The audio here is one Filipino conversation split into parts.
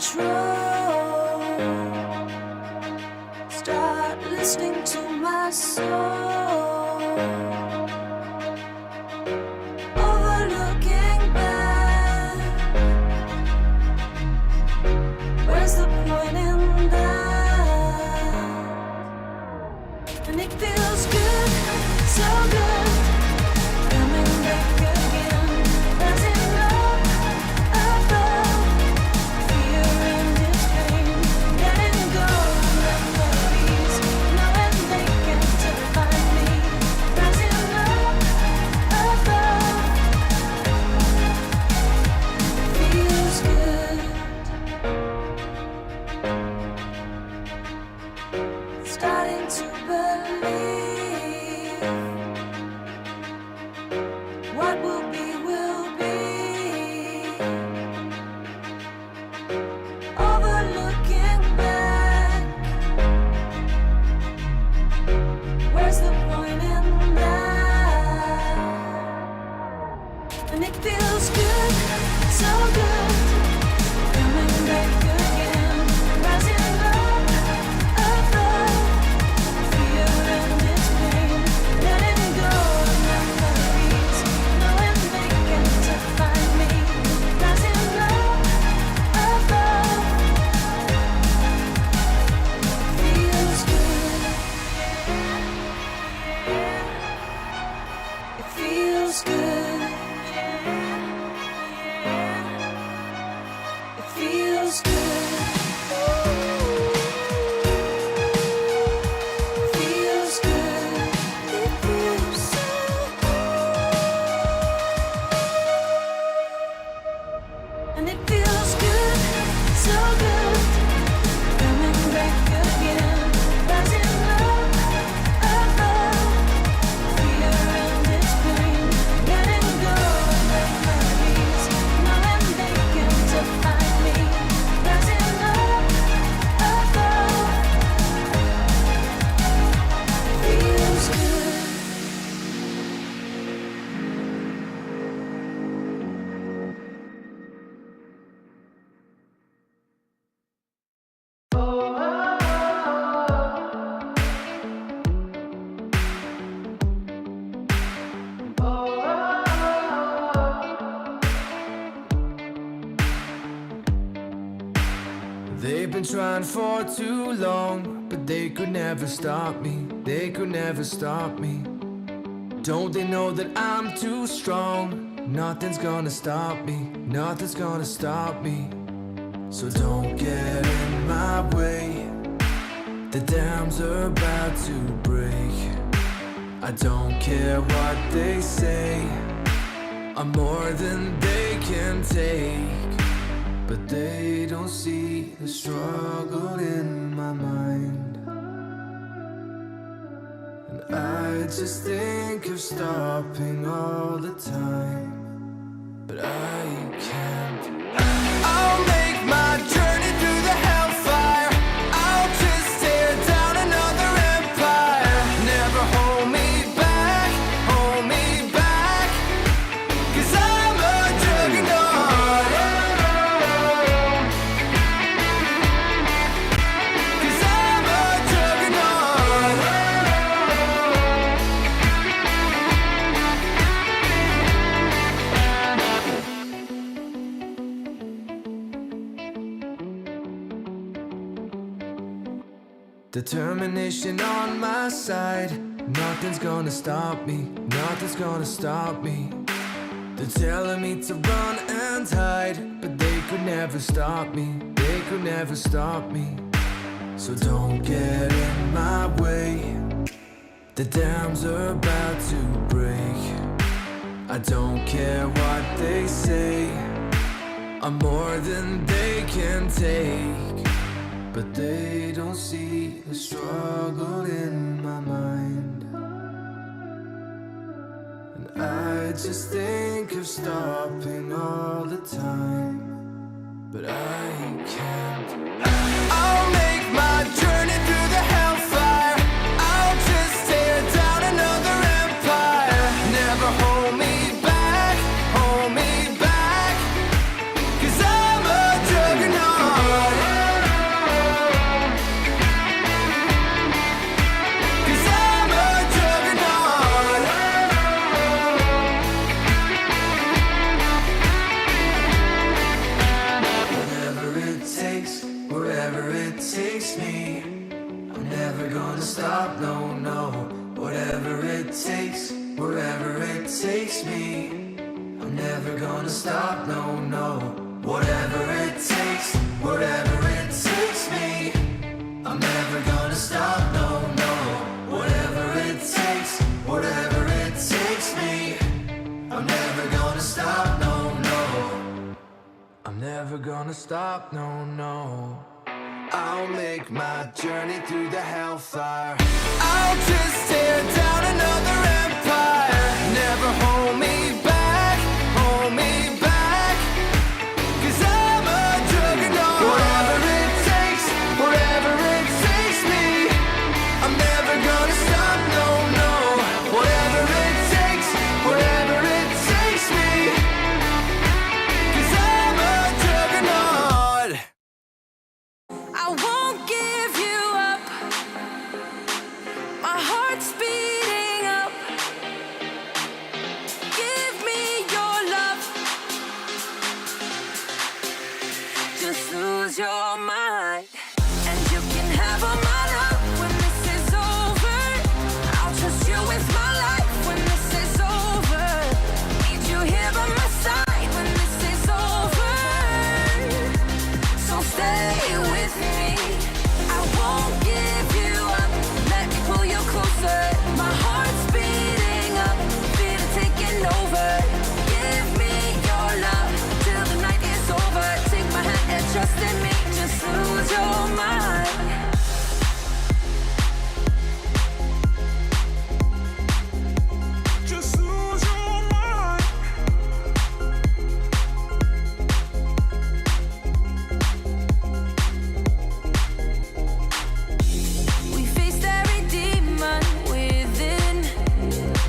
control. Start listening to my soul. Overlooking back. Where's the point in that? And it feels good, so good. Coming back again, rising up above fear and its pain. Letting go of memories, knowing they can't define me. Rising up above feels good. Starting to believe what will be, will be. Overlooking back. Where's the point in that? And it feels good, so good. Coming back again, rising up above fear and its pain. Letting go of memories, knowing they can't define me. Rising up above feels good. It feels good. It feels good. Feels good. It feels so good. And it feels good, so good. Coming back again, rising up above fear and its pain. Letting go of memories, knowing they can't define me. Rising up above feels good. They've been trying for too long, but they could never stop me. They could never stop me. Don't they know that I'm too strong? Nothing's gonna stop me. Nothing's gonna stop me. So don't get in my way. The dams are about to break. I don't care what they say. I'm more than they can take. But they don't see the struggle in my mind. And I just think of stopping all the time. But I can't. I'll make my journey through the hellfire. I'll just tear down another empire. Never hold me back, hold me back. 'Cause I'm a juggernaut. 'Cause I'm a juggernaut. Determination on my side. Nothing's gonna stop me. Nothing's gonna stop me. They're telling me to run and hide, but they could never stop me. They could never stop me. So don't get in my way. The dams are about to break. I don't care what they say. I'm more than they can take. But they don't see the struggle in my mind. And I just think of stopping all the time. But I can't. I'll make my journey through the hellfire. I'll just tear down another empire. Never hold me back, hold me back. 'Cause I'm a juggernaut. stop, no, no. Whatever it takes me. I'm never gonna stop, no, no. Whatever it takes me. I'm never gonna stop, no, no. I'm never gonna stop, no, no. I'll make my journey through the hellfire. I'll just tear down another empire. Never hold me back, hold me back. 'Cause I'm a juggernaut. Whatever it takes me. I'm never gonna stop, no, no. Whatever it takes me. 'Cause I'm a juggernaut. I won't give you up. My heart's beating up. Give me your love. Just lose your mind. And you can have all my love when this is over. I'll trust you with my life when this is over. Need you here by my side when this is over. So stay with me. I won't give you up. Let me pull you closer. My heart's beating up. Feel it taking over. Give me your love till the night is over. Take my hand and trust in me. Just lose your mind. Just lose your mind. We faced every demon within.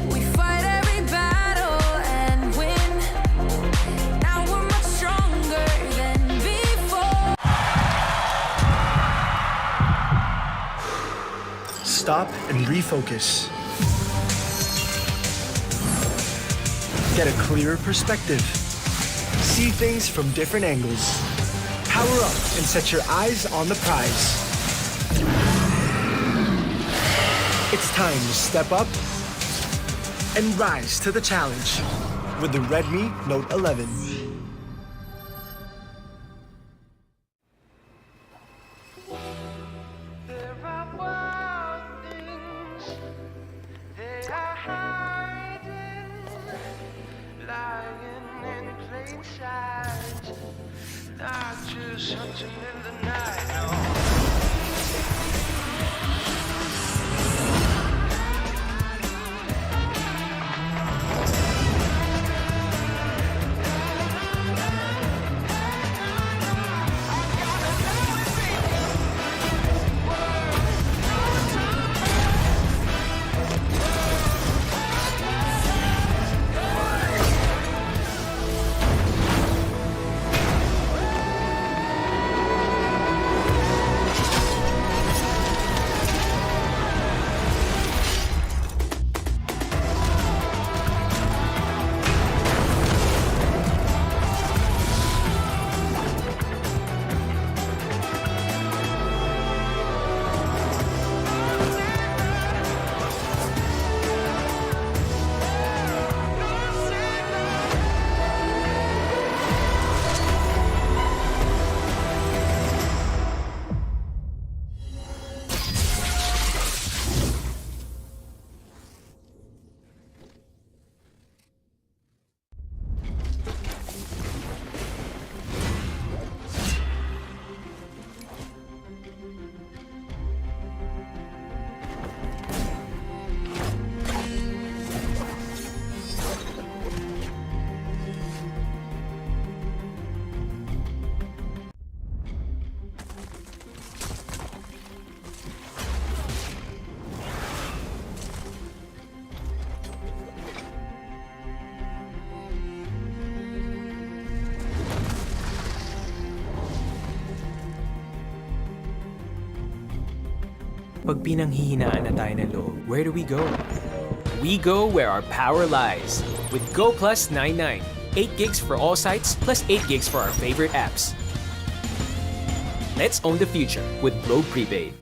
We fight every battle and win. Now we're much stronger than before. Stop and refocus. Get a clearer perspective. See things from different angles. Power up and set your eyes on the prize. It's time to step up and rise to the challenge with the Redmi Note 11. There are wild things, they are hiding, lying in plain sight, not just hunting in the night, no. Pag pinanghihinaan na tayo ng loob, where do we go? We go where our power lies. With Go Plus 99. 8 gigs for all sites plus 8 gigs for our favorite apps. Let's own the future with Globe Prepaid.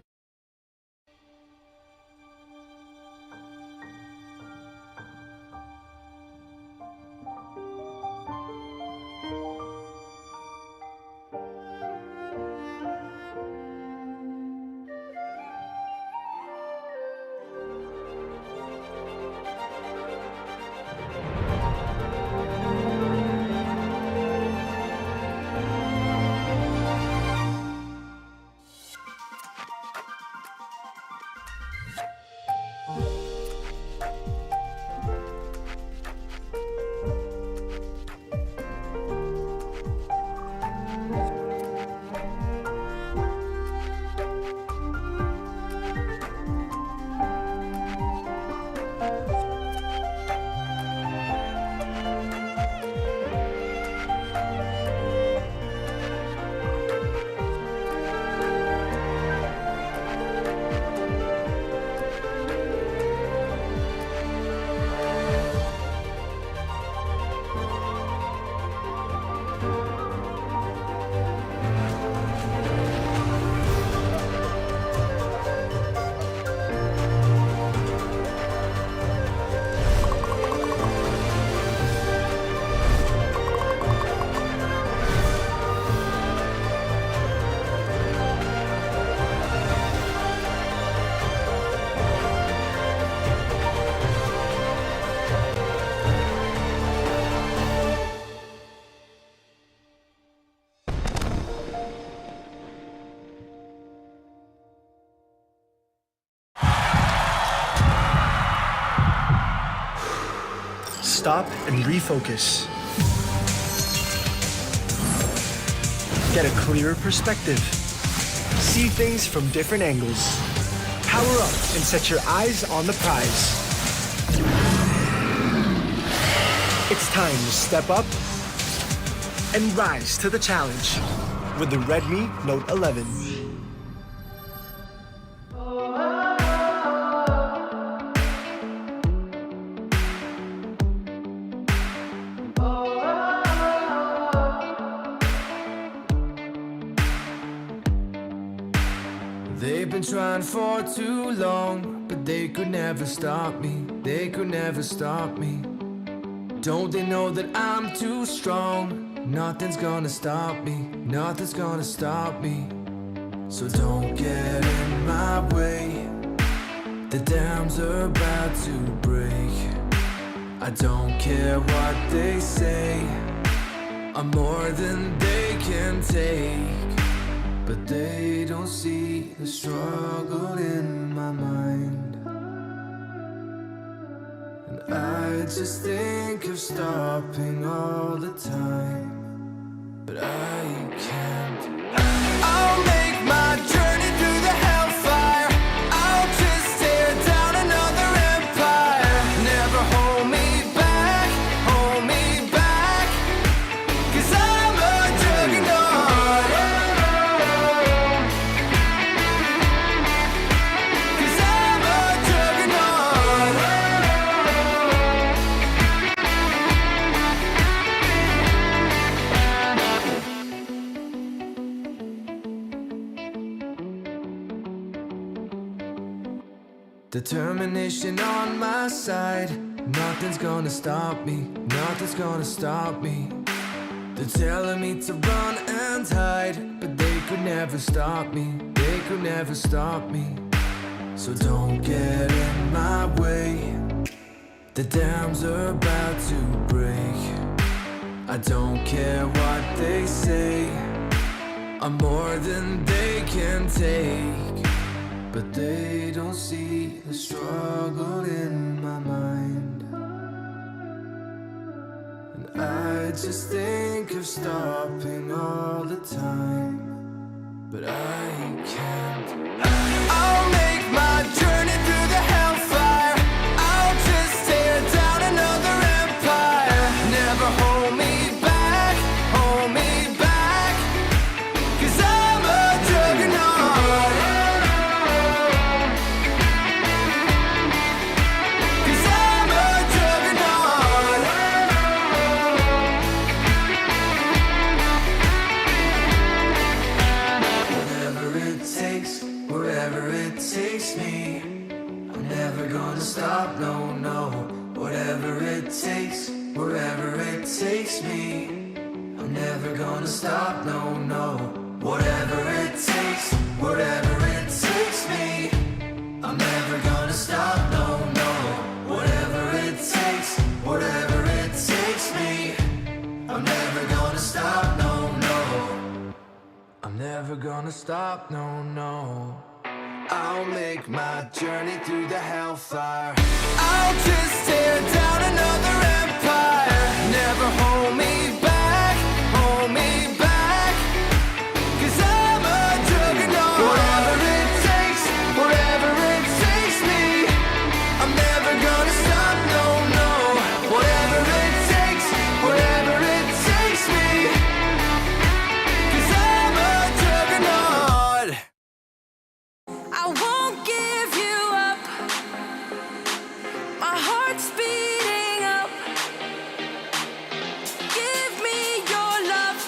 stop and refocus. Get a clearer perspective. See things from different angles. Power up and set your eyes on the prize. It's time to step up and rise to the challenge with the Redmi Note 11. They've been trying for too long, but they could never stop me. They could never stop me. Don't they know that I'm too strong? Nothing's gonna stop me. Nothing's gonna stop me. So don't get in my way. The dams are about to break. I don't care what they say. I'm more than they can take. But they don't see the struggle in my mind. And I just think of stopping all the time. But I can't. I'll make my journey through the hellfire. I'll just tear down another empire. Never hold me back, hold me back. 'Cause I'm a juggernaut. Determination on my side. Nothing's gonna stop me. Nothing's gonna stop me. They're telling me to run and hide, but they could never stop me. They could never stop me. So don't get in my way. The dams are about to break. I don't care what they say. I'm more than they can take. But they don't see the struggle in my mind. And I just think of stopping all the time. But I can't. I'll make my journey through the hellfire. I'll just tear down another empire. Never hold me back, hold me back. 'Cause I'm a juggernaut. Stop, no, no. Whatever it takes, wherever it takes me. I'm never gonna stop, no, no. Whatever it takes, whatever it takes me. I'm never gonna stop, no, no. Whatever it takes, whatever it takes me. I'm never gonna stop, no, no. I'm never gonna stop, no, no. I'll make my journey through the hellfire. I'll just tear down another empire. Never hold me back, hold me back. 'Cause I'm a juggernaut. Whatever it takes, whatever it takes me. I'm never gonna stop, no, no. Whatever it takes, whatever it takes me. 'Cause I'm a juggernaut. I won't give you up. My heart's beating up. Give me your love.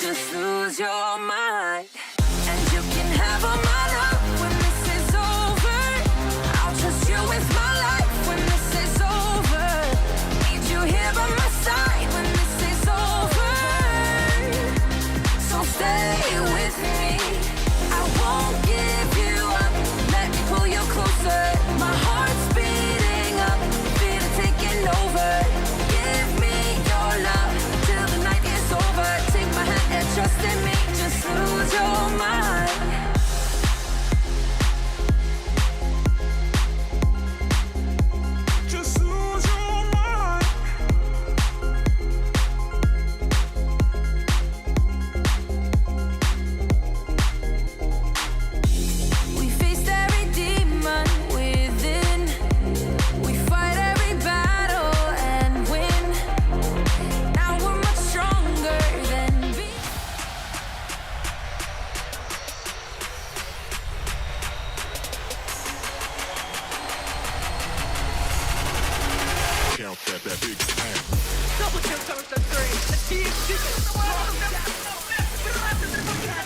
Just lose your mind, and you can have all my love when this is over. I'll trust you with my life when this is over. Need you here by my side when this is over. So stay with me. I won't give you up. Let me pull you closer. My heart's beating up. Feel it taking over. Give me your love till the night is over. Take my hand and trust in me. Just lose your mind.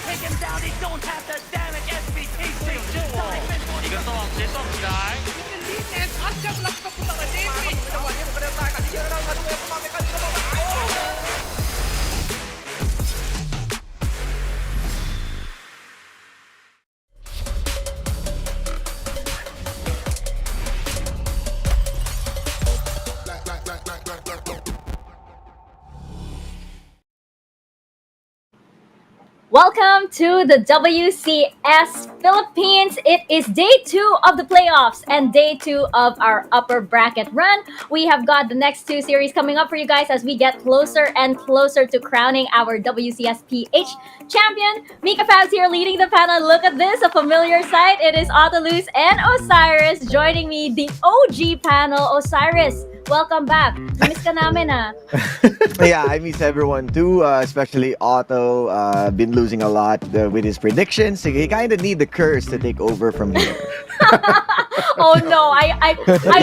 Take him down, they don't have the damage. SPH 이거 또 언제 또 guy? Welcome to the WCS Philippines. It is day 2 of the playoffs and day 2 of our upper bracket run. We have got the next 2 series coming up for you guys as we get closer and closer to crowning our WCS PH champion. Mika Fabs here leading the panel. Look at this, a familiar sight. It is Otoluz and Osiris joining me, the OG panel. Osiris, welcome back. Miss ka namin ah. Yeah, I miss everyone too, especially Otto. Been losing a lot with his predictions. So he kind of need the curse to take over from here. Oh no, I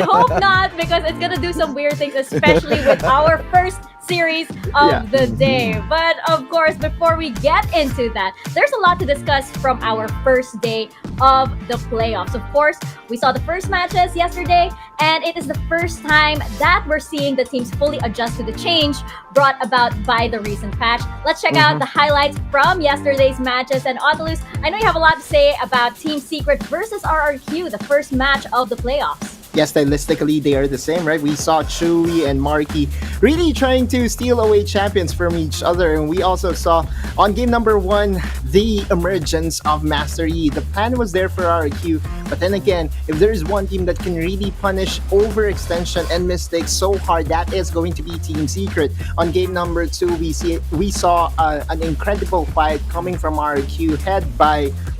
hope not, because it's gonna do some weird things, especially with our first series of the day. But of course, before we get into that, there's a lot to discuss from our first day of the playoffs. Of course, we saw the first matches yesterday, and it is the first time that we're seeing the teams fully adjust to the change brought about by the recent patch. Let's check out the highlights from yesterday's matches. And Otoluz, I know you have a lot to say about Team Secret versus RRQ, the first match of the playoffs. Yes, stylistically, they are the same, right? We saw Chewy and Marky really trying to steal away champions from each other. And we also saw on game number 1, the emergence of Master Yi. The plan was there for RRQ, but then again, if there is one team that can really punish overextension and mistakes so hard, that is going to be Team Secret. On game number 2, we saw an incredible fight coming from RRQ,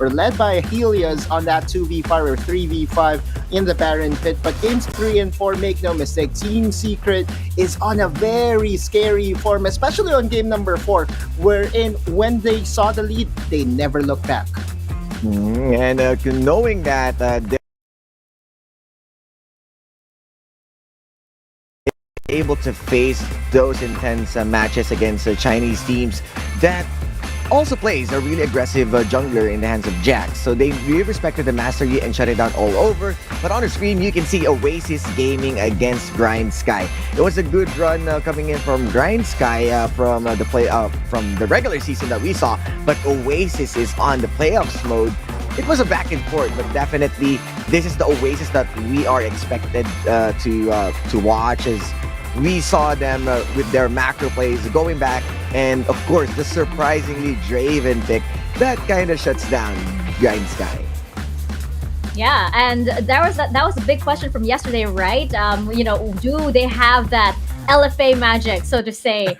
led by Helios on that 2v5 or 3v5 in the Baron Pit. But games 3 and 4, make no mistake, Team Secret is on a very scary form, especially on game number 4, wherein when they saw the lead, they never looked back. And knowing that they're able to face those intense matches against Chinese teams that also plays a really aggressive jungler in the hands of Jax. So they really respected the Master Yi and shut it down all over. But on the screen, you can see Oasis Gaming against Grind Sky. It was a good run coming in from Grind Sky from the regular season that we saw. But Oasis is on the playoffs mode. It was a back and forth, but definitely this is the Oasis that we are expected to watch, as we saw them with their macro plays going back, and of course the surprisingly Draven pick that kind of shuts down Grind Sky. Yeah, and that was a big question from yesterday, right? Do they have that LFA magic, so to say,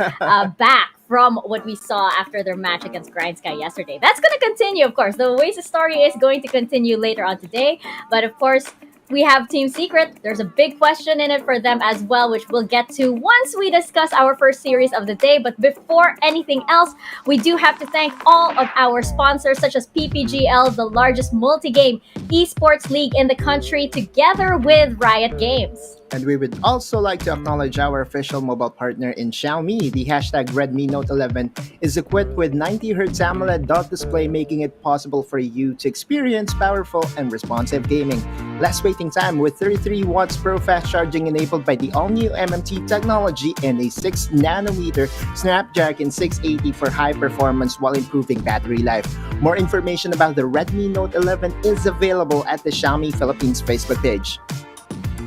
back from what we saw after their match against Grind Sky yesterday? That's going to continue, of course. The Oasis story is going to continue later on today, but of course, we have Team Secret. There's a big question in it for them as well, which we'll get to once we discuss our first series of the day. But before anything else, we do have to thank all of our sponsors, such as PPGL, the largest multi-game esports league in the country, together with Riot Games. And we would also like to acknowledge our official mobile partner in Xiaomi. The hashtag Redmi Note 11 is equipped with 90Hz AMOLED dot display, making it possible for you to experience powerful and responsive gaming. Less waiting time with 33 watts pro fast charging enabled by the all-new MMT technology and a 6nm Snapdragon 680 for high performance while improving battery life. More information about the Redmi Note 11 is available at the Xiaomi Philippines Facebook page.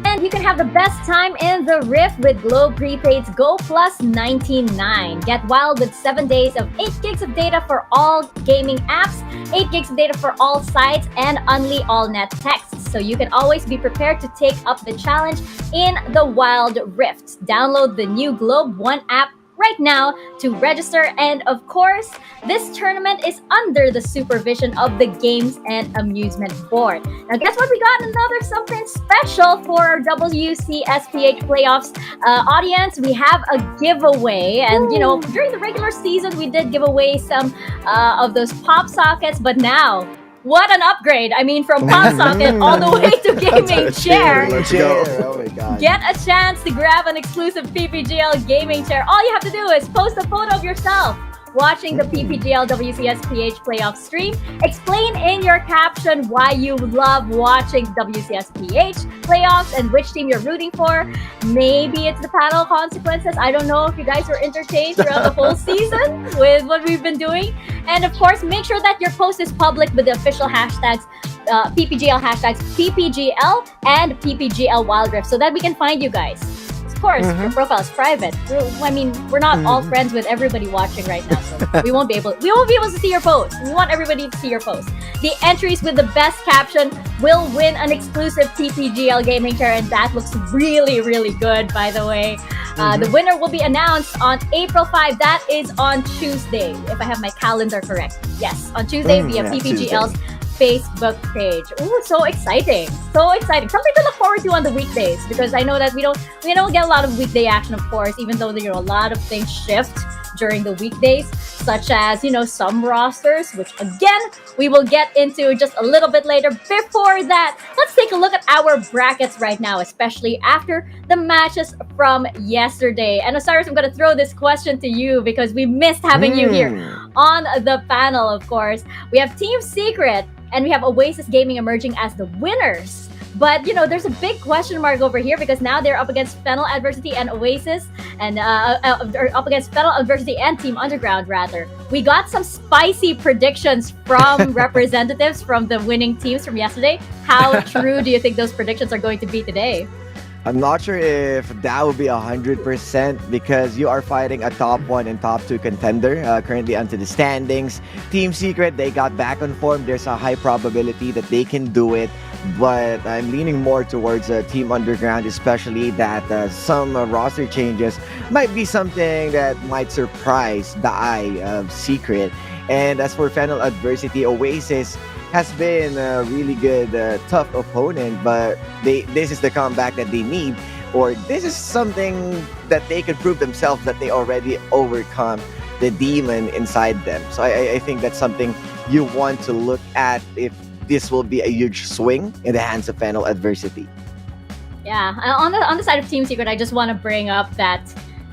And you can have the best time in the Rift with Globe Prepaid's Go Plus 99. Get wild with 7 days of 8 gigs of data for all gaming apps, 8 gigs of data for all sites, and only all net texts. So you can always be prepared to take up the challenge in the Wild Rift. Download the new Globe One app right now to register. And of course, this tournament is under the supervision of the Games and Amusement Board. Now, guess what? We got another something special for our WCSPH playoffs audience. We have a giveaway, and during the regular season, we did give away some of those pop sockets, but now, what an upgrade! I mean, from pop socket all the way to gaming chair. Let's go. Oh my god. get a chance to grab an exclusive PPGL gaming chair, all you have to do is post a photo of yourself watching the PPGL WCS PH playoff stream. Explain in your caption why you love watching WCS PH playoffs and which team you're rooting for. Maybe it's the panel consequences. I don't know if you guys were entertained throughout the whole season with what we've been doing. And of course, make sure that your post is public with the official hashtags PPGL hashtags PPGL and PPGL Wild Rift so that we can find you guys. Of course, your profile is private. We're not all friends with everybody watching right now, so we won't be able to see your post. We want everybody to see your post. The entries with the best caption will win an exclusive PPGL gaming chair, and that looks really, really good, by the way. The winner will be announced on April 5. That is on Tuesday, if I have my calendar correct. Yes, on Tuesday via PPGL's Facebook page. Ooh, so exciting. So exciting. Something to look forward to on the weekdays, because I know that we don't get a lot of weekday action, of course, even though there are a lot of things shift during the weekdays, such as, some rosters, which again, we will get into just a little bit later. Before that, let's take a look at our brackets right now, especially after the matches from yesterday. And Osiris, I'm going to throw this question to you because we missed having you here on the panel, of course. We have Team Secret and we have Oasis Gaming emerging as the winners. But, there's a big question mark over here because now they're up against FENNEL Adversity and Oasis, and up against FENNEL Adversity and Team Underground, rather. We got some spicy predictions from representatives from the winning teams from yesterday. How true do you think those predictions are going to be today? I'm not sure if that would be 100% because you are fighting a top 1 and top 2 contender currently onto the standings. Team Secret, they got back on form. There's a high probability that they can do it, but I'm leaning more towards Team Underground, especially that some roster changes might be something that might surprise the eye of Secret. And as for FENNEL Adversity, Oasis has been a really good, tough opponent, but this is the comeback that they need, or this is something that they could prove themselves that they already overcome the demon inside them. So I think that's something you want to look at if this will be a huge swing in the hands of FENNEL Adversity. Yeah, on the side of Team Secret, I just want to bring up that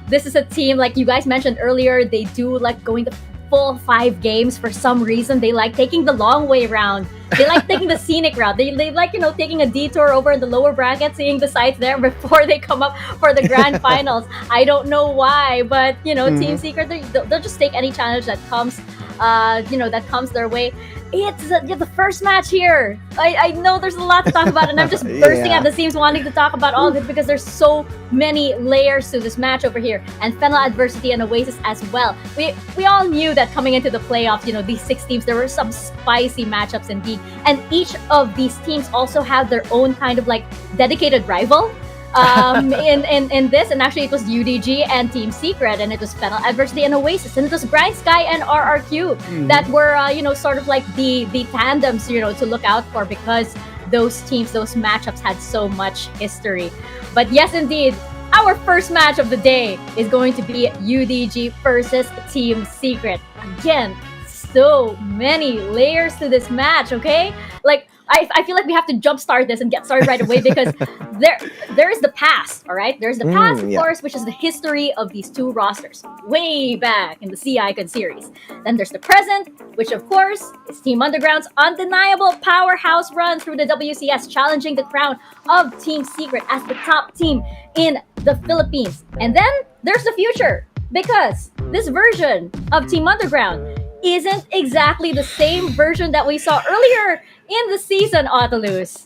this is a team, like you guys mentioned earlier, they do like going to full 5 games for some reason. They like taking the long way around. They like taking the scenic route. They like, taking a detour over in the lower bracket, seeing the sights there before they come up for the grand finals. I don't know why, but, Team Secret, they'll just take any challenge that comes, that comes their way. It's the first match here. I know there's a lot to talk about, and I'm just bursting at the seams wanting to talk about all of it because there's so many layers to this match over here. And FENNEL Adversity and Oasis as well. We all knew that coming into the playoffs, these 6 teams, there were some spicy matchups indeed. And each of these teams also have their own kind of like dedicated rival. in this, and actually it was UDG and Team Secret, and it was FENNEL Adversity and Oasis, and it was Bright Sky and RRQ that were sort of like the tandems to look out for, because those teams, those matchups had so much history. But yes, indeed, our first match of the day is going to be UDG versus Team Secret. Again, so many layers to this match, okay? Like, I feel like we have to jumpstart this and get started right away because there is the past, all right? There's the past, of course, which is the history of these 2 rosters way back in the Sea Icon series. Then there's the present, which of course is Team Underground's undeniable powerhouse run through the WCS, challenging the crown of Team Secret as the top team in the Philippines. And then there's the future, because this version of Team Underground isn't exactly the same version that we saw earlier in the season, Autolus.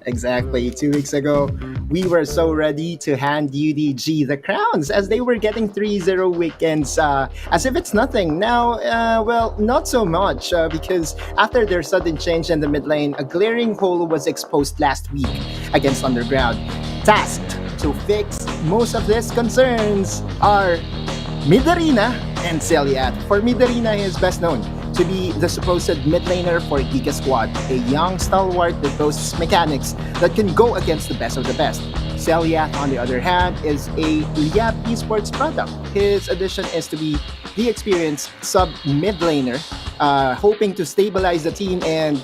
Exactly. 2 weeks ago, we were so ready to hand UDG the crowns as they were getting 3-0 weekends as if it's nothing. Now, well, not so much because after their sudden change in the mid lane, a glaring hole was exposed last week against Underground. Tasked to fix most of these concerns are Midarina and Celiat. For Midarina, he is best known to be the supposed mid laner for Giga Squad, a young stalwart that boasts mechanics that can go against the best of the best. Celiat, on the other hand, is a Liap esports product. His addition is to be the experienced sub mid laner hoping to stabilize the team and,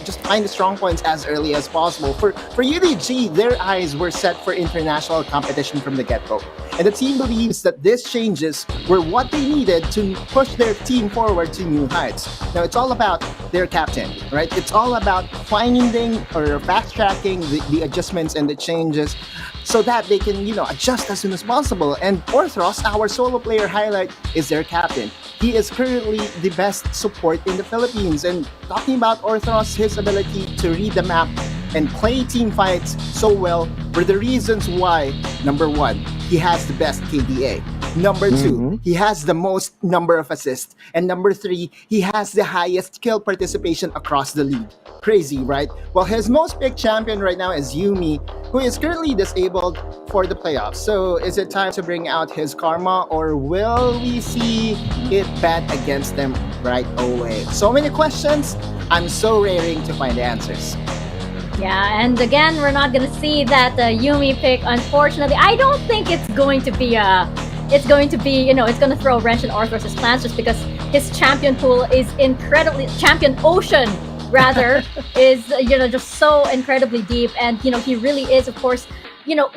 just find the strong points as early as possible. For UDG, their eyes were set for international competition from the get-go. And the team believes that these changes were what they needed to push their team forward to new heights. Now, it's all about their captain, right? It's all about finding or fast-tracking the adjustments and the changes so that they can, adjust as soon as possible. And Orthros, our solo player highlight, is their captain. He is currently the best support in the Philippines. And talking about Orthros, his ability to read the map and play team fights so well were the reasons why, number one, he has the best KDA. Number two, he has the most number of assists. And number three, he has the highest kill participation across the league. Crazy, right? Well, his most picked champion right now is Yumi, who is currently disabled for the playoffs. So is it time to bring out his karma, or will we see it bet against them right away? So many questions. I'm so raring to find answers. Yeah, and again, we're not gonna see that Yumi pick. Unfortunately, I don't think it's going to be it's gonna throw a wrench in Orthros' plans, just because his champion pool is champion ocean rather is just so incredibly deep, and he really is, of course,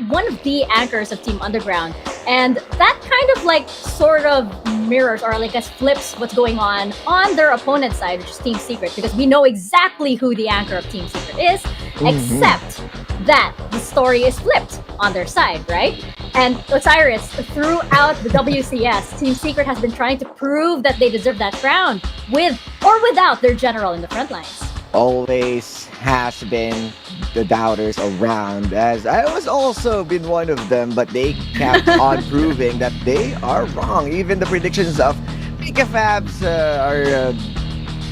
one of the anchors of Team Underground, and that kind of sort of mirrors, or flips what's going on their opponent's side, which is Team Secret, because we know exactly who the anchor of Team Secret is, except that the story is flipped on their side, right? And Osiris, throughout the WCS, Team Secret has been trying to prove that they deserve that crown, with or without their general in the front lines. Always has been the doubters around, as I was also been one of them, but they kept on proving that they are wrong. Even the predictions of Mika Fabs are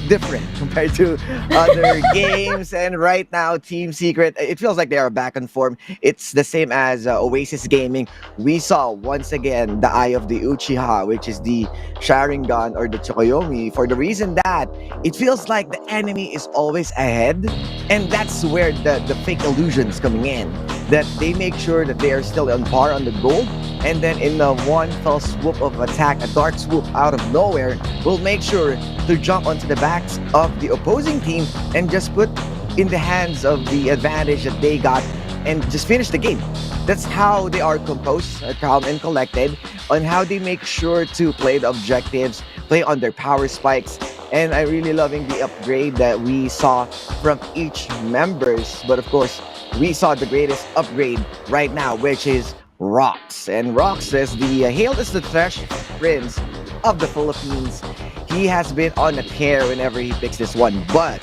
different compared to other games. And right now, Team Secret, it feels like they are back on form. It's the same as Oasis Gaming. We saw once again the eye of the Uchiha, which is the Sharingan or the Tsukuyomi, for the reason that it feels like the enemy is always ahead. And that's where the fake illusions coming in, that they make sure that they are still on par on the gold, and then in the one fell swoop of attack, a dark swoop out of nowhere, will make sure to jump onto the backs of the opposing team and just put in the hands of the advantage that they got and just finish the game. That's how they are composed, calm and collected, on how they make sure to play the objectives, play on their power spikes. And I'm really loving the upgrade that we saw from each members. But of course, we saw the greatest upgrade right now, which is Rox. And Rox is hailed as the Thresh Prince of the Philippines. He has been on a tear whenever he picks this one, but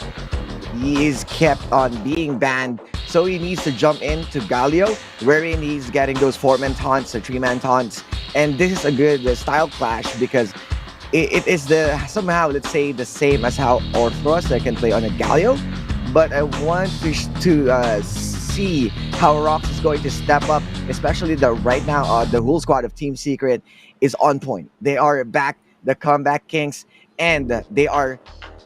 he is kept on being banned. So he needs to jump into Galio, wherein he's getting those 4-man taunts or 3-man taunts. And this is a good style clash, because it is somehow, let's say, the same as how Orthros that can play on a Galio. But I want to see how Rox is going to step up, especially right now the whole squad of Team Secret is on point. They are back, the comeback kings, and they are,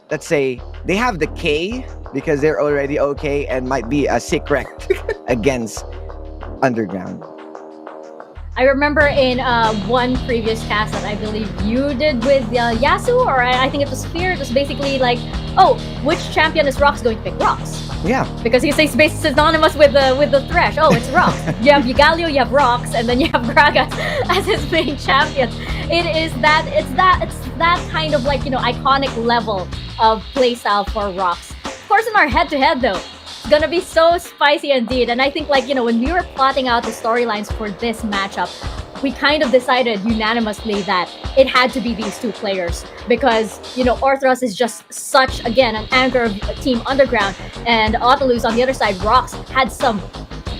let's say, they have the K because they're already okay and might be a secret against Underground. I remember in one previous cast that I believe you did with Yasu, or I think it was Fear. It was basically like, oh, which champion is Rox going to pick? Rox. Yeah. Because he's basically synonymous with the Thresh. Oh, it's Rox. You have Galio, you have Rox, and then you have Gragas as his main champion. It's that kind of iconic level of playstyle for Rox. Of course, in our head-to-head though, it's gonna be so spicy indeed. And I think when we were plotting out the storylines for this matchup, we kind of decided unanimously that it had to be these two players, because Orthros is just such, again, an anchor of Team Underground, and Autolus on the other side, Rox, had some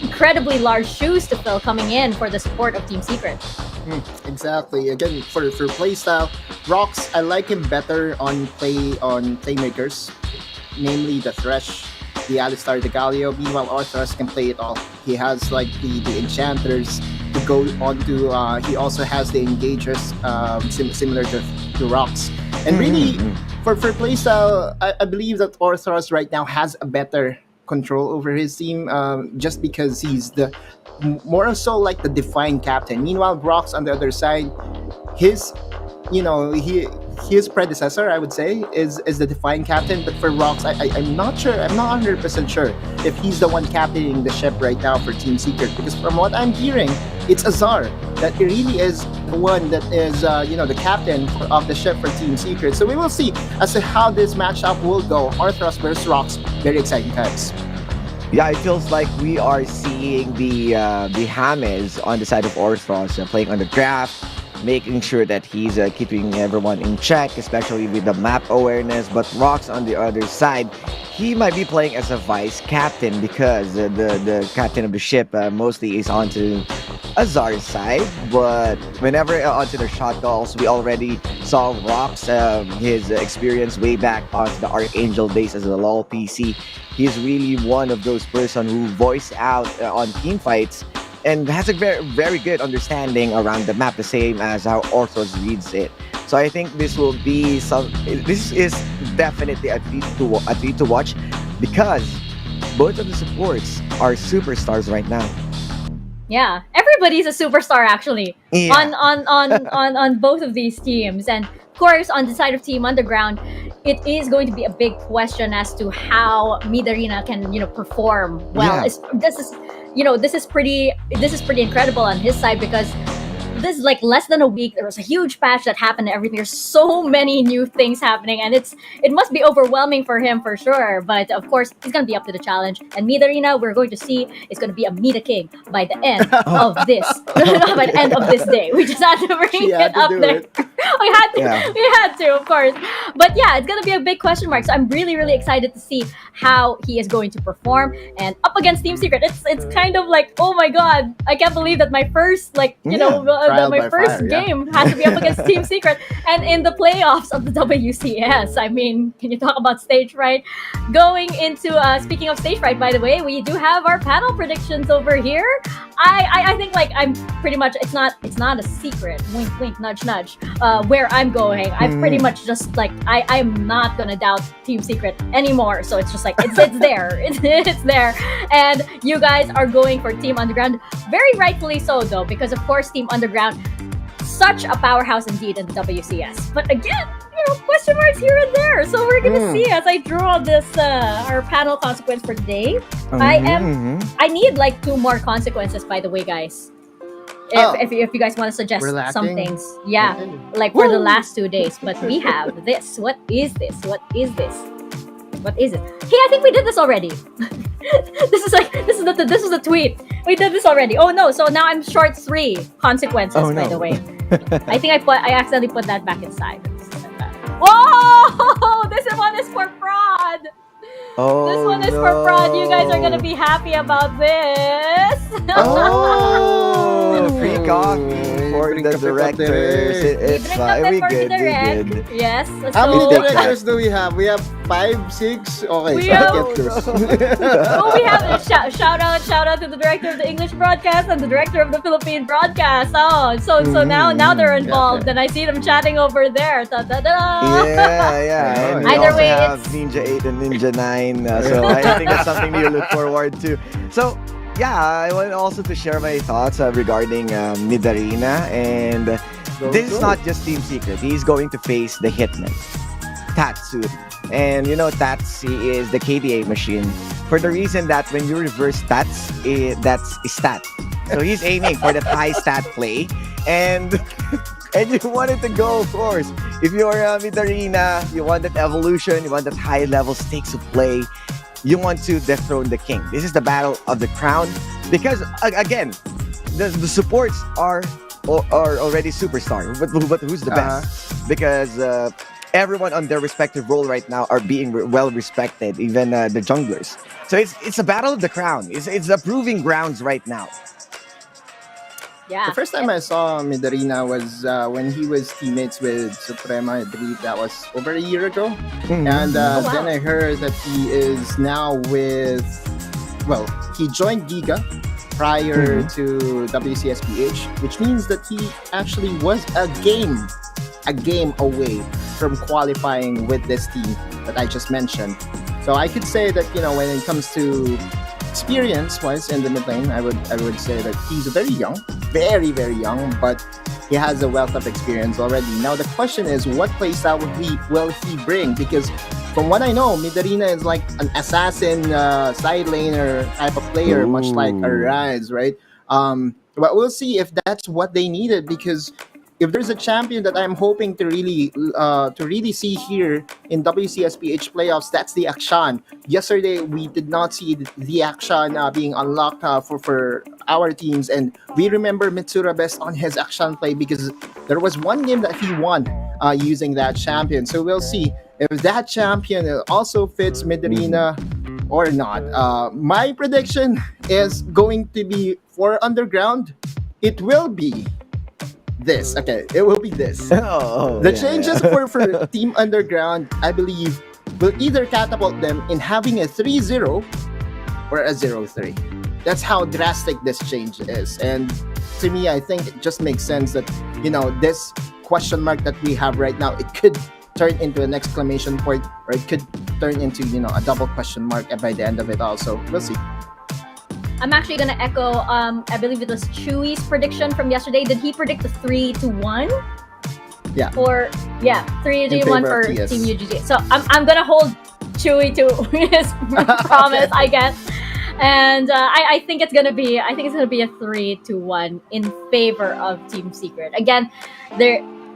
incredibly large shoes to fill coming in for the support of Team Secret. Exactly. Again, for playstyle, Rox, I like him better on playmakers, namely the Thresh, the Alistar, the Galio. Meanwhile, Orthros can play it all. He has the enchanters to go on to. He also has the engagers, similar to Rox. And really, for playstyle, I believe that Orthros right now has a better control over his team, just because he's the more so like the defined captain. Meanwhile, Rox on the other side, his his predecessor, I would say, is the defined captain. But for Rox, I'm not sure. I'm not 100% sure if he's the one captaining the ship right now for Team Secret. Because from what I'm hearing, it's Azar that really is the one that is, the captain of the ship for Team Secret. So we will see as to how this matchup will go. Arthros versus Rox. Very exciting times. Yeah, it feels like we are seeing the James on the side of Orthros playing on the draft, making sure that he's keeping everyone in check, especially with the map awareness. But Rox on the other side, he might be playing as a vice captain because the captain of the ship mostly is onto Azar's side. But whenever onto the shot calls, we already saw Rox, his experience way back onto the Archangel days as a LoL PC. He's really one of those person who voice out on team fights and has a very, very good understanding around the map, the same as how Orthros reads it. So I think this will be this is definitely a treat to watch because both of the supports are superstars right now. Yeah, everybody's a superstar actually Yeah. on both of these teams, and of course on the side of Team Underground, it is going to be a big question as to how Midarina can perform well. Yeah. This is pretty incredible on his side because this is like less than a week. There was a huge patch that happened and everything. There's so many new things happening, and it must be overwhelming for him for sure. But of course, he's gonna be up to the challenge. And Midarina, we're going to see, is gonna be a Mida King by the end of this. By the end of this day. We just had to bring it up there. We had to. Yeah. We had to, of course. But yeah, it's gonna be a big question mark. So I'm really, really excited to see how he is going to perform. And up against Team Secret, it's kind of like, oh my god, I can't believe that my first Trial my by first fire, yeah. game has to be up against Team Secret, and in the playoffs of the WCS. I mean, can you talk about stage fright? Going into speaking of stage fright, by the way, we do have our panel predictions over here. I think like I'm pretty much it's not a secret. Wink, wink, nudge, nudge. Where I'm going, I'm pretty much just like I'm not gonna doubt Team Secret anymore. So it's just like it's there, it's there, and you guys are going for Team Underground, very rightfully so though, because of course Team Underground, such a powerhouse indeed in the WCS. But again, question marks here and there. So we're gonna see as I draw this our panel consequence for today. I need like 2 more consequences, by the way, guys. If you guys want to suggest We're lacking? some things, yeah, like for the last 2 days. But we have this. What is this? What is this? What is it? Hey, I think we did this already. this is the tweet. We did this already. Oh no! So now I'm short 3 consequences. Oh, By no. the way, I think I accidentally put that back inside. Whoa! This one is for fraud. Oh, This one is for fraud. You guys are gonna be happy about this. Oh, free coffee for Drink the kape directors. direct. It's Drink fine. kape We for good. the We direct. good. Yes. How many So, take that. directors do we have? We have 5, 6. Okay, We so I have- get this. oh, we have a shout out to the director of the English broadcast and the director of the Philippine broadcast. Oh, so now they're involved, and I see them chatting over there. Da, da, da. Yeah. And we Either also way, have it's- Ninja 8 and Ninja 9. So I think that's something you look forward to. So, yeah, I want also to share my thoughts regarding Midarina. And this is not just Team Secret. He's going to face the Hitman, Tatsuri. And Tats, he is the KDA machine. For the reason that when you reverse Tats, that's stat. So he's aiming for that high stat play. And you wanted to go, of course. If you're Midarina, you want that evolution, you want that high level stakes of play. You want to dethrone the king. This is the battle of the crown. Because, again, the supports are already superstar. But who's the best? Because everyone on their respective role right now are being well respected, even the junglers. So it's a battle of the crown. It's the proving grounds right now. Yeah. The first time I saw Midarina was when he was teammates with Suprema. I believe that was over a year ago. And wow. then I heard that he is now with, he joined Giga prior to WCS PH, which means that he actually was a game away from qualifying with this team that I just mentioned. So I could say that, when it comes to experience-wise in the mid lane, I would say that he's very young, very, very young, but he has a wealth of experience already. Now the question is, what playstyle will he bring? Because from what I know, Midarina is like an assassin side laner type of player, much like a Rise, right? But we'll see if that's what they needed, because if there's a champion that I'm hoping to really see here in WCSPH playoffs, that's the Akshan. Yesterday we did not see the Akshan being unlocked for our teams, and we remember Mitsura best on his Akshan play because there was one game that he won using that champion. So we'll see if that champion also fits Midrina or not. My prediction is going to be for Underground. It will be this. Okay, it will be this. The changes for Team Underground, I believe, will either catapult them in having a 3-0 or a 0-3. That's how drastic this change is. And to me, I think it just makes sense that, this question mark that we have right now, it could turn into an exclamation point, or it could turn into, a double question mark by the end of it all. So we'll see. I'm actually gonna echo. I believe it was Chewy's prediction from yesterday. Did he predict the 3-1? Yeah. 3-1 for Team UGG. So I'm gonna hold Chewy to his promise, I guess. And I think it's gonna be a 3-1 in favor of Team Secret. Again,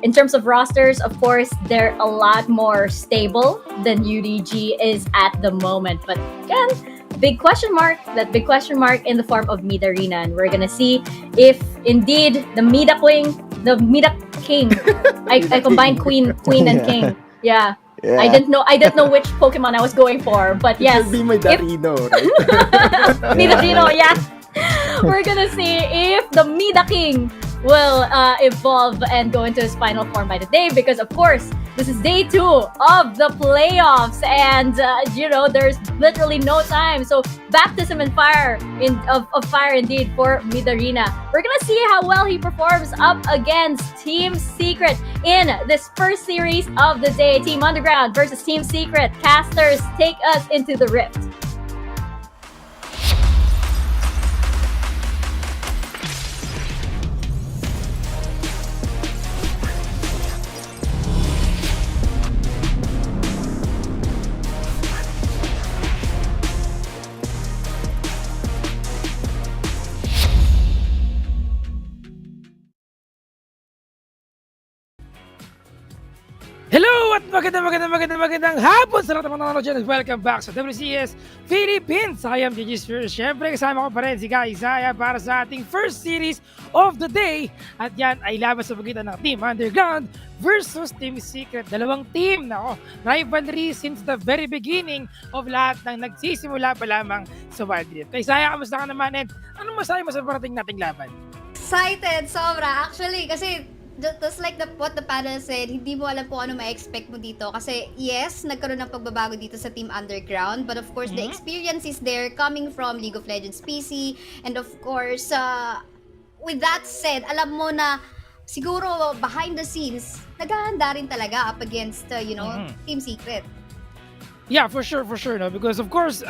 in terms of rosters, of course, they're a lot more stable than UDG is at the moment. But again, big question mark in the form of Midarina, and we're gonna see if indeed the Mida King. I combined Queen and King. Yeah. I didn't know which Pokemon I was going for, but yes. It should be Midarino, right? Midarino, yes. We're gonna see if the Mida King will evolve and go into his final form by the day, because of course this is day 2 of the playoffs, and there's literally no time. So baptism and fire of fire indeed for Midarina. We're gonna see how well he performs up against Team Secret in this first series of the day. Team Underground versus Team Secret. Casters, take us into the rift. Hello at magandang hapon sa lahat ng mga nanonood dyan. Welcome back sa WCS Philippines. I am Gigi Spears. Siyempre kasama ko pa rin si Isaiah para sa ating first series of the day. At yan ay laban sa pagitan ng Team Underground versus Team Secret. Dalawang team na rivalry since the very beginning of lahat ng nagsisimula pa lamang sa Wild Rift. Isaiah, kamusta ka naman? And anong masabi mo sa parating nating laban? Excited, sobra. Actually, kasi just like what the panel said, hindi mo alam kung ano ma-expect mo dito. Kasi yes, nagkaroon ng pagbabago dito sa Team Underground. But of course, the experience is there coming from League of Legends PC. And of course, with that said, alam mo na siguro behind the scenes, naghahanda rin talaga up against, Team Secret. Yeah, for sure, no? Because of course,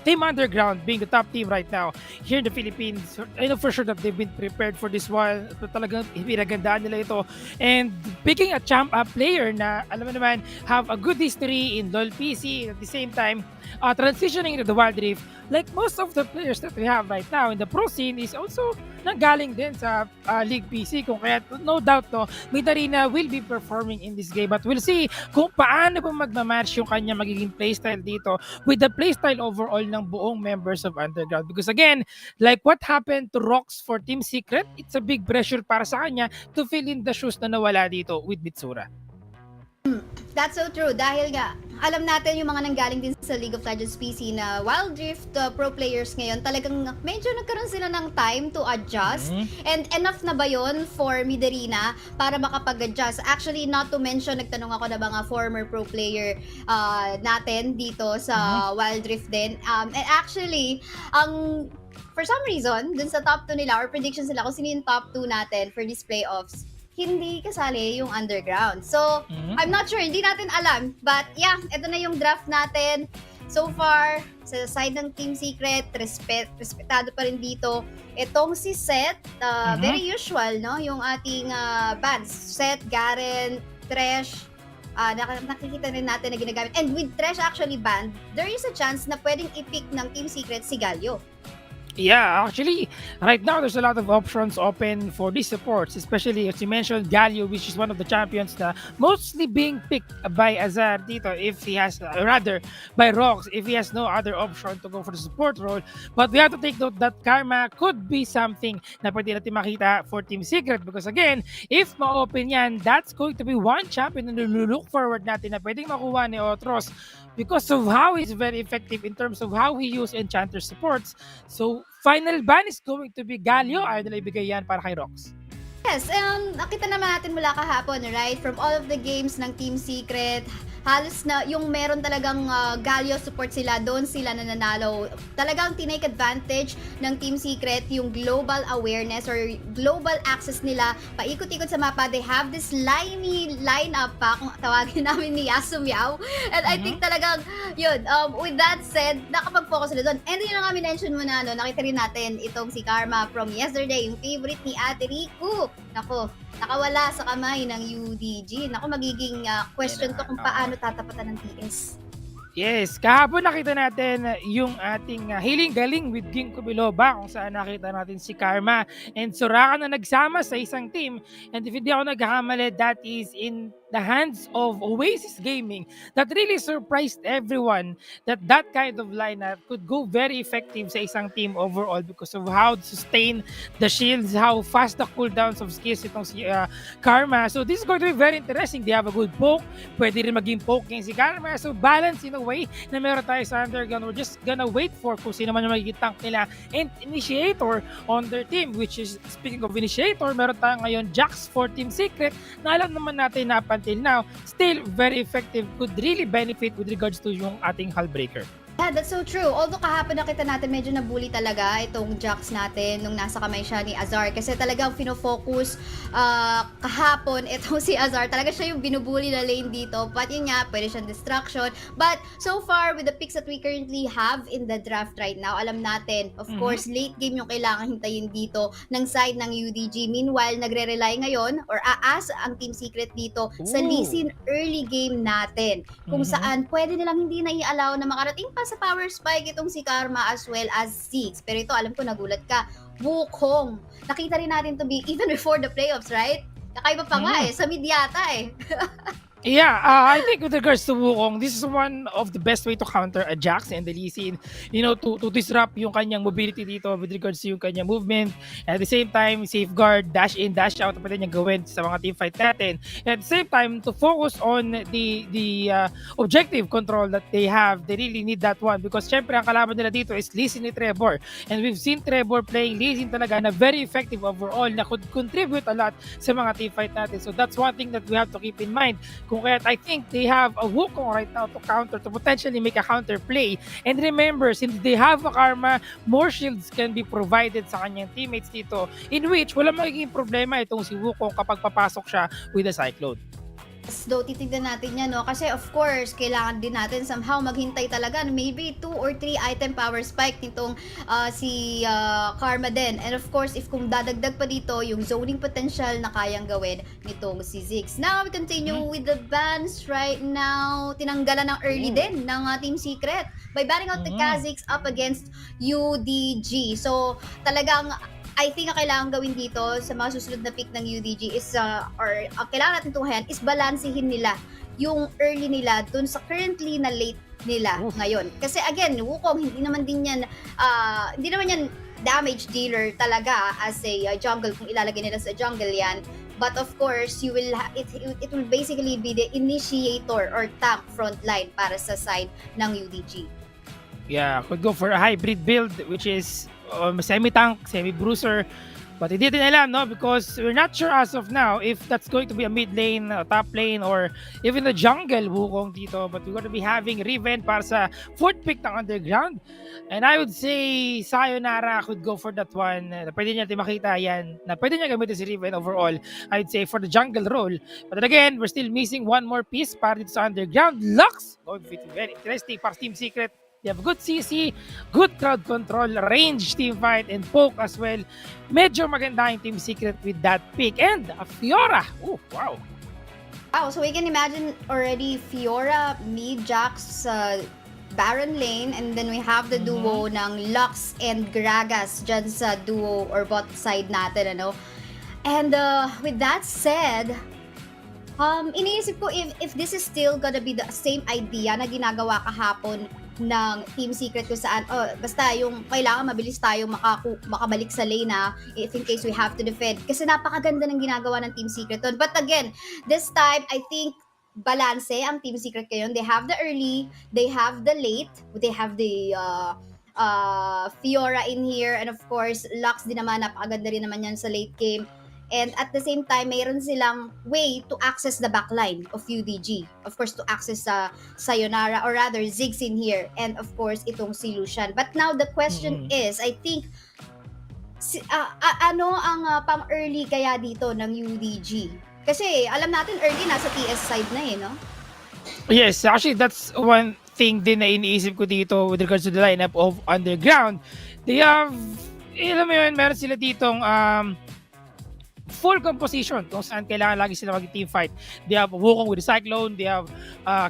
Team Underground being the top team right now here in the Philippines, I know for sure that they've been prepared for this one. Talagang pinagandaan nila ito. And picking a player na, alam mo naman, have a good history in LoL PC, at the same time, transitioning into the Wild Rift, like most of the players that we have right now in the pro scene is also nanggaling din sa League PC. Kung kaya, no doubt, Midarina will be performing in this game. But we'll see kung paano pa magmamatch yung kanya magiging playstyle dito with the playstyle overall ng buong members of Underground. Because again, like what happened to Rox for Team Secret, it's a big pressure para sa kanya to fill in the shoes na nawala dito with Mitsura. That's so true. Dahil nga, alam natin yung mga nanggaling din sa League of Legends PC na Wild Rift pro players ngayon, talagang medyo nagkaroon sila ng time to adjust. And enough na ba yun for Midarina para makapag-adjust? Actually, not to mention, nagtanong ako na mga former pro player natin dito sa Wild Rift din. And actually, for some reason, dun sa top 2 nila, or predictions nila kung sino yung top 2 natin for these playoffs, hindi kasali yung Underground. So, I'm not sure, hindi natin alam. But yeah, ito na yung draft natin. so far, sa side ng Team Secret, respetado pa rin dito. Itong si Seth, very usual, no? Yung ating bands. Seth, Garen, Tresh, nakikita rin natin na ginagamit. And with Tresh actually banned, there is a chance na pwedeng i-pick ng Team Secret si Galio. Yeah, actually, right now there's a lot of options open for these supports, especially as you mentioned, Galio, which is one of the champions na mostly being picked by Azar dito if he has, rather, by Rox, if he has no other option to go for the support role. But we have to take note that Karma could be something na pwede natin makita for Team Secret because again, if ma-open yan, that's going to be one champion na look forward natin na pwedeng makuha ni Otros because of how he's very effective in terms of how he uses Enchanter supports. So, final ban is going to be Galio. Ayaw nila ibigay yan para kay Rox. Yes, nakita naman natin mula kahapon, right? From all of the games ng Team Secret, halos na yung meron talagang Galio support sila, doon sila nananalo. Talagang tinake advantage ng Team Secret yung global awareness or global access nila. Paikot-ikot sa mapa, they have this lineup pa, kung tawagin namin ni Yasumiao. And I think talagang, yun, with that said, nakapag-focus sila doon. And yun na nga minention mo na, nakita rin natin itong si Karma from yesterday, yung favorite ni Ate Riku. Nako, nakawala sa kamay ng UDG. Nako, magiging question to kung paano tatapatan ng TS. Yes, kahapon nakita natin yung ating Healing Galing with Ginkgo Biloba kung saan nakita natin si Karma and Soraka na nagsama sa isang team. And if hindi ako nagkakamali, that is in the hands of Oasis Gaming. That really surprised everyone that kind of lineup could go very effective sa isang team overall because of how to sustain the shields, how fast the cooldowns of skills itong si Karma. So this is going to be very interesting. They have a good poke. Pwede rin maging poke yung si Karma. So balance in a way na meron tayo sa Underground. We're just gonna wait for kung sino man yung magiging tank nila and initiator on their team, which is, speaking of initiator, meron tayo ngayon Jax for Team Secret na alam naman natin na until now, still very effective, could really benefit with regards to yung ating Hullbreaker. Yeah, that's so true. Although kahapon nakita natin medyo nabully talaga itong Jax natin nung nasa kamay siya ni Azar kasi talagang fino-focus kahapon itong si Azar. Talaga siya yung binubully na lane dito. But yun nga, pwede siyang distraction. But so far, with the picks that we currently have in the draft right now, alam natin, of course, late game yung kailangan hintayin dito ng side ng UDG. Meanwhile, nagre-rely ngayon or aas ang Team Secret dito sa Lee Sin early game natin. Kung saan pwede nilang hindi na i-allow na makarating pa sa power spike itong si Karma as well as Ziggs. Pero ito, alam ko nagulat ka. Wukong. Nakita rin natin to be even before the playoffs, right? Kakaiba pa nga sa mid yata eh. Yeah, I think with regards to Wukong, this is one of the best way to counter a Jax and the Lee Sin, you know, to disrupt yung kanyang mobility dito with regards to yung kanyang movement. At the same time, safeguard, dash in, dash out, na pwede niyang gawin sa mga teamfight natin. And at the same time, to focus on the objective control that they have, they really need that one because syempre ang kalaban nila dito is Lee Sin ni Trevor. And we've seen Trevor playing Lee Sin talaga na very effective overall na could contribute a lot sa mga teamfight natin. So that's one thing that we have to keep in mind. Kung kaya I think they have a Wukong right now to counter, to potentially make a counter play. And remember, since they have a Karma, more shields can be provided sa kanyang teammates dito, in which wala magiging problema itong si Wukong kapag papasok siya with a Cyclone. Though titignan natin yan, no? Kasi of course, kailangan din natin somehow maghintay talaga maybe 2 or 3 item power spike nitong si Karma din. And of course, if kung dadagdag pa dito yung zoning potential na kayang gawin nitong si Ziggs. Now, we continue with the bans right now. Tinanggalan ng early din ng Team Secret by banning out the Kha'Zix up against UDG. So, talagang I think ang kailangan gawin dito sa mga susunod na pick ng UDG is, or kailangan natin tunghayan, is balansehin nila yung early nila dun sa currently na late nila ngayon. Kasi again, Wukong, hindi naman yan damage dealer talaga as a jungle kung ilalagay nila sa jungle yan. But of course, it will basically be the initiator or tank front line para sa side ng UDG. Yeah, could go for a hybrid build which is semi-tank, semi-bruiser. But hindi din alam, no? Because we're not sure as of now if that's going to be a mid lane, top lane, or even the jungle Wukong dito. But we're going to be having Riven para sa fourth pick ng Underground. And I would say Sayonara could go for that one. Pwede niya makita yan na pwede niya gamitin si Riven overall. I'd say for the jungle role. But then again, we're still missing one more piece para dito sa Underground. Lux! Going to be very interesting para Team Secret. They have good CC, good crowd control, range team fight, and poke as well. Medyo maganda yung Team Secret with that pick. And a Fiora! Oh, wow! Wow, so we can imagine already Fiora, mid, Jax, Baron lane, and then we have the duo ng Lux and Gragas dyan sa duo or bot side natin, ano? And with that said, iniisip ko if this is still gonna be the same idea na ginagawa kahapon ng Team Secret kung saan, basta yung kailangan mabilis tayo makabalik sa lane na if in case we have to defend. Kasi napakaganda ng ginagawa ng Team Secret doon. But again, this time, I think, balance ang Team Secret ngayon. They have the early, they have the late, they have the Fiora in here, and of course, Lux din naman, napakaganda rin naman yan sa late game. And at the same time, mayroon silang way to access the backline of UDG. Of course, to access Sayonara, or rather, Ziggs in here. And of course, itong si Lucian. But now, the question is, I think, ano ang pang-early kaya dito ng UDG? Kasi alam natin, early nasa TS side na no? Yes, actually, that's one thing din na iniisip ko dito with regards to the lineup of Underground. They have, alam mo yun, meron sila ditong full composition kung saan kailangan lagi sila mag-team fight. They have Wukong with the Cyclone, they have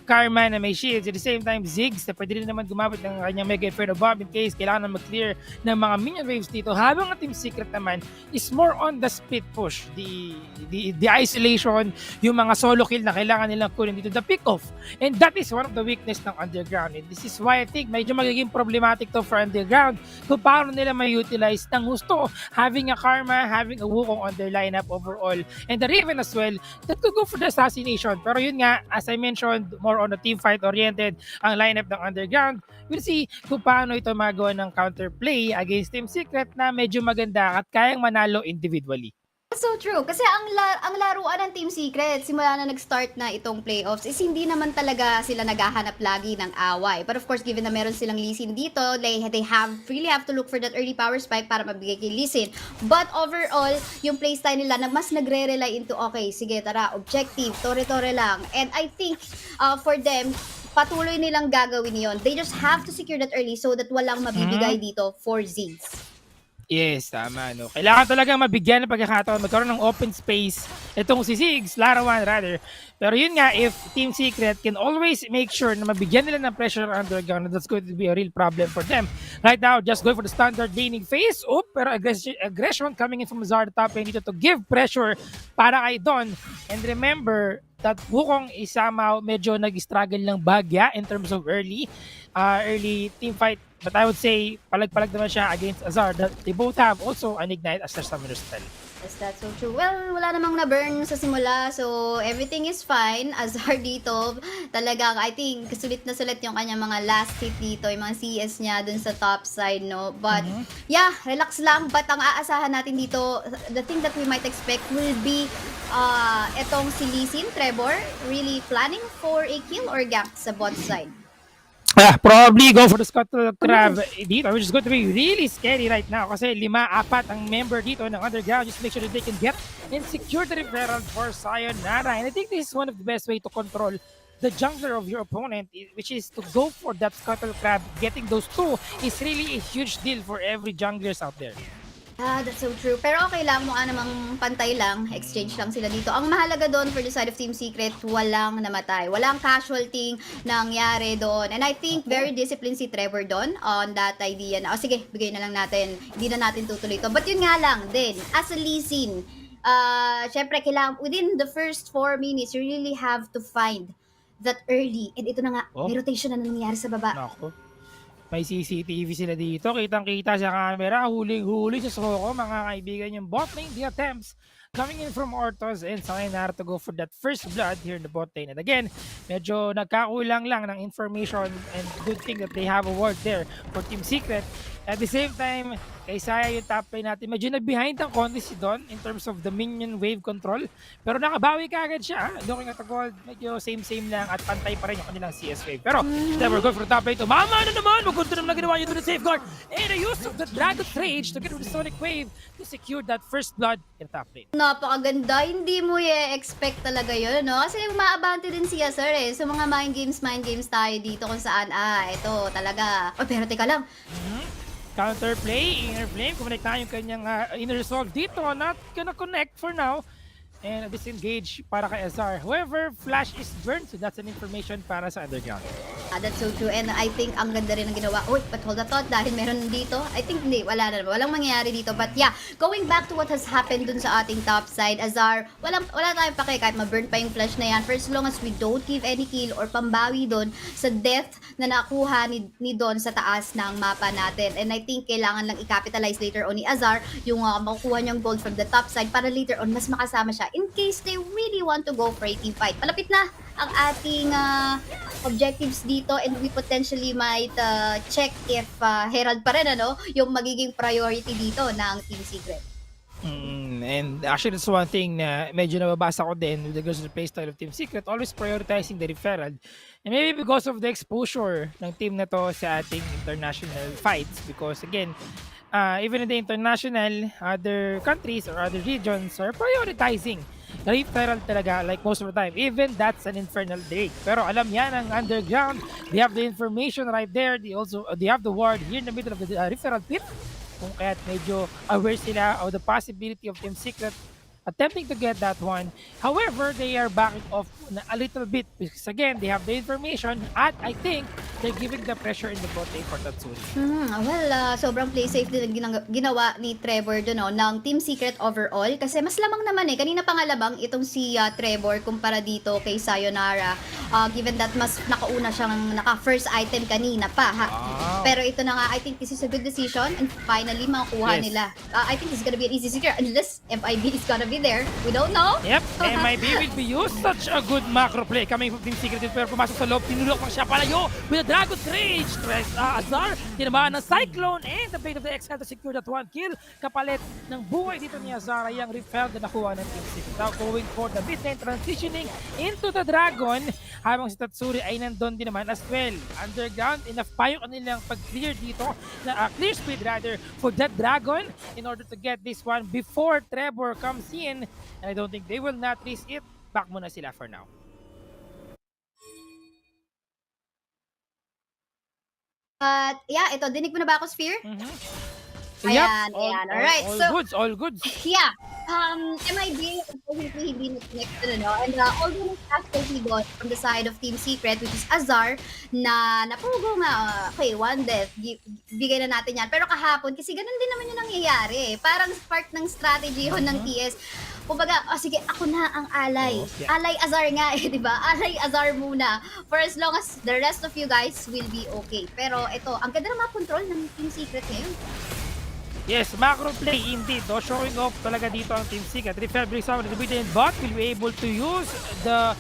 Karma na may shields, at the same time Ziggs na pwede rin naman gumamit ng kanyang Mega Inferno Bomb in case kailangan na mag-clear ng mga minion waves dito, habang ang Team Secret naman is more on the speed push, the isolation, yung mga solo kill na kailangan nilang kunin dito, the pick off, and that is one of the weakness ng Underground, and this is why I think medyo magiging problematic to for Underground kung paano nila ma-utilize ng gusto, having a Karma, having a Wukong on their lineup overall, and the Riven as well that could go for the assassination. Pero yun nga, as I mentioned, more on the team fight oriented ang lineup ng Underground. We'll see kung paano ito magawa ng counterplay against Team Secret na medyo maganda at kayang manalo individually. So true. Kasi ang laruan ng Team Secret, simula na nag-start na itong playoffs, is hindi naman talaga sila naghahanap lagi ng away. But of course, given na meron silang Lee Sin dito, they really have to look for that early power spike para mabigay kay Lee Sin. But overall, yung playstyle nila na mas nagre-rely into, okay, sige, tara, objective, tore-tore lang. And I think for them, patuloy nilang gagawin yon. They just have to secure that early so that walang mabibigay dito for Ziggs. Yes, tama, no. Kailangan talaga mabigyan ng pagkakataon, magkaroon ng open space itong si Ziggs, larawan rather. Pero yun nga, if Team Secret can always make sure na mabigyan nila ng pressure Underground, that's going to be a real problem for them. Right now, just going for the standard laning phase. Pero aggression coming in from Zard top lane dito to give pressure para kay Don. And remember that Wukong is somehow medyo nag-struggle ng bagya in terms of early team fight. But I would say, palag-palag naman siya against Azar. They both have also an Ignite as their summoner spell. Yes, that's so true. Well, wala namang na-burn sa simula, so everything is fine. Azar dito, talagang, I think, sulit na sulit yung kanya mga last hit dito, yung mga CS niya dun sa top side, no? But, yeah, relax lang. But ang aasahan natin dito, the thing that we might expect will be etong si Lee Sin, Trevor, really planning for a kill or gank sa bot side. Probably go for the Scuttle Crab dito, which is going to be really scary right now kasi 5-4 ang member dito ng Underground. Just make sure that they can get and secure the referral for Sayonara. And I think this is one of the best way to control the jungler of your opponent, which is to go for that Scuttle Crab. Getting those two is really a huge deal for every junglers out there. That's so true. Pero okay lang, mukha namang pantay lang. Exchange lang sila dito. Ang mahalaga doon for the side of Team Secret, walang namatay. Walang casualty nangyari doon. And I think very disciplined si Trevor doon on that idea na, sige, bigay na lang natin. Hindi na natin tutuloy ito. But yun nga lang din, as a Lee Sin, syempre kailangan, within the first 4 minutes, you really have to find that early. And ito na nga, may rotation na nangyayari sa baba. Nako. May CCTV sila dito. Kitang-kita sa camera. Huling-huli sa Soko, mga kaibigan, yung bot lane. The attempts coming in from Ortos and Sayonara to go for that first blood here in the bot lane. And again, medyo nagkakulang lang ng information, and good thing that they have a ward there for Team Secret. At the same time, kay Saya yung top lane natin. Medyo nag-behind ang konti si Don in terms of the minion wave control. Pero nakabawi ka agad siya. Looking at the gold, medyo same-same lang at pantay pa rin yung kanilang CS wave. Pero, never go for the top lane. Tumama na naman! Magkunto naman na ginawa yun to the safeguard. And the use of the Dragon's Rage to get rid of the Sonic Wave to secure that first blood in the top lane. Napakaganda. Hindi mo i-expect talaga yun, no? Kasi umaabante din siya, sir, eh. So, mga mind games tayo dito kung saan, ito talaga. Oh, pero teka lang. Counterplay, Inner Flame, kumonect na yung kanyang Inner Resolve dito, not gonna connect for now. And disengage para kay Azar. However, Flash is burned, so that's an information para sa Underground. That's so true. And I think ang ganda rin ng ginawa. Uy, but hold the thought, dahil meron dito. I think hindi, wala na naman. Walang mangyayari dito. But yeah, going back to what has happened dun sa ating top side, Azar, wala tayong pake kahit ma-burn pa yung flash na yan. For as long as we don't give any kill or pambawi dun sa death na nakuha ni Don sa taas ng mapa natin. And I think kailangan lang i-capitalize later on ni Azar yung makukuha niyang gold from the top side para later on mas makasama siya in case they really want to go for a team fight. Malapit na ang ating objectives dito and we potentially might check if Herald pa rin yung magiging priority dito ng Team Secret. And actually, that's one thing na medyo nababasa ko din with regards to the playstyle of Team Secret, always prioritizing the referral. And maybe because of the exposure ng team na to sa ating international fights. Because again, even in the international, other countries or other regions are prioritizing referral talaga like most of the time. Even that's an infernal break. Pero alam yan ang Underground. They have the information right there. They have the ward here in the middle of the referral pit. Kung kaya't medyo aware sila of the possibility of Team Secret attempting to get that one. However, they are backing off a little bit because again, they have the information at I think they're giving the pressure in the bot lane for Tatsuri. Well, sobrang play safe din ang ginawa ni Trevor doon ng Team Secret overall kasi mas lamang naman kanina pa nga labang itong si Trevor kumpara dito kay Sayonara. Given that mas nakauna siyang naka-first item kanina pa Pero ito na nga, I think this is a good decision and finally makukuha nila. I think this is gonna be an easy secure unless FIB is gonna be there. We don't know. Yep, MIB will be used. Such a good macro play coming from Team Secret. Pero pumasok sa loob, tinulok pa siya palayo with a Dragon's Rage. Azar, tinamaan ng Cyclone and the Blade of the Exile to secure that one kill. Kapalit ng buhay dito ni Azar ay ang refill na nakuha ng Team Secret. Now going for the mid lane, transitioning into the Dragon. Habang si Tatsuri ay nandun din naman as well. Underground, enough pa yung kanilang pag-clear dito, clear speed rather, for that Dragon in order to get this one before Trevor comes in. And I don't think they will not risk it. Back muna sila for now. But yeah, ito, dinig mo na ba ako, Sphere? Yep, Alright. All goods. Yeah. MIB unfortunately hindi na-connect and although nag-actually got from the side of Team Secret which is Azar na napugo nga one death bigay na natin yan pero kahapon kasi ganun din naman yung nangyayari parang part ng strategy yun ng TS kumbaga sige ako na ang alay alay Azar nga diba alay Azar muna for as long as the rest of you guys will be okay pero ito ang ganda na ma-control ng Team Secret ngayon. Yes, macro play indeed. Showing off talaga dito ang Team Secret. Refer brings out the mid lane bot will be able to use the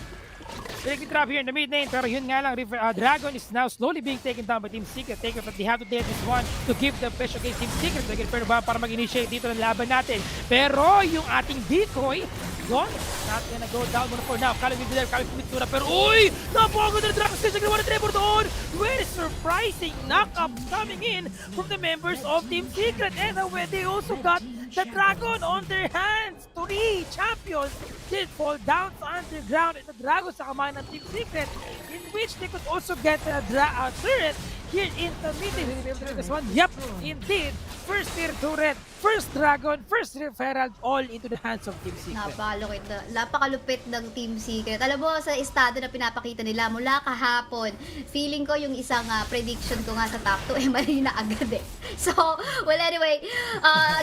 Electric trap here in the mid lane, pero yun nga lang, Dragon is now slowly being taken down by Team Secret. Take it, but they have to take this one to give the pressure against Team Secret. Pero ba para mag-initiate dito ng laban natin. Pero yung ating decoy, gone. Not gonna go down muna for now. Kala there, kala Mitsura, pero uy! Napakaganda ng Dragon Stage. Nagawa ng Trevor doon. Very surprising knock-up coming in from the members of Team Secret. And they also got the Dragon on their hands. 3 champions did fall down to Underground and the Dragon sa kamay ng Team Secret, in which they could also get a turret here in the middle. This one, yep, indeed. First tier turret, first Dragon, first Herald, all into the hands of Team Secret. Napakalupit ng Team Secret. Alam mo, sa estado na pinapakita nila mula kahapon, feeling ko yung isang prediction ko nga sa top 2, mali na agad eh. So, well anyway,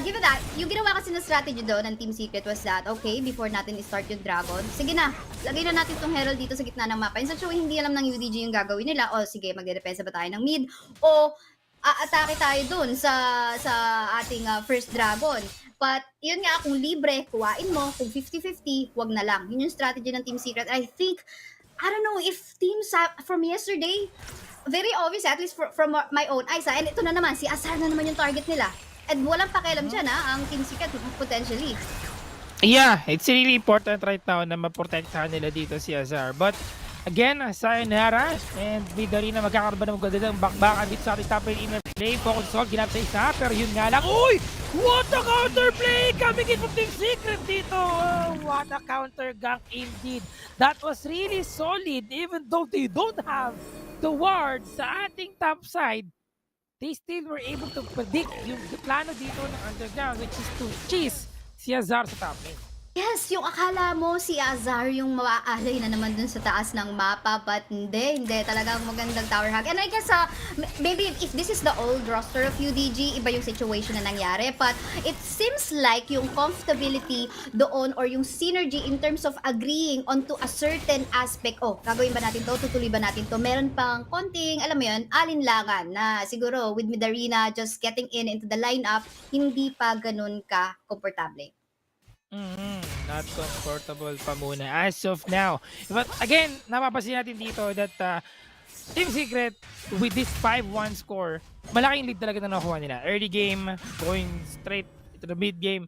given that, yung ginawa kasi na strategy doon ng Team Secret was that, okay, before natin i-start yung Dragon, sige na, lagay na natin tong Herald dito sa gitna ng mapa. Yung so, hindi alam ng UDG yung gagawin nila, o sige, magdedepensa ba tayo ng mid, o aatake tayo dun sa ating first Dragon. But, yun nga, kung libre, kuwain mo. Kung 50-50, wag na lang. Yun yung strategy ng Team Secret. I think, I don't know if teams from yesterday, very obvious, at least from my own eyes. And ito na naman, si Azar na naman yung target nila. And walang pakialam dyan, ang Team Secret potentially. Yeah, it's really important right now na maprotektahan nila dito si Azar. But again, sayonara, and Vidarina magkakaroon ba ng magandang bakbakan dito sa ating top lane inner play. Focus assault, ginap sa isa, pero yun nga lang. Uy! What a counterplay coming in from Team Secret dito! Oh, what a counter gank indeed. That was really solid, even though they don't have the ward sa ating top side. They still were able to predict yung plano dito ng Underground, which is to cheese si Azar sa top lane. Yes, yung akala mo si Azar yung maaalay na naman dun sa taas ng mapa, but hindi. Talagang magandang tower hack. And I guess, maybe if this is the old roster of UDG, iba yung situation na nangyari. But it seems like yung comfortability doon or yung synergy in terms of agreeing onto a certain aspect, gagawin ba natin to, tutuloy ba natin to, meron pang konting, alam mo yun, alinlangan na siguro with Midarina just getting into the lineup, hindi pa ganun ka komportable. Not comfortable pa muna as of now. But again, napapansin natin dito that Team Secret with this 5-1 score, malaking lead talaga na nakuha nila. Early game, going straight to the mid game,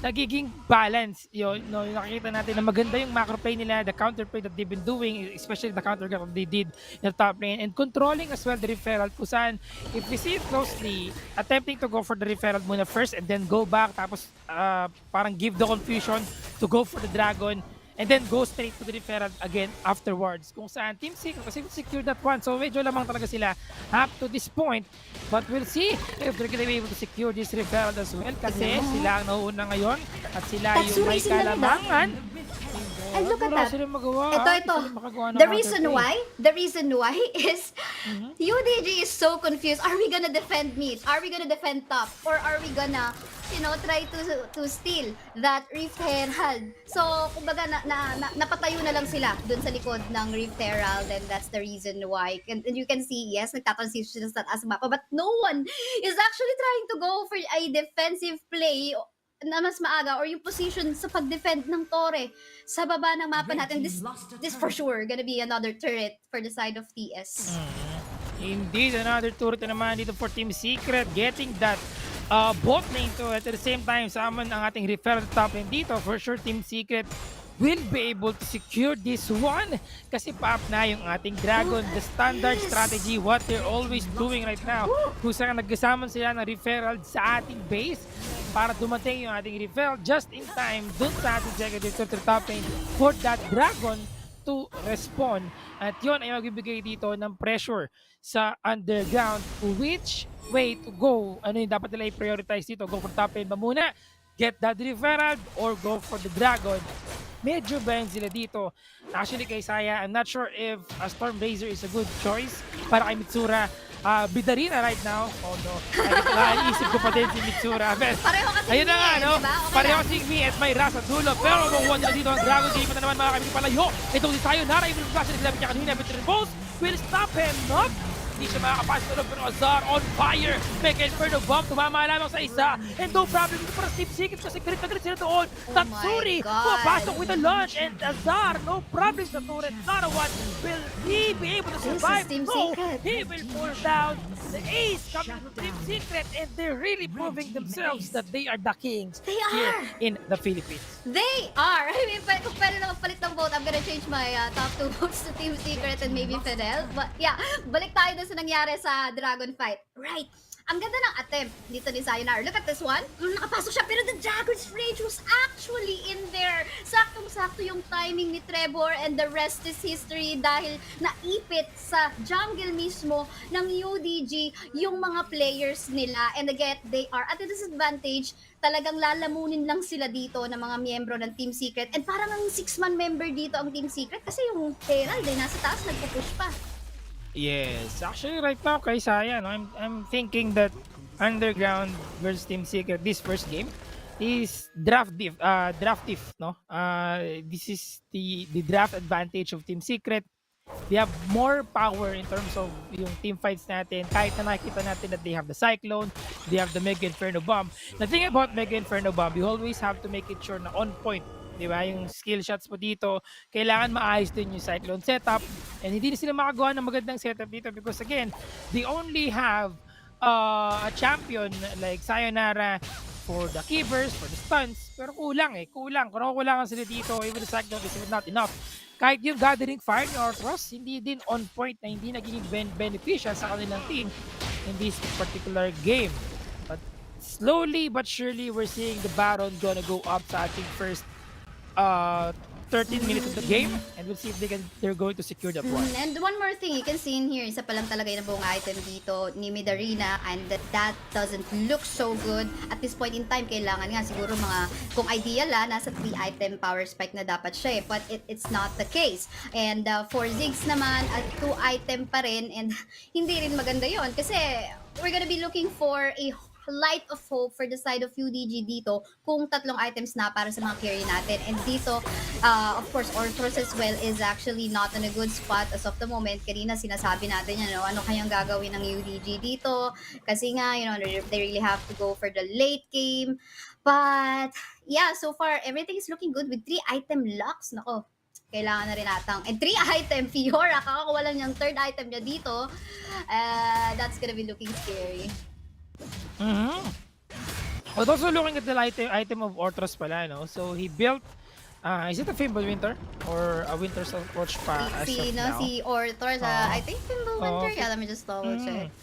nagiging balance yun, no? Nakikita natin na maganda yung macro play nila, the counter play that they've been doing, especially the counter that they did in the top lane, and controlling as well the referral. Kusan, if we see it closely, attempting to go for the referral muna first and then go back, tapos parang give the confusion to go for the dragon, and then go straight to the referral again afterwards. Kung saan Team Secret kasi secure that one. So medyo lamang talaga sila up to this point. But we'll see if they're gonna be able to secure this referral as well. Kasi sila ang nauuna ngayon at sila yung may kalamangan. And look at that. Ito. The reason why is UDG is so confused. Are we gonna defend mid? Are we gonna defend top? Or are we gonna, try to steal that Rift Herald? So, kumbaga, napatayo na lang sila dun sa likod ng Rift Herald, and that's the reason why. And you can see, yes, nagtatransition sa taas mapa, but no one is actually trying to go for a defensive play na mas maaga or yung position sa pag-defend ng Torre sa baba ng mapa natin. This for sure gonna be another turret for the side of TS. Indeed, another turret na naman dito for Team Secret, getting that bot lane to at the same time summon ang ating referral top lane dito. For sure, Team Secret will be able to secure this one kasi pa-up na yung ating dragon. The standard strategy, what they're always doing right now, kung saan nagkasaman sila ng referral sa ating base para dumating yung ating referral just in time dun sa ating secondary to top lane for that dragon to respond. At yun ay magbibigay dito ng pressure sa Underground. Which way to go? Ano yung dapat nila i-prioritize dito? Go for top lane ba muna? Get that referral or go for the dragon? Medyo bend sila dito. Actually kay Saya, I'm not sure if a Stormblazer is a good choice para kay Mitsura. Bidarina right now. Oh no. Naisip ko pa din si Mitsura. Pareho kasi ayun na nga, no? diba? Okay Pareho si me at may Ras at dulo. Pero makuha nila dito ang Dragon. Game na naman mga kami palayo. Itong si Tayo Nara. Yung flash na sinabi niya kanina. But Repulse will stop him. Not. Hindi siya makakapasok na pero Azar on fire. Mega Inferno Bomb. Tumama lamang sa isa. And no problem dito para Team Secret kasi galit na galit sila doon. Tatsuri pumapasok with a launch. And Azar, no problem sa turret. Not a one. Will he be able to survive? No. He will pull down. The ace coming from Team Secret. And they're really proving themselves that they are the kings here in the Philippines. They are. I mean, kung pwede na magpalit ng vote, I'm gonna change my top 2 votes to Team Secret and maybe FENNEL. But yeah, balik tayo dun sa nangyari sa Dragon Fight. Right. Ang ganda ng attempt dito ni Sayonara. Look at this one. Nakapasok siya, pero the Dragon's Rage was actually in there. Saktong-sakto yung timing ni Trevor, and the rest is history dahil naipit sa jungle mismo ng UDG yung mga players nila. And again, they are at a disadvantage. Talagang lalamunin lang sila dito ng mga miyembro ng Team Secret. And parang ang 6-man member dito ang Team Secret kasi yung Herald ay nasa taas, nagpupush pa. Yes, actually right now kay Saya, no, I'm thinking that Underground versus Team Secret this first game is draft diff, no. This is the draft advantage of Team Secret. They have more power in terms of yung team fights natin. Kahit na nakikita natin that they have the Cyclone, they have the Mega Inferno Bomb. The thing about Mega Inferno Bomb, you always have to make it sure na on point. Diba? Yung skill shots po dito, kailangan maayos din yung Cyclone setup And hindi na sila makagawa ng magandang setup dito because again, they only have a champion like Sayonara for the keepers, for the stunts, pero kulang eh, kulang. Kung kulangan sila dito, even the Sackdown is not enough. Kahit yung gathering fire ni Orthros, hindi din on point na hindi naging beneficial sa kanilang team in this particular game. But slowly but surely, we're seeing the Baron gonna go up sa ating first 13 minutes of the game, and we'll see if they're going to secure that one. And one more thing you can see in here, isa pa lang talaga yung buong item dito ni Midarina, and that doesn't look so good. At this point in time, kailangan nga siguro mga, kung ideal nasa 3 item power spike na dapat siya but it's not the case. And for Ziggs naman, 2 item pa rin, and hindi rin maganda yon kasi we're gonna be looking for a light of hope for the side of UDG dito kung 3 items na para sa mga carry natin. And dito, of course, Orthros as well is actually not in a good spot as of the moment. Kanina sinasabi natin ano kayang gagawin ng UDG dito kasi nga, they really have to go for the late game. But yeah, so far, everything is looking good with 3 item locks. Nako, kailangan na rin natang. And 3 item, Fiora, kakakuha lang yung 3rd item niya dito. That's gonna be looking scary. I was also looking at the item of Orthros pala, no? So he built, is it a Fimble Winter? Or a Winter Torch pa as of now? Si Orthros, I think Fimble Winter. Yeah, let me just double check.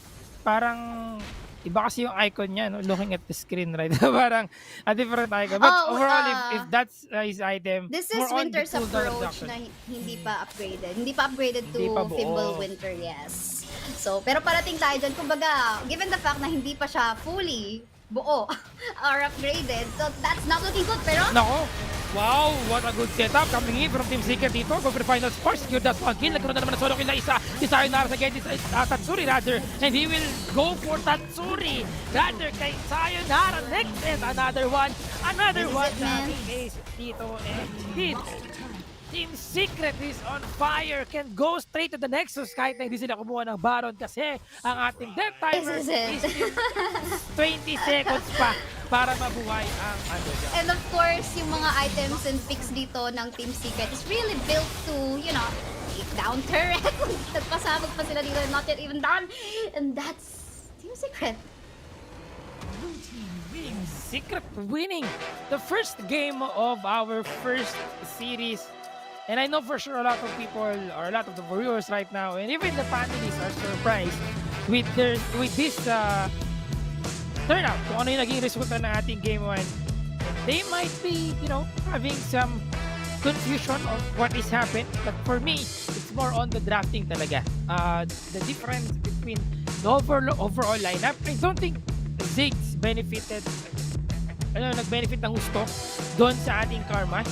Parang, iba kasi yung icon niya, no? Looking at the screen right now. Parang a different icon. But overall, if that's his item, this is Winter's approach na hindi pa upgraded. Hindi pa upgraded to Fimble Winter, yes. So, pero parating tayo dyan, kumbaga, given the fact na hindi pa siya fully buo or upgraded, so that's not looking good, pero... Nako! Wow! What a good setup coming in from Team Secret dito. Go for the final score. Secure that 1 kill. Nagkaroon na naman ng solo kill na isa. Si Sayonara sa Gentis, Tatsuri rather. And he will go for Tatsuri rather kay Sayonara next. And another one. Another one. Ace dito. And indeed, Team Secret is on fire, can go straight to the Nexus kahit na hindi sila kumuha ng Baron kasi ang ating death timer is 20 seconds pa para mabuhay ang Underdog. And of course, yung mga items and picks dito ng Team Secret is really built to, take down turret. Nagpasabog pa sila dito, not yet even done. And that's Team Secret. Secret winning the first game of our first series. And I know for sure a lot of people or a lot of the viewers right now and even the families are surprised with this turnout. Kung ano yung naging resulta ng ating game 1. They might be, having some confusion of what is happened. But for me, it's more on the drafting talaga. The difference between the overall lineup. I don't think Ziggs nag-benefit ng gusto doon sa ating karma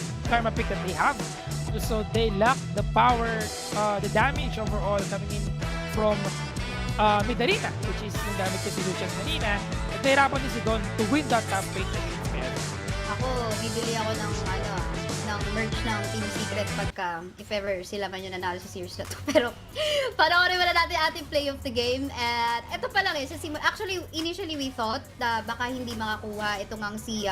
pick that they have. So they lack the power, the damage overall coming in from Midarita, which is yung damage kasi Lucian kanina. At nahirapan din si Don to win that top lane. Ako, bibili ako ng merch ng Team Secret pagka if ever sila man yung nanalo sa series na to. Pero panoorin mo na natin ating play of the game. At ito pa lang actually, initially we thought na baka hindi makakuha itong ang si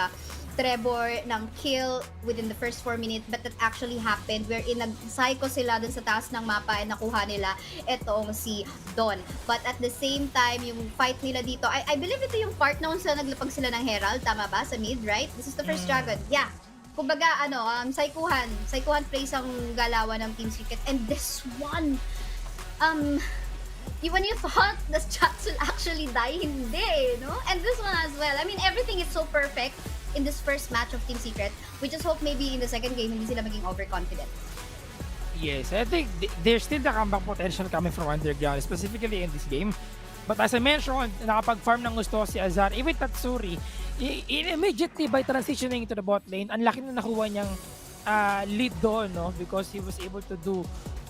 Trevor ng kill within the first 4 minutes, but that actually happened wherein nag-psycho sila dun sa taas ng mapa and nakuha nila itong si Don. But at the same time, yung fight nila dito, I believe ito yung part na kung saan naglapag sila ng Herald, tama ba? Sa mid, right? This is the first dragon. Yeah. Kumbaga, psychohan plays ang galawan ng Team Secret. And this one, when you thought the chats will actually die, hindi, no? And this one as well. I mean, everything is so perfect in this first match of Team Secret. We just hope maybe in the second game, hindi sila maging overconfident. Yes, I think there's still the comeback potential coming from Underground, specifically in this game. But as I mentioned, nakapag-farm ng gusto si Azar, even Tatsuri, immediately by transitioning into the bot lane, ang laki na nakuha niyang lead doon, no? Because he was able to do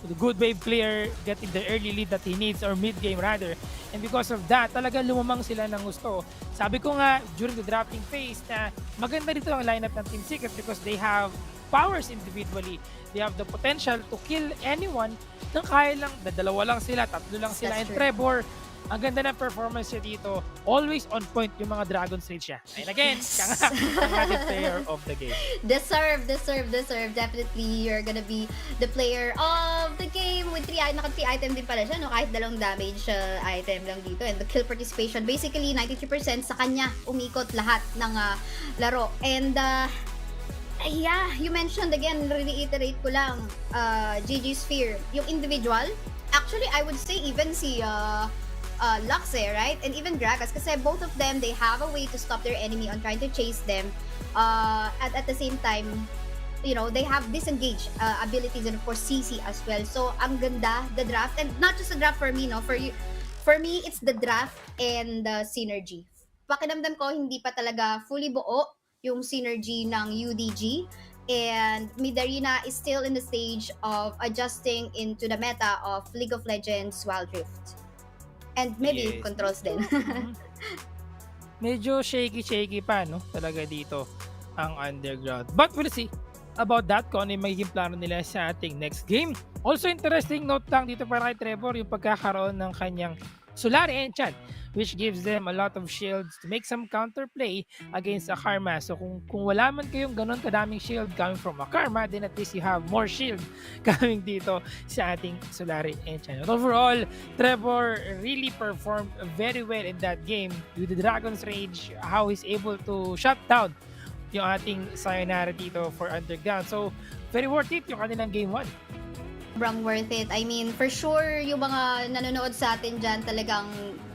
the good wave player getting the early lead that he needs, or mid game rather. And because of that, talagang lumamang sila ng gusto. Sabi ko nga during the drafting phase na maganda dito ang lineup ng Team Secret because they have powers individually. They have the potential to kill anyone nang kaya lang, dalawa lang sila, tatlo lang sila. And Trevor, ang ganda ng performance niya dito. Always on point yung mga Dragon Stage siya. And again, siya nga ang ating player of the game. Deserve. Definitely, you're gonna be the player of the game. with naka 3 item din pala siya, no? Kahit 2 damage item lang dito. And the kill participation, basically 93% sa kanya umikot lahat ng laro. And yeah, you mentioned again, reiterate ko lang, GG Sphere, yung individual. Actually, I would say even si Luxe, right? And even Gragas, kasi both of them, they have a way to stop their enemy on trying to chase them. At the same time, you know, they have disengage abilities, and of course CC as well. So ang ganda, the draft, and not just the draft for me, no, for me it's the draft and the synergy. Pakiramdam ko hindi pa talaga fully buo yung synergy ng UDG, and Midarina is still in the stage of adjusting into the meta of League of Legends Wild Rift. And maybe Yes. controls din. Medyo shaky pa, no? Talaga dito ang Underground. But we'll see about that, kung ano yung magiging plano nila sa ating next game. Also interesting note lang dito para kay Trevor, yung pagkakaroon ng kanyang Solari Enchant, which gives them a lot of shields to make some counterplay against a Karma. So kung wala man kayong ganun kadaming shield coming from a Karma, then at least you have more shield coming dito sa ating Solari Enchant. Overall, Trevor really performed very well in that game with the Dragon's Rage, how he's able to shut down yung ating Sayonara dito for Underground. So very worth it yung kanilang game 1. Sobrang worth it. I mean, for sure, yung mga nanonood sa atin dyan talagang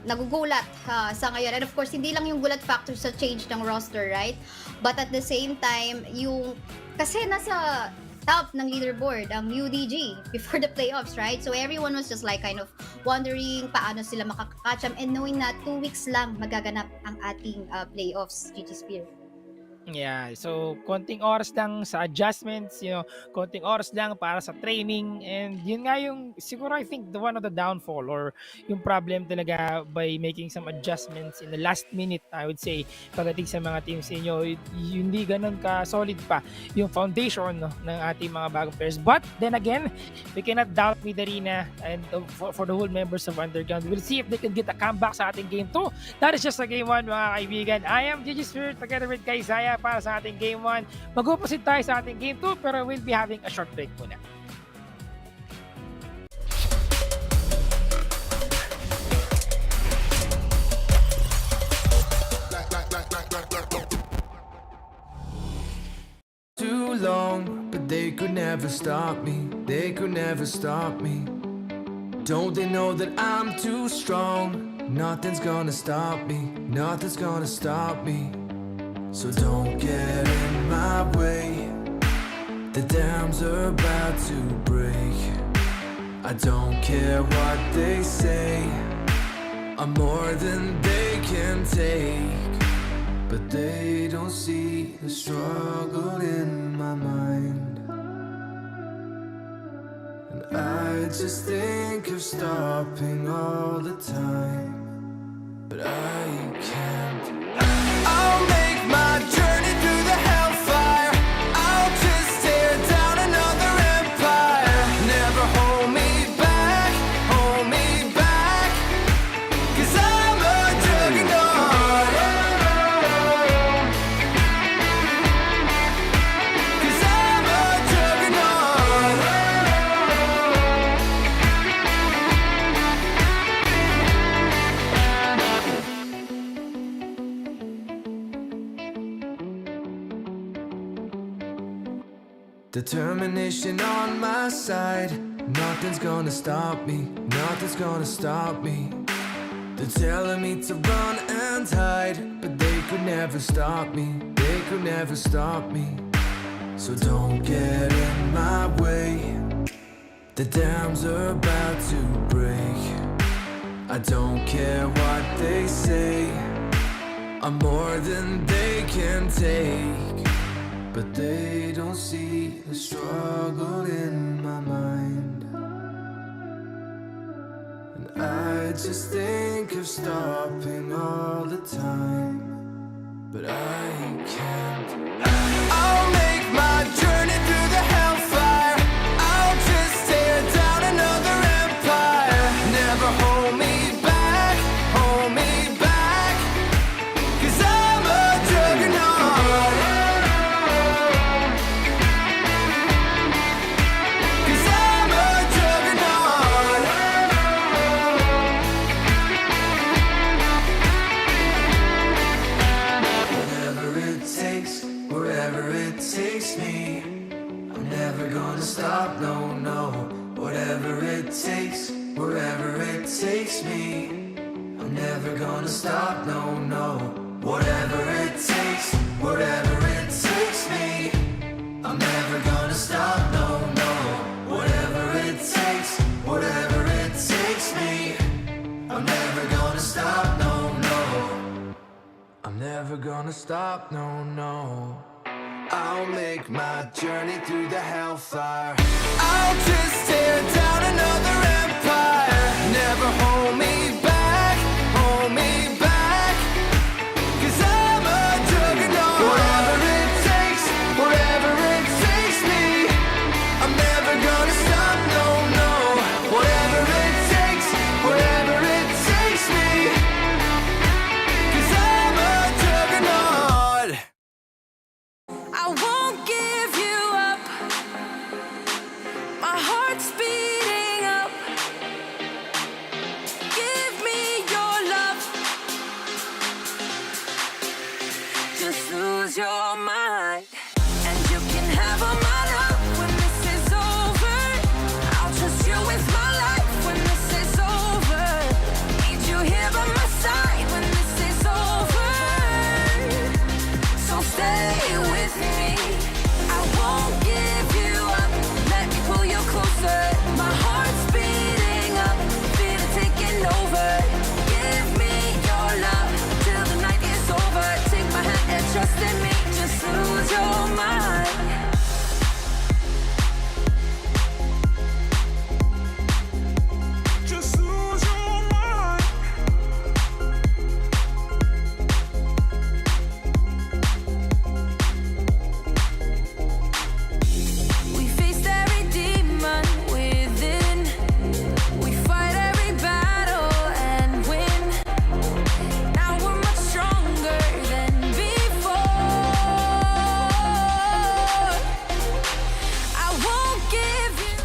nagugulat sa ngayon. And of course, hindi lang yung gulat factor sa change ng roster, right? But at the same time, yung kasi nasa top ng leaderboard ang UDG before the playoffs, right? So everyone was just like kind of wondering paano sila makakakatch, and knowing na 2 weeks lang magaganap ang ating playoffs, GG Spear. Yeah, so konting oras lang sa adjustments, you know, konting oras lang para sa training, and yun nga yung siguro I think the one of the downfall or yung problem talaga by making some adjustments in the last minute, I would say, pagdating sa mga teams ninyo, hindi ganun ka solid pa yung foundation, no, ng ating mga bagong players. But then again, we cannot doubt Midarina and for the whole members of Underground. We'll see if they can get a comeback sa ating game 2. That is just a game 1, mga kaibigan. I am GG Spirit together with Kaisaya para sa ating game 1. Mag-upasin tayo sa ating game 2, pero we'll be having a short break muna. Too long, but they could never stop me. They could never stop me. Don't they know that I'm too strong? Nothing's gonna stop me. Nothing's gonna stop me. So don't get in my way. The dams are about to break. I don't care what they say. I'm more than they can take. But they don't see the struggle in my mind. And I just think of stopping all the time. But I can't. I'll make my journey through the hellfire. I'll just tear down another empire. Never hold me back, hold me back. 'Cause I'm a juggernaut. 'Cause I'm a juggernaut. Determination on my side. Nothing's gonna stop me. Nothing's gonna stop me. They're telling me to run and hide, but they could never stop me. They could never stop me. So don't get in my way. The dams are about to break. I don't care what they say. I'm more than they can take. But they don't see the struggle in my mind. And I just think of stopping all the time. But I can't. I'll make my journey through the hellfire. I'll just tear down another empire. Never hold me back, hold me back. 'Cause I'm a juggernaut. Cause I'm a juggernaut. takes me. I'm never gonna stop, no, no. Whatever it takes me. I'm never gonna stop, no, no. Whatever it takes me. I'm never gonna stop, no, no. I'm never gonna stop, no, no. I'll make my journey through the hellfire. I'll just tear down another empire. Never hold me back, hold me back. 'Cause I'm a juggernaut. Whatever it takes me. I'm never gonna stop, no, no. Whatever it takes me. 'Cause I'm a juggernaut. I won't give you up. My heart's beating up. Give me your love. Just lose your mind, and you can have all my love when this is over. I'll trust you with my life when this is over. Need you here by my side when this is over. So stay with me. I won't give you up. Let me pull you closer. My heart's beating up. Feel it taking over. Give me your love till the night is over. Take my hand and trust in me. Just lose your mind. Just lose your mind. We faced every demon within. We fight every battle and win. Now we're much stronger than before. I won't give you.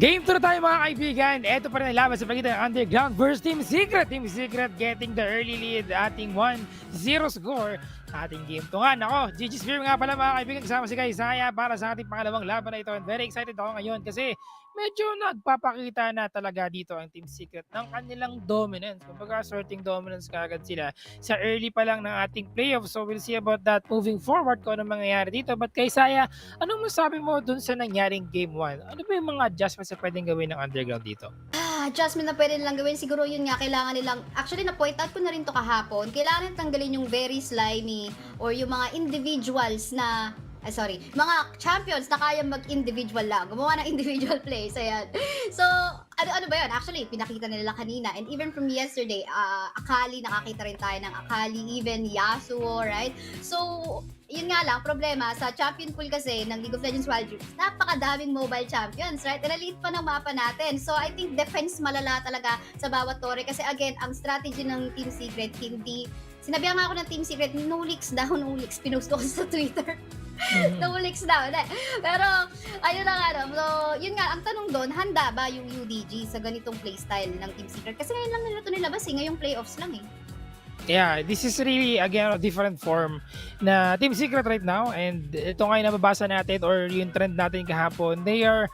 Game 2 na tayo mga kaibigan. Ito pa rin ang laban sa pagitan ng Underground versus Team Secret. Team Secret getting the early lead. Ating 1-0 score. Ating game 2 nga. Nako, GG Spear nga pala mga kaibigan. Kasama si Kaisaya para sa ating pangalawang laban na ito. And very excited ako ngayon kasi medyo nagpapakita na talaga dito ang Team Secret ng kanilang dominance. Kumbaga, sorting dominance kagad sila sa early pa lang ng ating playoffs. So we'll see about that moving forward kung anong mangyayari dito. But Kaisaya, anong masabi mo dun sa nangyaring game 1? Ano ba yung mga adjustments na pwedeng gawin ng Underground dito? Adjustment na pwede nilang gawin, siguro yun nga, kailangan nilang, actually na-point out ko na rin to kahapon, kailangan nilang tanggalin yung very slimy or yung mga individuals na, mga champions na kaya mag-individual lang, gumawa ng individual plays, ayan. So, ano ba yun? Actually, pinakita nila kanina, and even from yesterday, Akali, nakakita rin tayo ng Akali, even Yasuo, right? So, yun nga lang, problema, sa champion pool kasi ng League of Legends Wild Rift, napakadaming mobile champions, right? Elite pa ng mapa natin. So, I think defense malala talaga sa bawat tore. Kasi again, ang strategy ng Team Secret, sinabihan nga ako ng Team Secret, no leaks daw, no leaks. Pinost ko sa Twitter. No leaks daw. Pero, ayun na nga. So, yun nga, ang tanong doon, handa ba yung UDG sa ganitong playstyle ng Team Secret? Kasi ngayon lang nila ito nilabas ngayong playoffs lang eh. Yeah, this is really, again, a different form na Team Secret right now. And ito nga yung nababasa natin or yung trend natin kahapon. They are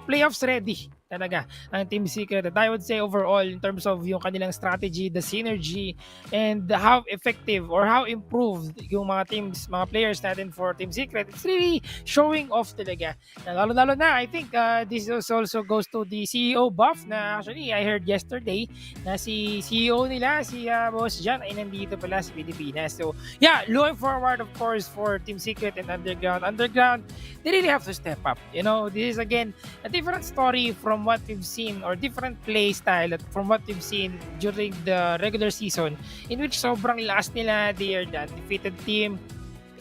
playoffs ready talaga ang Team Secret. And I would say overall, in terms of yung kanilang strategy, the synergy, and how effective or how improved yung mga teams, mga players natin for Team Secret, it's really showing off talaga. Lalo-lalo na, I think this also goes to the CEO buff na actually I heard yesterday na si CEO nila, si Boss Jan, ay nandito pala sa Pilipinas. So yeah, looking forward of course for Team Secret and Underground. Underground, they really have to step up. You know, this is again a different story from what we've seen or different play style from what we've seen during the regular season in which sobrang last nila, they are the undefeated team.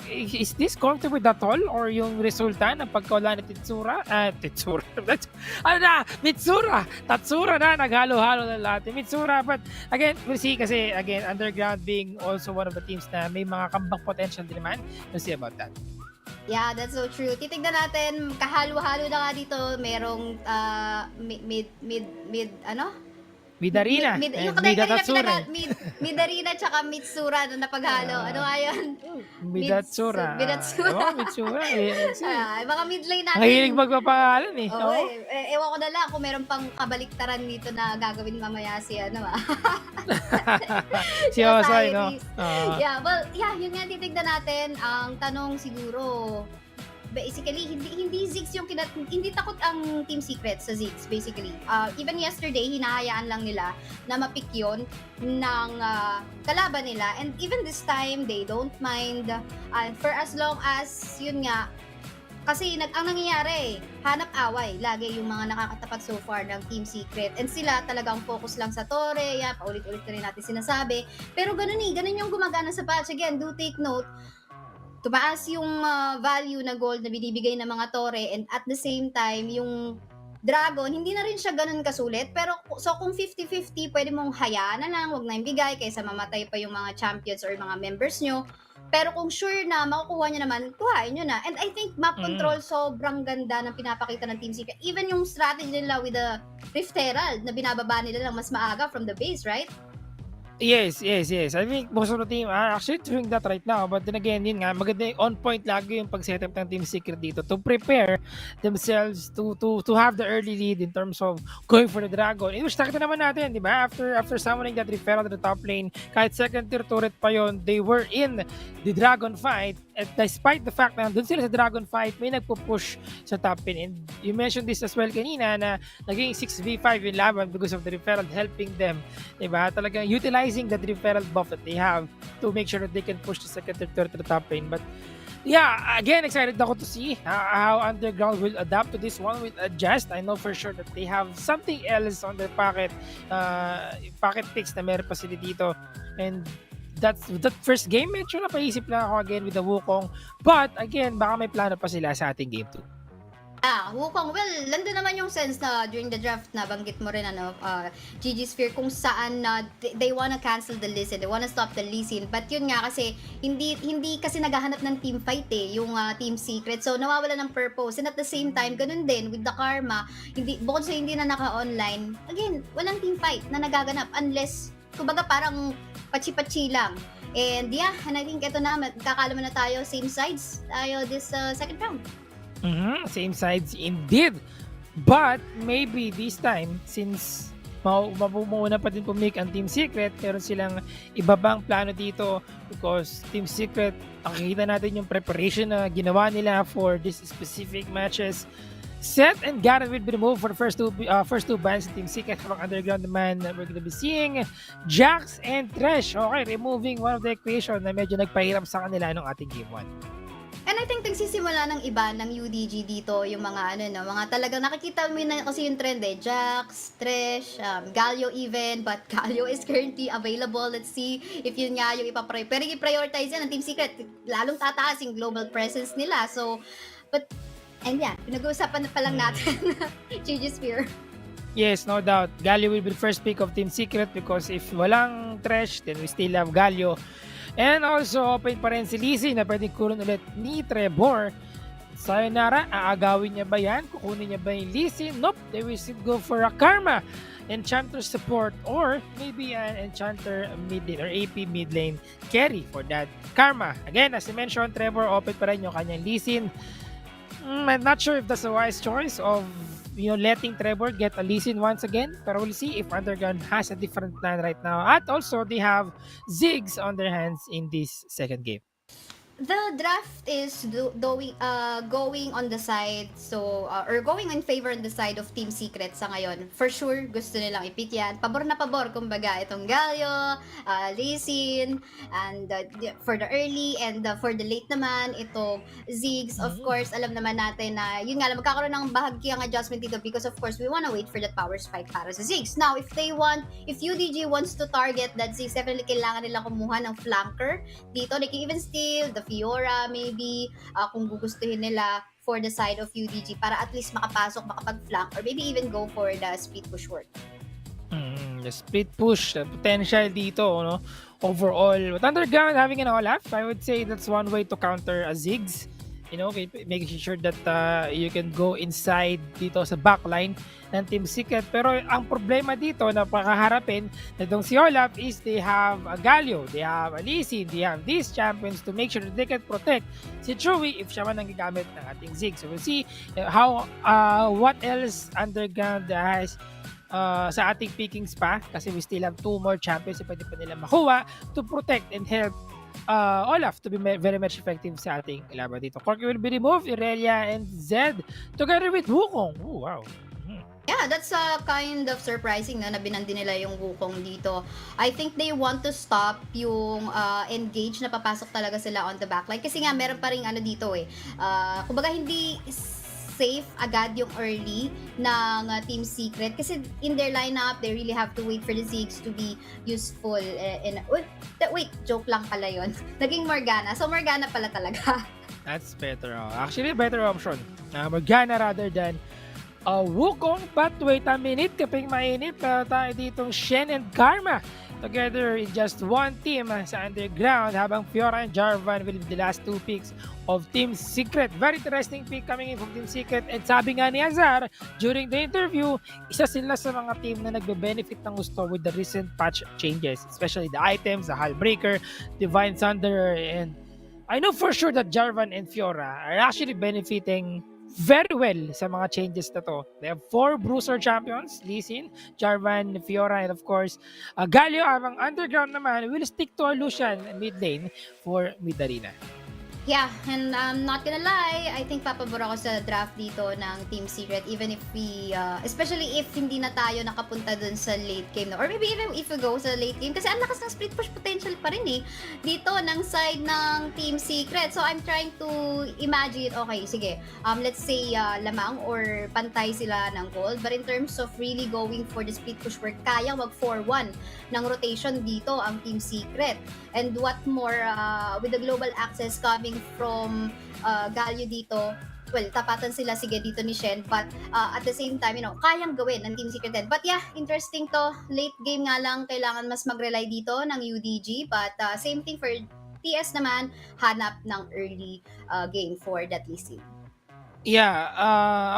Is this comfortable with that all or yung resulta ng pagkawala ni Tatsura na naghalo-halo na lahat Mitsura, but again we'll see kasi again Underground being also one of the teams na may mga comeback potential din naman. We'll see about that. Yeah, that's so true. Titignan natin, kahalo-halo na nga dito, merong Midarina. Yung Mida kanina Tatsura. Midarina tsaka Mitsura na napaghalo. Ano nga yun? Midatsura. Midatsura. Mitsura. Mga mid lane natin. Mahilig magpapangalan eh. Oo, ewan ko na lang kung meron pang kabaliktaran dito na gagawin mamaya si Si Osay, no? Yun nga titignan natin. Ang tanong siguro, basically, hindi Ziggs yung hindi takot ang Team Secret sa Ziggs, basically. Even yesterday, hinahayaan lang nila na mapick yun ng kalaban nila. And even this time, they don't mind. For as long as, yun nga, kasi ang nangyayari, hanap away. Lagi yung mga nakakatapat so far ng Team Secret. And sila talagang focus lang sa Torre. Paulit-ulit na rin natin sinasabi. Pero ganun yung gumagana sa patch. Again, do take note, tumaas yung value na gold na binibigay ng mga Torre, and at the same time, yung Dragon, hindi na rin siya ganun kasulit. Pero so kung 50-50, pwede mong hayaan na lang, wag na ibigay kaysa mamatay pa yung mga champions or mga members nyo. Pero kung sure na makukuha nyo naman, kuhain nyo na. And I think map control, sobrang ganda ng pinapakita ng Team Secret. Even yung strategy nila with the Rift Herald na binababa nila lang mas maaga from the base, right? Yes. I think most of the team are actually doing that right now. But then again, yun nga, maganda on point lagi yung pag-setup ng Team Secret dito to prepare themselves to have the early lead in terms of going for the Dragon. Which nakita naman natin, di ba? After summoning that referral to the top lane, kahit second tier turret pa yon, they were in the Dragon fight. At despite the fact na doon sila sa Dragon fight, may nagpo-push sa top lane. And you mentioned this as well kanina na naging 6v5 yung laban because of the referral helping them. Diba? Talagang utilizing that referral buff that they have to make sure that they can push the second or third to the top lane. But yeah, again, excited ako to see how Underground will adapt to this one, will adjust. I know for sure that they have something else on their pocket picks na meron pa sila dito. And that first game, medyo napaisip lang ako again with the Wukong. But again, baka may plano pa sila sa ating game 2. Wukong, well, nandun naman yung sense na during the draft na banggit mo rin GG Sphere kung saan they wanna cancel the Lee Sin, they wanna stop the Lee Sin. But yun nga kasi hindi kasi naghahanap ng team fight yung Team Secret. So nawawala ng purpose. And at the same time, ganun din with the Karma, bukod sa hindi na naka-online, again, walang team fight na nagaganap unless kumbaga parang pachi-pachi lang. And and I think ito na, kakalaman na tayo, same sides tayo this second round. Same sides indeed. But maybe this time, since mapuuna pa din pumik ang Team Secret, meron silang ibabang plano dito because Team Secret, nakikita natin yung preparation na ginawa nila for this specific matches. Seth and Garen will be removed for the first two bans in Team Secret. From Underground naman, we're going to be seeing Jax and Thresh. Okay, removing one of the equation na medyo nagpahirap sa kanila nung ating Game 1. And I think nagsisimula ng iba ng UDG dito, yung mga mga talagang nakikita mo na kasi yung trend Jax, Thresh, Galio even, but Galio is currently available. Let's see if yun nga yung pero i-prioritize yan ng Team Secret. Lalong tataas yung global presence nila. So, pinag-uusapan na pa lang natin GG Sphere. Yes, no doubt. Galio will be the first pick of Team Secret because if walang Thresh, then we still have Galio. And also, open pa rin si Lizzie na pwedeng kulon ulit ni Trevor. Sayonara, aagawin niya ba yan? Kukunin niya ba yung Lizzie? Nope, they will still go for a Karma Enchanter support or maybe an Enchanter mid lane or AP mid lane carry for that Karma. Again, as I mentioned, Trevor, open pa rin yung kanyang Lizzie. I'm not sure if that's a wise choice of letting Trevor get a Lee Sin once again, but we'll see if Underground has a different plan right now. And also, they have Ziggs on their hands in this second game. The draft is going on the side or going in favor on the side of Team Secret sa ngayon. For sure, gusto nilang i-pick yan. Pabor na pabor, kumbaga, itong Galio, Lee Sin, and for the early and for the late naman, itong Ziggs. Of course, alam naman natin na yun nga lang, magkakaroon ng bahagyang adjustment dito because of course, we wanna wait for that power spike para sa Ziggs. Now, if UDG wants to target that Ziggs, definitely kailangan nilang kumuha ng flanker dito. They can even steal the Fiora maybe kung gugustuhin nila for the side of UDG para at least makapag-flank or maybe even go for the split push work. The split push potential dito, overall. With Underground having an Olaf, I would say that's one way to counter a Ziggs. making sure that you can go inside dito sa backline ng Team Secret. Pero ang problema dito na pakaharapin nitong si Olaf is they have a Galio, they have a Lee Sin, they have these champions to make sure that they can protect si Chewie if siya man ang gagamit ng ating Zig. So we'll see how what else Underground has sa ating pickings pa, kasi we still have 2 more champions na pwede pa nila makuha to protect and help Olaf to be very much effective sa ating laban dito. Corky will be removed, Irelia and Zed together with Wukong. Oh, wow. Yeah, that's kind of surprising na binandi nila yung Wukong dito. I think they want to stop yung engage na papasok talaga sila on the backline. Kasi nga, meron pa rin ano dito eh. Kumbaga, hindi safe agad yung early ng Team Secret. Kasi in their lineup, they really have to wait for the Zigs to be useful. Wait, joke lang pala yun. Naging Morgana. So, Morgana pala talaga. That's better. Actually, better option. Morgana rather than Wukong. But wait a minute, kaping mainit tayo ditong Shen and Karma together in just one team sa Underground, habang Fiora and Jarvan will be the last 2 picks of Team Secret. Very interesting pick coming in from Team Secret. And sabi nga ni Azar during the interview, isa sila sa mga team na nagbe-benefit ng gusto with the recent patch changes, especially the items, the Hullbreaker, Divine Thunder, and I know for sure that Jarvan and Fiora are actually benefiting very well sa mga changes na to. They have 4 Bruiser champions, Lee Sin, Jarvan, Fiora, and of course, Galio. Ang Underground naman will stick to a Lucian mid lane for mid arena. Yeah, and I'm not gonna lie, I think papabor ako sa draft dito ng Team Secret, even if we, especially if hindi na tayo nakapunta dun sa late game, no? Or maybe even if we go sa late game, kasi ang lakas ng split push potential pa rin eh, dito ng side ng Team Secret. So I'm trying to imagine, okay, sige, let's say lamang or pantay sila ng gold, but in terms of really going for the split push where kayang mag 4-1 ng rotation dito ang Team Secret. And what more, with the global access coming from Galio dito, well, tapatan sila sige dito ni Shen, but at the same time, kayang gawin ng Team Secret din. But yeah, interesting to. Late game nga lang, kailangan mas mag-rely dito ng UDG, but same thing for TS naman, hanap ng early game for that listing. Yeah,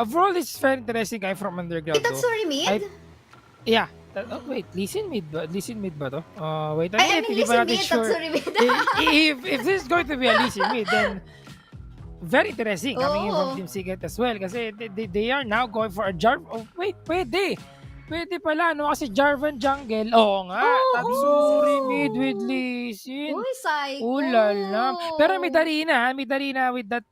overall, this is very interesting guy from Underground. That's sorry, mid? Yeah. Wait, listen mid ba? Listen mid ba to? Wait a minute, hindi pa listen natin mid, sure. sorry mid. if this is going to be a listen mid, then very interesting coming in from Team Secret as well. Kasi they are now going for a Jarvan. Oh, wait, pwede. Pwede pala, no? Kasi Jarvan jungle. Oo nga. Tatsuri mid with Lee Sin. Uy, psycho. Ulala. Pero mid arena with that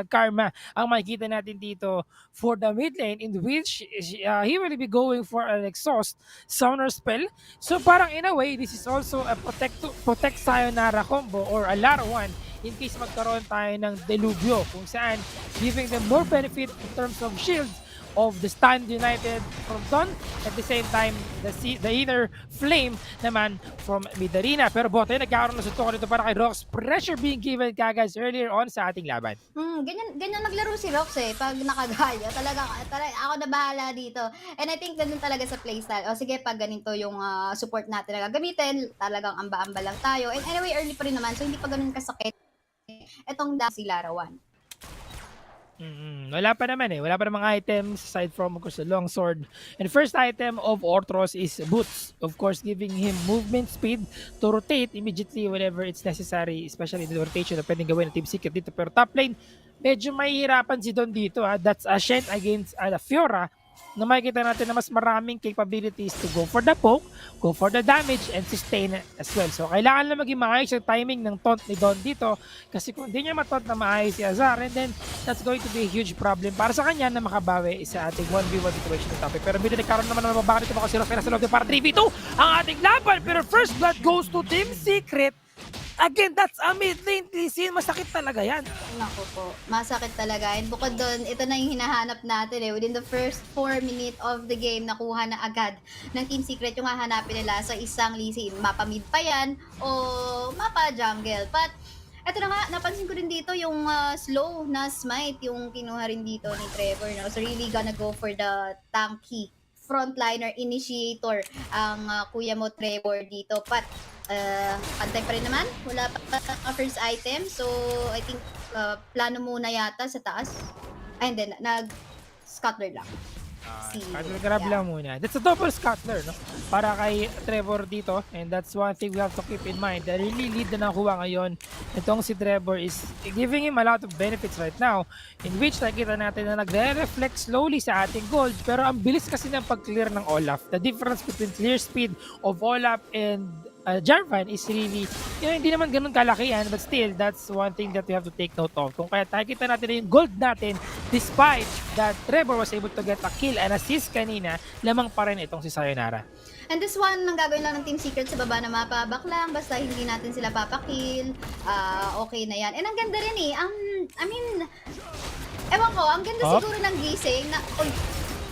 Karma ang makikita natin dito for the mid lane, in which he will be going for an exhaust summoner spell. So parang in a way, this is also a protect sayonara combo or a Lara 1 in case magkaroon tayo ng delubyo, kung saan giving them more benefit in terms of shields of the Stand United from Don, at the same time the inner flame naman from mid arena. Pero bote, nagkakaroon na suntukan dito para kay Rox. Pressure being given guys earlier on sa ating laban. Ganyan naglaro si Rox eh, pag nakagaya. Talaga ako na bahala dito. And I think ganun talaga sa playstyle. O sige, pag ganito yung support natin na gagamitin, talagang amba-amba lang tayo. And anyway, early pa rin naman, so hindi pa ganun kasakit etong si Larawan. Wala pa naman eh. Wala pa namang items aside from, of course, the long sword. And first item of Orthros is boots. Of course, giving him movement speed to rotate immediately whenever it's necessary, especially the rotation na pwedeng gawin ng Team Secret dito. Pero top lane, medyo mahihirapan si Don dito. That's a Shen against Fiora, na makikita natin na mas maraming capabilities to go for the poke, go for the damage, and sustain as well. So, kailangan lang maging maayos yung timing ng taunt ni Don dito, kasi kung hindi niya mataunt na maayos si Azar, and then that's going to be a huge problem para sa kanya na makabawi sa ating 1v1 situation ng topic. Pero hindi nagkaroon naman ng mababa nito mga si Rox sa loob para 3v2 ang ating laban. Pero first blood goes to Team Secret. Again, that's a mid lane DC. Masakit talaga yan. Naku po, masakit talaga. And bukod doon, ito na yung hinahanap natin eh. Within the first 4 minutes of the game, nakuha na agad ng Team Secret yung hahanapin nila sa isang lisi. Mapa mid pa yan o mapa jungle. But eto na nga, napansin ko rin dito yung slow na smite yung kinuha rin dito ni Trevor. No? So really gonna go for the tanky frontliner initiator ang kuya mo Trevor dito. But Pantay pa rin naman. Wala pa first item. So, I think plano muna yata sa taas. Ay, hindi. Nag-scatter lang. Scatter grab lang muna. That's a double scatter, no? Para kay Trevor dito. And that's one thing we have to keep in mind. The really lead na nakuha ngayon. Itong si Trevor is giving him a lot of benefits right now. In which nakita natin na nagre-reflect slowly sa ating gold. Pero ang bilis kasi ng pag-clear ng Olaf. The difference between clear speed of Olaf and Jarvan is really, hindi naman ganun kalakihan, but still, that's one thing that we have to take note of. Kung kaya nakikita natin na yung gold natin, despite that Trevor was able to get a kill and assist kanina, lamang pa rin itong si Sayonara. And this one, ang gagawin lang ng Team Secret sa baba na mapa, back lang, basta hindi natin sila papakill, okay na yan. And ang ganda rin ewan ko, ang ganda siguro ng gising na,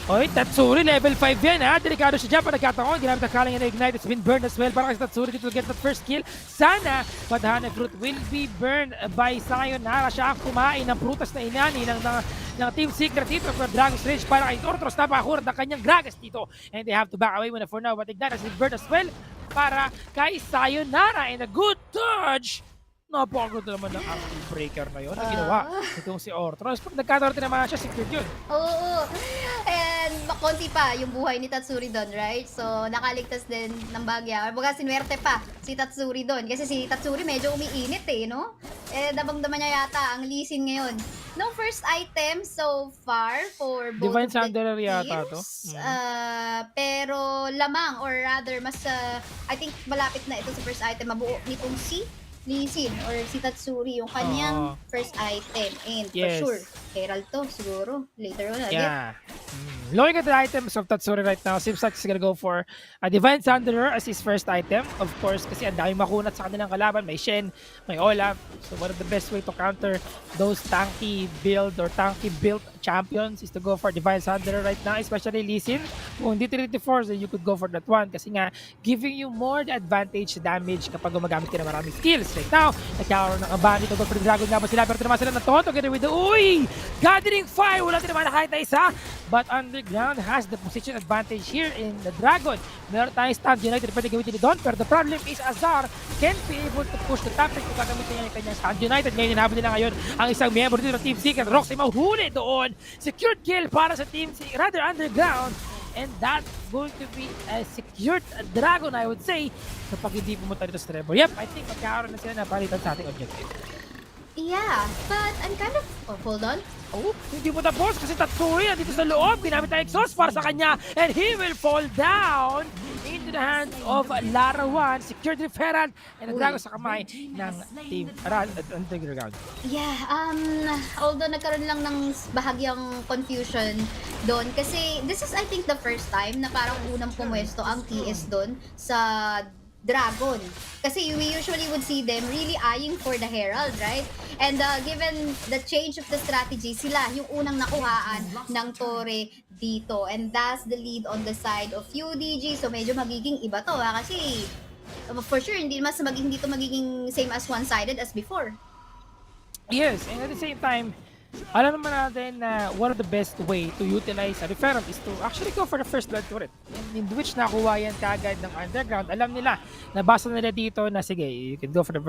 Oy, Tatsuri, level 5 yan ha. Delikado siya dyan pa nagkataon. Ginamit ang kalang na Ignite. It's been burned as well para kay Tatsuri dito to get that first kill. Sana, Madhana Fruit will be burned by Sayonara. Siya ang kumain ng prutas na inani ng Team Secret dito for Dragon's Rage para kay Tortros. Napakakurat ang kanyang Gragas dito. And they have to back away muna for now. But Ignite has been burned as well para kay Sayonara. And a good dodge. Napakagod naman ng angle breaker na yun. Ang ginawa itong si Ortros. Pag nagkataon naman siya, secured yun. Oo. And konti pa yung buhay ni Tatsuri doon, right? So, nakaligtas din ng bagya. Baga, sinuwerte pa si Tatsuri doon. Kasi si Tatsuri medyo umiinit no? Dabang-dama niya yata ang Lee Sin ngayon. No first item so far for both Divine of the Sanderer teams. yata to. Pero lamang, or rather, mas, I think malapit na ito sa first item. Mabuo nitong si Lee Sin or si Tatsuri yung kanyang first item. And for sure, Herald to siguro later on. Yeah. Looking at the items of Tatsuri right now, seems like he's gonna go for a Divine Thunderer as his first item. Of course, kasi ang daming makunat sa kanilang kalaban. May Shen, may Olaf. So one of the best way to counter those tanky build or tanky built champions is to go for Divine Thunderer right now, especially Lee Sin. Kung hindi Trinity Force, then you could go for that one kasi nga, giving you more the advantage damage kapag gumagamit ka na maraming skills. Right now, nagkakaroon ng aban dito for the Dragon nga ba sila, pero tinaman sila ng Tohon together with the Gathering Fire! Wala tinaman nakahita isa, but Underground has the position advantage here in the Dragon. Meron tayong Stand United, pwede gamitin ni Don, pero the problem is Azar can't be able to push the top lane kung gagamitin niya yung kanyang Stand United. Ngayon, hinahabol nila ngayon ang isang member dito ng Team Secret. Roxy mahuli doon. Secured kill para sa Team Underground. And that's going to be a secured Dragon, I would say, kapag hindi pumunta dito sa Trevor. Yep, I think magkakaroon na sila na palitan sa ating objective. Yeah, but I'm kind of... Oh, hold on. Oh, hindi mo tapos kasi Tatsuri nandito sa loob. Ginamit na exhaust para sa kanya. And he will fall down into the hands of Larawan. Secured with Herald. And naglago sa kamay ng Team Underground. Yeah, although nagkaroon lang ng bahagyang confusion doon. Kasi this is, I think, the first time na parang unang pumwesto ang TS doon sa Dragon. Kasi we usually would see them really eyeing for the Herald, right? And given the change of the strategy, sila yung unang nakuhaan ng Torre dito. And that's the lead on the side of UDG. So medyo magiging iba to kasi for sure, hindi dito magiging same as one-sided as before. Yes, and at the same time, alam naman natin na one of the best way to utilize a referral is to actually go for the first blood turret. In which nakuha yan kagad ng Underground. Alam nila, nabasa nila dito na sige, you can go for the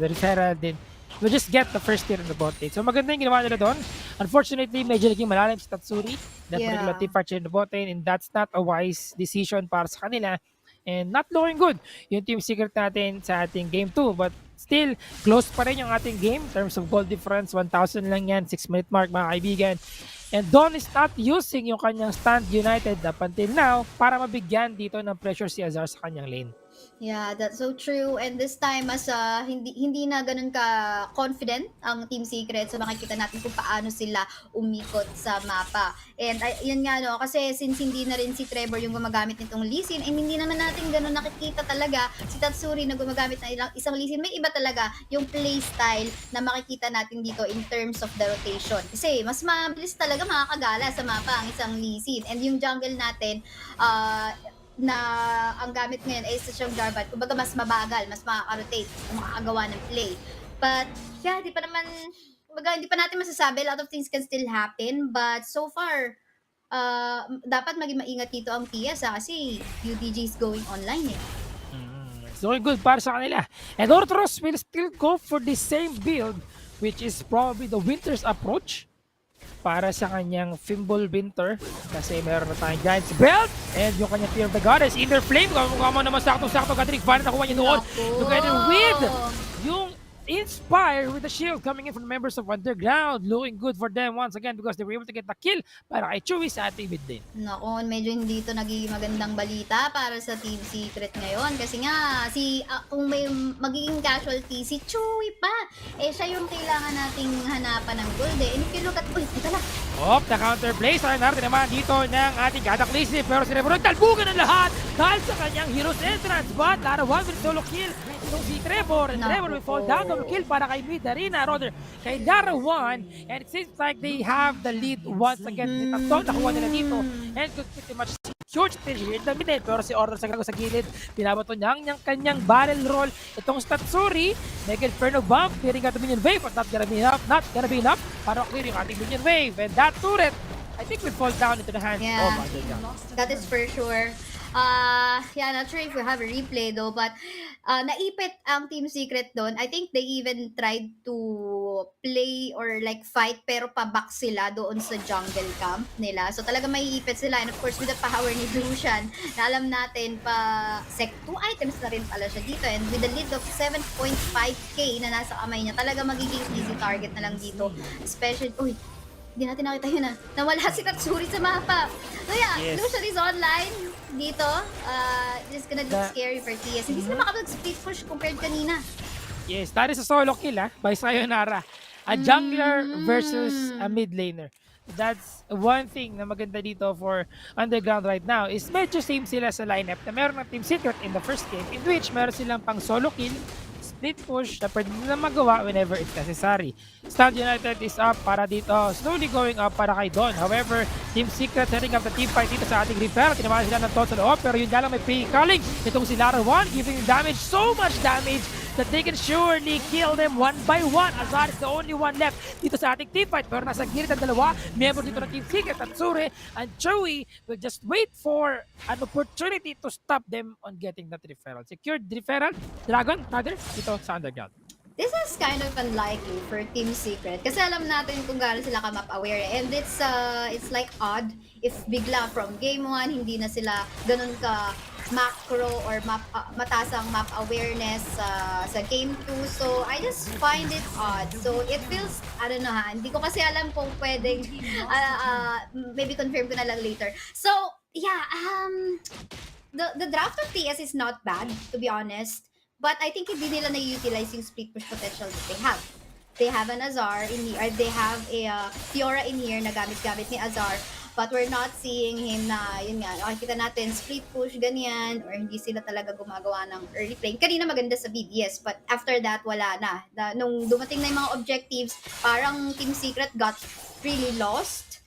referral, then we'll just get the first tier in the bot lane. So maganda yung ginawa nila doon. Unfortunately, medyo naging malalim si Tatsuri. That particular team part in the bot lane, and that's not a wise decision para sa kanila. And not looking good yung Team Secret natin sa ating Game 2. But still, close pa rin yung ating game in terms of goal difference. 1,000 lang yan, 6-minute mark mga kaibigan. And Don is not using yung kanyang Stand United up until now para mabigyan dito ng pressure si Azar sa kanyang lane. Yeah, that's so true. And this time, as hindi na ganun ka confident ang Team Secret. So makikita natin kung paano sila umikot sa mapa. And yun nga no, kasi since hindi na rin si Trevor yung gumagamit nitong Lee Sin, and hindi naman natin ganun nakikita talaga si Tatsuri na gumagamit ng isang Lee Sin. May iba talaga yung playstyle na makikita natin dito in terms of the rotation. Kasi mas mabilis talaga makakagala sa mapa ang isang Lee Sin. And yung jungle natin, na ang gamit ngayon ay siyang Jarvan. Kumbaga mas mabagal, mas makaka-rotate, makakagawa ng play. But yeah, hindi pa natin masasabi. A lot of things can still happen. But so far, dapat maging maingat dito ang TS kasi UDG is going online It's looking good para sa kanila. And Ortros will still go for the same build, which is probably the Winter's approach para sa kanyang Fimbul Winter kasi meron na tayong Giant's Belt and yung kanyang Fear of the Goddess Inner Flame. Kamukha mo naman sakto-sakto Gadrick Van nakuha niya doon together with yung Inspire with the shield coming in from the members of Underground. Looking good for them once again because they were able to get the kill para kay Chewy sa ating mid lane. Nako, medyo hindi ito nagiging magandang balita para sa Team Secret ngayon. Kasi nga, kung may magiging casualty, si Chewy pa. Siya yung kailangan nating hanapan ng gold eh. And if you look at, ito na. The counterplay sa natin naman dito ng ating Cataclysm. Pero si Reverend talbugan ng lahat dahil sa kanyang Hero's Entrance. But Larawan will solo kill itong si Trevor. And Trevor will fall down. Double kill para kay Midarina, rather kay Darawan. And it seems like they have the lead once again. Tatlo nakuha nila dito. And could pretty much secure in the middle. Pero si Order sa gilid, pinabato niya ang kanyang barrel roll. Itong Statsuri, Mega Inferno Bump, clearing out the minion wave, but not gonna be enough para clear yung ating minion wave. And that turret, I think will fall down into the hands of Underground. That is for sure. Not sure if we have a replay though, but naipit ang Team Secret doon. I think they even tried to play or like fight pero pa-back sila doon sa jungle camp nila. So talaga maiipit sila. And of course with the power ni Lucian na alam natin pa 2 items na rin pala siya dito. And with the lead of 7.5k na nasa kamay niya, talaga magiging easy target na lang dito. Especially, hindi natin nakita yun nawala si Tatsuri sa mapa. So yeah, Lucian is online dito. It's gonna look scary for TS. Hindi sila makapag-split push compared kanina. Yes, that is a solo kill by Sayonara. A jungler versus a mid laner. That's one thing na maganda dito for Underground right now is medyo same sila sa lineup na meron ng Team Secret in the first game in which meron silang pang solo kill, split push na pwede nila magawa whenever it's necessary. Stand United is up para dito, slowly going up para kay Don. However, Team Secret setting up the team fight dito sa ating repair. Tinamaan sila ng tot sa loob pero yun lang may pre-calling. Itong si Larawan giving damage, so much damage that they can surely kill them one by one. Azar is the only one left dito sa ating team fight. Pero nasa gilid ang dalawa, member dito ng Team Secret, Tatsuri and Chewy will just wait for an opportunity to stop them on getting that referral. Secured referral, Dragon, rather, dito sa Underground. This is kind of unlikely for Team Secret kasi alam natin kung gaano sila ka map aware and it's like odd if bigla from game 1 hindi na sila ganun ka macro or mataas ang map awareness sa game 2. So I just find it odd. So it feels, I don't know hindi ko kasi alam kung pwedeng maybe confirm ko na lang later. So yeah, the draft of TS is not bad to be honest. But I think hindi nila na-utilize yung split push potential that they have. They have an Azar in here, or they have a Fiora in here na gamit-gamit ni Azar. But we're not seeing him na, yun nga, nakikita natin split push, ganyan, or hindi sila talaga gumagawa ng early play. Kanina maganda sa BDS, but after that, wala na. Nung dumating na yung mga objectives, parang Team Secret got really lost.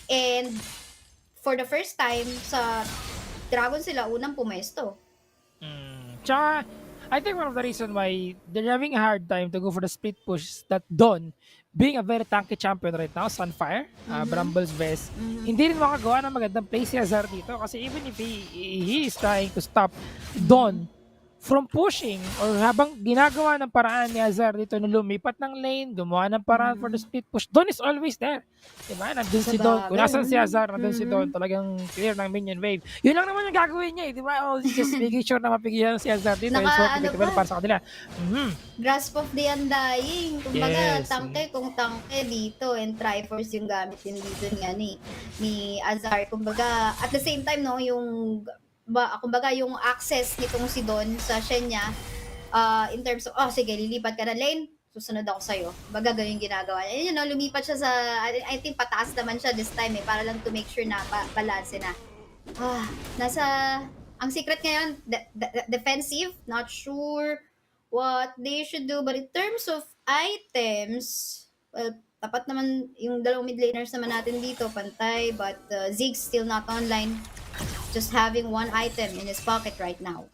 And for the first time, sa Dragon sila unang pumesto. Tsaka, I think one of the reasons why they're having a hard time to go for the split push is that Don, being a very tanky champion right now, Sunfire, Brambles Vest, hindi rin makagawa ng magandang play si Azar dito kasi even if he is trying to stop Don from pushing or habang ginagawa ng paraan ni Azar dito na lumipat ng lane, gumawa ng paraan for the split push, Don is always there. Diba? Nandun si Don. Kung nasan si Azar, nandun si Don. Talagang clear ng minion wave. Yun lang naman yung gagawin niya. Diba? Just making sure na mapigilan si Azar dito. It's working well para sa kanila. Grasp of the Undying. Kumbaga, tangke kung tangke dito and Triforce yung gamit din dito ni Azar. Kumbaga, at the same time, no, yung kumbaga yung access nitong si Don sa Shenya in terms of, sige, lilipat ka na lane, susunod ako sa'yo. Baga ganyan ginagawa niya. Yun, lumipat siya sa, I think pataas naman siya this time para lang to make sure na balance na. Ang secret ngayon, defensive, not sure what they should do. But in terms of items, well, tapat naman yung dalawang mid laners naman natin dito, pantay, but Zig's still not online. Just having one item in his pocket right now.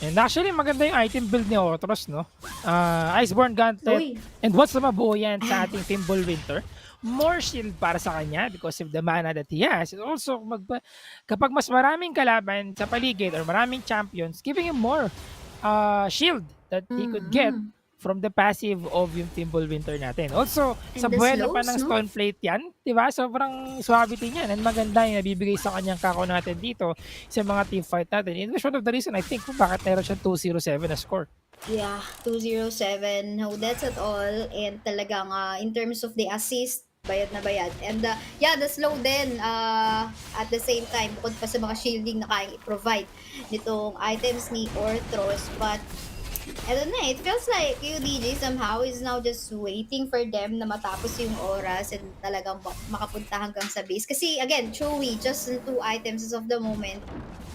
And actually, maganda yung item build ni Otros, no? Iceborne Gauntlet. And what's na mabuo yan sa ating Fimbul Winter? more shield para sa kanya because of the mana that he has. And also, kapag mas maraming kalaban sa paligid or maraming champions, giving him more shield that he could get from the passive of yung Timble Winter natin. Also, And sa the buwelo pa slows, ng no? Stone Plate yan, di ba? Sobrang suavity niyan and maganda yung nabibigay sa kanyang kako natin dito sa mga team fight natin. It was one of the reason I think kung bakit meron siya 207 na score. Yeah, 207. No deaths at all. And talagang in terms of the assist, bayad na bayad. And yeah, the slow din at the same time, bukod pa sa mga shielding na kayang i-provide nitong items ni Orthros. But I don't know, it feels like UDG somehow is now just waiting for them na matapos yung oras and talagang makapunta hanggang sa base. Kasi again, Chewy, just 2 items as of the moment.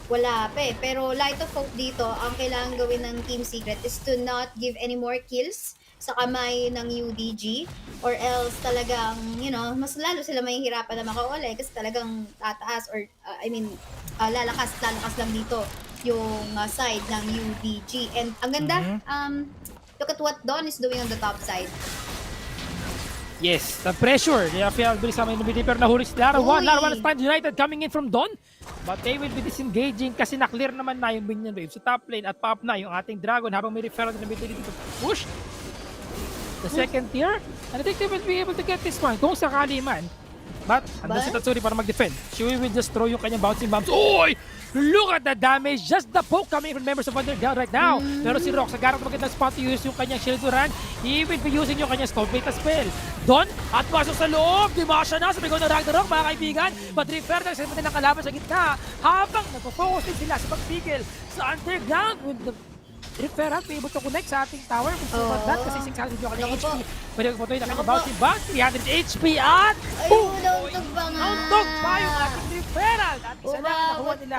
Wala pa eh. Pero Light of Hope dito, ang kailangan gawin ng Team Secret is to not give any more kills sa kamay ng UDG or else talagang, you know, mas lalo sila mahihirapan na makauli kasi talagang tataas or, lalakas lang dito yung side ng UDG. And ang ganda, look at what Don is doing on the top side. Yes, the pressure. The FIL bilis naman yung pero nahuli si Larawan. Larawan Stand United coming in from Don. But they will be disengaging kasi na-clear naman na yung minion wave sa top lane at pop na yung ating Dragon habang may referral na ability to push the second tier. And I think they will be able to get this one kung sakali man. But andun si Tatsuri para mag-defend. Shui will just throw yung kanyang bouncing bombs. Oy! Look at the damage! Just the poke coming from members of UNDRGRND right now. Pero si Rox, agarang magandang spot to use yung kanyang shield to run. He will be using yung kanyang stone plate spell. Don, at pasok sa loob. Dimasya na sa bigaw ng Ragnarok, mga kaibigan. But refer na sa ng kalaban sa gitna. Habang nagpo-focus din sila sa pagpigil sa underground with the referral be able to connect sa ating tower. But that kasi 600 yung kanyang HP. Pwede ko patuloy na kanyang bounce 300 HP at nauntog pa nga. Nauntog pa yung ating referral. At isa lang nakuha nila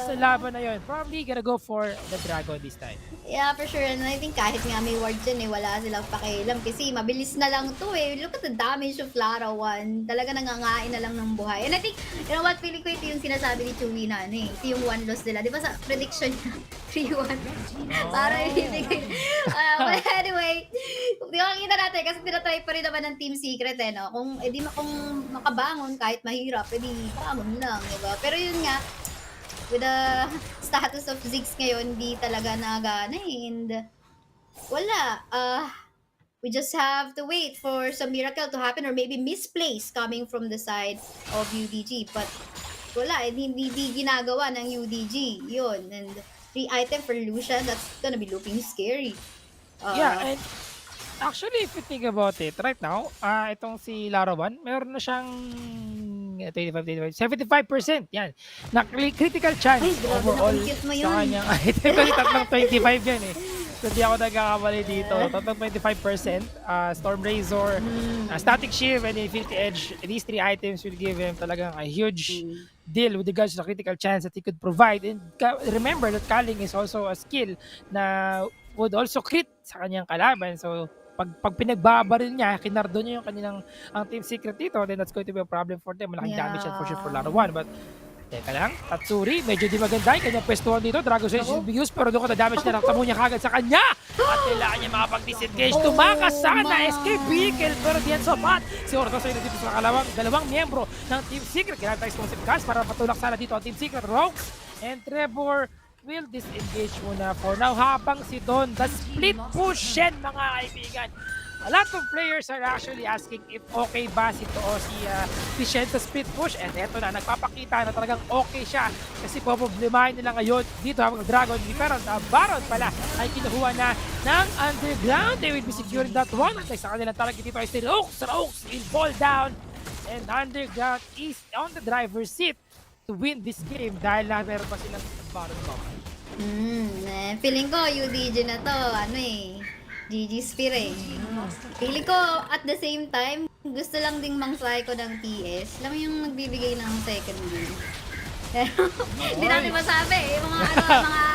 sa laban na yun. Probably gonna go for the Dragon this time. Yeah, for sure. And I think kahit nga may ward dyan wala silang pakialam kasi mabilis na lang to eh. Look at the damage of Larawan. Talaga nangangain na lang ng buhay. And I think, you know what, feeling ko ito yung sinasabi ni Chewy na ito yung one loss nila. Di ba sa prediction niya, 3-1? Para ibigay. But anyway, kita natin kasi tinatry pa rin naman ng Team Secret no? Kung makabangon kahit mahirap, bangon lang, diba? Pero yun nga, with the status of Ziggs ngayon, hindi talaga nagana and wala. We just have to wait for some miracle to happen or maybe misplace coming from the side of UDG. But wala, hindi ginagawa ng UDG. Yun. And 3 item for Lucian, that's gonna be looking scary. Yeah, and actually, if you think about it, right now, itong si Larawan, meron na siyang 75%. Yan. Na critical chance overall sa kanyang item. Kasi tatlong 25 yan eh. So, di ako nagkakamali dito. Tatlong 25%. Storm Razor, Static Shield, and Infinity Edge. These 3 items will give him talagang a huge deal with regards to the critical chance that he could provide. And remember that Calling is also a skill na would also crit sa kanyang kalaban. So, pag pinagbabaril niya, kinardo niya yung kanilang ang Team Secret dito, then that's going to be a problem for them. Malaking damage yan for sure for Larawan. But, teka lang, Tatsuri, medyo di maganda yung kanyang pwestuhan dito. Dragon Sage will be used, pero doon ka na damage na nakatamo niya kagad sa kanya. At kailangan niya makapag-disengage. Tumakas sana, escape vehicle, pero diyan sapat. Si Orthos ay dito sa dalawang miyembro ng Team Secret. Kailangan tayo explosive cast para patulak sana dito ang Team Secret. Rox and Trevor will disengage muna for now habang si Don, the split push yan mga kaibigan. A lot of players are actually asking if okay ba si Shen sa split push, and eto na, nagpapakita na talagang okay siya kasi poproblemahin nila ngayon dito habang Dragon different. Baron pala ay kinuha na ng Underground. They will be securing that one at sa kanilang target dito ay si Rox. Rox will fall down and Underground is on the driver's seat to win this game dahil na meron pa silang Baron Bomb. Feeling ko UDG na to, GG Spear eh. Feeling ko at the same time, gusto lang ding mang-psycho ng TS. Alam mo yung nagbibigay ng second game. Hindi natin masabi eh. Mga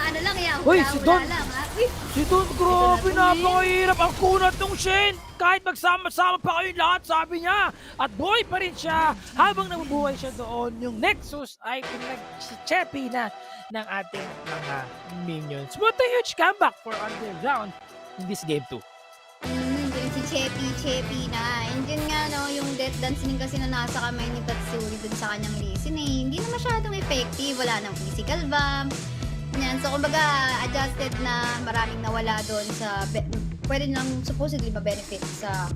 ano lang yan. Hula lang ha. Si Don, grabe, napakahirap ang kunat ng Shen. Kahit magsama-sama pa kayo lahat, sabi niya. At boy pa rin siya. Habang nabubuhay siya doon, yung Nexus ay pinag-cheppy na ng ating mga minions. What a huge comeback for Underground in this game 2. Galing si cheppy na. And yun nga, no, yung death dance din kasi na nasa kamay ni Tatsuri dun sa kanyang listen hindi na masyadong effective. Wala nang physical bump. Yan. So, kumbaga, adjusted na maraming nawala doon sa pwede nang supposedly ma-benefit sa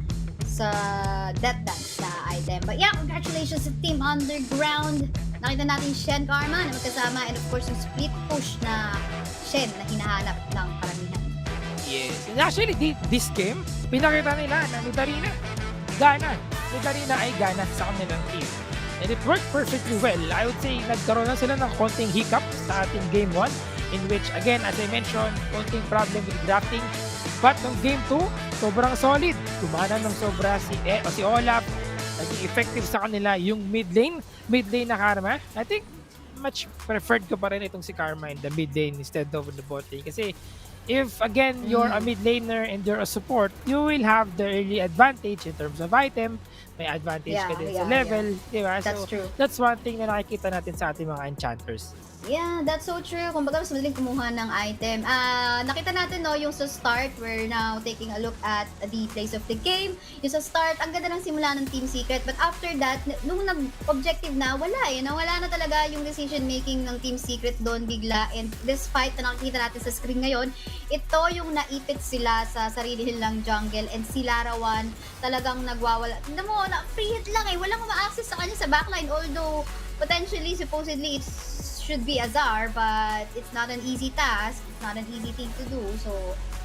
death dance na item. But yeah, congratulations sa Team Underground. Nakita natin Shen Karma na magkasama and of course yung split push na Shen na hinahanap ng karamihan. Yes. And actually, this game, pinakita nila na ni Darina, gana. Si Darina ay gana sa kanilang team. And it worked perfectly well. I would say, nagkaroon na sila ng konting hiccup sa ating Game 1, in which, again, as I mentioned, konting problem with drafting. But ng Game 2, sobrang solid. Kumana ng sobra si Olaf. Naging effective sa kanila yung mid lane na Karma. I think, much preferred ko pa rin itong si Karma in the mid lane instead of the bot lane. Kasi, if again you're a mid laner and you're a support, you will have the early advantage in terms of item. May advantage ka din sa level, di ba? That's so, true. That's one thing na nakikita natin sa ating mga enchanters. Yeah, that's so true. Kumbaga, mas madaling kumuha ng item. Nakita natin, no, yung sa start, we're now taking a look at the place of the game. Yung sa start, ang ganda ng simula ng Team Secret. But after that, nung nag-objective na, wala eh. Wala na talaga yung decision-making ng Team Secret doon bigla. And this fight na nakikita natin sa screen ngayon, ito yung naipit sila sa sarili nilang jungle. And si Larawan talagang nagwawala. Tignan mo, free hit lang eh. Walang ma-access sa kanya sa backline. Although, potentially, supposedly, it should be Azar, but it's not an easy task. It's not an easy thing to do. So,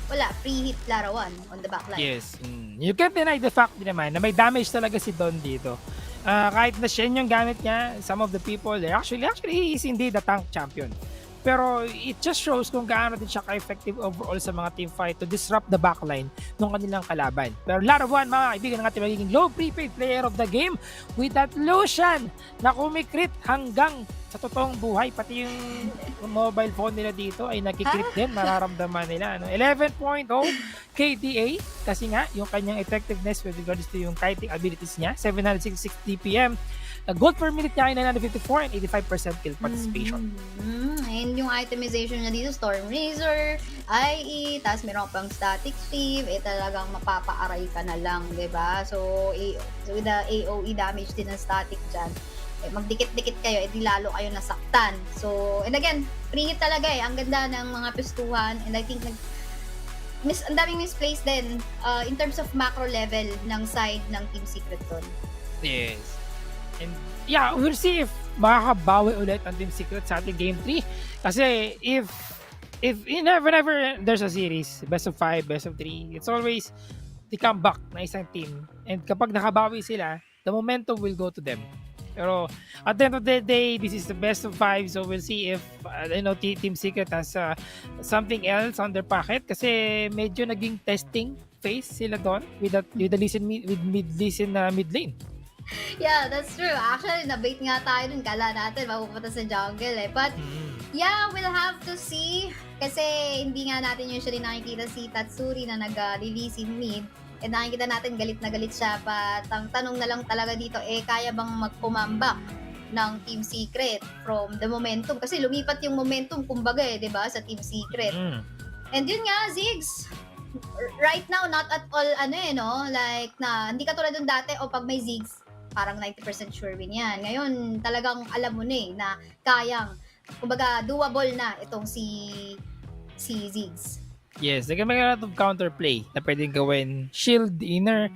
wala. Free hit Larawan on the backline. Yes. You can't deny the fact din naman na may damage talaga si Don dito. Kahit na Shen yung gamit niya, some of the people, actually, he is indeed a tank champion. Pero it just shows kung gaano din siya ka-effective overall sa mga team fight to disrupt the backline ng kanilang kalaban. Pero Larawan, mga kaibigan, ng ating magiging low prepaid player of the game with that Lucian na kumikrit hanggang sa totoong buhay. Pati yung mobile phone nila dito ay nagkikrit din, mararamdaman nila. 11.0 KDA kasi nga yung kanyang effectiveness with regards to yung kiting abilities niya, 766 DPM. Gold per minute niya ay 954 and 85% kill participation. And yung itemization niya dito, Storm Razor, IE, tapos meron pang static thief, talagang mapapaaray ka na lang, diba? So with the AOE damage din ng static dyan, magdikit-dikit kayo, di lalo kayo nasaktan. So, and again, free hit talaga eh. Ang ganda ng mga pistuhan, and I think ang daming misplaced din in terms of macro level ng side ng Team Secret doon. Yes. And yeah, we'll see if makakabawi ulit ang Team Secret sa ating Game 3. Kasi if whenever there's a series, best of 5, best of 3, it's always the comeback na isang team. And kapag nakabawi sila, the momentum will go to them. Pero at the end of the day, this is the best of 5, so we'll see if Team Secret has something else on their pocket kasi medyo naging testing phase sila doon with mid lane. Yeah, that's true. Actually, nabait nga tayo dun. Kala natin mapupunta sa jungle eh. But, yeah, we'll have to see. Kasi hindi nga natin usually nakikita si Tatsuri na nag-release in mid. And nakikita natin galit na galit siya. But, ang tanong na lang talaga dito, kaya bang mag-comeback ng Team Secret from the momentum? Kasi lumipat yung momentum, kumbaga diba, sa Team Secret. And yun nga, Ziggs, right now, not at all, like, hindi ka tulad dun dati, pag may Ziggs, parang 90% sure win yan. Ngayon, talagang alam mo na kayang, kumbaga, doable na itong si Ziggs. Yes, naging a lot of counterplay na pwedeng gawin. Shield, inner,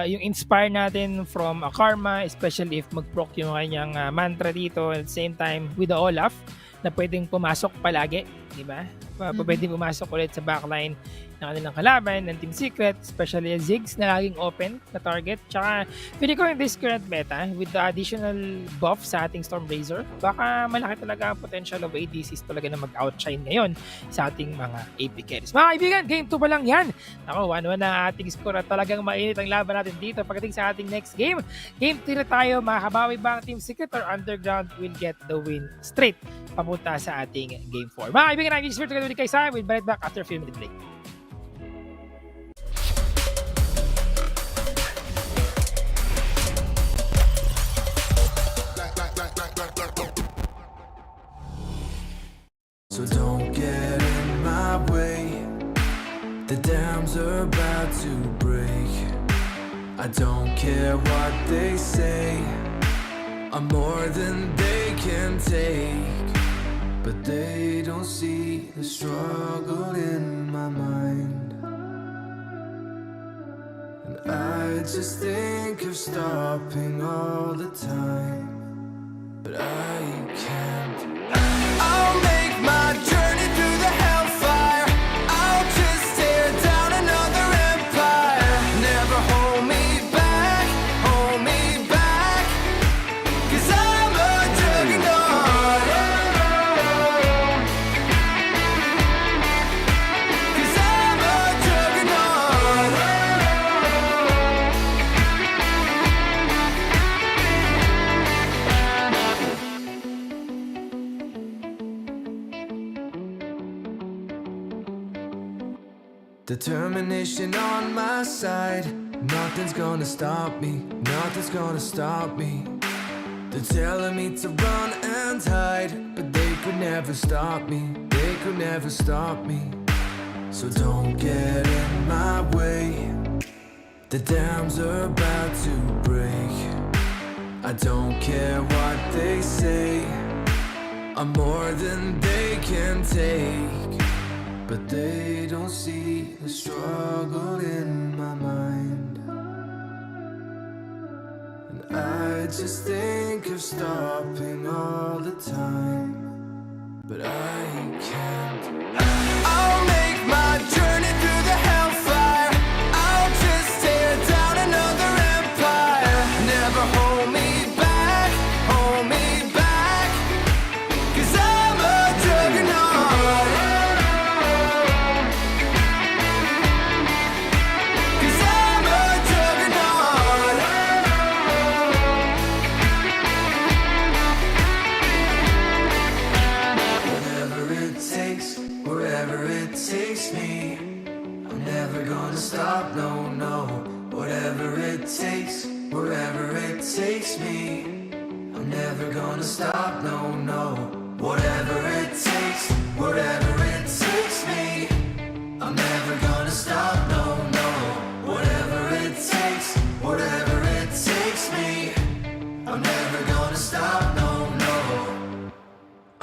yung inspire natin from a Karma, especially if mag-proc yung kanyang mantra dito at the same time with the Olaf na pwedeng pumasok palagi, di ba? Pwedeng pumasok ulit sa backline ng kanilang kalaban ng Team Secret, especially as Ziggs na laging open na target. Tsaka, feeling ko in this current meta, with the additional buff sa ating Storm Razor, baka malaki talaga ang potential of ADCs talaga na mag-outshine ngayon sa ating mga AP carries. Mga kaibigan, Game 2 pa lang yan. Ako, 1-1 na ating score at talagang mainit ang laban natin dito. Pagdating sa ating next game, Game 3 na tayo. Makakabawi ba ang Team Secret or Underground will get the win straight papunta sa ating Game 4. Mga kaibigan, I'm Spirit together with Kaisa. We'll be right back after a few minutes break. So don't get in my way. The damn dams are about to break. I don't care what they say. I'm more than they can take. But they don't see the struggle in my mind. And I just think of stopping all the time, but I can't. I'll make my journey through the hellfire. I'll just tear down another empire. Never hold me back, hold me back. 'Cause I'm a juggernaut. 'Cause I'm a juggernaut. Determination on my side. Nothing's gonna stop me. Nothing's gonna stop me. They're telling me to run and hide, but they could never stop me. They could never stop me. So don't get in my way. The dams are about to break. I don't care what they say. I'm more than they can take. But they don't see the struggle in my mind. And I just think of stopping all the time, but I can't. I'll make my journey through the hellfire. I'll just tear down another empire. Never hold me back, hold me back. 'Cause I'm a juggernaut. 'Cause I'm a juggernaut. Whatever it takes, wherever it takes me, I'm never gonna stop, no, no. Whatever it takes, wherever it takes me, I'm never gonna stop, no, no. Whatever it takes, wherever it takes me, I'm never gonna stop, no, no. Whatever it takes, whatever it takes me, I'm never gonna stop, no, no.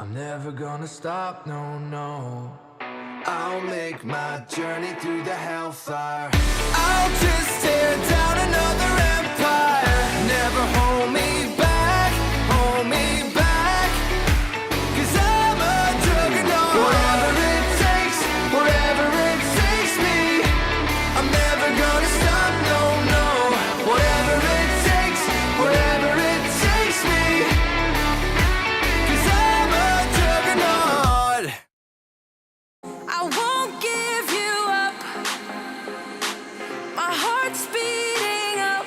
I'm never gonna stop, no, no. I'll make my journey through the hellfire. I'll just tear down another empire. Never hold me back, hold me back. 'Cause I'm a juggernaut. Whatever it takes, whatever it takes me, I'm never gonna stop, no, no. Whatever it takes, whatever it takes me. 'Cause I'm a juggernaut. I won't give you up. My heart's beating up.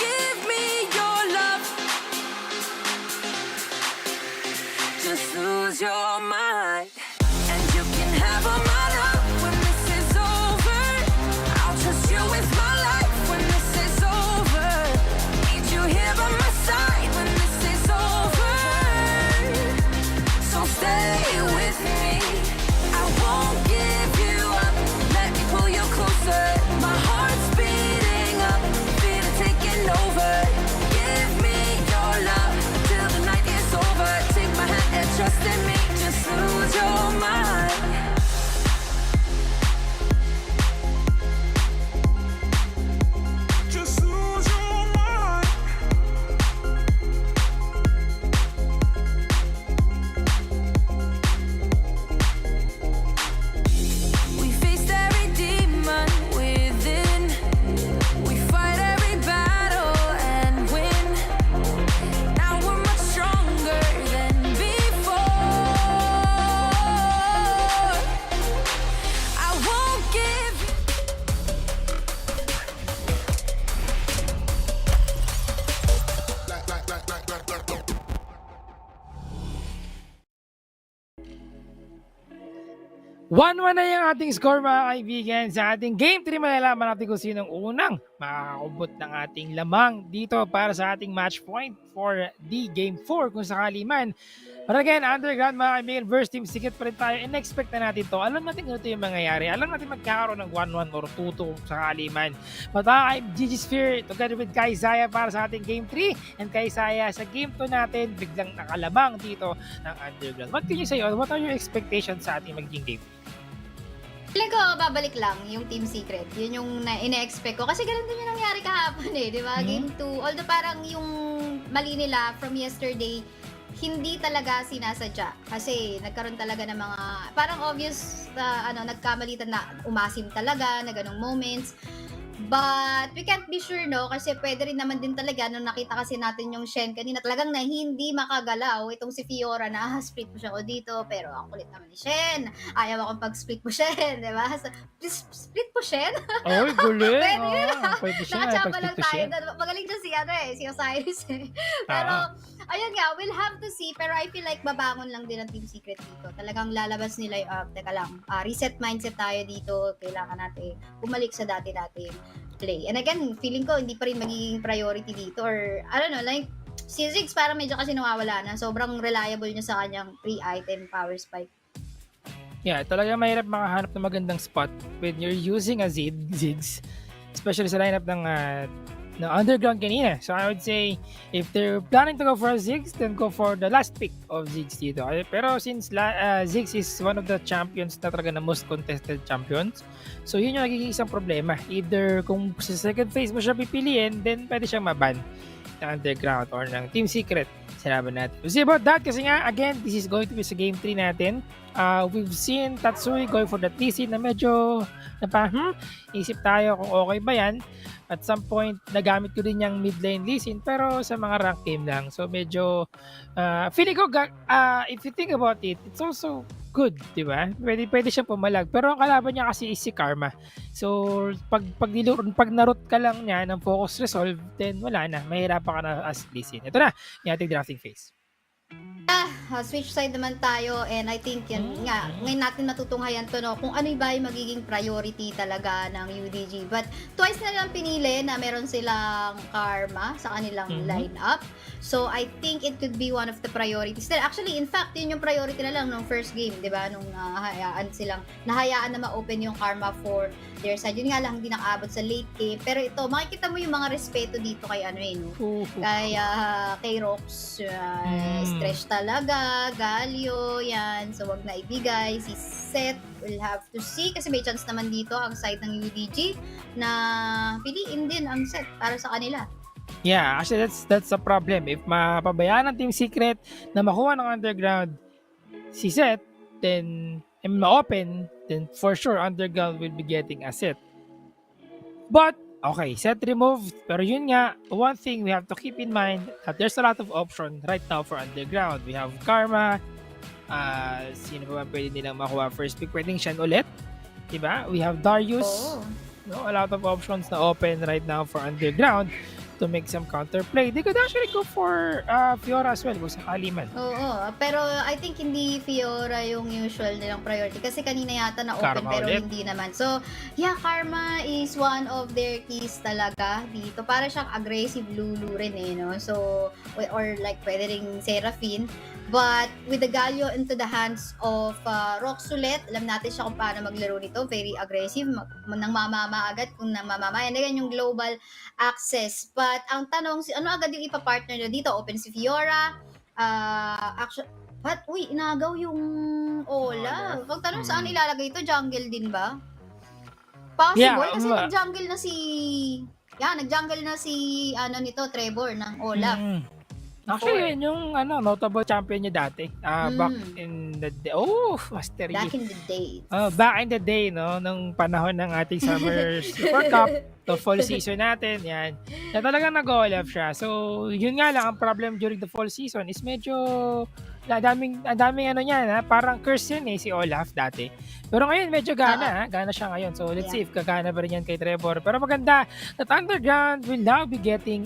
Give me your love. Just lose your mind, and you can have all my love when this is over. I'll trust you with my life when this is over. Need you here by my side when this is over. So stay with me. I won't give you up. Let me pull you closer. My heart's beating up, feel it taking over. Give me your love till the night is over. Take my hand and trust in me. Just lose your mind. Just lose your mind. We faced every demon within. We fight every battle and win. Now we're much stronger than before. I won't give you. One na yung ating score mga kaibigan. Sa ating game 3, malalaman natin kung sinong unang makakubot ng ating lamang dito para sa ating match point for the Game 4 kung sakali man. But again, Underground mga kaibigan, versus Team Secret pa rin tayo. In-expect na natin to. Alam natin ito yung mangyayari. Alam natin magkakaroon ng 1-1 or 2-2 kung sakali man. But I'm GG Sphere together with Kai Zaya para sa ating Game 3. And Kai Zaya sa Game 2 natin, biglang nakalabang dito ng Underground. What can you say? What are your expectations sa ating magiging Game 3? Feeling ko, babalik lang yung Team Secret. Yun yung ina-expect ko. Kasi ganun din yung nangyari kahapon eh, di ba? Game 2. Although parang yung mali nila from yesterday, hindi talaga sinasadya. Kasi nagkaroon talaga ng mga, parang obvious na nagkamalitan na umasim talaga, na ganong moments. But we can't be sure, no? Kasi pwede rin naman din talaga nung nakita kasi natin yung Shen kanina talagang na hindi makagalaw. Itong si Fiora na split mo siya ko dito. Pero ang kulit naman ni Shen. Ayaw akong pag-split mo Shen, di ba? So, please, split mo Shen. Oy, gulit. Pwede rin. Pwede siya. Nakachamba lang Pag-split tayo. siya. Magaling na si Osiris eh. Pero, ayun nga, we'll have to see. Pero I feel like babangon lang din ang Team Secret dito. Talagang lalabas nila yung, teka lang, reset mindset tayo dito. Kailangan natin bumalik sa dati-dati play. And again, feeling ko hindi pa rin magiging priority dito or I don't know, like si Ziggs parang medyo kasi nawawala na. Sobrang reliable niya sa kanyang pre-item power spike. Yeah, talaga mahirap makahanap ng magandang spot when you're using a Ziggs, especially sa lineup ng Underground kanina. So I would say if they're planning to go for a Ziggs, then go for the last pick of Ziggs dito. Pero since Ziggs is one of the champions na talaga na most contested champions, so yun yung nagiging isang problema. Either kung sa second phase mo siya pipiliin, then pwede siyang maban ng Underground or ng Team Secret. Sinabi natin. We'll see about that kasi nga, again, this is going to be sa Game 3 natin. We've seen Tatsui going for the TC na medyo isip tayo kung okay ba yan. At some point, nagamit ko din yung mid lane Lee Sin, pero sa mga rank game lang. So medyo, feeling ko, if you think about it, it's also good, di ba? Pwede siyang pumalag. Pero ang kalaban niya kasi is si Karma. So, pag narot ka lang niya ng focus resolve, then wala na. Mahirapan ka na as Lee Sin. Ito na, yung ating drafting phase. Switch side naman tayo and I think yan nga, ngayon natin matutunghayan to, no, kung ano ba yung magiging priority talaga ng UDG. But twice na lang pinili na meron silang Karma sa kanilang lineup. So I think it could be one of the priorities. Actually, in fact, yun yung priority na lang nung first game, di ba? Nung nahayaan na ma-open yung Karma for their side. Yun nga lang, hindi nakaabot sa late game. Pero ito, makikita mo yung mga respeto dito kay kay Rox. Stretch talaga, Galio, yan. So, wag na ibigay. Si Seth, we'll have to see. Kasi may chance naman dito ang side ng UDG na piliin din ang Seth para sa kanila. Yeah, actually that's a problem. If mapabayaan ng Team Secret na makuha ng Underground si Seth, then ma-open, then for sure Underground will be getting a Seth. But okay, Seth removed. Pero yun nga, one thing we have to keep in mind that there's a lot of option right now for Underground. We have Karma. Sino pa ba pwede nilang makuha first pick? Pwedeng Shen ulit. Diba? We have Darius. No, a lot of options na open right now for Underground to make some counterplay. They could actually go for Fiora as well kung sakali man. Oo, pero I think hindi Fiora yung usual nilang priority kasi kanina yata na open pero ulit. Hindi naman. So, yeah, Karma is one of their keys talaga dito. Para siyang aggressive Lulu rin eh, no? So, or like pwede ring Seraphine. But with the Galio into the hands of Roxulet, alam natin siya kung paano maglaro nito. Very aggressive. Nang mamama agad kung nang mamama. Yan yung global access. But ang tanong, ano agad yung ipapartner na dito? Open si Fiora. Inagaw yung Olaf. Ang tanong, saan ilalagay ito? Jungle din ba? Possible. Kasi nag-jungle na si Trevor ng Olaf. Actually, yun yung notable champion niya dati. Back in the day. Oh, Master Yi. Back in the day. Back in the day, no? Nung panahon ng ating Summer Super Cup, the fall season natin, yan. Na talagang nag-Olaf siya. So, yun nga lang, ang problem during the fall season is medyo daming parang curse yun si Olaf dati. Pero ngayon medyo gana siya ngayon. So let's see if gagana pa rin yan kay Trevor. Pero maganda that Underground will now be getting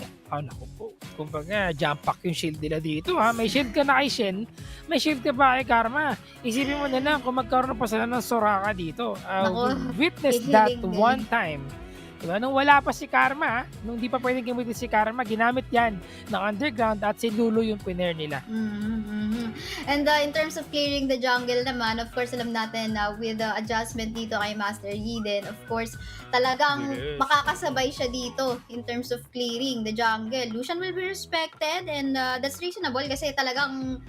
kumbaga jump pack yung shield nila dito May shield ka na kay Shen, may shield ka ba kay Karma. Isipin mo na lang kung magkaroon pa sila ng Soraka dito. Witness that one time Diba? Nung wala pa si Karma, nung di pa pwedeng gamitin si Karma, ginamit yan ng Underground at si Lulu yung pinner nila. And in terms of clearing the jungle naman, of course, alam natin na with the adjustment dito kay Master Yi din, of course, talagang makakasabay siya dito in terms of clearing the jungle. Lucian will be respected and that's reasonable kasi talagang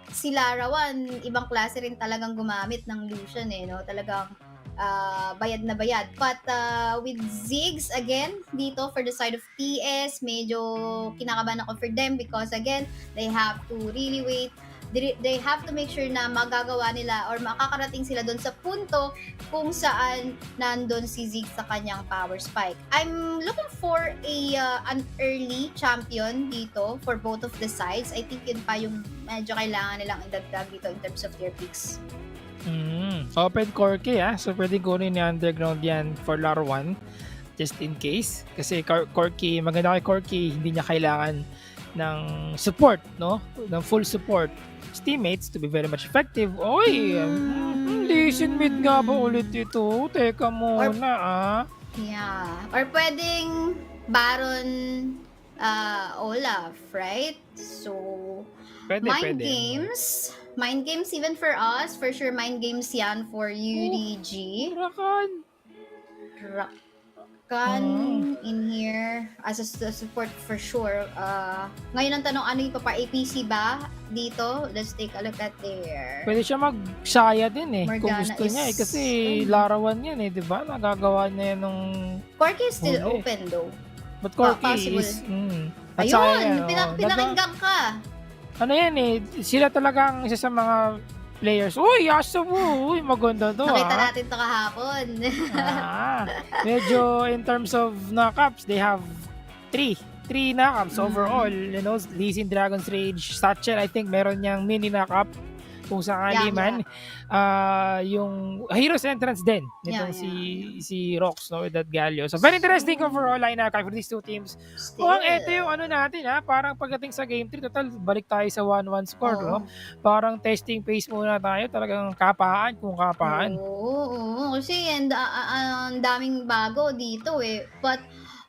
si Larawan, ibang klase rin talagang gumamit ng Lucian no? Talagang bayad na bayad. But with Ziggs, again, dito for the side of TS, medyo kinakabahan ako for them because again, they have to really wait. They have to make sure na magagawa nila or makakarating sila doon sa punto kung saan nandun si Ziggs sa kanyang power spike. I'm looking for an early champion dito for both of the sides. I think yun pa yung medyo kailangan nilang idagdag dito in terms of their picks. Open Corki so pwedeng kunin ni Underground yan for Larawan just in case kasi Corki, maganda kay Corki, hindi niya kailangan ng support, no? Ng full support his teammates to be very much effective. Oy, listen mid nga ba ulit ito? Teka muna Yeah, or pwedeng Baron Olaf, right? So Mind games even for us. For sure, mind games yan for UDG. Rakan in here as a support for sure. Ngayon ang tanong, ano yung APC ba dito? Let's take a look at there. Pwede siya mag-Shaya din kung Morgana gusto niya is- kasi Larawan yan di ba? Nagagawa niya yan ng Corki is still open though. but Corki possible. is at Shaya yan, Pinakinggan ka. ano yan sila talagang isa sa mga players. Uy, Yasa mo! Uy, maganda to Nakita natin to kahapon. Medyo in terms of knockups, they have three knockups overall. You know, Lee Sin, Dragon's Rage, Satchel, I think meron niyang mini knockup kung sakali man. Yung Heroes Entrance din nitong si Rox with that Galio. So very interesting overall lineup for these two teams. Mukhang ito yung ano natin parang pagdating sa game 3, total balik tayo sa 1-1 score, no? Parang testing pace muna tayo, talagang kapaan. Oo, kasi ang daming bago dito but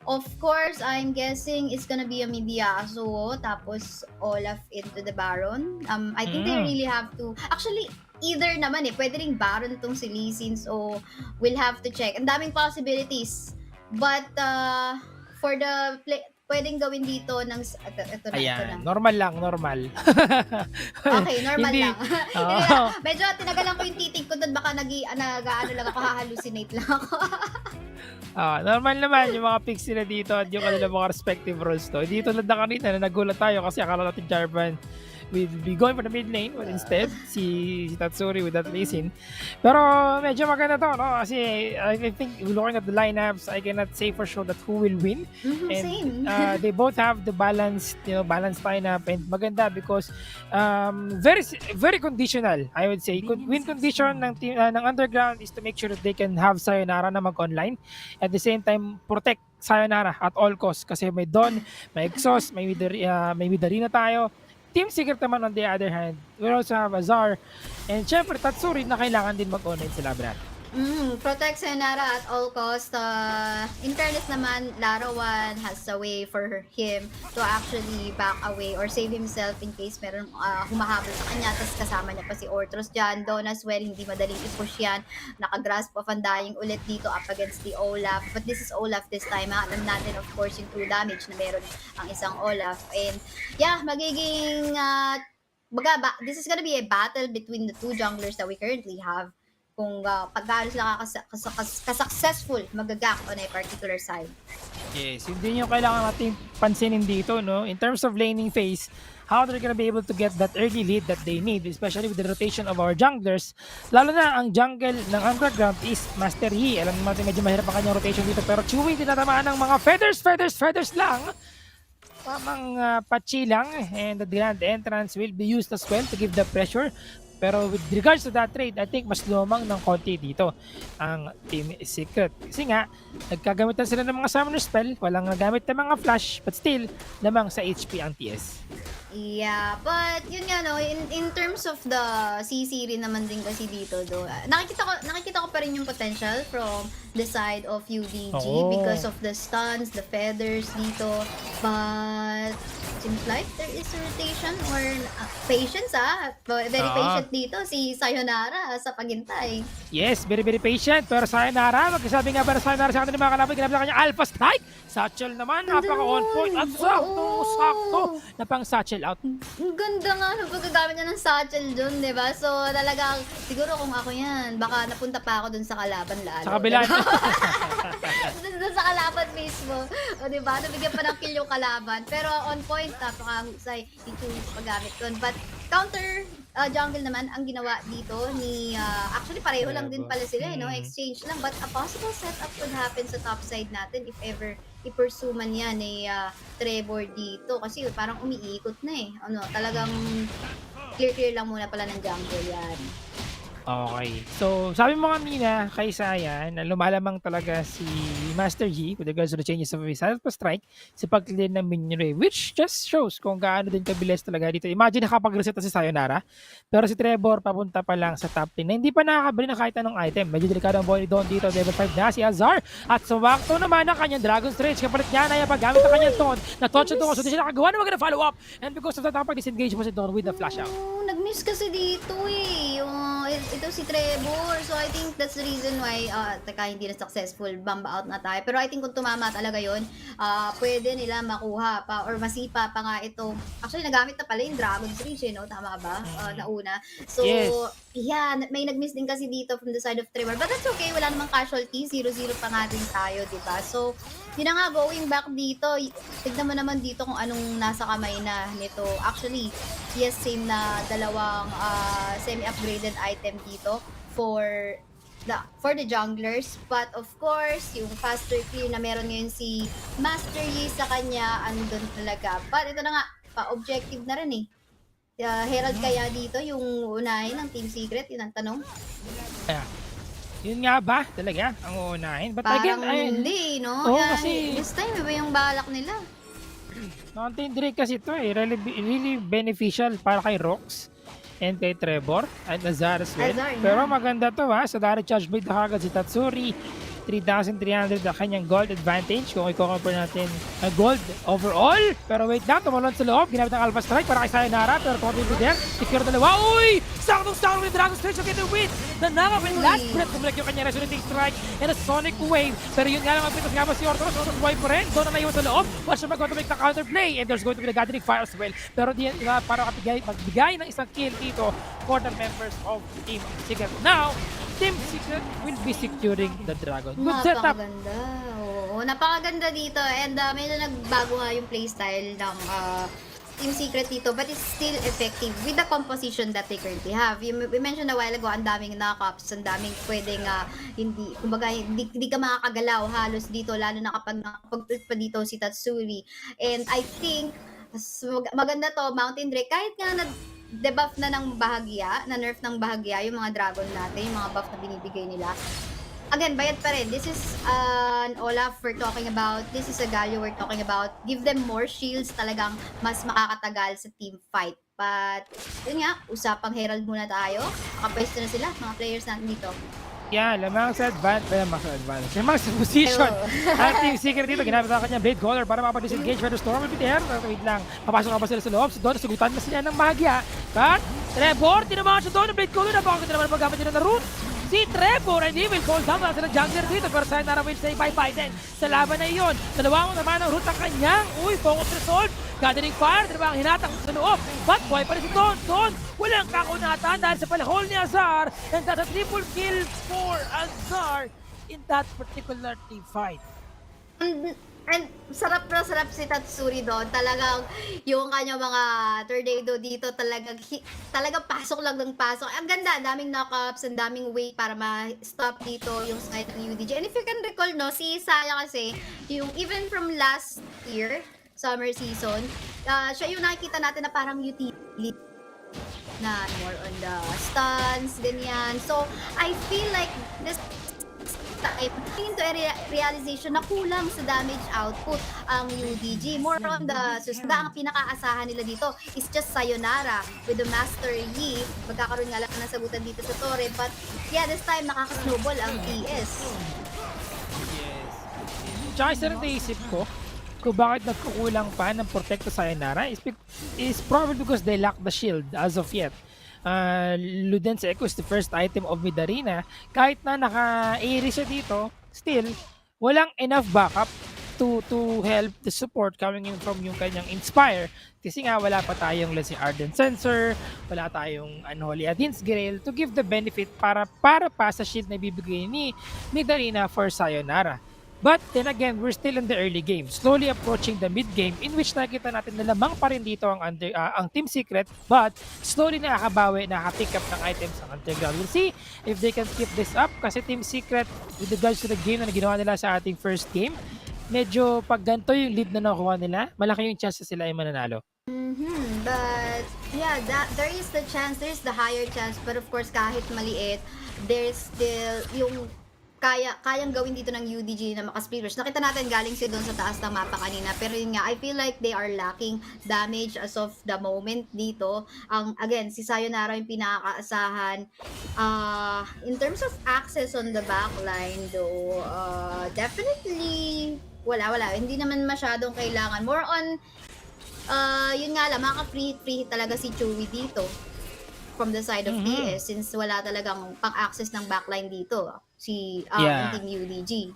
of course, I'm guessing it's gonna be a Midiazo tapos Olaf into the Baron. I think they really have to... Actually, either naman pwede ring Baron tong si Lee Sin, so we'll have to check. Ang daming possibilities. But for the pwedeng gawin dito ng... Ito na. Normal lang. Okay, normal lang. Medyo tinagalan ko yung titig ko doon, baka nag-ano lang ako, hahallucinate lang ako. Normal naman yung mga picks nila dito at yung kanilang mga respective roles to. Dito lang na kanina na nagulat tayo kasi akala natin Jarvan will be going for the mid lane but instead si Tatsuri with that Lee. Pero medyo maganda to, no? Kasi I think looking at the lineups, I cannot say for sure that who will win. Same. They both have the balanced lineup and maganda because very very conditional, I would say. Win condition ng team ng Underground is to make sure that they can have Sayonara na mag-online, at the same time protect Sayonara at all costs kasi may Dawn, may Exhaust, may Darina tayo. Team Secret naman on the other hand, we also have Azar and syempre Tatsuri na kailangan din mag-online sila, Brad. Protect Sayonara at all cost. In fairness naman, Larawan has a way for him to actually back away or save himself in case meron humahabol sa kanya. Tapos kasama niya pa si Ortros dyan. Dawn as well, hindi madaling i-push yan. Nakagrasp of Undying ulit dito up against the Olaf. But this is Olaf this time. Alam natin of course yung 2 damage na meron ang isang Olaf. And yeah, magiging this is gonna be a battle between the 2 junglers that we currently have. Kung pagkano sila ka-successful magagak on a particular side. Yes, hindi yung kailangan natin pansinin dito, no? In terms of laning phase, how they're gonna be able to get that early lead that they need, especially with the rotation of our junglers. Lalo na ang jungle ng Underground is Master Yi. Alam natin medyo mahirap ang kanyang rotation dito, pero Chewie tinatamaan ng mga feathers lang. Tamang patchy lang, and the grand entrance will be used as well to give the pressure. Pero with regards to that trade, I think mas lumang ng konti dito ang Team Secret. Kasi nga, nagkagamitan sila ng mga summoner spell, walang nagamit ng mga flash, but still, lamang sa HP ang TS. Yeah, but yun nga no, in terms of the CC rin naman din kasi dito do. Nakikita ko pa rin yung potential from the side of UDG Oo. because of the stuns, the feathers dito. But seems like there is a rotation or patience very patient dito si Sayonara sa paghintay. Yes, very patient. Pero Sayonara, magkasabi nga ba na Sayonara sa kanilang mga kalaban, ginamit na kanyang Alpha Strike. Satchel naman, napaka-on point at sakto na pang satchel out. Ang ganda nga ng pagkagamit niya ng satchel dun, di ba? So talagang, siguro kung ako yan, baka napunta pa ako dun sa kalaban lalo. Sa kabila. Dun sa kalaban mismo. O di ba? Nabigyan pa ng kill yung kalaban. Pero on point, napakahusay dito sa paggamit dun. But counter jungle naman ang ginawa dito ni actually pareho lang din pala sila no, exchange lang, but a possible setup could happen sa top side natin if ever i-pursue man yan ni Trevor dito kasi parang umiikot na ano, talagang clear lang muna pala ng jungle yan. Okay. So, sabi mo kanina kay Saya na lumalamang talaga si Master Yi with regards to the changes of his Alpha Strike sa pag-clear ng minion wave, which just shows kung gaano din kabilis talaga dito. Imagine nakapag-reset na si Sayonara, pero si Trevor papunta pa lang sa top 10 na hindi pa nakakabili ng kahit anong item. Medyo delikado ang body doon dito. Level 5 na si Azar. At sumakto naman ang kanyang Dragon's Rage. Kapalit niya na yung paggamit ng kanyang taunt. Na-touch ito. So, di siya nakagawa na maganda follow-up. And because of that, nakapag-disengage mo si Don with the flash out. Nag-miss kasi dito ito si Trevor. So I think that's the reason why hindi na successful, bamba out na tayo. Pero I think kung tumama talaga yun, pwede nila makuha pa or masipa pa nga ito. Actually nagamit na pala yung Dragon's Rage no? Tama ba? Nauna. So yeah, may nag-miss din kasi dito from the side of Trevor. But that's okay, wala namang casualty, 0-0 pa nga din tayo, diba? So yun na nga, going back dito, tignan mo naman dito kung anong nasa kamay na nito. Actually, yes, same na dalawang semi-upgraded item dito for the junglers. But of course, yung faster clear na meron ngayon si Master Yi sa kanya, andun talaga. But ito na nga, pa-objective na rin Herald kaya dito yung unahin ng Team Secret? Yun ang tanong. Yeah. Yun nga ba talaga ang uunahin? But Parang again, hindi, no? Oo, kasi this time, iba yung balak nila. Mountain Drake kasi ito really beneficial para kay Rox and kay Trevor at Azar as well. Pero maganda to sa direct charge blade na kagad si Tatsuri. 3,300 na kanyang gold advantage kung i-compare natin gold overall. Pero wait lang, tumalon sa loob. Ginamit ang Alpha Strike para kay Sayonara. Pero continue there. Secure dalawa. Uy! Saktong-sakto with Dragon Strike. So get the win. Nanakap yung last breath. Kumulak yung kanyang Resonating Strike and a Sonic Wave. Pero yun nga lang ang pitas nga ba si Ortoros. Ortoros wave pa rin. Doon na naiwan sa loob. Watch siya mag-go to make the counterplay. And there's going to be the Gathering Fire as well. Pero di para magbigay ng isang kill dito for the members of Team Secret. Now, Team Secret will be securing the dragon. Good setup. Napakaganda. Oo, napakaganda dito. And medyo nagbago nga yung playstyle ng Team Secret dito, but it's still effective with the composition that they currently have. We mentioned a while ago, ang daming knockups, ang daming pwedeng hindi ka makakagalaw halos dito, lalo na kapag nakapag-ult pa dito si Tatsuri. And I think, maganda to, Mountain Drake, kahit nga debuff na ng bahagya, na-nerf ng bahagya yung mga dragon natin, yung mga buff na binibigay nila. Again, bayad pa rin. This is an Olaf we're talking about. This is a Galio we're talking about. Give them more shields, talagang mas makakatagal sa team fight. But, yun nga, usapang Herald muna tayo. Nakapwesto na sila, mga players natin dito. Yeah, lamang sa advance. Lamang sa position. Ang Team Secret dito, ginamit ang kanyang Blade Caller para mapag-disengage. Pero Storm will be there. Wait lang, papasok na ba sila sa loob? So doon, sugutan na sila ng bahagya. But, Trevor, tinamaan siya doon ng Blade Caller. Napakaganda naman ang paggamit nila na root. Si Trevor, and he will fall down sa jungler dito. Pero Sayonara will say bye-bye din sa laban na iyon. Dalawang naman ang root ang kanyang. Focus resolve. Gathering Fire, diba ang hinatak sa loob. But buhay pa rin si Don. Don, walang kakunatan dahil sa palahol ni Azar. And that's a triple kill for Azar in that particular team fight. And sarap si Tatsuri doon. Talagang yung kanyang mga tornado dito talagang pasok lang ng pasok. Ang ganda, daming knockups, ang daming way para ma-stop dito yung side ng UDG. And if you can recall, no, si Saya kasi, yung even from last year, summer season, siya yung nakikita natin na parang utility na more on the stuns, ganyan. So, I feel like this time, into a realization na kulang sa damage output ang UDG. More on the susda, ang pinakaasahan nila dito is just Sayonara with the Master Yi. Magkakaroon nga lang ng sagutan dito sa Torre. But yeah, this time nakaka-snowball ang TS. Tsaka isa rin naisip ko, kung bakit nagkukulang pa ng Protecto Sayonara is probably because they lack the shield as of yet. Luden's Echo is the first item of mid arena. Kahit na naka-airy siya dito, still, walang enough backup to help the support coming in from yung kanyang Inspire. Kasi nga wala pa tayong let's say Ardent Sensor, wala tayong Unholy Adin's Grail to give the benefit para pa sa shield na ibibigay ni mid arena for Sayonara. But then again, we're still in the early game, slowly approaching the mid game in which nakita natin na lamang pa rin dito ang Team Secret, but slowly nakakabawi, nakaka-pick up ng items ang Underground. We'll see if they can keep this up kasi Team Secret with regards to the game na ginawa nila sa ating first game, medyo pag ganito yung lead na nakuha nila, malaki yung chance na sila ay mananalo. But yeah, there is the chance, there is the higher chance, but of course kahit maliit, there's still yung kayang gawin dito ng UDG na maka-splitters. Nakita natin galing siya doon sa taas ng mapa kanina. Pero yun nga, I feel like they are lacking damage as of the moment dito. Again, si Sayonara yung pinakaasahan. In terms of access on the backline though, definitely wala. Hindi naman masyadong kailangan. More on, yun nga lang, maka-free hit talaga si Chewy dito from the side of TS since wala talagang pang-access ng backline dito si Team UDG.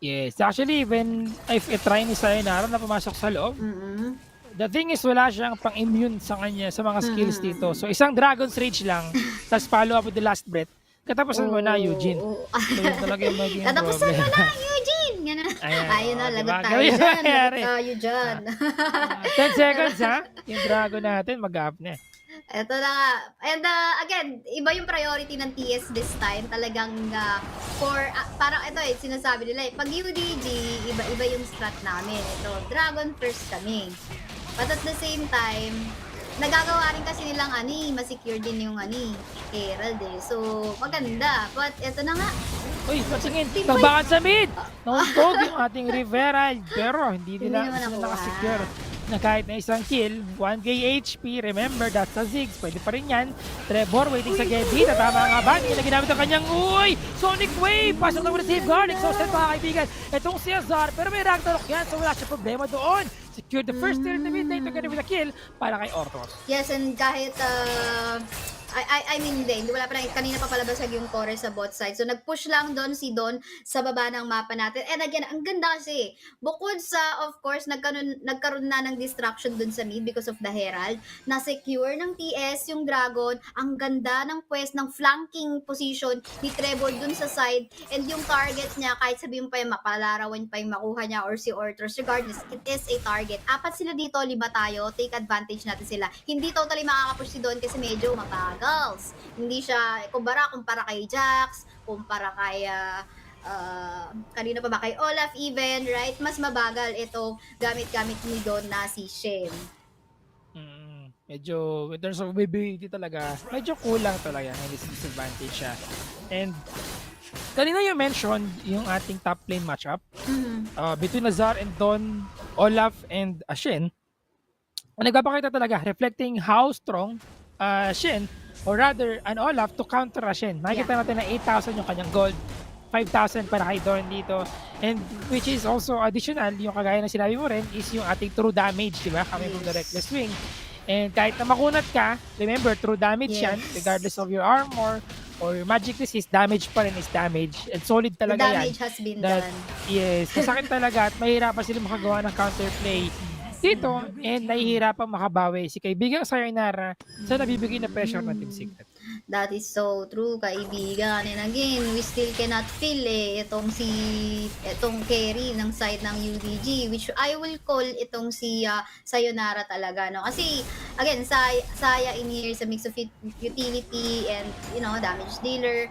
Yes, actually even if i-try ni Sayonara na pumasok sa loob, the thing is wala siyang pang-immune sa kanya sa mga skills dito. So isang Dragon's Rage lang, tapos follow up with the last breath. Katapusan mo na, Eugene. So yun talaga yung magiging problem. Katapusan mo na, Eugene! Ganun. Ayun na, lagot tayo dyan. Lagot tayo dyan. 10 seconds ha? Yung Dragon natin, mag-up na. Ito na nga. And again, iba yung priority ng TS this time. Talagang parang ito sinasabi nila pag UDG, iba yung strat namin. Ito, Dragon first kami. But at the same time, nagagawa rin kasi nilang ma-secure din yung Herald So, maganda. But ito na nga. Uy, patingin, tabakan sa mid! Nauntog yung ating Rivera, pero hindi nila nakasecure na kahit na isang kill, 1k HP, remember, that's a Ziggs, pwede pa rin yan. Trevor waiting sa Genji, tatama nga ba? Hindi na ginamit ang kanyang, Sonic Wave! Pasok na muna safeguard, exhausted mga kaibigan. Itong si Azar, pero may Ragnarok yan, so wala siya problema doon. Secure the first tier in the mid lane together with a kill para kay Ortos. Yes, and kahit I mean, wala pa lang, kanina pa palabasag yung core sa bot side. So, nag-push lang doon si Don sa baba ng mapa natin. And again, ang ganda kasi, bukod sa, of course, nagkaroon na ng distraction doon sa mid because of the Herald, na-secure ng TS yung Dragon, ang ganda ng ng flanking position ni Trevor doon sa side, and yung target niya, kahit sabihin pa yung mapalarawan pa yung makuha niya or si Ortros, regardless, it is a target. 4 sila dito, 5 tayo, take advantage natin sila. Hindi totally makakapush si Don kasi medyo mabagal. Hindi siya, kumpara kay Jax, kumpara kay, kanina pa ba, kay Olaf even, right? Mas mabagal ito gamit-gamit ni Don na si Shen. Medyo, in terms of mobility talaga, medyo kulang talaga ng disadvantage siya. And, kanina you mentioned yung ating top lane matchup between Azar and Don, Olaf and Shen. Nagpapakita talaga, reflecting how strong Shen, or rather, an Olaf to counter Shen. Nakikita natin na 8,000 yung kanyang gold, 5,000 para kay Don dito. And which is also additional, yung kagaya na sinabi mo rin, is yung ating true damage, di ba? Coming from the Reckless Wing. And kahit na makunat ka, remember, true damage yan, regardless of your armor or your magic resist, damage pa rin is damage. And solid talaga yan. The damage has been done. Yes, masakit talaga at mahirapan sila makagawa ng counterplay dito, and nahihirapan makabawi si kaibigang Sayonara sa nabibigay na pressure ng Team Secret. That is so true, kaibigan. And again, we still cannot feel itong carry ng side ng UDG, which I will call itong si Sayonara talaga, no? Kasi, again, Saya in here sa mix of utility and, damage dealer.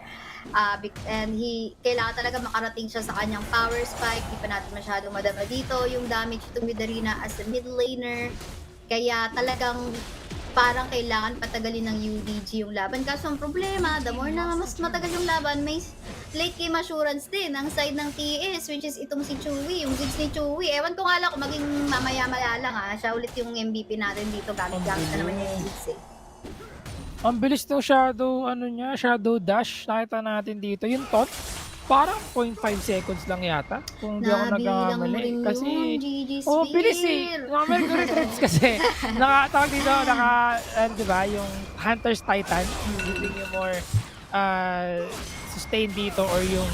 And kailangan talaga makarating siya sa kanyang power spike. Di pa natin masyadong madama dito yung damage itong mid arena as a mid laner. Kaya talagang parang kailangan patagalin ng UDG yung laban. Kaso ang problema, the more na mas matagal yung laban, may late game assurance din ang side ng TS, which is itong si Chewy, yung Ziggs ni Chewy. Ewan ko nga lang kung maging mamaya-maya lang siya ulit yung MVP natin dito, gamit-gamit na naman yung Ziggs Ang bilis ng shadow, shadow dash. Nakita natin dito. Yung taunt, parang 0.5 seconds lang yata. Kung di ako nagkakamali. Kasi, bilis Normal ko retrets kasi. Nakatawag dito, diba, yung Hunter's Titan. Giving you more sustain dito or yung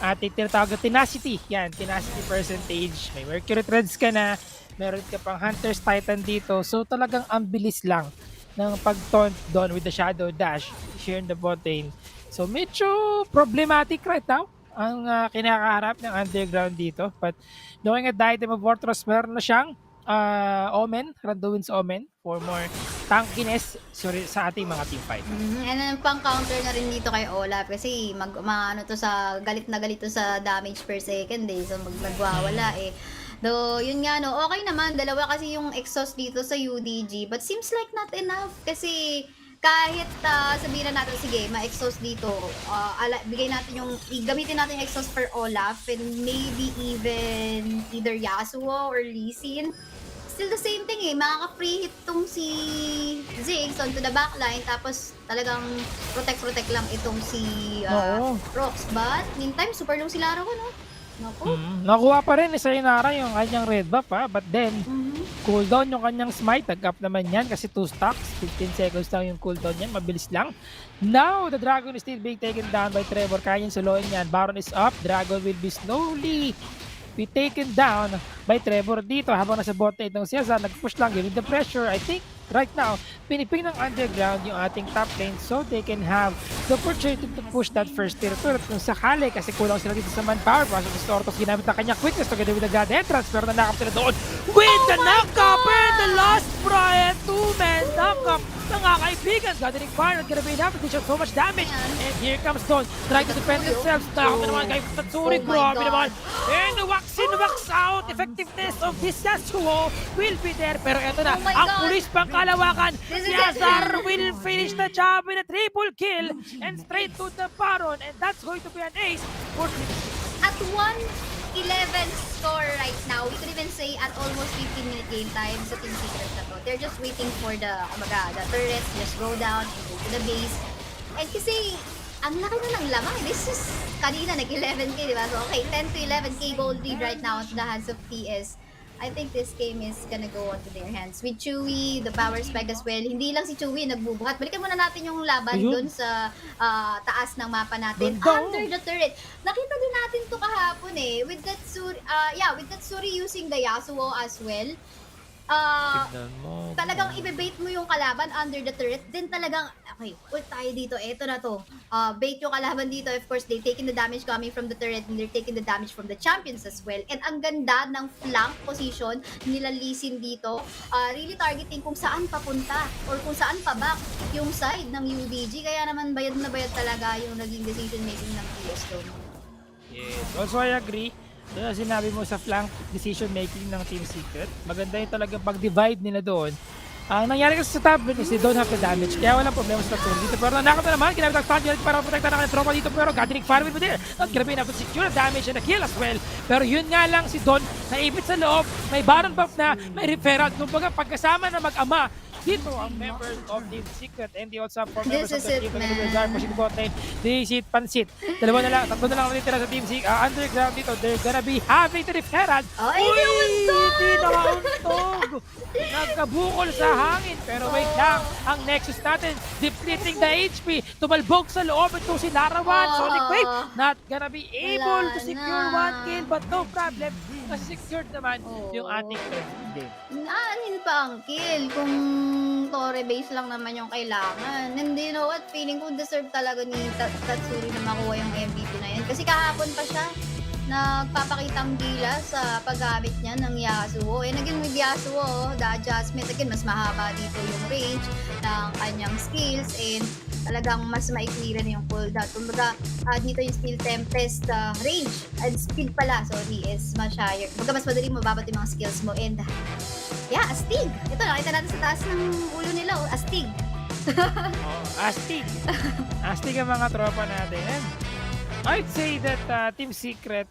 ating tinatawag na tenacity. Yan, tenacity percentage. May Mercury Threads ka na. Meron ka pang Hunter's Titan dito. So talagang ang bilis lang ng pag-taunt doon with the Shadow Dash here in the bot lane. So medyo problematic right now ang kinakaharap ng Underground dito. But knowing at the item of Fortress, meron na siyang Omen, Randuin's Omen for more tankiness sa ating mga team fight. And then pang-counter na rin dito kay Olaf kasi galit na galit to sa damage per second So magwawala Though, yun nga okay naman, dalawa kasi yung exhaust dito sa UDG, but seems like not enough kasi kahit sabihin na natin, sige, ma-exhaust dito, gamitin natin yung exhaust for Olaf and maybe even either Yasuo or Lee Sin. Still the same thing makaka-free hit tong si Ziggs onto the backline tapos talagang protect lang itong si Rox. But meantime, super low si Laro Nakuha pa rin sa Inara yung kanyang red buff but then cooldown yung kanyang smite, tag-up naman yan kasi 2 stocks, 15 seconds lang yung cooldown yan, mabilis lang. Now, the Dragon is still being taken down by Trevor, kaya yung soloin yan, Baron is up, Dragon will be slowly be taken down by Trevor dito habang nasa bot lane ng Cesar, nag-push lang, giving the pressure. I think right now, piniping ng Underground yung ating top lane so they can have the opportunity to push that first tier turret kung sakali kasi kulang sila dito sa manpower. Pasok si Stortos, ginamit ang kanyang quickness together with the God entrance pero nanakap sila doon with the knockup and the last Brian, 2-man knockup ng mga kaibigan. Gathering fire, not gonna be enough, they show so much damage and here comes Dawn trying to defend themselves. Nakap na naman kay Tatsuri, grabe naman and the wax in, wax out effectiveness of this Yasuo will be there pero eto na, ang pulis pang kalawakan. Cesar will finish the job with a triple kill and straight to the Baron and that's going to be an ace for at 1-11 score right now. We could even say at almost 15-minute game time sa Team Secret na to. They're just waiting for the turrets just go down and go to the base. And kasi ang laki na ng lamang. This is kanina nag-11k, diba? So okay, 10 to 11k gold lead right now at the hands of TS. I think this game is gonna go onto their hands. With Chewy, the power spike as well. Hindi lang si Chewy nagbubuhat. Balikan muna natin yung laban dun sa taas ng mapa natin. Under the turret. Nakita din natin to kahapon with that Suri using the Yasuo as well. Talagang ibebait mo yung kalaban under the turret, then talagang, okay, ult tayo dito, eto na to. Bait yung kalaban dito, of course, they taking the damage coming from the turret and they're taking the damage from the champions as well. And ang ganda ng flank position nila Lee Sin dito, really targeting kung saan papunta or kung saan paback yung side ng UDG. Kaya naman bayad na bayad talaga yung naging decision making ng PS doon. Yes, also I agree. Kaya sinabi mo sa flank decision making ng Team Secret, maganda yung talagang pag-divide nila doon. Ang nangyari kasi sa top lane is they don't have the damage, kaya walang problema sa top lane dito. Pero nanakot na naman, ginamit ang stun unit para protekta ng kanyang tropa dito. Pero gathering fire with there, not gonna be enough to secure damage and a kill as well. Pero yun nga lang si Don, naipit sa loob, may Baron buff na, may referral. Kumbaga pagkasama na mag-ama, dito ang members of Team Secret and they also have 4 members of the Team Secret pushing the bot lane. They sit pansit. Dalawa na lang, tatlo na lang natitira sa Team Secret. Underground dito, they're gonna be having to referral. Uy! Hindi nakauntog! Nagkabukol sa hangin. Pero wait lang, ang Nexus natin, depleting the HP. Tumalbog sa loob ito si Larawan. Sonic Wave, not gonna be able to secure 1 kill but no problem. Kasi secured naman yung ating game. Aanin pa ang kill kung Torre base lang naman yung kailangan. And you know what? Feeling ko deserve talaga ni Tatsuri na makuha yung MVP na yan. Kasi kahapon pa siya. nagpapakitang gila sa paggamit niya ng Yasuo. And again, with Yasuo, the adjustment, again, mas mahaba dito yung range ng kanyang skills and talagang mas maikli rin yung cooldown. Kumbaga, dito yung skill tempest range and speed pala, sorry, is much higher. Kumbaga, mas madali mababat yung mga skills mo. And yeah, astig. Ito, nakita natin sa taas ng ulo nila, astig. Astig. Astig ang mga tropa natin. And I'd say that Team Secret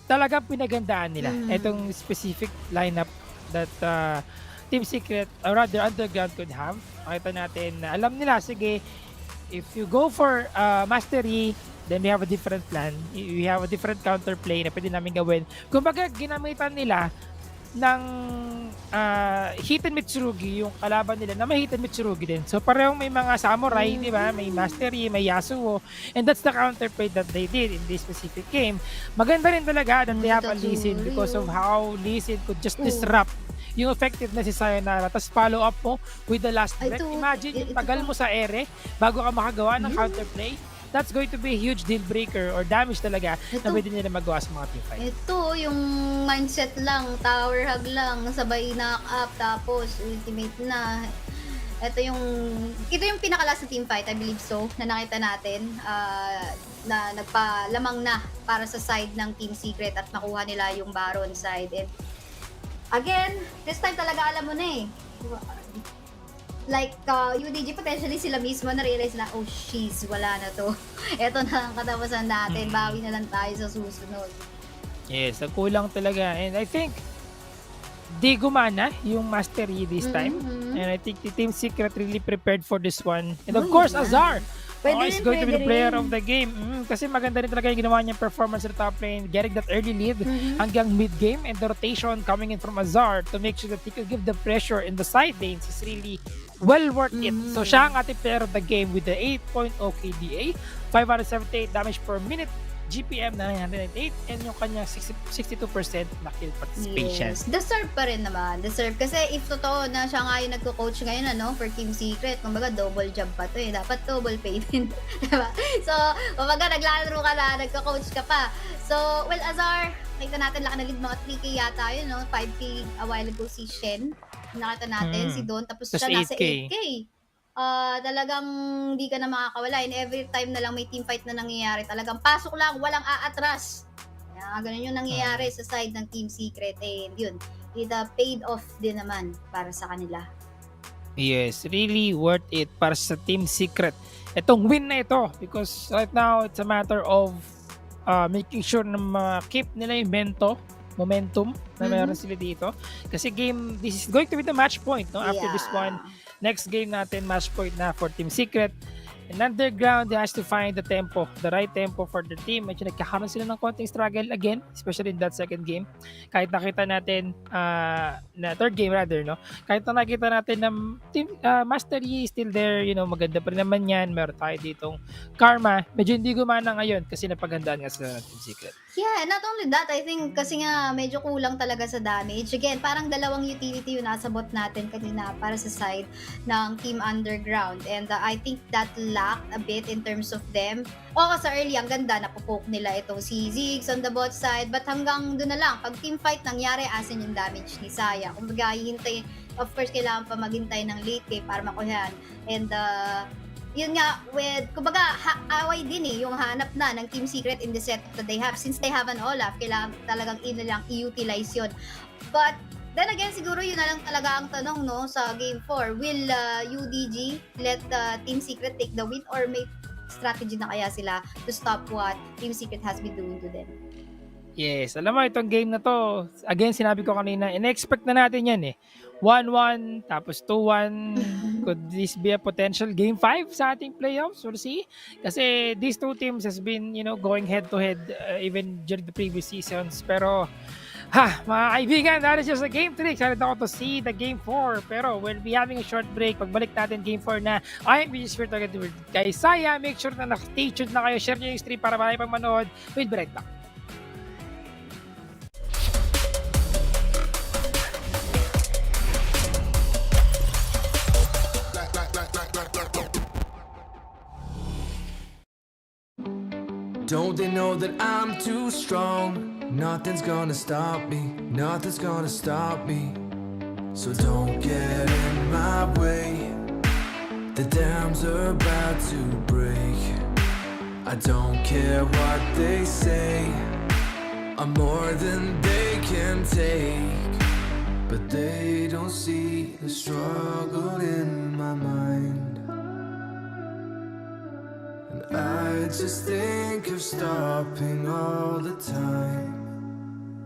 talagang pinagandaan nila itong specific lineup that Team Secret or rather Underground could have. Makita natin na alam nila, sige, if you go for mastery, then we have a different plan. We have a different counterplay na pwede namin gawin. Kumbaga, ginamitan nila ng Hiten Mitsurugi yung kalaban nila na may Hiten Mitsurugi din. So parehong may mga samurai, di ba? May mastery, may Yasuo. And that's the counterplay that they did in this specific game. Maganda rin talaga that they have a Lee Sin because of how Lee Sin could just disrupt yung effectiveness si Sayonara. Tapos follow up mo with the last breath. Imagine yung tagal mo sa ere bago ka makagawa ng counterplay. That's going to be a huge deal breaker or damage talaga na pwede nila magawa sa mga teamfight. Ito, yung mindset lang, tower hug lang, sabay knock up, tapos ultimate na. Ito yung pinaka-last na teamfight, I believe so, na nakita natin, na nagpalamang na para sa side ng Team Secret at nakuha nila yung Baron side. And again, this time talaga alam mo na eh. Like, UDG, potentially sila mismo na-realize na, oh, she's, wala na to. Ito na ang katapusan natin. Bawi na lang tayo sa susunod. Yes, kulang talaga. And I think, di gumana yung mastery this time. And I think the Team Secret really prepared for this one. And of course, Azar. Is going to be the player of the game. Kasi maganda rin talaga yung ginawa niyang performance sa top lane, getting that early lead hanggang mid-game, and the rotation coming in from Azar to make sure that he could give the pressure in the side lanes is really well worth it. So siya ang ating player of the game with the 8.0 KDA, 578 damage per minute, GPM na 908, and yung kanyang 62% na kill participation. Yes. Deserve pa rin naman. Deserve. Kasi if totoo na siya nga yung nagko-coach ngayon for Team Secret, kumbaga double job pa to eh. Dapat double pay din. Diba? So, kumbaga naglalaro ka na, nagko-coach ka pa. So, well, Azar, nakita natin laki na lead mga 3K yata yun, 5K a while ago si Shen. Nakita natin si Don, tapos siya nasa 8K. Talagang hindi ka na makakawala. And every time na lang may team fight na nangyayari, talagang pasok lang, walang aatras. Ganun yung nangyayari sa side ng Team Secret. And yun, it paid off din naman para sa kanila. Yes, really worth it para sa Team Secret. Itong win na ito, because right now, it's a matter of making sure na keep nila yung momentum na meron sila dito. Kasi this is going to be the match point, no? After this one, next game natin, match point na for Team Secret. And Underground has to find the tempo, the right tempo for the team. Medyo nagkakaroon sila ng konting struggle again, especially in that second game. Kahit nakita natin, na third game rather, no? Kahit na nakita natin na team mastery is still there, maganda pa rin naman yan. Meron tayo ditong Karma. Medyo hindi gumana ngayon kasi napagandaan nga sila ng Team Secret. Yeah, not only that, I think kasi nga medyo kulang talaga sa damage. Again, parang dalawang utility yung nasabot natin kanina para sa side ng Team Underground. And I think that lacked a bit in terms of them. Sa early, ang ganda, napopoke nila itong si Ziggs on the bot side. But hanggang doon na lang, pag team fight nangyari, asin yung damage ni Saya. Kumbaga, hihintay, of course, kailangan pa maghintay ng late game para makuhaan. And yun nga, kumbaga, away din yung hanap na ng Team Secret in the set that they have. Since they have an Olaf, kailangan talagang inilang i-utilize yun. But, then again, siguro yun na lang talaga ang tanong, no, sa Game 4. Will UDG let Team Secret take the win or may strategy na kaya sila to stop what Team Secret has been doing to them? Yes, alam mo, itong game na to, again, sinabi ko kanina, in-expect na natin yan 1-1, tapos 2-1. Could this be a potential game 5 sa ating playoffs? We'll see. Kasi these two teams has been, going head-to-head even during the previous seasons. Pero, mga kaibigan, that is just a game 3. Excited ako to see the game 4. Pero we'll be having a short break. Pagbalik natin game 4 na, I am just here talking with guys Saya. Make sure na stay tuned na kayo. Share nyo yung stream para marami pang manood. We'll be right back. Don't they know that I'm too strong? Nothing's gonna stop me, nothing's gonna stop me. So don't get in my way. The dams are about to break. I don't care what they say. I'm more than they can take. But they don't see the struggle in my mind. And I just think of stopping all the time,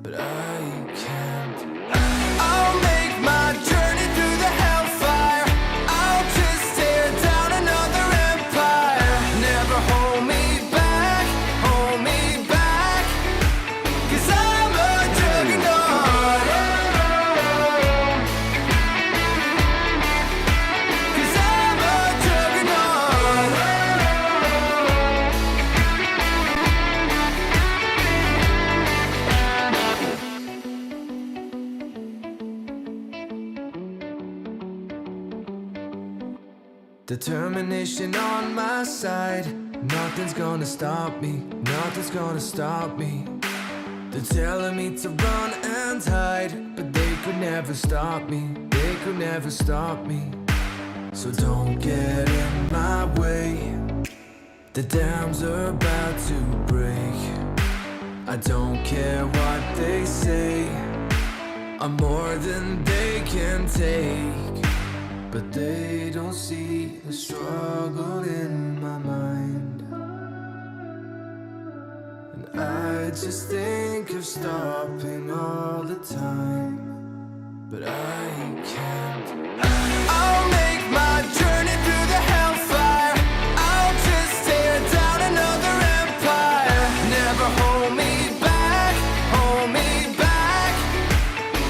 but I can't. I'll make my journey through the hellfire. I'll just tear down another empire. Never hold me back, hold me back. 'Cause I'm a juggernaut. 'Cause I'm a juggernaut. Determination on my side. Nothing's gonna stop me, nothing's gonna stop me. They're telling me to run and hide, but they could never stop me, they could never stop me. So don't get in my way. The dams are about to break. I don't care what they say. I'm more than they can take. But they don't see the struggle in my mind. And I just think of stopping all the time, but I can't. I'll make my journey through the hellfire. I'll just tear down another empire. Never hold me back, hold me back.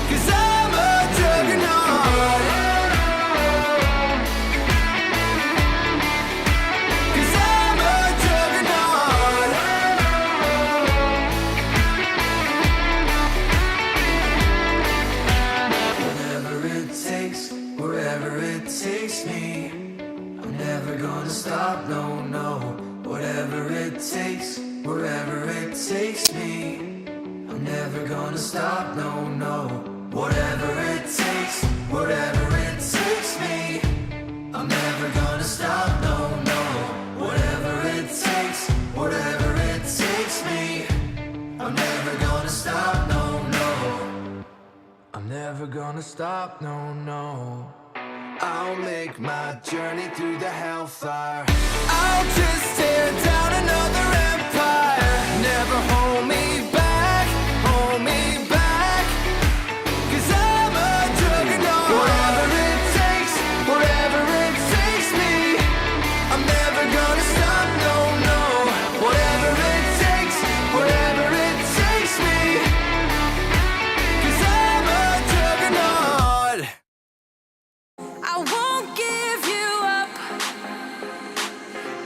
'Cause I'm a juggernaut. 'Cause I'm a juggernaut. Whatever it takes, wherever it takes me, I'm never gonna stop, no, no. Whatever it takes, wherever it takes me, I'm never gonna stop, no, no. Whatever it takes, whatever it takes me, I'm never gonna stop, no, no. Whatever it takes, whatever it takes me, I'm never gonna stop, no, no. I'm never gonna stop, no, no. I'll make my journey through the hellfire. I'll just tear down another empire. Never hold me back, hold me back. 'Cause I'm a juggernaut. Whatever it takes, whatever it takes me, I'm never gonna stop, no, no. Whatever it takes, whatever it takes me. 'Cause I'm a juggernaut. I won't give you up.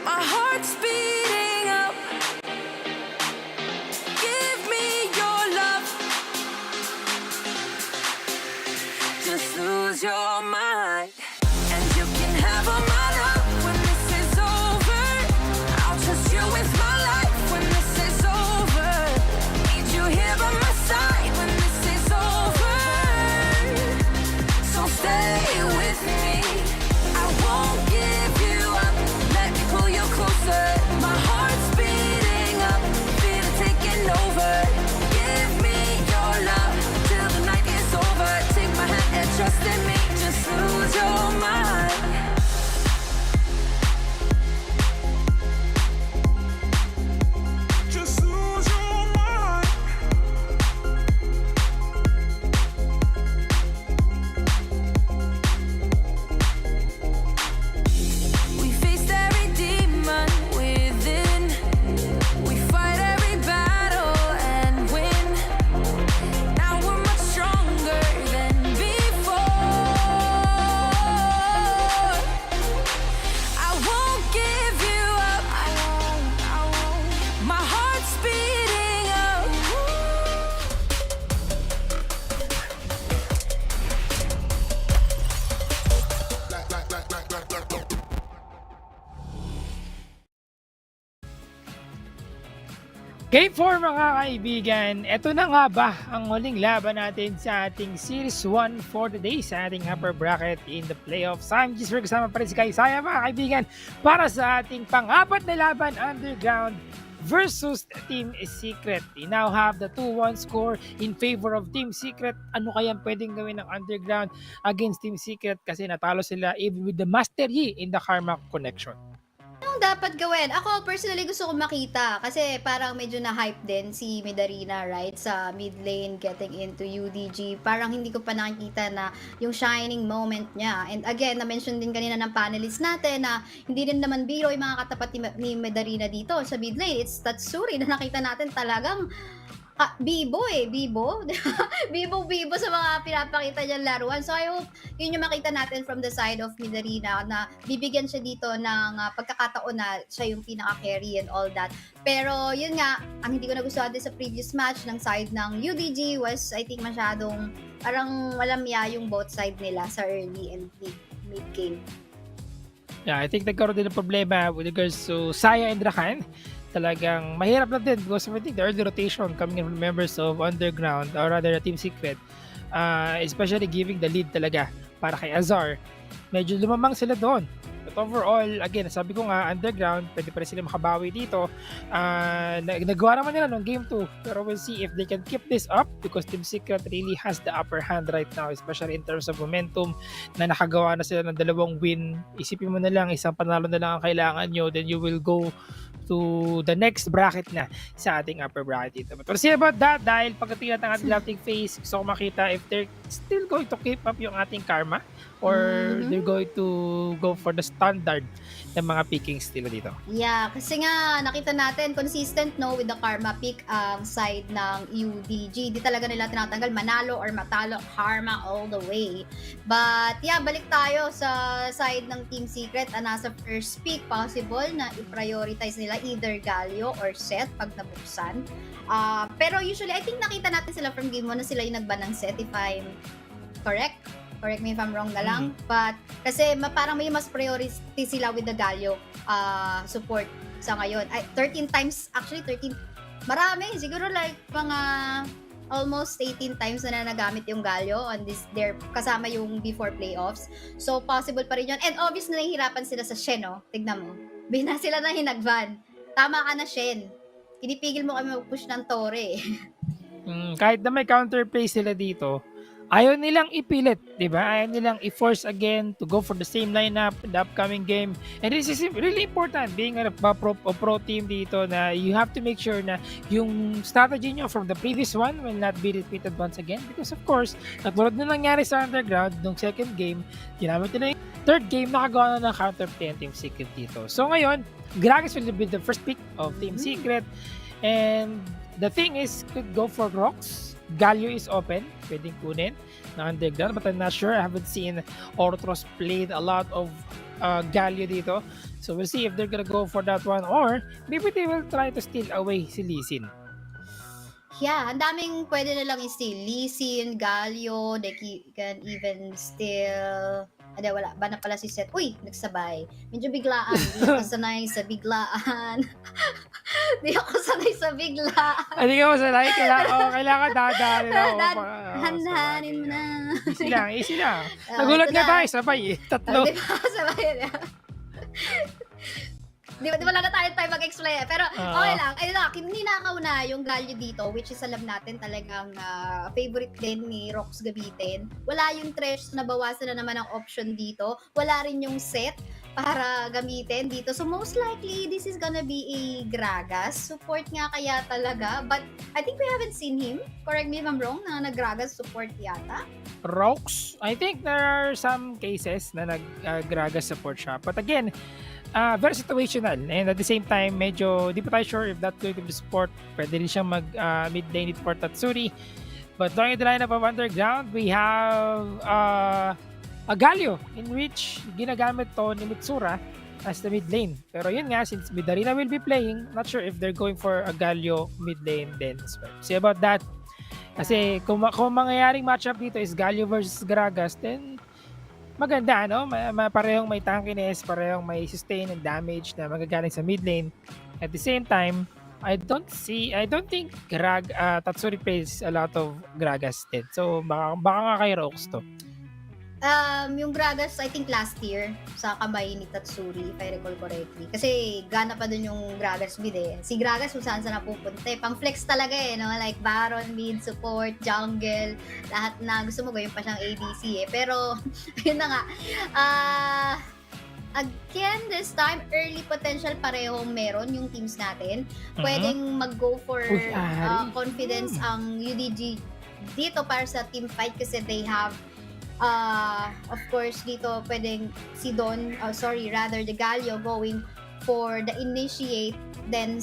My heart's beating Game 4 mga kaibigan, eto na nga ba ang huling laban natin sa ating Series 1 for the day sa ating upper bracket in the playoffs. I'm just kasama pa rin si Kaisaya mga kaibigan para sa ating pang-apat na laban, Underground versus Team Secret. We now have the 2-1 score in favor of Team Secret. Ano kaya pwedeng gawin ng Underground against Team Secret kasi natalo sila even with the Master Yi in the Karma connection. Anong dapat gawin? Ako, personally, gusto ko makita kasi parang medyo na-hype din si Midarina, right? Sa mid lane, getting into UDG. Parang hindi ko pa nakikita na yung shining moment niya. And again, na-mention din kanina ng panelists natin na hindi rin naman biro yung mga katapat ni Midarina dito sa mid lane. It's Tatsuri na nakita natin talagang Bibo Bibo sa mga pinapakita niyang laruan. So I hope yun yung makita natin from the side of Midarina na bibigyan siya dito ng pagkakataon na siya yung pinaka-carry and all that. Pero yun nga, ang hindi ko nagustuhan din sa previous match ng side ng UDG was I think masyadong parang walamya yung both side nila sa early and mid game. Yeah, I think nagkaroon din ng problema with regards to Saya and Rakan. Talagang mahirap na din because I think the early rotation coming in from members of Underground or rather Team Secret, especially giving the lead talaga para kay Azar, medyo lumamang sila doon. But overall, again, sabi ko nga, Underground, pwede pa rin sila makabawi dito. Nagawa naman nila noong Game 2, pero we'll see if they can keep this up because Team Secret really has the upper hand right now, especially in terms of momentum na nakagawa na sila ng 2 win. Isipin mo na lang, isang panalo na lang ang kailangan nyo, then you will go to the next bracket na sa ating upper bracket dito. But we'll see about that dahil pagdating natin ang ating drafting phase, gusto ko makita if they're still going to keep up yung ating karma or they're going to go for the standard ng mga pickings nila dito. Yeah, kasi nga nakita natin consistent with the karma pick ang side ng UDG. Di talaga nila tinatanggal manalo or matalo, karma all the way. But yeah, balik tayo sa side ng Team Secret. Nasa first pick possible na i-prioritize nila either Galio or Seth pag nabuksan. Pero usually I think nakita natin sila from game 1 na sila yung nagban ng Seth if I'm correct. Correct me if I'm wrong na lang. But kasi parang may mas priority sila with the Galio support sa ngayon. 13 times, actually 13, marami. Siguro like mga almost 18 times na nagamit yung Galio on this, kasama yung before playoffs. So possible pa rin yun. And obviously nahihirapan sila sa Shen, no? Tignan mo. Bina sila na hinagban. Tama ka na, Shen. Pinipigil mo kami mag-push ng Tore. Kahit na may counterplay sila dito, ayaw nilang ipilit, di ba? Ayaw nilang i-force again to go for the same lineup in the upcoming game. And this is really important, being a pro team dito, na you have to make sure na yung strategy nyo from the previous one will not be repeated once again. Because of course, katulad na nangyari sa Underground nung second game, ginamit nila yung third game, nakagawa na ng counterplay ang Team Secret dito. So ngayon, Gragas will be the first pick of Team Secret. And the thing is, could go for Rocks. Galio is open, pwedeng kunin na Underground, but I'm not sure. I haven't seen Ortros played a lot of Galio dito. So we'll see if they're gonna go for that one or maybe they will try to steal away si Lee Sin. Yeah, ang daming pwede na lang i-steal. Lee Sin, Galio, they can even steal... wala. Ba na pala si Seth? Uy, nagsabay. Medyo biglaan. Di ako sanay sa biglaan. Di ako sanay sa biglaan. Hindi ka sanay? Kailangan dadaan na ako. Handanin mo na. Easy lang. Nagulat nga tayo, sabay eh. Tatlo. Di ba? Sabay na. Di ba lang na tayo mag-explain. Pero okay lang. Ayun lang, ninakaw na yung Galio dito, which is alam natin talagang favorite din ni Rox gamitin. Wala yung Thresh, nabawasan na naman ang option dito. Wala rin yung set para gamitin dito. So most likely, this is gonna be a Gragas. Support nga kaya talaga. But I think we haven't seen him. Correct me if I'm wrong, na nag-Gragas support yata. Rox, I think there are some cases na nag-Gragas support siya. But again, very situational, and at the same time medyo di pa tayo sure if that's going to be support. Pwede rin siyang mag mid lane for Tatsuri, but during the lineup of Underground we have a Galio in which ginagamit to ni Mitsura as the mid lane. Pero yun nga, since Midarina will be playing, not sure if they're going for a Galio mid lane then as well. See about that, kasi kung mangyayaring matchup dito is Galio versus Gragas, then maganda, no? Parehong may tankiness, parehong may sustain and damage na magagaling sa mid lane. At the same time, I don't think Tatsuri plays a lot of Gragas din. So baka nga kay Rox to. Yung Gragas, I think last year, sa kamay ni Tatsuri, if I recall correctly. Kasi gana pa dun yung Gragas mid eh. Si Gragas kung saan sa napupunta eh. Pang flex talaga eh, no? Like Baron, mid, support, jungle, lahat na gusto mo gawin pa siyang ADC eh. Pero, yun na nga. Again, this time, early potential parehong meron yung teams natin. Pwedeng mag-go for confidence ang UDG dito para sa team fight kasi they have of course, dito pwedeng si Don, the Galio going for the initiate, then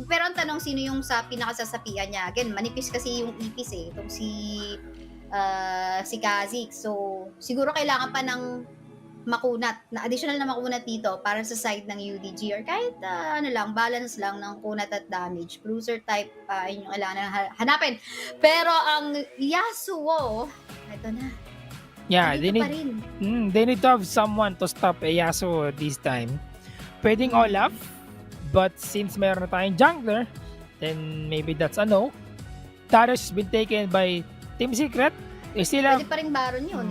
pero ang tanong sino yung sa pinakasasapian niya. Again, manipis kasi yung ipis eh, itong si Kazik. So, siguro kailangan pa ng makunat, na additional na makunat dito para sa side ng UDG or kahit balance lang ng kunat at damage. Bruiser type, yun yung kailangan na hanapin. Pero ang Yasuo, ito na. Yeah, they need to have someone to stop Yasuo this time. Pwedeng Olaf, but since mayroon na tayong jungler, then maybe that's a no. Darius has been taken by Team Secret. Pwede pa rin Baron yun,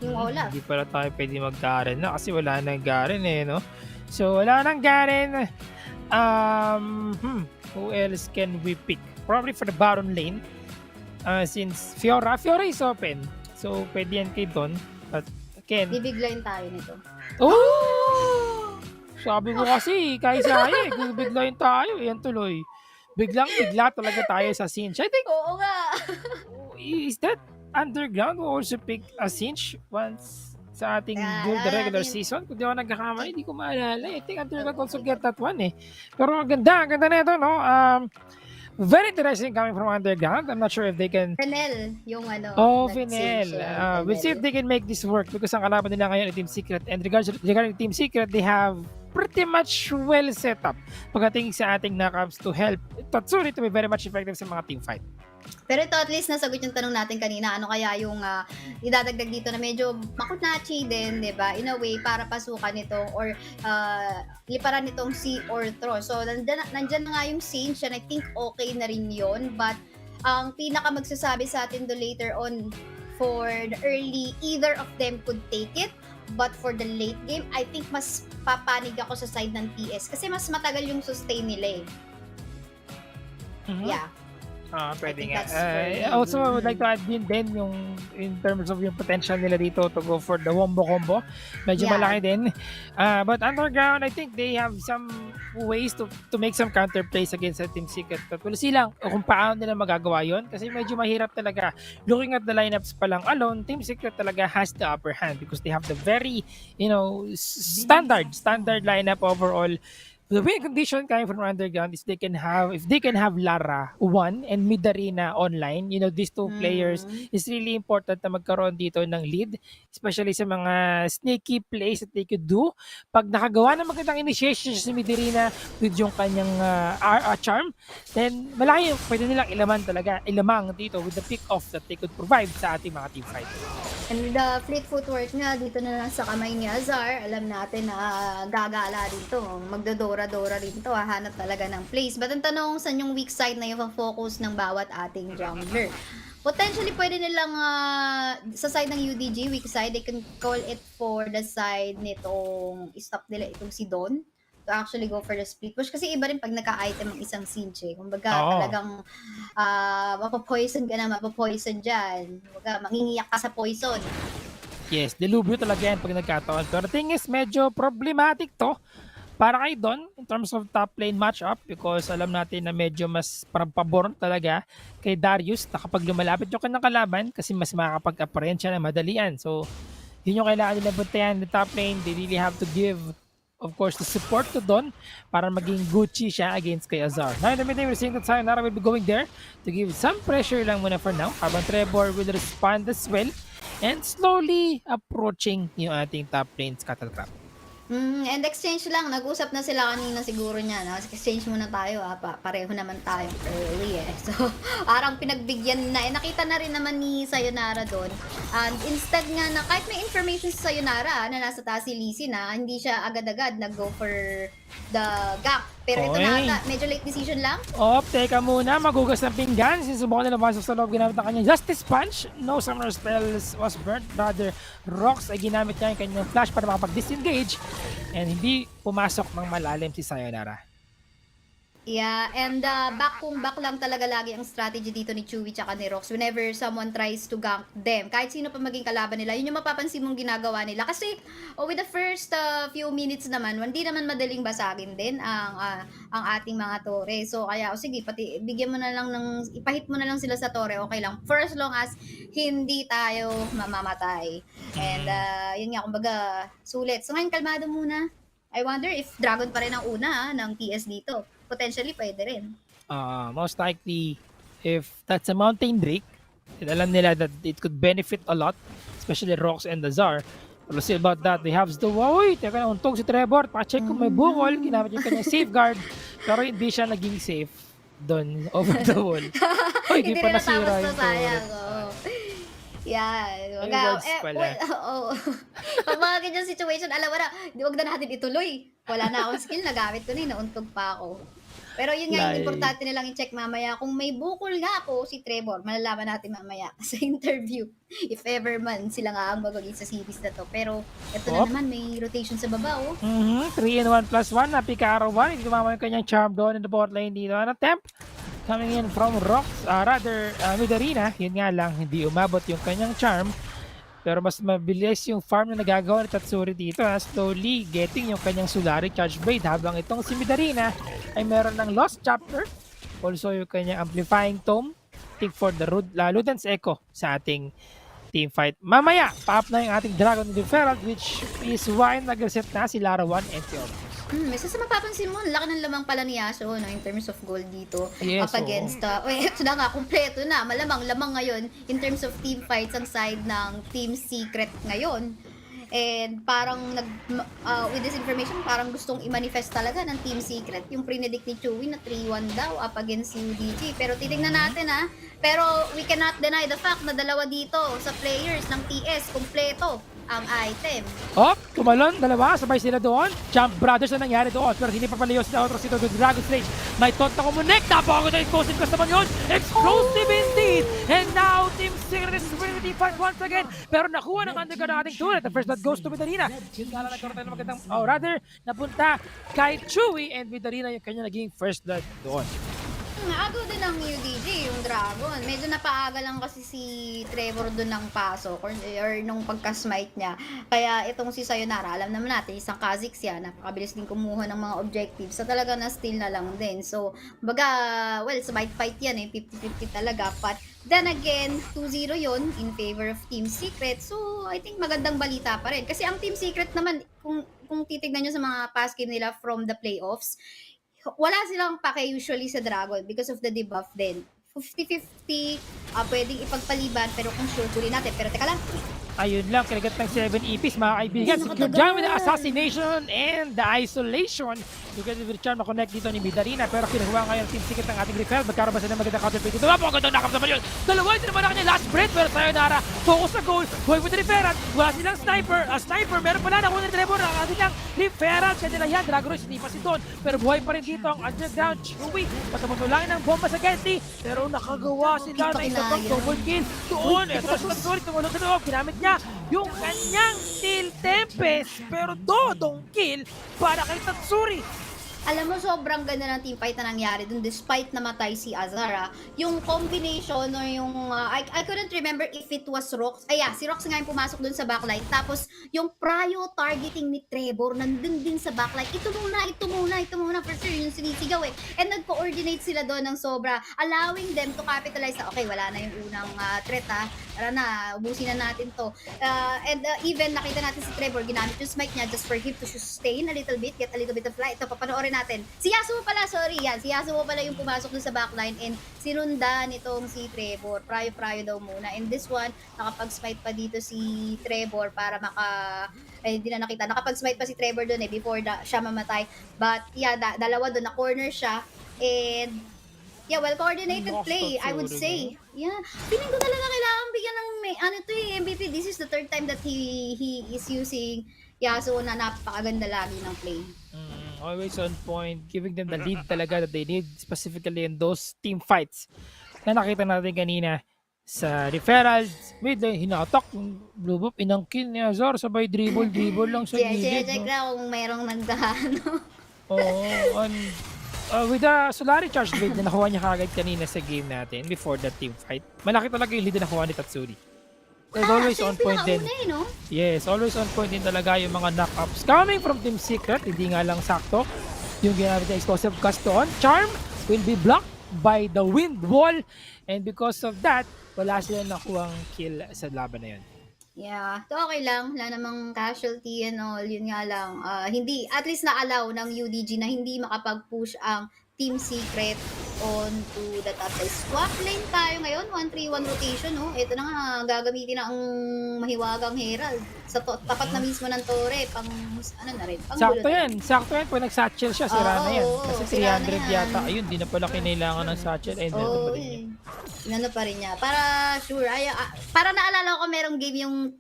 yung Olaf. Hindi pala tayo pwede mag-Garen na kasi wala nang Garen eh, no? So, wala nang Garen. Who else can we pick? Probably for the Baron lane. Since Fiora is open. So, pwede yan kay Don. But, again... Bibiglayin tayo nito. Oh! Sabi ko kasi, kaysa eh. Kung biglayin tayo, yan tuloy. Biglang-bigla talaga tayo sa Sinch. I think... Oo nga. Is that Underground will also pick a Sinch once sa ating during the regular season? Kung di ako nagkakamali, hindi ko maalala. I think Underground also get that one eh. Pero ang ganda na ito, no? Very interesting coming from Underground. I'm not sure if they can... FENNEL, yung ano. Oh, FENNEL. We'll see if they can make this work because ang kalaban nila ngayon ay Team Secret. And regarding Team Secret, they have pretty much well set up pagdating sa ating knockups to help Tatsuri to be very much effective sa mga team fight. Pero ito at least nasagot yung tanong natin kanina, ano kaya yung idadagdag dito na medyo makunachi din, di ba? In a way, para pasukan nito or liparan nitong si Orthro. So, nandyan na nga yung Sinch and I think okay na rin yun. But, ang pinaka magsasabi sa atin do later on for the early, either of them could take it. But for the late game, I think mas papanig ako sa side ng TS kasi mas matagal yung sustain nila eh. Yeah. Pwede nga. Also, I would like to add din yung in terms of yung potential nila dito to go for the wombo combo. Medyo malaki din. But Underground, I think they have some ways to make some counter plays against Team Secret. But we'll see lang kung paano nila magagawa yon kasi medyo mahirap talaga. Looking at the lineups pa lang alone, Team Secret talaga has the upper hand because they have the very, standard lineup overall. The win condition coming from Underground is if they can have Lara 1 and Midarina online, these two players is really important na magkaroon dito ng lead, especially sa mga sneaky plays that they could do. Pag nakagawa ng magandang initiation si Midarina with yung kanyang charm, then malaki yung pwede nilang ilamang dito with the pick-off that they could provide sa ating mga team fight. And the fleet footwork nga dito na lang sa kamay ni Azar, alam natin na gagala dito, magdodora-dora rin to, hanap talaga ng place. But ang tanong, saan yung weak side na yung focus ng bawat ating jungler? Potentially, pwede nilang sa side ng UDG, weak side, they can call it for the side nitong stop nila itong si Don to actually go for the split push. Kasi iba rin pag naka-item ang isang Sinche. Kumbaga, talagang mapapoison ka na, mapapoison dyan. Kumbaga, mangingiyak ka sa poison. Yes, delubyo talaga yan pag nagkataon. Pero thing is, medyo problematic to para kay Don in terms of top lane matchup because alam natin na medyo mas pabor talaga kay Darius na kapag lumalapit yung kanyang kalaban kasi mas makakapag-apprehend siya na madalian. So, yun yung kailangan nila buntayan the top lane. They really have to give, of course, the support to Don para maging Gucci siya against kay Azar. Now, in the meantime, we're seeing that Sayonara will be going there to give some pressure lang muna for now. Habang Trevor will respond as well and slowly approaching yung ating top lane Scuttletrap. And exchange lang, nag-usap na sila kanina siguro niya, no? Exchange muna tayo, pareho naman tayo early eh. So, parang pinagbigyan na, nakita na rin naman ni Sayonara doon. And instead nga na, kahit may information sa Sayonara na nasa taas si Lizzie na, hindi siya agad-agad nag-go for the gap. Pero ito Oy. na ata, medyo late decision lang. Teka muna, magugas ng pinggan. Sinusubukan nila masok sa loob, ginamit ang kanyang Justice Punch. No summoner spells was burnt. Rather, Rox ay ginamit niya yung kanyang flash para makapag-disengage. And hindi pumasok ng malalim si Sayonara. Yeah, and back lang talaga lagi ang strategy dito ni Chewy tsaka ni Rox whenever someone tries to gank them. Kahit sino pa maging kalaban nila, yun yung mapapansin mong ginagawa nila. Kasi with the first few minutes naman, hindi naman madaling basagin din ang ating mga tore. So kaya, sige, pati bigyan mo na lang ipahit mo na lang sila sa tore, okay lang. For as long as hindi tayo mamamatay. And yun nga, kumbaga, sulit. So ngayon, kalmado muna. I wonder if Dragon pa rin ang una ng TS dito. Potentially, pwede rin. Most likely, if that's a Mountain Drake, alam nila that it could benefit a lot, especially Rox and the Czar. We'll see about that. They have the Woy. Teka na, untog si Trevor. Pa-check kung may bukol. Ginamit yung kanyang safeguard. Pero hindi siya naging safe doon over the wall. Oy, Hindi pa rin nasira natapos yung to, sayang. Ay, Yan. words pala. Pag mga ganyan situation, alam mo na, wag na natin ituloy. Wala na akong skill, nagamit ko na yun, nauntog pa ako. Pero yun nga, yung importante nilang i-check mamaya. Kung may bukol nga po si Trevor, malalaman natin mamaya sa interview. If ever man sila nga ang magaging sa series na to. Pero ito na naman, may rotation sa baba, 3 and 1 plus 1 na Picaro 1. Hindi kumama yung kanyang charm doon in the bot lane dito. Ano, temp? Coming in from Rox, Midarina. Yun nga lang, hindi umabot yung kanyang charm. Pero mas mabilis yung farm na nagagawa ni Tatsuri dito. Slowly getting yung kanyang Solari Charge Blade. Habang itong si Midarina ay meron ng Lost Chapter. Also yung kanyang Amplifying Tome. Think for the Luden's Echo sa ating team fight. Mamaya, pa-up na yung ating Dragon Deferral, which is why nag-reset na si Lara 1 and si Opus. Isa sa mapapansin mo, laki ng lamang pala ni Yasuo, no, in terms of gold dito. Yes, up against, ito na nga, kumpleto na. Lamang ngayon, in terms of team fights, ang side ng Team Secret ngayon. And parang, with this information, parang gustong i-manifest talaga ng Team Secret. Yung predict ni Chewy na 3-1 daw up against UDG. Pero titignan natin Pero we cannot deny the fact na dalawa dito sa players ng TS, kumpleto ang item. Tumalon, dalawa, sabay sila doon. Jump Brothers na nangyari doon. Pero hindi pa pala sa outros ito ng Dragon Stage. May tonta kumunik. Napakagod na explosive cast naman yun. Explosive indeed! And now, Team Secret is winning the fight once again. Pero nakuha ng undercard ang ating turret. The first blood goes to Midarina. Yun nga lang nagkaroon tayo ng magandang, rather, napunta kay Chewy and Midarina yung kanya naging first blood doon. Agaw din ang UDG, yung Dragon. Medyo napaaga lang kasi si Trevor doon ng pasok or nung pagka-smite niya. Kaya itong si Sayonara, alam naman natin, isang Kha'Zix yan, napakabilis din kumuha ng mga objectives. So talaga na-steal na lang din. So, baga, smite fight yan 50-50 talaga. But then again, 2-0 yon in favor of Team Secret. So, I think magandang balita pa rin. Kasi ang Team Secret naman, kung titignan nyo sa mga past game nila from the playoffs, wala silang pake usually sa Dragon because of the debuff din. 50-50, pwedeng ipagpaliban pero kung sure, tuloy natin. Pero teka lang. Ayun lang, kinagat ng 7 EPs mga kaibigan. Secure dyan with the assassination and the isolation. You can even try makonect dito ni Midarina pero kinuha ngayon Team Secret ng ating refill. Magkaroon ba sila magandang counterplay dito? Napakagandang nakap naman yun. Dalawa, hindi naman na kanya last breath pero Sayonara, focus sa goal. Boy with the referral. Wala silang sniper. Sniper, meron pala nakuha ni Trevor ang ating lang referral. Kaya nila yan, Dragon Royce, hindi pa si Don. Pero buhay pa rin dito ang underground Chewy. Patamutulangin ng bomba sa Genti. Pero nakagawa sila na isa pang double kill. Doon, ito sa Tatsuri, tumulong sa loob. Ginamit niya yung kanyang Steel Tempest. Pero dodong kill para kay Tatsuri. Alam mo, sobrang ganda ng teamfight na nangyari dun despite namatay si Azara. Yung combination or yung, I couldn't remember if it was Rox. Si Rox nga yung pumasok dun sa backline. Tapos, yung prio targeting ni Trevor nandun din sa backline. Ito muna. For sure, yung sinisigaw And nag-coordinate sila doon ng sobra, allowing them to capitalize na, okay, wala na yung unang threat Tara na, ubusin na natin to. Even nakita natin si Trevor, ginamit yung smite niya just for him to sustain a little bit, get a little bit of light. Ito, papanoorin natin. Si Yasuo pala, si Yasuo pala yung pumasok dun sa backline and sinundan itong si Trevor. Prayo daw muna. And this one, nakapag-smite pa dito si Trevor para hindi na nakita. Nakapag-smite pa si Trevor dun before siya mamatay. But dalawa dun, na-corner siya. And well-coordinated play, I would say. Feeling ko talaga kailangan bigyan ng MVP. This is the third time that he is using Yasuo na napakaganda lagi ng play. Always on point, giving them the lead talaga that they need, specifically in those team fights na nakita natin kanina sa referrals. Mid lane, hinatak yung blue buff, inangkin ni Azar, sabay dribble lang sa gilid. Check No? na kung mayroong nagdahano. Oo, and with the Solari charge blade na nakuha niya kagad kanina sa game natin before the team fight, malaki talaga yung lead na nakuha ni Tatsuri. And always on point din. No? Yes, always on point din talaga yung mga knock-ups coming from Team Secret. Hindi nga lang sakto yung ginamit na explosive cast on. Charm will be blocked by the wind wall, and because of that, wala silang nakuhang kill sa laban na yun. Yeah, so okay lang. Wala namang casualty and all. Yun nga lang. Hindi, at least na-allow ng UDG na hindi makapag-push ang Team Secret on to the top side. Swap lane tayo ngayon. 1-3-1 rotation. No? Ito na nga, gagamitin na ang mahiwagang Herald. Sa tapat na mismo ng Torre. Pang, ano na rin, pang Sakto yan. Sakto yan. Pag nag-satchel siya, sira na yan. Kasi sira na 300 yan. yata. Ayun, di na pala kinailangan ng satchel. And then, Oo, inano pa rin niya. Para sure, para naalala ko merong game yung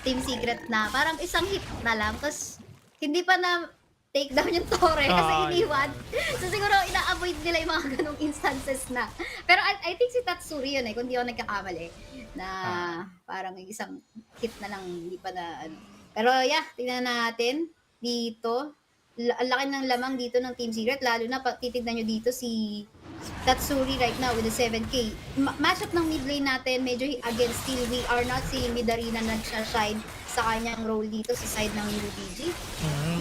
Team Secret na parang isang hit na lang. Tapos, hindi pa na take down yung Torre kasi iniwan. So, siguro, ina-avoid nila yung mga ganong instances na. Pero I think si Tatsuri yun kung di ako nagkakamali. Na parang isang hit na lang, hindi pa na ano. Pero yeah, tingnan natin dito. Ang laki ng lamang dito ng Team Secret, lalo na titignan nyo dito si Tatsuri right now with the 7k. Matchup ng mid lane natin, medyo again still we are not seeing Midarina nagsashine sa kanyang role dito sa side ng UDG.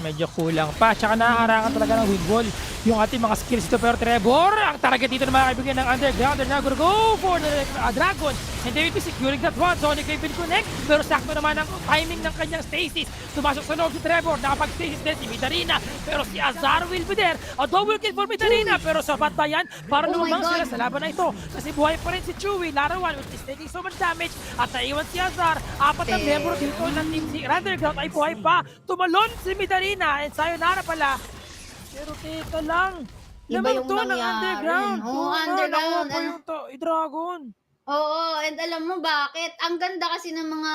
Medyo kulang pa. Tsaka nakaharangan talaga ng wind wall yung ating mga skills dito. Pero Trevor, ang target dito ng mga kaibigan ng Underground. They're now gonna go for the Dragon. And they will be securing that one. Sonic will connect. Pero sakto naman ang timing ng kanyang stasis. Tumasok sa loob si Trevor. Nakapag-stasis din si Midarina. Pero si Azar will be there. A double kill for Midarina. Pero sapat ba yan para lumang sila sa laban na ito? Kasi buhay pa rin si Chewy. Larawan, which is taking so much damage. At naiwan si Azar. Apat na membro dito ng Team Underground ay buhay pa. Tumalon si Midarina. And sayonara pala. Pero teka lang. Iba yung to ng nangyari. Underground. Oo, Underground. Nakuha pa yung Dragon. Oo, and alam mo bakit? Ang ganda kasi ng mga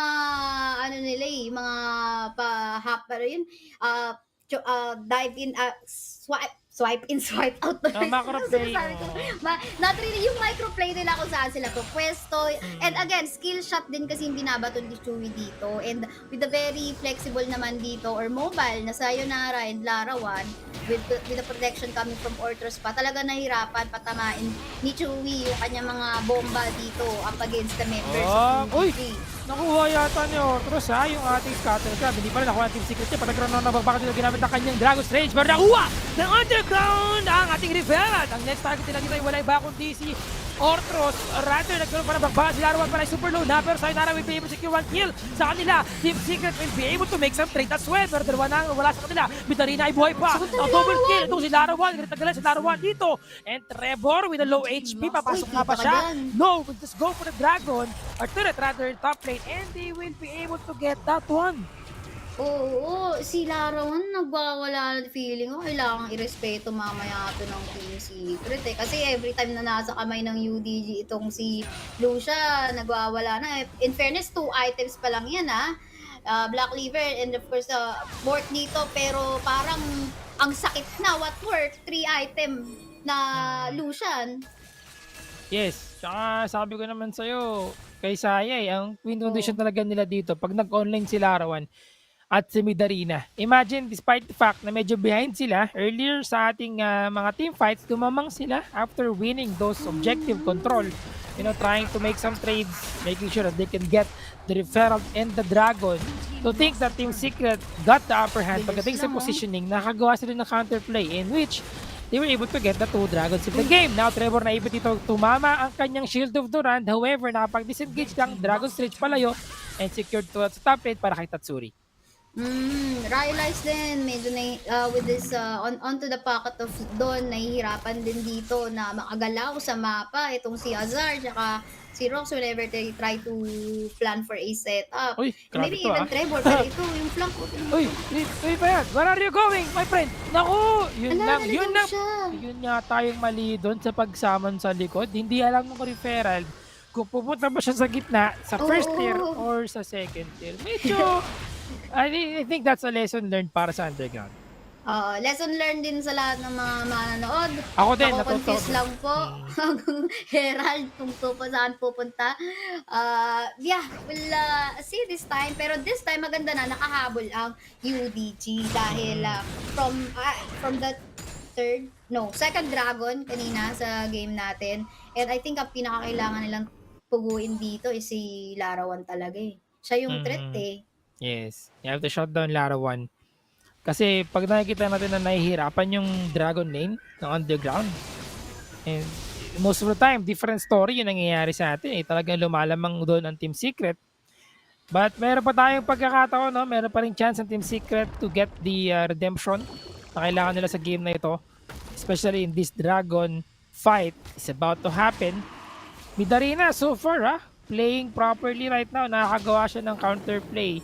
ano nila mga pa-hopper yun. Dive in, swipe in, swipe out. Macro play. Not really yung microplay nila kung saan sila pwesto. And again, skill shot din kasi yung binabato ni Chewy dito. And with the very flexible naman dito or mobile na Sayonara and Larawan with the protection coming from Ortros pa, talaga nahirapan patamain ni Chewy yung kanya mga bomba dito up against the members of UDG. Nakuha yata ni Ortros yung ating scatter crab. Hindi pa rin nakuha ang Team Secret niya. Pag-ground na nagbabaka dito ginamit ng kanyang Dragon's Rage. Pero nakuha ng Underground ang ating reveal. Ang next target nila dito ay wala iba kundi si Ortros. Rather, nagkaroon pa ng bagbaka. Si Larawan pa na super low na. Pero Sayonara will be able to secure one kill sa kanila. Team Secret will be able to make some trade as well. Pero dalawa na wala sa kanila. Midarina ay buhay pa. Ang double kill. Itong si Larawan. Tagalan si Larawan dito. And Trevor with a low HP. Papasok na pa siya. No, we'll just go for the Dragon. Or turret rather in top lane. And they will be able to get that one. Oo, si Larawan nagwawala ng feeling ko. Kailangan irespeto mamaya ito ng Team Secret Kasi every time na nasa kamay ng UDG itong si Lucia, nagwawala na. In fairness, 2 items pa lang yan Black Liver and of course Mort dito. Pero parang ang sakit na. What worth? 3 item na Lucian. Yes, tsaka sabi ko naman sa'yo, kay Sayay, ang win condition talaga nila dito, pag nag-online si Larawan at si Midarina. Imagine, despite the fact na medyo behind sila, earlier sa ating mga team fights, tumamang sila after winning those objective control. Trying to make some trades, making sure that they can get the referral and the Dragon. To think that Team Secret got the upper hand pagdating sa positioning, nakagawa sila ng counterplay in which they were able to get the 2 Dragons in the game. Now, Trevor na ipit ito tumama ang kanyang Shield of Durand. However, nakapag-disengage lang Dragon's Rage palayo and secured to sa top lane para kay Tatsuri. Realize din, medyo with this onto the pocket of Don, nahihirapan din dito na makagalaw sa mapa itong si Azar tsaka si Rox whenever they try to plan for a setup. Uy, Maybe grabe to, even Trevor, pero ito yung flank ko. Uy pa yan, where are you going, my friend? Naku, yun lang. Siya. Yun nga tayong mali doon sa pagsaman sa likod. Hindi alam ng referral kung pupunta ba siya sa gitna, sa first tier or sa second tier. Medyo I think that's a lesson learned para sa Underground. Lesson learned din sa lahat ng mga manonood. Ako din, Confused natuto. lang po. Herald kung saan pupunta. Yeah, we'll see this time. Pero this time maganda na nakahabol ang UDG dahil from the second dragon kanina sa game natin. And I think ang pinakakailangan nilang puguin dito is si Larawan talaga eh. Siya yung threat eh. Yes, you have to shut down Larawan. Kasi pag nakikita natin na nahihirapan yung Dragon Lane ng Underground, and most of the time, different story yung nangyayari sa atin. Talagang lumalamang doon ang Team Secret. But meron pa tayong pagkakataon, no? Meron pa rin chance ang Team Secret to get the redemption na kailangan nila sa game na ito. Especially in this Dragon fight is about to happen. Midarina so far, playing properly right now. Nakakagawa siya ng counterplay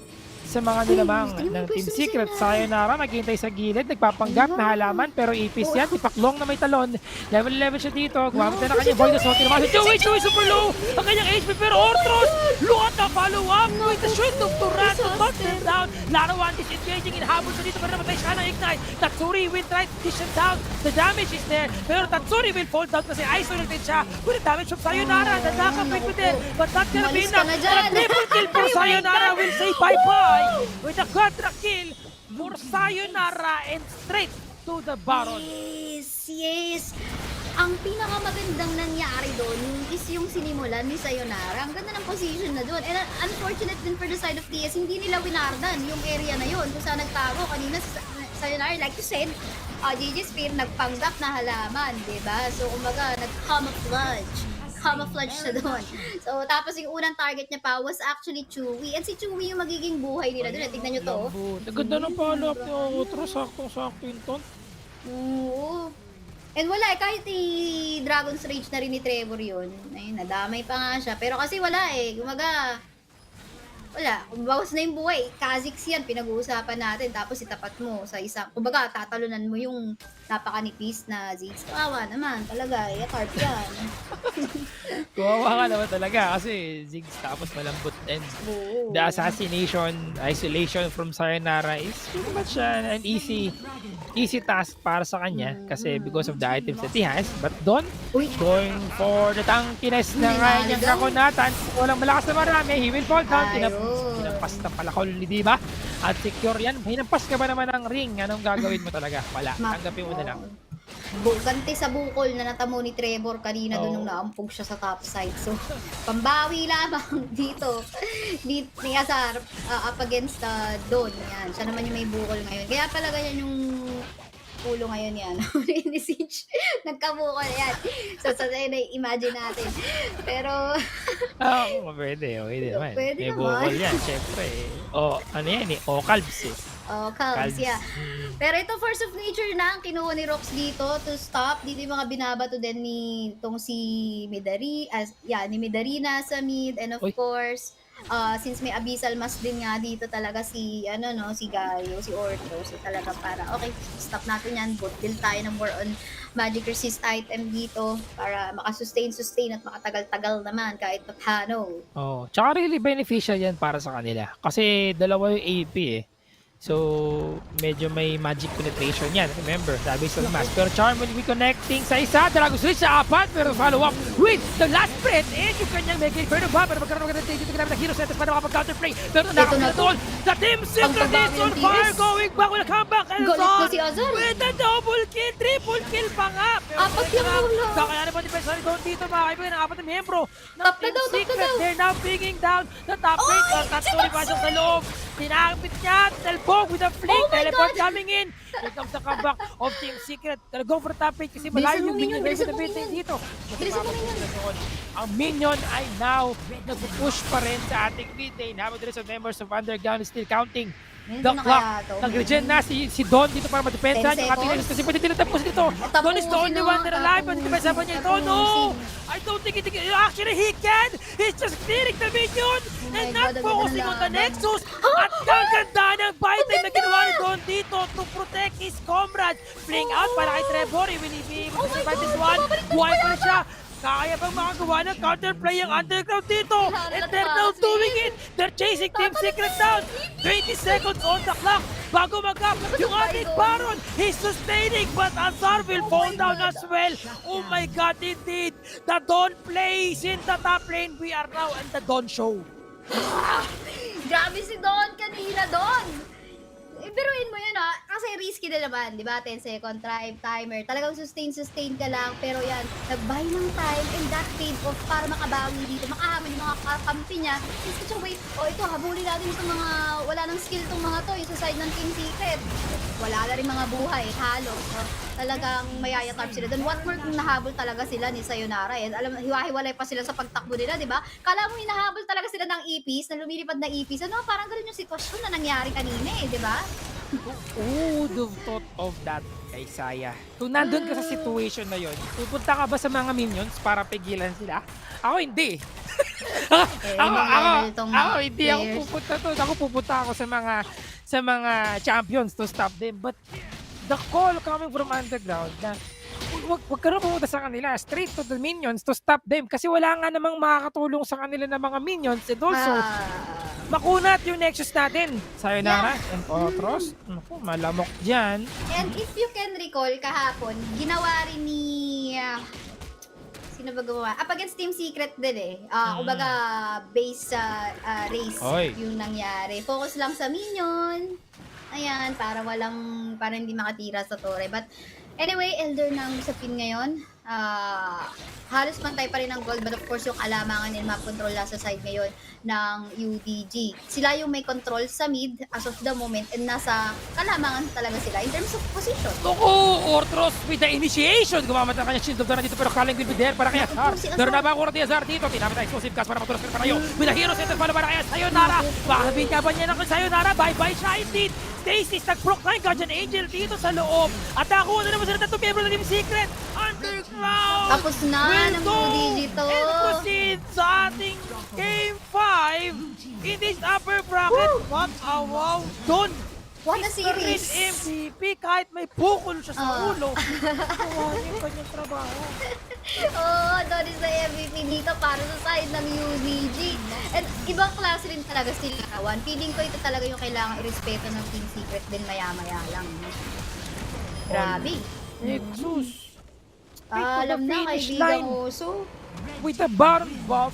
sa mga nilamang ng Team Secret. Sayonara, naghihintay sa gilid, nagpapanggap na halaman, pero ipis yan, ipaklong na may talon. Level 11 siya dito, gumamit na kanyang Void Assault, naman si Chewy super low, ang kanyang HP, pero Ortros, luot na follow up with the shoot of Turan to touch them down. Larawan disengaging, inhabol siya dito, pero namatay siya ng Ignite. Tatsuri will try to dish him down, the damage is there, pero Tatsuri will fall down kasi isolated siya with the damage from Sayonara, the nakapit with it, but not gonna be enough. A triple kill for Sayonara will say bye-bye with a quadra kill for Sayonara and straight to the Baron. Yes. Ang pinakamagandang nangyari doon is yung sinimulan ni Sayonara. Ang ganda ng position na doon. And unfortunate din for the side of TS, hindi nila winardan yung area na yun kung saan nagtago kanina sa Sayonara. Like you said, GG Spear nagpanggap na halaman, diba? So, kumbaga, camouflage siya doon. So, tapos yung unang target niya pa was actually Chewy. And si Chewy yung magiging buhay nila doon. Tignan nyo to. Naganda ng follow-up ni Otro. Sakto-sakto yung ton. Oo. And wala kahit Dragon's Rage na rin ni Trevor yun. Ayun, nadamay pa nga siya. Pero kasi wala Kumaga, wala. Bawas na yung buhay. Kha'Zix yan, pinag-uusapan natin. Tapos itapat mo sa isang, kumbaga, tatalunan mo yung napakanipis na Ziggs. Kawawa naman, talaga. Yatarp yan. Kawawa ka naman talaga kasi Ziggs tapos malambot din. The assassination, isolation from Sayonara is pretty much an easy task para sa kanya kasi because of the items that he has. But Don, going for the tankiness ng kanyang kakunatan. Walang malakas na marami, he will fall down. Hinampas na pala ko, di ba? At secure yan. Hinampas ka ba naman ng ring? Anong gagawin mo talaga? Wala. Tanggapin mo na lang. Ganti sa bukol na natamo ni Trevor kanina doon nung naampog siya sa top side. So, pambawi lamang dito ni Azar up against Don. Yan. Siya naman yung may bukol ngayon. Kaya pala ganyan yung ulo ngayon yan. Ni Siege, nagkabukol yan. So, imagine natin. Pero, pwede naman. Pwede may naman. bukol yan, syempre. Ano yan Calbs Calbs, yeah. Pero ito, Force of Nature na ang kinuha ni Rox dito to stop. Dito yung mga binabato din ni si ni Midarina sa mid. And of course, since may Abyssal Mask din nga dito talaga si Gaio, si Ortho. So talaga para, okay, stop natin yan. Build tayo ng more on magic resist item dito para makasustain at makatagal-tagal naman kahit paano. Tsaka really beneficial yan para sa kanila. Kasi dalawa yung AP So, medyo may magic penetration yan. Remember, sabi sa Mask. Pero Charm will be connecting sa isa. Dragon Switch sa apat. Pero follow up with the last breath. And yung kanyang Mega Inferno ba? Pero magkaroon ka dito ng hero setters para makapag-counterplay. Pero nakakatol. The Team Secret is on fire. Going back with a comeback. And Azar with a double kill. Triple kill pa nga. Apat yung ulo. Kaya naman defense doon dito mga kaibigan ng apat na miyembro ng Team Secret. They're now picking down the top rate. Tatsuri pasok sa loob. Tinapit niya. Telpog with a flick. Teleport coming in. Here comes the comeback of Team Secret. Go for top rate kasi malayo yung minion dito. Ang minion ay now nag-push pa rin sa ating mid lane. Habang the rest of members of Underground is still counting the clock. Nag-regen na si Don dito para ma-depensa yung ating lane kasi pwede tinatapos dito. Don is the only one that alive. Pwede depensa pa niya ito. No! I don't think actually he can! He's just clearing the minion and not focusing on the Nexus. At kaganda ng buy time na ginawa ni Don dito to protect his comrades. Fling out para kay Trevor. He will be able to survive this one. Buhay pa rin siya. Kaya bang makagawa ng counterplay ang Underground dito? And they're now doing it! They're chasing Team Secret down! 20 seconds on the clock! bago mag-up yung ating Baron. He's sustaining, but Azar will fall down as well. Oh my God, indeed. The Dawn plays in the top lane. We are now in the Dawn show. Grabe si Don kanina, Don! Biruin mo yun kasi risky na naman, di ba? 10 second timer. Talagang sustain ka lang, pero yan, nag-buy ng time and that paid off para makabawi dito. Makahaman yung mga kampi niya. Kasi wait, ito, habulin natin itong mga, wala nang skill itong mga to, yung sa side ng Team Secret. Wala na rin mga buhay, halos. Talagang mayayatarp sila doon. What more kung nahabol talaga sila ni Sayonara. And alam, hiwa-hiwalay pa sila sa pagtakbo nila, di ba? Kala mo hinahabol talaga sila ng ipis, na lumilipad na ipis. Ano, parang ganun yung sitwasyon na nangyari kanina di ba? Who would have thought of that, kay Saya? Kung nandun ka sa situation na yon, pupunta ka ba sa mga minions para pigilan sila? Ako hindi. Ako hindi ako pupunta to. Ako pupunta ako sa mga champions to stop them. But the call coming from underground na wag ka na pumunta sa kanila, straight to the minions to stop them kasi wala nga namang makakatulong sa kanila ng mga minions and also makunat yung Nexus natin. Sayonara and Otros. Naku, malamok dyan. And if you can recall, kahapon, ginawa rin ni... sino ba gumawa? Against Team Secret din kumbaga, base race yung nangyari. Focus lang sa minion. Ayan, para hindi makatira sa torre. But anyway, Elder na ang usapin ngayon. Halos pantay pa rin ang gold, but of course yung alamangan and map control nasa side ngayon ng UDG. Sila yung may control sa mid as of the moment and nasa kalamangan talaga sila in terms of position. Ortros with the initiation. Gumamit ang kanyang shield of Dara dito pero Kaling will be there para kay Azar. Dara na ba ang Orti Azar dito? Tinamit ang explosive cast para matulas ka tayo. With the hero center para kay Sayonara. Bakabin ka ba niya ng Sayonara? Bye-bye siya indeed. Stasis nag-proclaim Guardian Angel dito sa loob. At ako na naman sila tatlong miyembro ng Team Secret. Underground! Tapos na ng UDG to. And proceed sa ating Game 5 in this upper bracket. What a wow! Don! What a series! MVP kahit may bukol siya sa ulo. Gawa niya yung kanyang trabaho. Don is the MVP dito para sa side ng UDG. And ibang klase rin talaga sila. Feeling ko ito talaga yung kailangan irespeto ng Team Secret din maya-maya lang. Grabe. Nexus. Alam na, kaibigang Oso. With the Baron buff,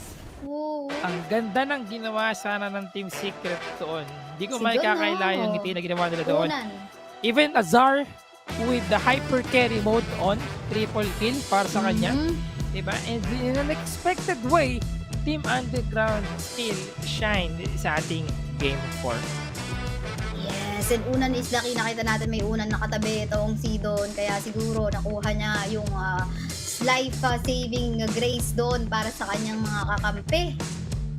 ang ganda ng ginawa sana ng Team Secret doon. Hindi ko may kakaila yung ngiti na ginawa nila doon. Even Azar with the hyper carry mode on, triple kill para sa kanya. Diba? And in an unexpected way, Team Underground still shine sa ating Game 4. Yes, and unan is lucky, nakita natin may unan nakatabi itong si Don, kaya siguro nakuha niya yung life-saving grace doon para sa kanyang mga kakampi.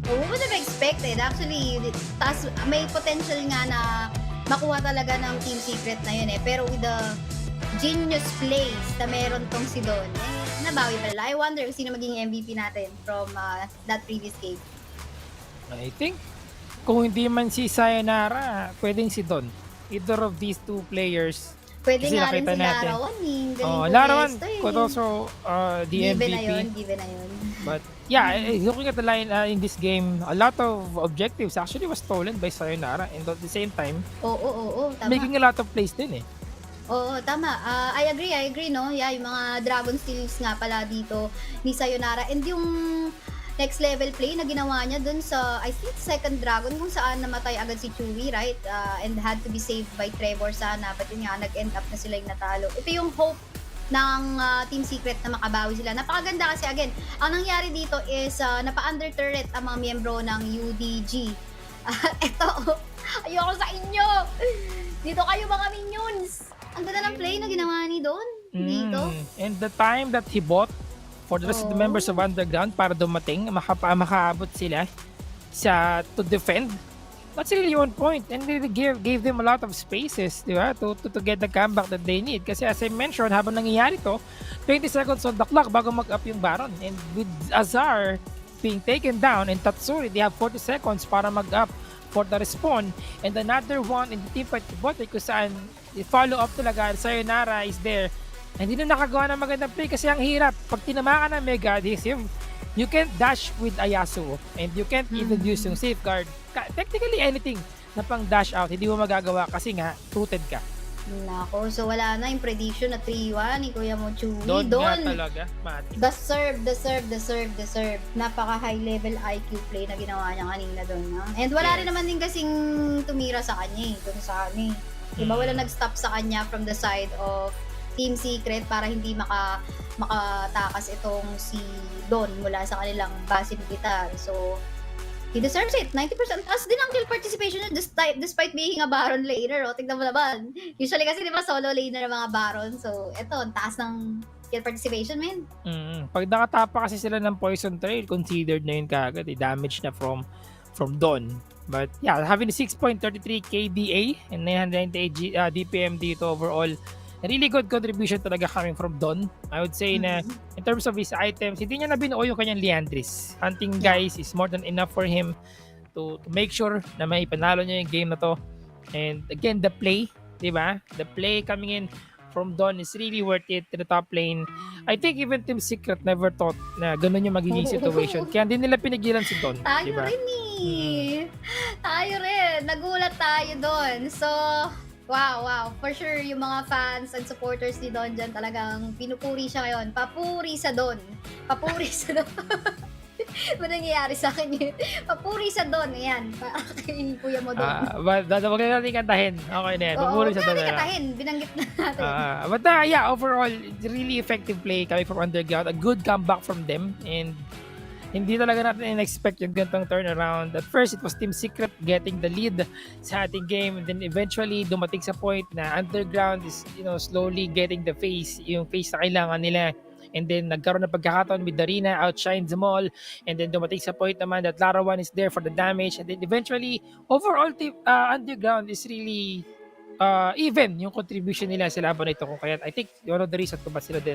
Who would have expected? Actually, may potential nga na makuha talaga ng Team Secret na yun pero with the genius plays na meron tong si Don, nabawi pala. I wonder sino maging MVP natin from that previous game. I think kung hindi man si Sayonara, pwedeng si Don. Either of these two players. Pwede nga rin si Larawan. Larawan could also the given MVP. Given na yun. But yeah, looking at the line in this game, a lot of objectives actually was stolen by Sayonara and at the same time, tama. Making a lot of plays din Oo, tama. I agree, no? Yeah, yung mga Dragon Steals nga pala dito ni Sayonara. And yung next level play na ginawa niya dun sa, I think, second dragon kung saan namatay agad si Chewie, right? And had to be saved by Trevor sana. But yun nga, nag-end up na sila yung natalo. Ito yung hope ng Team Secret na makabawi sila. Napakaganda kasi, again, ang nangyari dito is napa-under turret ang mga miyembro ng UDG. Ito, ayoko sa inyo! Dito kayo mga minions! Ang ganda ng play na ginawa ni Don dito. And the time that he bought for the rest of the members of Underground para dumating, makaabot sila to defend. That's really one point. And they gave them a lot of spaces, di ba? To get the comeback that they need. Kasi as I mentioned, habang nangyayari to, 20 seconds on the clock bago mag-up yung Baron. And with Azar being taken down and Tatsuri, they have 40 seconds para mag-up for the respawn. And another one in the team fight bote kung saan follow up talaga. Sayonara is there. Hindi na nakagawa ng magandang play kasi ang hirap. Pag tinamaan ng Mega Adhesive, you can't dash with Ayasu and you can't even use yung safeguard. Technically anything na pang dash out, hindi mo magagawa kasi nga, rooted ka. Nako, so wala na yung prediction na 3-1 ni Kuya mo Chewy. Doon nga talaga, Mati. The serve. Napaka high level IQ play na ginawa niya kanina doon. No? And wala rin naman din kasing tumira sa kanya doon sa ano. Diba wala nag-stop sa kanya from the side of Team Secret para hindi makatakas itong si Don mula sa kanilang base militar. So, he deserves it. 90%. As din ang kill participation niya despite being a Baron laner. Tignan mo naman. Usually kasi di ba solo laner ang mga Baron. So, eto, ang taas ng kill participation, man. Pag nakatapa kasi sila ng Poison Trail, considered na yun kagad. Damage na from Dawn. But yeah, having 6.33 KDA and 998 DPM dito overall. A really good contribution talaga coming from Don. I would say na in terms of his items, hindi niya na binuo yung kanyang Liandris. Hunting guys is more than enough for him to make sure na may panalo niya yung game na to. And again, the play, di ba? The play coming in from Don is really worth it to the top lane. I think even Team Secret never thought na ganun yung magiging situation. Kaya hindi nila pinigilan si Don. Tayo diba? rin Tayo rin. Nagulat tayo doon. So, wow. For sure, yung mga fans and supporters ni Don dyan talagang pinupuri siya ngayon. Papuri sa Don. Ano nangyayari sa akin yun? Papuri sa Don. Ayan. Kay Kuya mo Don. Huwag na natin kantahin. Okay na yan. Papuri sa Don. Huwag na kantahin. Binanggit na natin. But yeah, overall, really effective play coming from Underground. A good comeback from them. And hindi talaga natin in-expect yung gantong turnaround. At first, it was Team Secret getting the lead sa ating game. And then eventually, dumating sa point na Underground is, slowly getting the face, yung face na kailangan nila. And then, nagkaroon ng pagkakataon with Darina, outshines them all. And then, dumating sa point naman that Larawan is there for the damage. And then, eventually, overall, Underground is really even yung contribution nila sa laban na ito. Kung kaya, I think, one of the reasons kung ba't sila din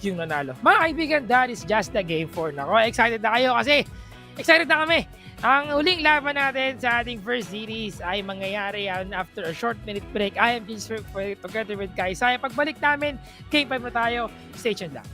yung nanalo. Mga kaibigan, that is just the game 4. Nako, excited na kayo kasi excited na kami. Ang huling laban natin sa ating first series ay mangyayari after a short minute break. I am just together with Kai Saya. Pagbalik namin, game 5 na tayo. Stay tuned lang.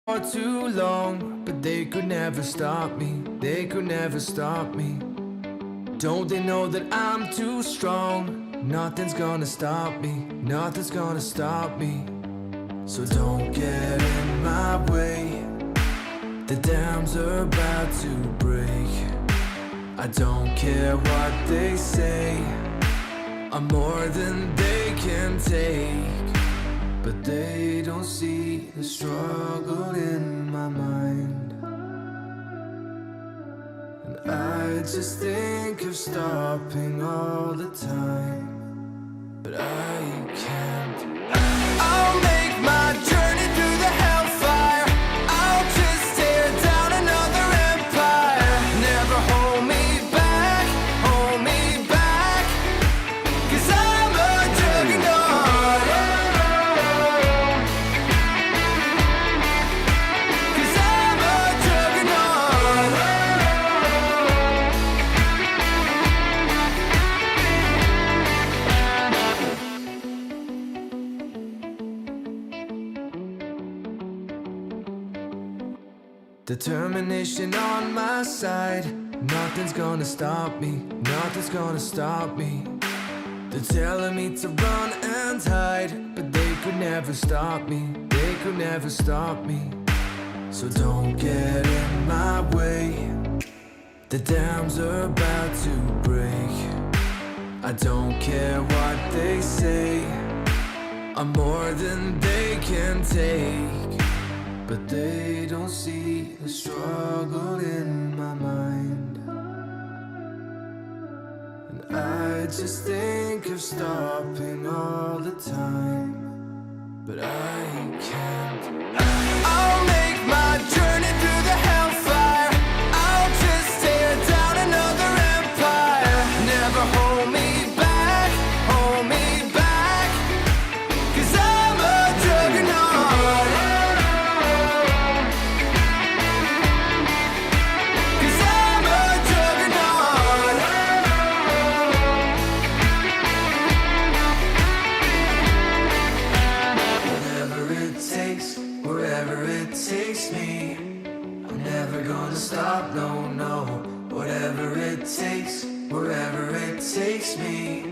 For too long, but they could never stop me. They could never stop me. Don't they know that I'm too strong? Nothing's gonna stop me. Nothing's gonna stop me. So don't get in my way. The dams are about to break. I don't care what they say. I'm more than they can take. But they don't see the struggle in my mind. And I just think of stopping all the time. But I can't. I'll make my journey through the hellfire. I'll just tear down another empire. Never hold me back, hold me back. 'Cause I'm a juggernaut. Determination on my side. Nothing's gonna stop me. Nothing's gonna stop me. They're telling me to run and hide, but they could never stop me. They could never stop me. So don't get in my way. The dams are about to break. I don't care what they say. I'm more than they can take. But they don't see the struggle in my mind. And I just think of stopping all the time. But I can't. I'll make my journey through the hellfire. I'll just tear down another empire. Never hold me back, hold me back. 'Cause I'm a juggernaut. takes me.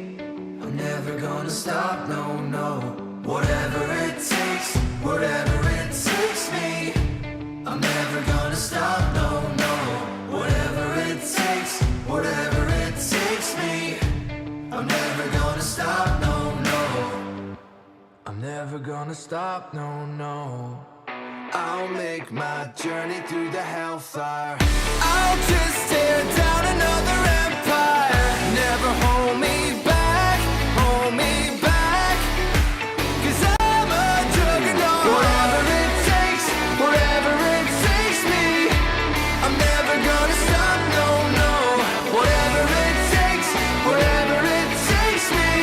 I'm never gonna stop, no, no. Whatever it takes me. I'm never gonna stop, no, no. Whatever it takes me. I'm never gonna stop, no, no. I'm never gonna stop, no, no. I'll make my journey through the hellfire. I'll just tear down another empire. Never hold me back, hold me back. 'Cause I'm a juggernaut. Whatever it takes me. I'm never gonna stop, no, no. Whatever it takes me.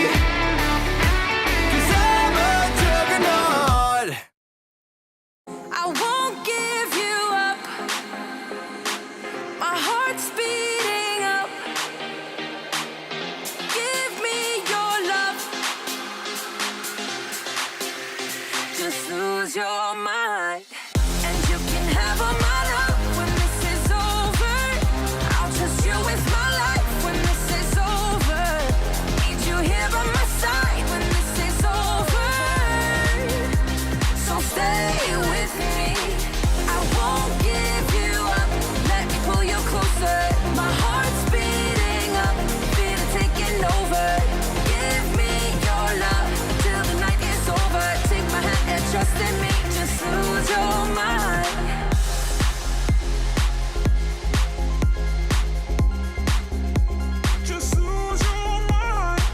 'Cause I'm a juggernaut. I won't give you up. My heart's beating up. Give me your love. Just lose your mind. And you can have all my love when this is over. I'll trust you with my life when this is over. Need you here by my side when this is over. So stay with me. I won't give you up. Let me pull you closer. My heart's beating up. Feel it taking over. Give me your love till the night is over. Take my hand and trust in me. Just lose your mind. Just lose your mind.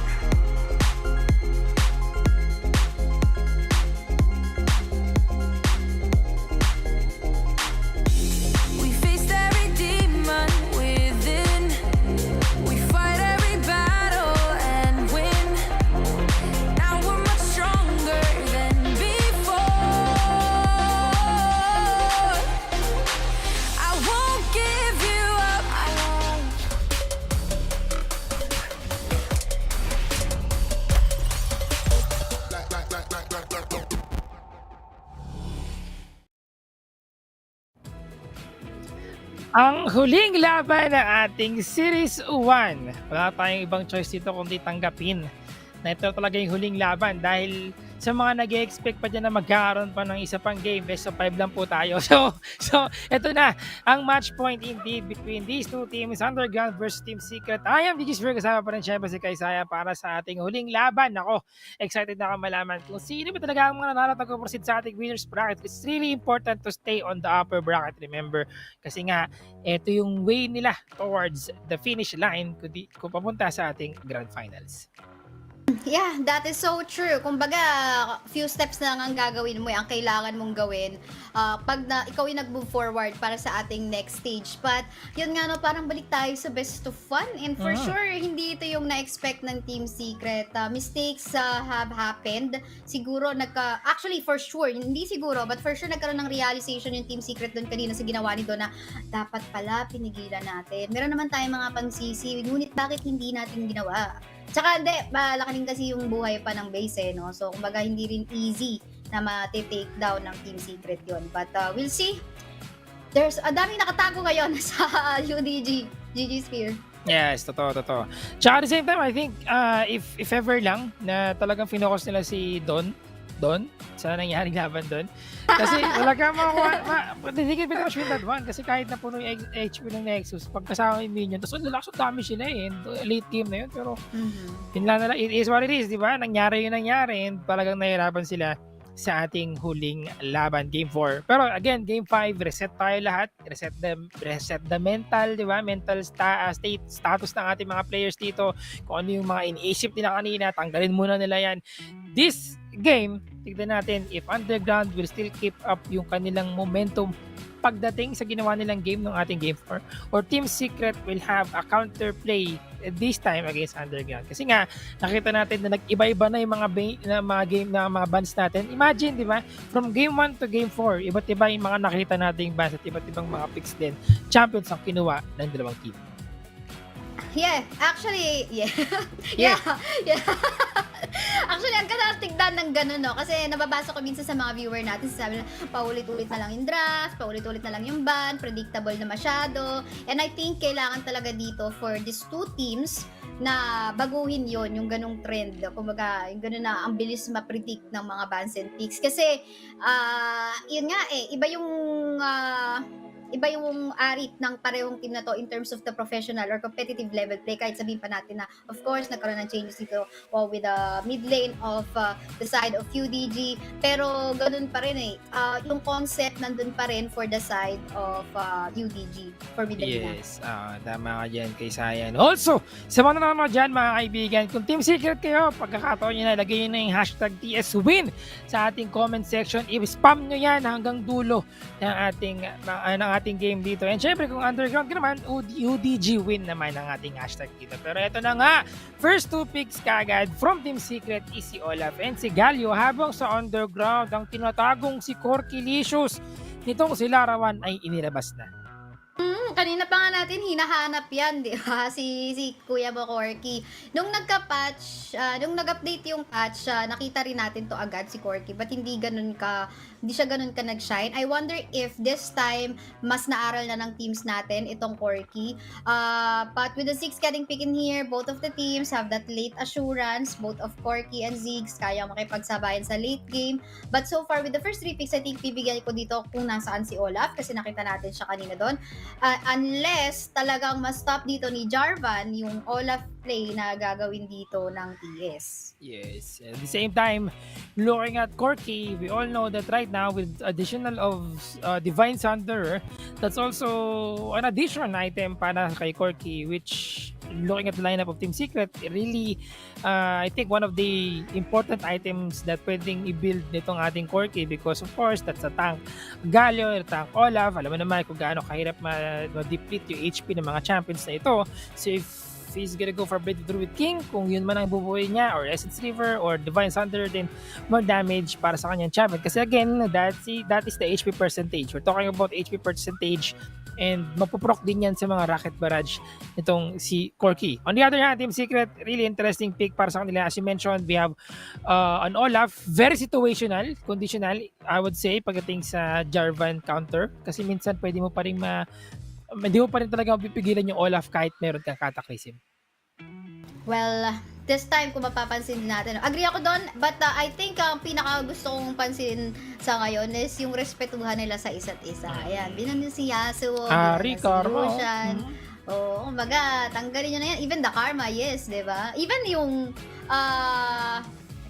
We faced every demon within. We fight every battle and win. Now we're much stronger than before. I won't give you up. I won't. Ang huling laban ng ating Series 1. Wala tayong ibang choice dito kundi tanggapin na ito talaga yung huling laban dahil sa mga nag-expect pa dyan na magkakaroon pa ng isa pang game, best of 5 lang po tayo. So ito na ang match point indeed between these two teams, Underground versus Team Secret. I am DJSPH, kasama pa rin syempre si Kaisaya para sa ating huling laban. Ako, excited na ako malaman kung sino ba talaga ang mga nanalo at proceed sa ating winners bracket. It's really important to stay on the upper bracket, remember. Kasi nga, ito yung way nila towards the finish line kung papunta sa ating grand finals. Yeah, that is so true. Kumbaga, few steps na lang ang gagawin mo, ang kailangan mong gawin pag ikaw yung nag-move forward para sa ating next stage. But, yun nga no, parang balik tayo sa best of fun. And for sure, hindi ito yung na-expect ng Team Secret. Mistakes have happened. Siguro, actually, for sure, hindi siguro, but for sure, nagkaroon ng realization yung Team Secret doon kanina sa ginawa nito na dapat pala pinigilan natin. Meron naman tayong mga pangsisi, ngunit bakit hindi natin ginawa? Tsaka hindi, malaki din kasi yung buhay pa ng base no? So, kumbaga hindi rin easy na ma-take down ng Team Secret yon. But we'll see. There's daming nakatago ngayon sa UDG. GG Spear. Yes, totoo. Tsaka at the same time, I think, if ever lang na talagang finokus nila si Don, sa nangyaring laban doon. Kasi wala ka makuha, hindi ka pretty much win that one. Kasi kahit na puno yung HP ng Nexus, pagkasama yung minion, tapos lalakas yung damage sila eh. Late game na yun, pero yun lang na lang, it is what it is, di ba? Nangyari and talagang nahirapan sila sa ating huling laban, Game 4. Pero again, Game 5, reset tayo lahat. Reset the mental, di ba? Mental status ng ating mga players dito. Kung ano yung mga iniisip nila kanina, tanggalin muna nila yan. This game, tignan natin if Underground will still keep up yung kanilang momentum pagdating sa ginawa nilang game ng ating Game 4, or Team Secret will have a counterplay this time against Underground. Kasi nga, nakita natin na nag-iba-iba na yung mga game na mga bans natin. Imagine, di ba? From Game 1 to Game 4, iba't iba yung mga nakita nating bans at iba't ibang mga picks din. Champions ang kinuha ng dalawang team. Yeah, actually, yeah. Actually, ang kanatigdan ng ganun, no? Kasi nababasa ko minsan sa mga viewer natin, sabi na, paulit-ulit na lang yung draft, paulit-ulit na lang yung ban, predictable na masyado. And I think kailangan talaga dito for these two teams na baguhin yon yung ganung trend. Kumbaga, yung ganun na ang bilis ma-predict ng mga bans and picks. Kasi, yun nga iba yung arit ng parehong team na to in terms of the professional or competitive level play. Kahit sabihin pa natin na, of course, nagkaroon ng changes dito with the mid lane of the side of UDG. Pero ganun pa rin yung concept nandun pa rin for the side of UDG. For Midalina. Yes, tama ka dyan kay Sayan. Also, sa mga nanonood dyan mga kaibigan, kung Team Secret kayo, pagkakataon nyo na, lagay nyo na yung hashtag TSWin sa ating comment section. I-spam nyo yan hanggang dulo ng ating game dito. And syempre, kung underground ka naman, UDG win naman ang ating hashtag dito. Pero eto na nga, first two picks kagad from Team Secret is si Olaf and si Galio, habang sa underground, ang tinatagong si Corkilicious nitong si Larawan ay inilabas na. Kanina pa nga natin hinahanap yan, di ba? Si Kuya mo, Corky. Nung nagka-patch, nung nag-update yung patch, nakita rin natin to agad si Corky. But hindi siya ganun ka nag-shine. I wonder if this time, mas naaral na ng teams natin itong Corky. But with the 6 getting pick in here, both of the teams have that late assurance. Both of Corky and Ziggs kaya makipagsabayan sa late game. But so far, with the first 3 picks, I think bibigyan ko dito kung nasaan si Olaf. Kasi nakita natin siya kanina doon. Unless talagang ma-stop dito ni Jarvan yung Olaf play na gagawin dito ng TS. Yes. At the same time, looking at Corky, we all know that right now with additional of Divine Thunder, that's also an additional item para kay Corky, which looking at the lineup of Team Secret, really, I think one of the important items that pwedeng i-build nitong ating Corky, because of course, that's a tank Galio, tank Olaf, alam mo naman kung gaano kahirap ma-deplete yung HP ng mga champions na ito. So if he's gonna go for Blade of Druid King, kung yun man ang bubuhay niya, or Essence River, or Divine Thunder, then more damage para sa kanyang champion. Kasi again, that is the HP percentage. We're talking about HP percentage, and mapuproc din yan sa mga Rocket Barrage itong si Corky. On the other hand, Team Secret, really interesting pick para sa kanila. As you mentioned, we have an Olaf, very situational, conditional, I would say, pagdating sa Jarvan counter. Kasi minsan pwede mo pa rin hindi mo pa rin talaga mapipigilan yung Olaf kahit meron kang Cataclysm. Well, this time kung mapapansin din natin, agree ako doon, but I think ang pinaka gusto kong pansin sa ngayon is yung respetuhan nila sa isa't isa. Ayan, binan si Yasuo, si Lucian. Kumbaga, tanggalin nyo na yan. Even the Karma, yes, di ba? Even yung,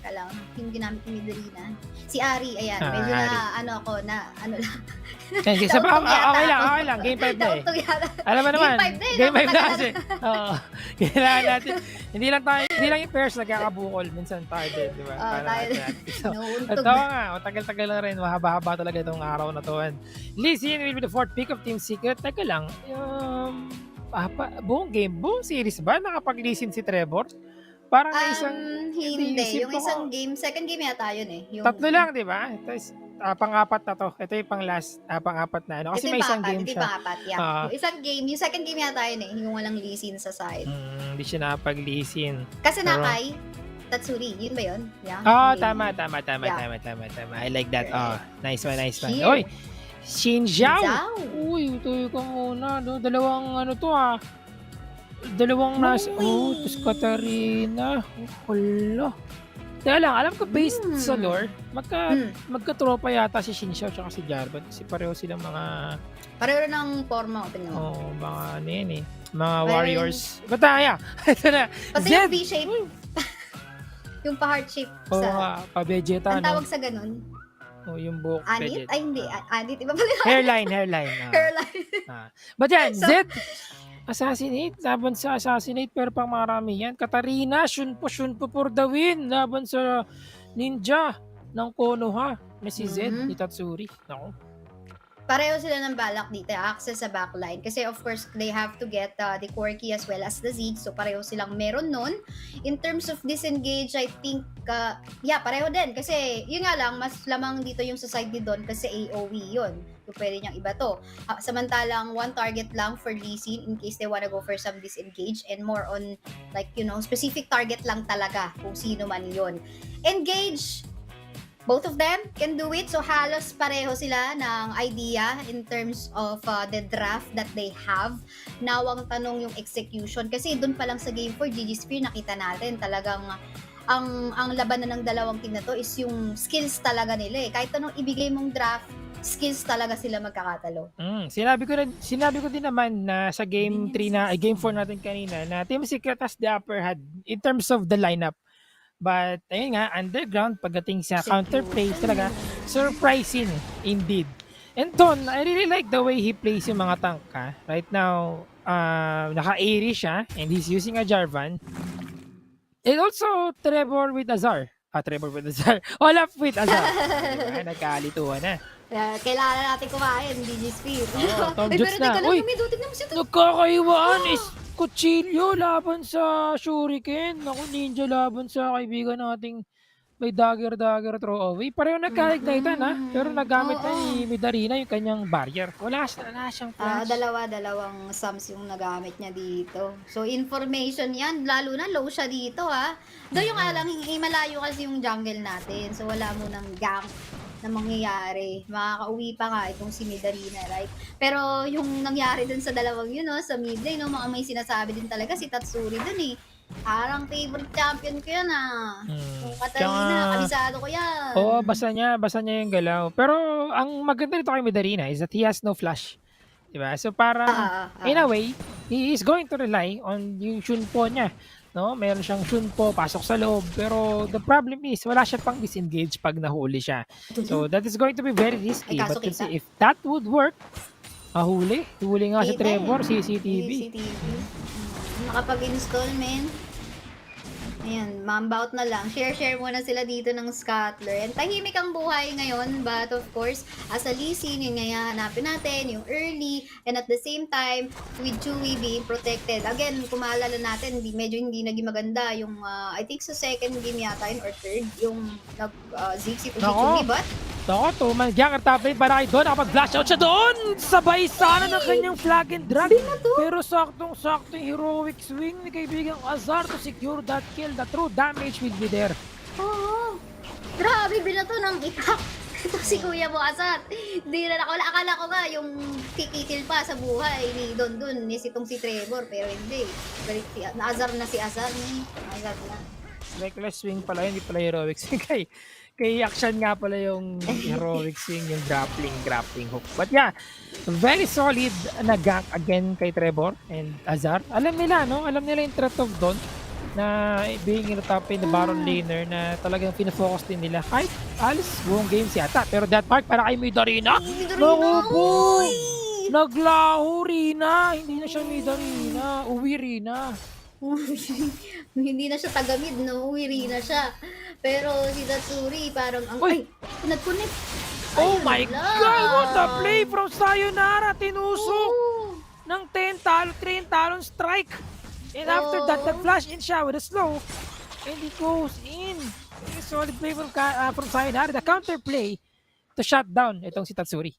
teka lang, yung ginamit ni Midorina. Si Ari, ayan, medyo na, lang. Okay lang. Game 5 na eh. Alam mo naman, Game 5 na kasi. Kailangan natin. Hindi lang yung pairs nagkakabukol. Minsan tayo din, di ba? Ito nga, tagal-tagal na rin. Mahaba-haba talaga itong araw na to. Lee Sin will be the 4th pick of Team Secret. Teka lang, buong series ba nakapag-Lee Sin si Trevor? Parang isang... Hindi. Yung isang game, second game yata yun eh. Tatlo lang, di ba? Ito is pang-apat na to. Ito yung pang-last, pang-apat na. Kasi may isang game siya. Pang-apat, yeah. Yung isang game, yung second game yata yun eh. Yung walang lisin sa side. Hindi siya nakapag-lisin. Kasi Nakay, Tatsuri, yun ba yun? Yeah. Tama. I like that. Nice one. Oy, Xin Zhao. Uy, tuyo ka muna. Dalawang Dalawang tapos Katarina. Hala. Kaya lang, alam ko based sa lore, magka-tropa yata si Xin Zhao at si Jarvan. Kasi pareho silang mga... Pareho ng forma. Mga ano yan eh. Mga warriors. Bataya! Ito na. Pati yung V-shape. Yung pa-heart shape. Pa-Vegeta. Ang tawag sa ganun. Yung buhok. Anit? Ay, hindi. Anit. Iba pala. Hairline. But yan, Zed. Laban sa Assassinate, pero pang marami yan. Katarina, Shunpo for the win. Laban sa Ninja ng Konoha na si Zed ni Tatsuri. Naku. Pareho sila ng balak dito, access sa backline. Kasi of course, they have to get the Corky as well as the Ziggs. So pareho silang meron nun. In terms of disengage, I think, pareho din. Kasi yun nga lang, mas lamang dito yung sa side ni Don kasi AOE yun. pwede niyang iba to. Samantalang one target lang for Lee Sin in case they wanna go for some disengage and more on like, specific target lang talaga kung sino man yon. Engage, both of them can do it. So halos pareho sila ng idea in terms of the draft that they have. Now ang tanong yung execution. Kasi dun pa lang sa Game 4, GG Spear nakita natin talagang ang labanan ng dalawang team na to is yung skills talaga nila eh. Kahit anong ibigay mong draft, skills talaga sila magkakatalo. Sinabi ko din naman na sa game 3 game 4 natin kanina na Team Secret has the upper hand in terms of the lineup. But ayun nga, Underground pagdating sa counterplay talaga surprising indeed. And Don, I really like the way he plays yung mga tank ha. Right now, naka-airy siya and he's using a Jarvan. And also Trevor with Azar. Olaf with Azar. Diba? Nagkalituhan na. Kailangan natin kumain, GG Spear. Tom Ay, Jutes pero teka na. lang, Uy, tignan mo siya to. nagkakaiwaan is kutsilyo laban sa Shuriken. Naku, ninja laban sa kaibigan nating may dagger throw-away. Pareho nagka-ignite na, pero nagamit na ni Midarina yung kanyang barrier. Wala siyang flash. Dalawang sums yung nagamit niya dito. So, information yan. Lalo na low siya dito, ha. Doon yung alam, malayo kasi yung jungle natin. So, wala mo ng gank na mangyayari. Makakauwi pa nga itong si Midarina, right? Pero yung nangyari dun sa dalawang yun, sa mid lane, mga may sinasabi din talaga si Tatsuri dun eh. Parang favorite champion ko yan Kung Katarina, kabisado ko yan. Oo, basa niya yung galaw. Pero ang maganda nito kay Midarina is that he has no flash. Diba? So parang, in a way, he is going to rely on yung Shunpo niya. No? Meron siyang Shunpo, pasok sa loob. Pero the problem is, wala siya pang disengage pag nahuli siya. So that is going to be very risky. But let's see if that would work. Huli nga si Trevor, CCTV. Nakapag-install, men. Ayan, mambout na lang. Share muna sila dito ng Scuttler. And tahimik ang buhay ngayon, but of course, as a Lee Sin, yun nga hanapin natin, yung early, and at the same time, with Chewie being protected. Again, kung maalala natin, medyo hindi naging maganda yung, I think sa second game yata yun, or third, yung nag-zig si Chewie, but Nako, tumanggang at tapay para kay Don. Nakapag-flash out siya doon! Sabay sana ng kanyang flag and drag. Pero saktong-sakto yung heroic swing ni kaibigang Azar to secure that kill. The true damage will be there. Oo. Grabe, binato ng itak. Ito si Kuya mo Azar. Hindi na akala ko nga yung kikitil pa sa buhay ni Don is itong si Trevor. Pero hindi. Azar na si Azar. Azar na. Reckless swing pala, hindi pala heroic swing. Kay action nga pala yung heroic swing, yung grappling hook. But yeah, very solid na gank again kay Trevor and Azar. Alam nila yung threat of Don na being in the top in the Baron laner na talagang pinafocus din nila. Kahit alis buong game yata. Pero that part para kay Midarina. Naku po! Naglaho Rina. Hindi na siya Midarina. Uwi Rina. Hindi na siya tagamid, no? Uwiri na siya. Pero si Tatsuri parang connect. Oh my God! What a play from Sayonara! Tinusok ng 3 talon strike. And after that, the flash in siya with a slow. And he goes in. A solid play from Sayonara. The counter play to shut down itong si Tatsuri.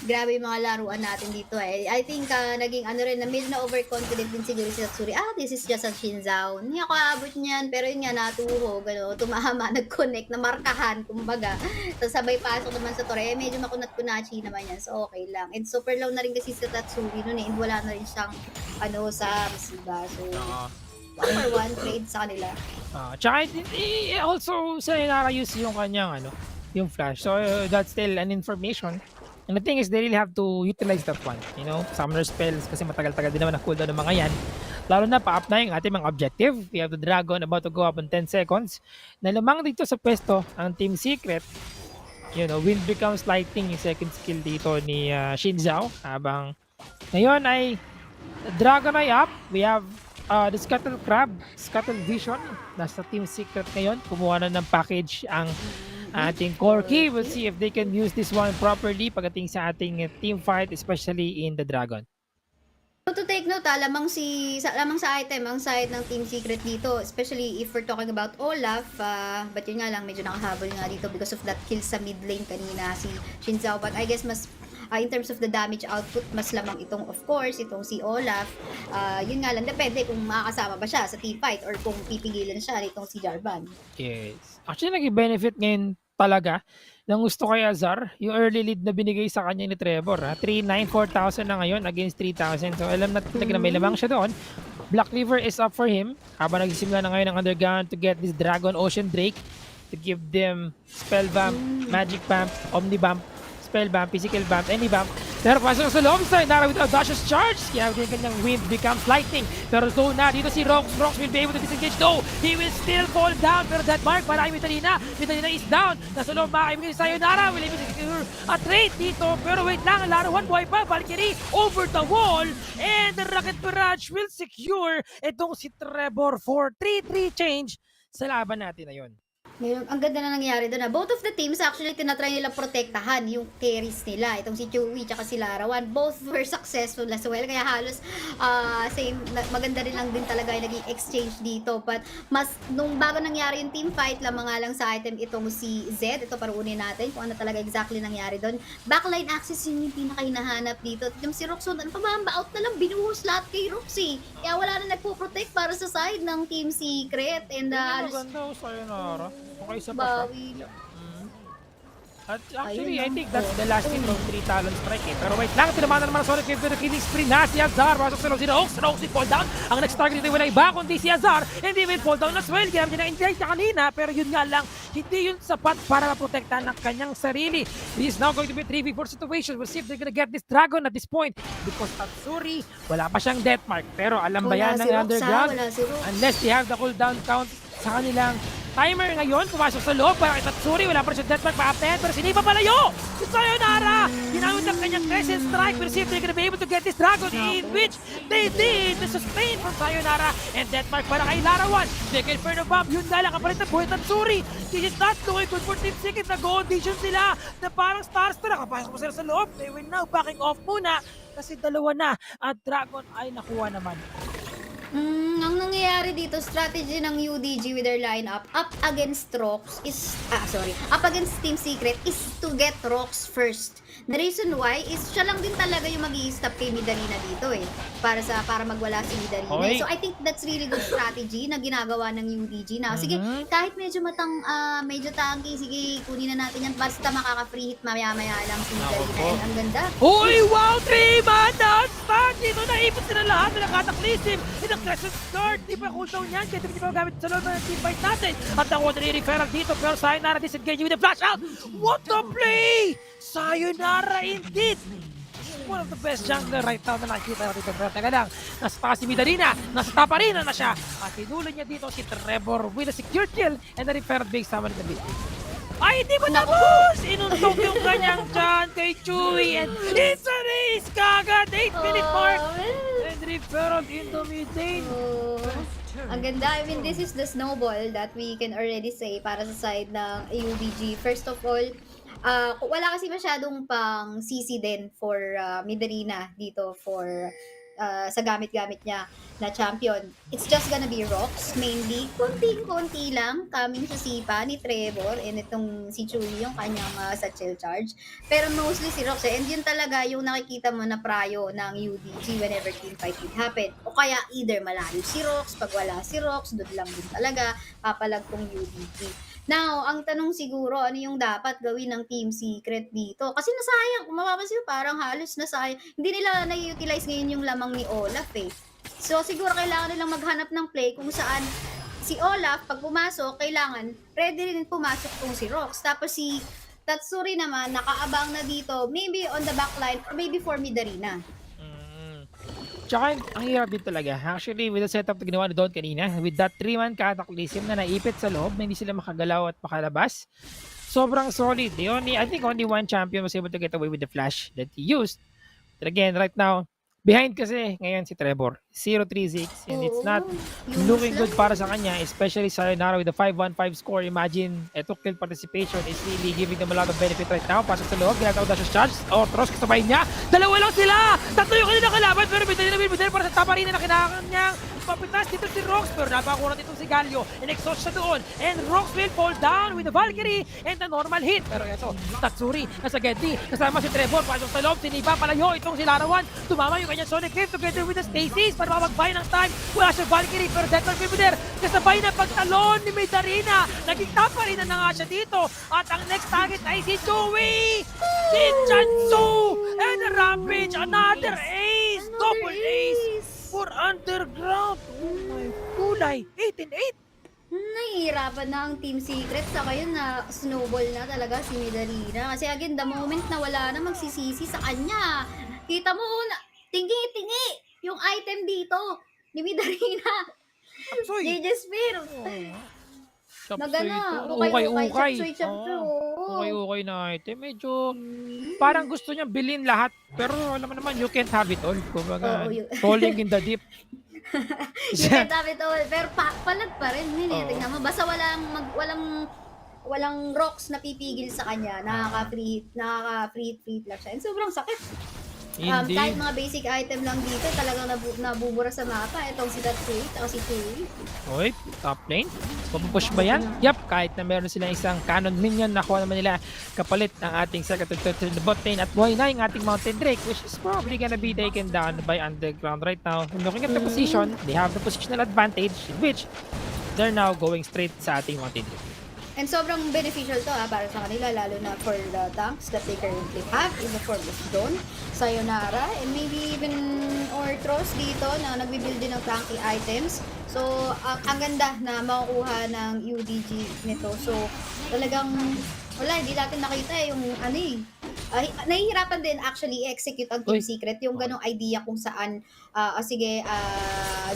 Grabe yung mga laruan natin dito eh. I think naging rin, na medyo na overconfident din siguro si Tatsuri. This is just a Shinzao. Hindi ako abot niyan, pero yun nga natuho, tumama, nag-connect, na markahan, kumbaga. So sabay pasok naman sa Torre, medyo makunat-kunachi naman yan, so okay lang. And super low na rin kasi si Tatsuri nun and wala na rin siyang, sa misiba. So, 1-for-1 trade sa kanila. Tsaka also, sa naka-use yung kanyang, yung flash. So, that's still an information. And the thing is, they really have to utilize that one. Summoner spells kasi matagal-tagal din naman ang cooldown ng mga yan. Lalo na pa-up na yung ating mga objective. We have the Dragon about to go up in 10 seconds. Nalamang dito sa pwesto ang Team Secret. Wind becomes lighting yung second skill dito ni Shinzao. Habang ngayon ay Dragon ay up. We have the Scuttle Crab, Scuttle Vision. Nasa Team Secret ngayon. Kumuha na ng package ang ating Corki. We'll see if they can use this one properly pagdating sa ating team fight, especially in the Dragon. So to take note, lamang sa item ang side ng Team Secret dito, especially if we're talking about Olaf, but yun nga lang, medyo nakahabol nga dito because of that kill sa mid lane kanina si Shinzao. But I guess mas in terms of the damage output, mas lamang itong, of course, itong si Olaf. Yun nga lang, depende kung makakasama ba siya sa team fight or kung pipigilan siya nitong si Jarvan. Yes. Actually, nag-benefit ngayon talaga ng gusto kay Azar, yung early lead na binigay sa kanya ni Trevor. 3-9, 4,000 na ngayon against 3,000. So alam na talaga na may lamang siya doon. Black Cleaver is up for him habang nagsisimula na ngayon ng Underground to get this Dragon Ocean Drake to give them Spell Vamp, Magic Vamp, Omni Vamp, Spell Vamp, Physical Vamp, any Vamp. Pero pasok sa loob side, Nara with audacious charge. Kaya din kanyang wind becomes lightning. Pero so na, dito si Rox. Rox will be able to disengage. No, he will still fall down. Pero that mark, marami Vitalina. Vitalina is down. Nasa loob, makakibigay si Sayonara. Will able to secure a trade dito. Pero wait lang, Laro 1 boy pa. Valkyrie over the wall. And the Rocket Barrage will secure itong si Trevor for 3-3 change sa laban natin na yun. Ngayon, ang ganda na nangyari doon. Both of the teams actually tinatry nila protektahan yung carries nila. Itong si Chewie at si Larawan. Both were successful as well. Kaya halos same, maganda rin lang din talaga yung naging exchange dito. But mas, nung bago nangyari yung team fight, lamang nga lang sa item itong si Zed. Ito paruunin natin kung ano talaga exactly nangyari doon. Backline access yung pinaka-hinahanap dito. Yung si Roxon, ano pa ba? Out na lang, binuhos lahat kay Roxy. Kaya wala na nagpo-protect para sa side ng Team Secret. And Maganda ko sa'yo, Nara. Okay sa pa. bawi lang. At actually, Ayun I think that's the last hit of 3 Talon Strike eh. Pero wait lang, tinamanan naman ang Sonic Wave pero killing spree na si Azar. Pasok sa loob si Rox. Rox will fall down. Ang next target dito wala iba kundi si Azar. And he will fall down as well. Kaya niya na-enjoy niya kanina. Pero yun nga lang, hindi yun sapat para maprotektahan ng kanyang sarili. This is now going to be a 3v4 situation. We'll see if they're gonna get this dragon at this point. Because Tatsuri, wala pa siyang death mark. Pero alam ba yan ng Underground? Unless they have the cooldown count sa kanilang timer ngayon, pumasok sa loob para kay Tatsuri, wala pa rin siya deathmark pa-updated, pero sinipa palayo! Si Sayonara! Ginamit ang kanyang crescent strike, pero see if they're gonna be able to get this dragon in which they did! The sustain from Sayonara and deathmark para kay Larawan. They can burn a bomb, yun nga lang, kapalit na buhay Tatsuri. This is not looking good for Team Secret, nag-audition sila na parang Starster, nakapasok pa sila sa loob. They will now backing off muna kasi dalawa na at dragon ay nakuha naman. Ang nangyayari dito, strategy ng UDG with their lineup up against Rox is, up against Team Secret is to get Rox first. The reason why is siya lang din talaga yung mag-i-stop kay Midalina dito eh. Para magwala si Midalina. Okay. So I think that's really good strategy na ginagawa ng UDG na. Sige, kahit medyo medyo tanky, sige, kunin na natin yan. Basta makaka-free hit maya-maya lang si Midalina. And ang ganda. Uy, wow! 3-man down stand! Dito naipit sila lahat na nakataclism. Itang Crescent Guard. Di pa cooldown yan. Kaya di pa gamit sa loob ng team fight natin. At nakuha na referral dito. Pero Sayonara disengage with the flash out. What the play! Sayonara indeed! One of the best jungler right now na nakikita natin ito. Pero teka lang, nasa taas si Midalina, nasa taparina na siya. At hinuli niya dito si Trevor with a secure kill and a referral base sama ni David. Ay, hindi mo tapos! Inuntok yung kanyang dyan kay Chewie and it's a race kagad! 8-minute mark! And referral into mid-lane. Ang ganda. I mean, this is the snowball that we can already say para sa side ng AUBG. First of all, wala kasi masyadong pang CC din for Midalina dito for sa gamit-gamit niya na champion. It's just gonna be Rox mainly. Konting-konti lang coming sa sipa ni Trevor and itong si Chewie yung kanyang satchel charge. Pero mostly si Rox and yun talaga yung nakikita mo na prayo ng UDG whenever team fight would happen. O kaya either malayo si Rox, pag wala si Rox, doon lang din talaga papalag tong UDG. Now, ang tanong siguro, ano yung dapat gawin ng Team Secret dito? Kasi nasayang, kung mapapansin parang halos nasayang. Hindi nila na-utilize ngayon yung lamang ni Olaf eh. So, siguro kailangan nilang maghanap ng play kung saan si Olaf, pag pumasok, kailangan ready rin pumasok kung si Rox. Tapos si Tatsuri naman, nakaabang na dito, maybe on the backline or maybe for Midalina. Tsaka, ang hirap din talaga. Actually, with the setup na ginawa ni Don kanina, with that 3-man cataclysm na naipit sa loob, na hindi sila makagalaw at makalabas, sobrang solid. I think only one champion was able to get away with the flash that he used. But again, right now, behind kasi ngayon si Trevor. 0-3-6 and it's not Yung looking lang. good para sa kanya, especially Sayonara with the 5-1-5 score. Imagine, eto kill participation is really giving them a lot of benefit right now. Pasok sa loob, ginagawa daw siya charge. Ortros, kasabay niya. Dalawa lang sila! Tatlo yung kanila kalaban, pero bidali para sa taparina na kailangan niyang papitas dito si Rox, pero napakuran dito si Galio. And exhaust siya doon. And Rox will fall down with the Valkyrie and the normal hit. Pero ito, Tatsuri, nasa Geddy, kasama si Trevor, pasok sa loob, siniba palayo itong si Larawan. Tumama yung kanyang Sonic Wave together with the Stasis para makagbay ng time. Wala siya Valkyrie, pero Declan will be there. Kasabay na pagtalon ni Midarina. Naging taparina na nga siya dito. At ang next target ay si Chewie! Si Chansu! And a Rampage, another ace! Double ace! For Underground. Oh my kulay. 8-8. Nahihirapan na ang Team Secret sa yun na snowball na talaga si Midorina. Kasi again, the moment na wala na magsisisi sa kanya. Kita mo na tingi-tingi yung item dito ni Midorina. JJ Spear. Nagana, ukay-ukay. Oo. Ukay-ukay na item. Medyo parang gusto niya bilhin lahat. Pero alam mo naman, you can't have it all. Kumbaga, falling in the deep. You can't have it all. Pero palag pa rin. Tingnan mo. Basta walang rocks na pipigil sa kanya. Nakaka-free hit lang siya. And sobrang sakit. Kahit mga basic item lang dito, talagang nabubura sa mapa. Itong si Tatsui, si Chewie. Oy, top lane. Papupush ba yan? Yup, kahit na meron silang isang cannon minion, nakuha naman nila kapalit ng ating second to the bot lane at buhay na yung ating Mountain Drake, which is probably gonna be taken down by Underground right now. Looking at the position, they have the positional advantage, in which they're now going straight sa ating Mountain Drake. And sobrang beneficial to para sa kanila, lalo na for the tanks that they currently have in the form of Dawn, Sayonara, and maybe even Ortros dito na nagbibuild din ng tanky items. So, ang ganda na makukuha ng UDG nito. So, talagang, wala, hindi natin nakita yung nahihirapan din actually i-execute ang Team Secret, yung ganong idea kung saan, sige,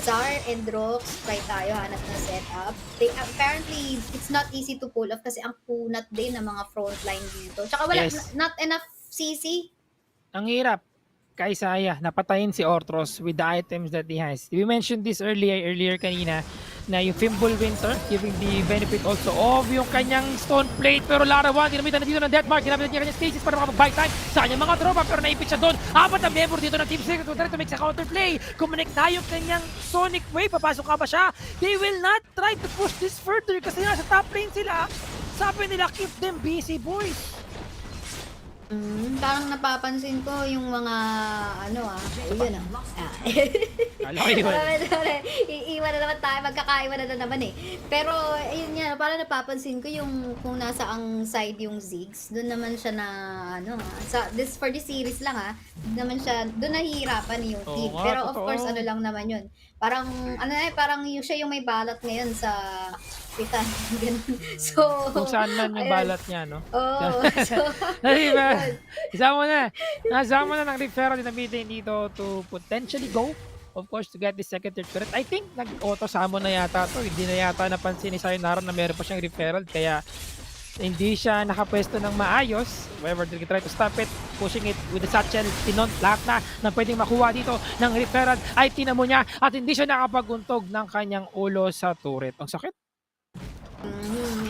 Zar and Rox, try tayo, hanap na setup. Apparently, it's not easy to pull off kasi ang kunat din ng mga frontline dito. Tsaka wala, not enough CC. Ang hirap. Kay Saya, napatayin si Ortros with the items that he has. We mentioned this earlier kanina na yung Fimbul Winter giving the benefit also of yung kanyang Stone Plate, pero Larawan dinamitan na dito ng Deathmark, ginamit niya kanyang stages para makapag-buy time sa kanyang mga tropa, pero naipit siya doon. Apat na member dito ng Team Secret will try to make sa counterplay. Connect na yung kanyang Sonic Wave, papasok ka ba siya? They will not try to push this further kasi nasa top lane sila. Sabi nila, keep them busy, boys. Parang napapansin ko yung mga yun iiwan na naman tayo, magkakaiwan na naman eh. Pero yun nga, parang napapansin ko yung kung nasa ang side yung Ziggs, doon naman siya na for this series lang naman siya, doon nahihirapan yung team. Pero of course, lang naman yun. Parang parang siya yung may balat ngayon sa Titan. So, kung saan man yung balat niya, no? Oo. So, isama mo na ng referral na meeting dito to potentially go, of course, to get the second third turret. I think nag-auto summon na yata to. Hindi na yata napansin ni Sayonara na meron pa siyang referral, kaya hindi siya nakapwesto ng maayos. However, they try to stop it, pushing it with the satchel, tinon, lahat na pwedeng makuha dito ng referral ay tinamo niya at hindi siya nakapaguntog ng kanyang ulo sa turret. Ang sakit. And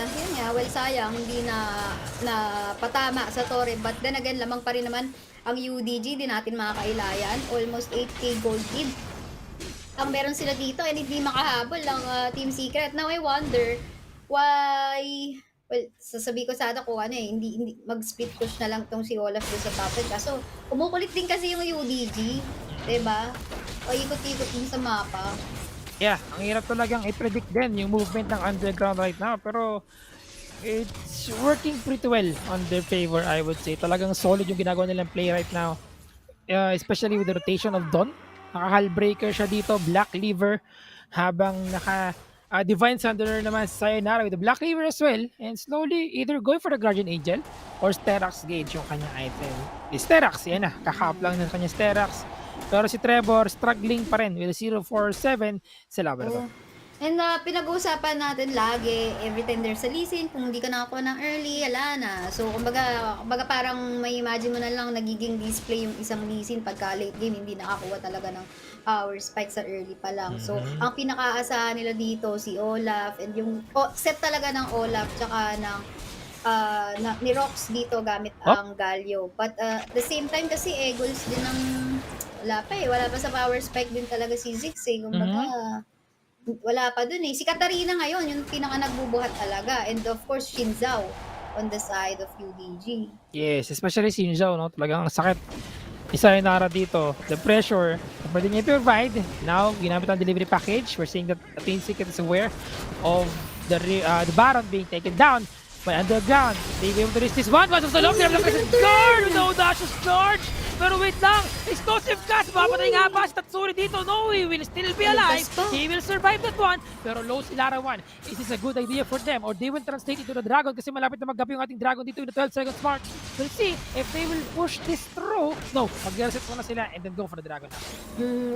yun nga, well, sayang hindi na patama sa torre, but then again, lamang pa rin naman ang UDG, di natin makakailayan. Almost 8k gold lead ang meron sila dito and hindi makahabol ng Team Secret. Now I wonder why, well, sasabi ko sana kung hindi mag-split push na lang tong si Olaf doon sa top. Kaso kumukulit din kasi yung UDG, diba? O ikot-ikot din sa mapa. Yeah, ang hirap talagang i-predict din yung movement ng Underground right now, pero it's working pretty well on their favor, I would say. Talagang solid yung ginagawa nilang play right now, especially with the rotation of Dawn. Naka-Hullbreaker siya dito, Black Lever, habang Divine Thunder naman sa Sayonara with the Black Lever as well, and slowly either going for the Guardian Angel or Sterax Gauge yung kanyang item. Sterax, yan na, kakap lang ng kanyang Sterax. Pero si Trevor, struggling pa rin with a 0-4-7 sa laban na to. And pinag-uusapan natin lagi, every time there's a leasing, kung hindi ka nakakuha ng early, ala na. So, kumbaga parang may imagine mo na lang nagiging display yung isang leasing pagka late game, hindi nakakuha talaga ng power spike sa early pa lang. So, Mhm. ang pinakaasahan nila dito si Olaf and yung set talaga ng Olaf tsaka ng ni Rox dito gamit Oh, ang Galio. But the same time kasi Eagles din ang wala pa eh. Wala pa sa power spike din talaga si Ziggs eh. Kumbaga, mhm. wala pa dun eh. Si Katarina ngayon, yung pinaka nagbubuhat talaga. And of course, Shinzao on the side of UDG. Yes, especially si Zhao, no? Talagang ang sakit. Isa yung nara dito. The pressure na pwede niya i-provide. Now, ginamit ang delivery package. We're seeing that Team Secret is aware of the Baron being taken down by Underground. They be able to reach this one. Once of the love, they're looking at guard! No dash charge! Pero wait lang! Explosive cast! Mapatay nga ba si Tatsuri dito? No, he will still be alive. He will survive that one. Pero low si Larawan. Is this a good idea for them? Or they will translate into the Dragon kasi malapit na maggabi yung ating Dragon dito in the 12 seconds mark. We'll see if they will push this through. No, mag-reset muna sila and then go for the Dragon.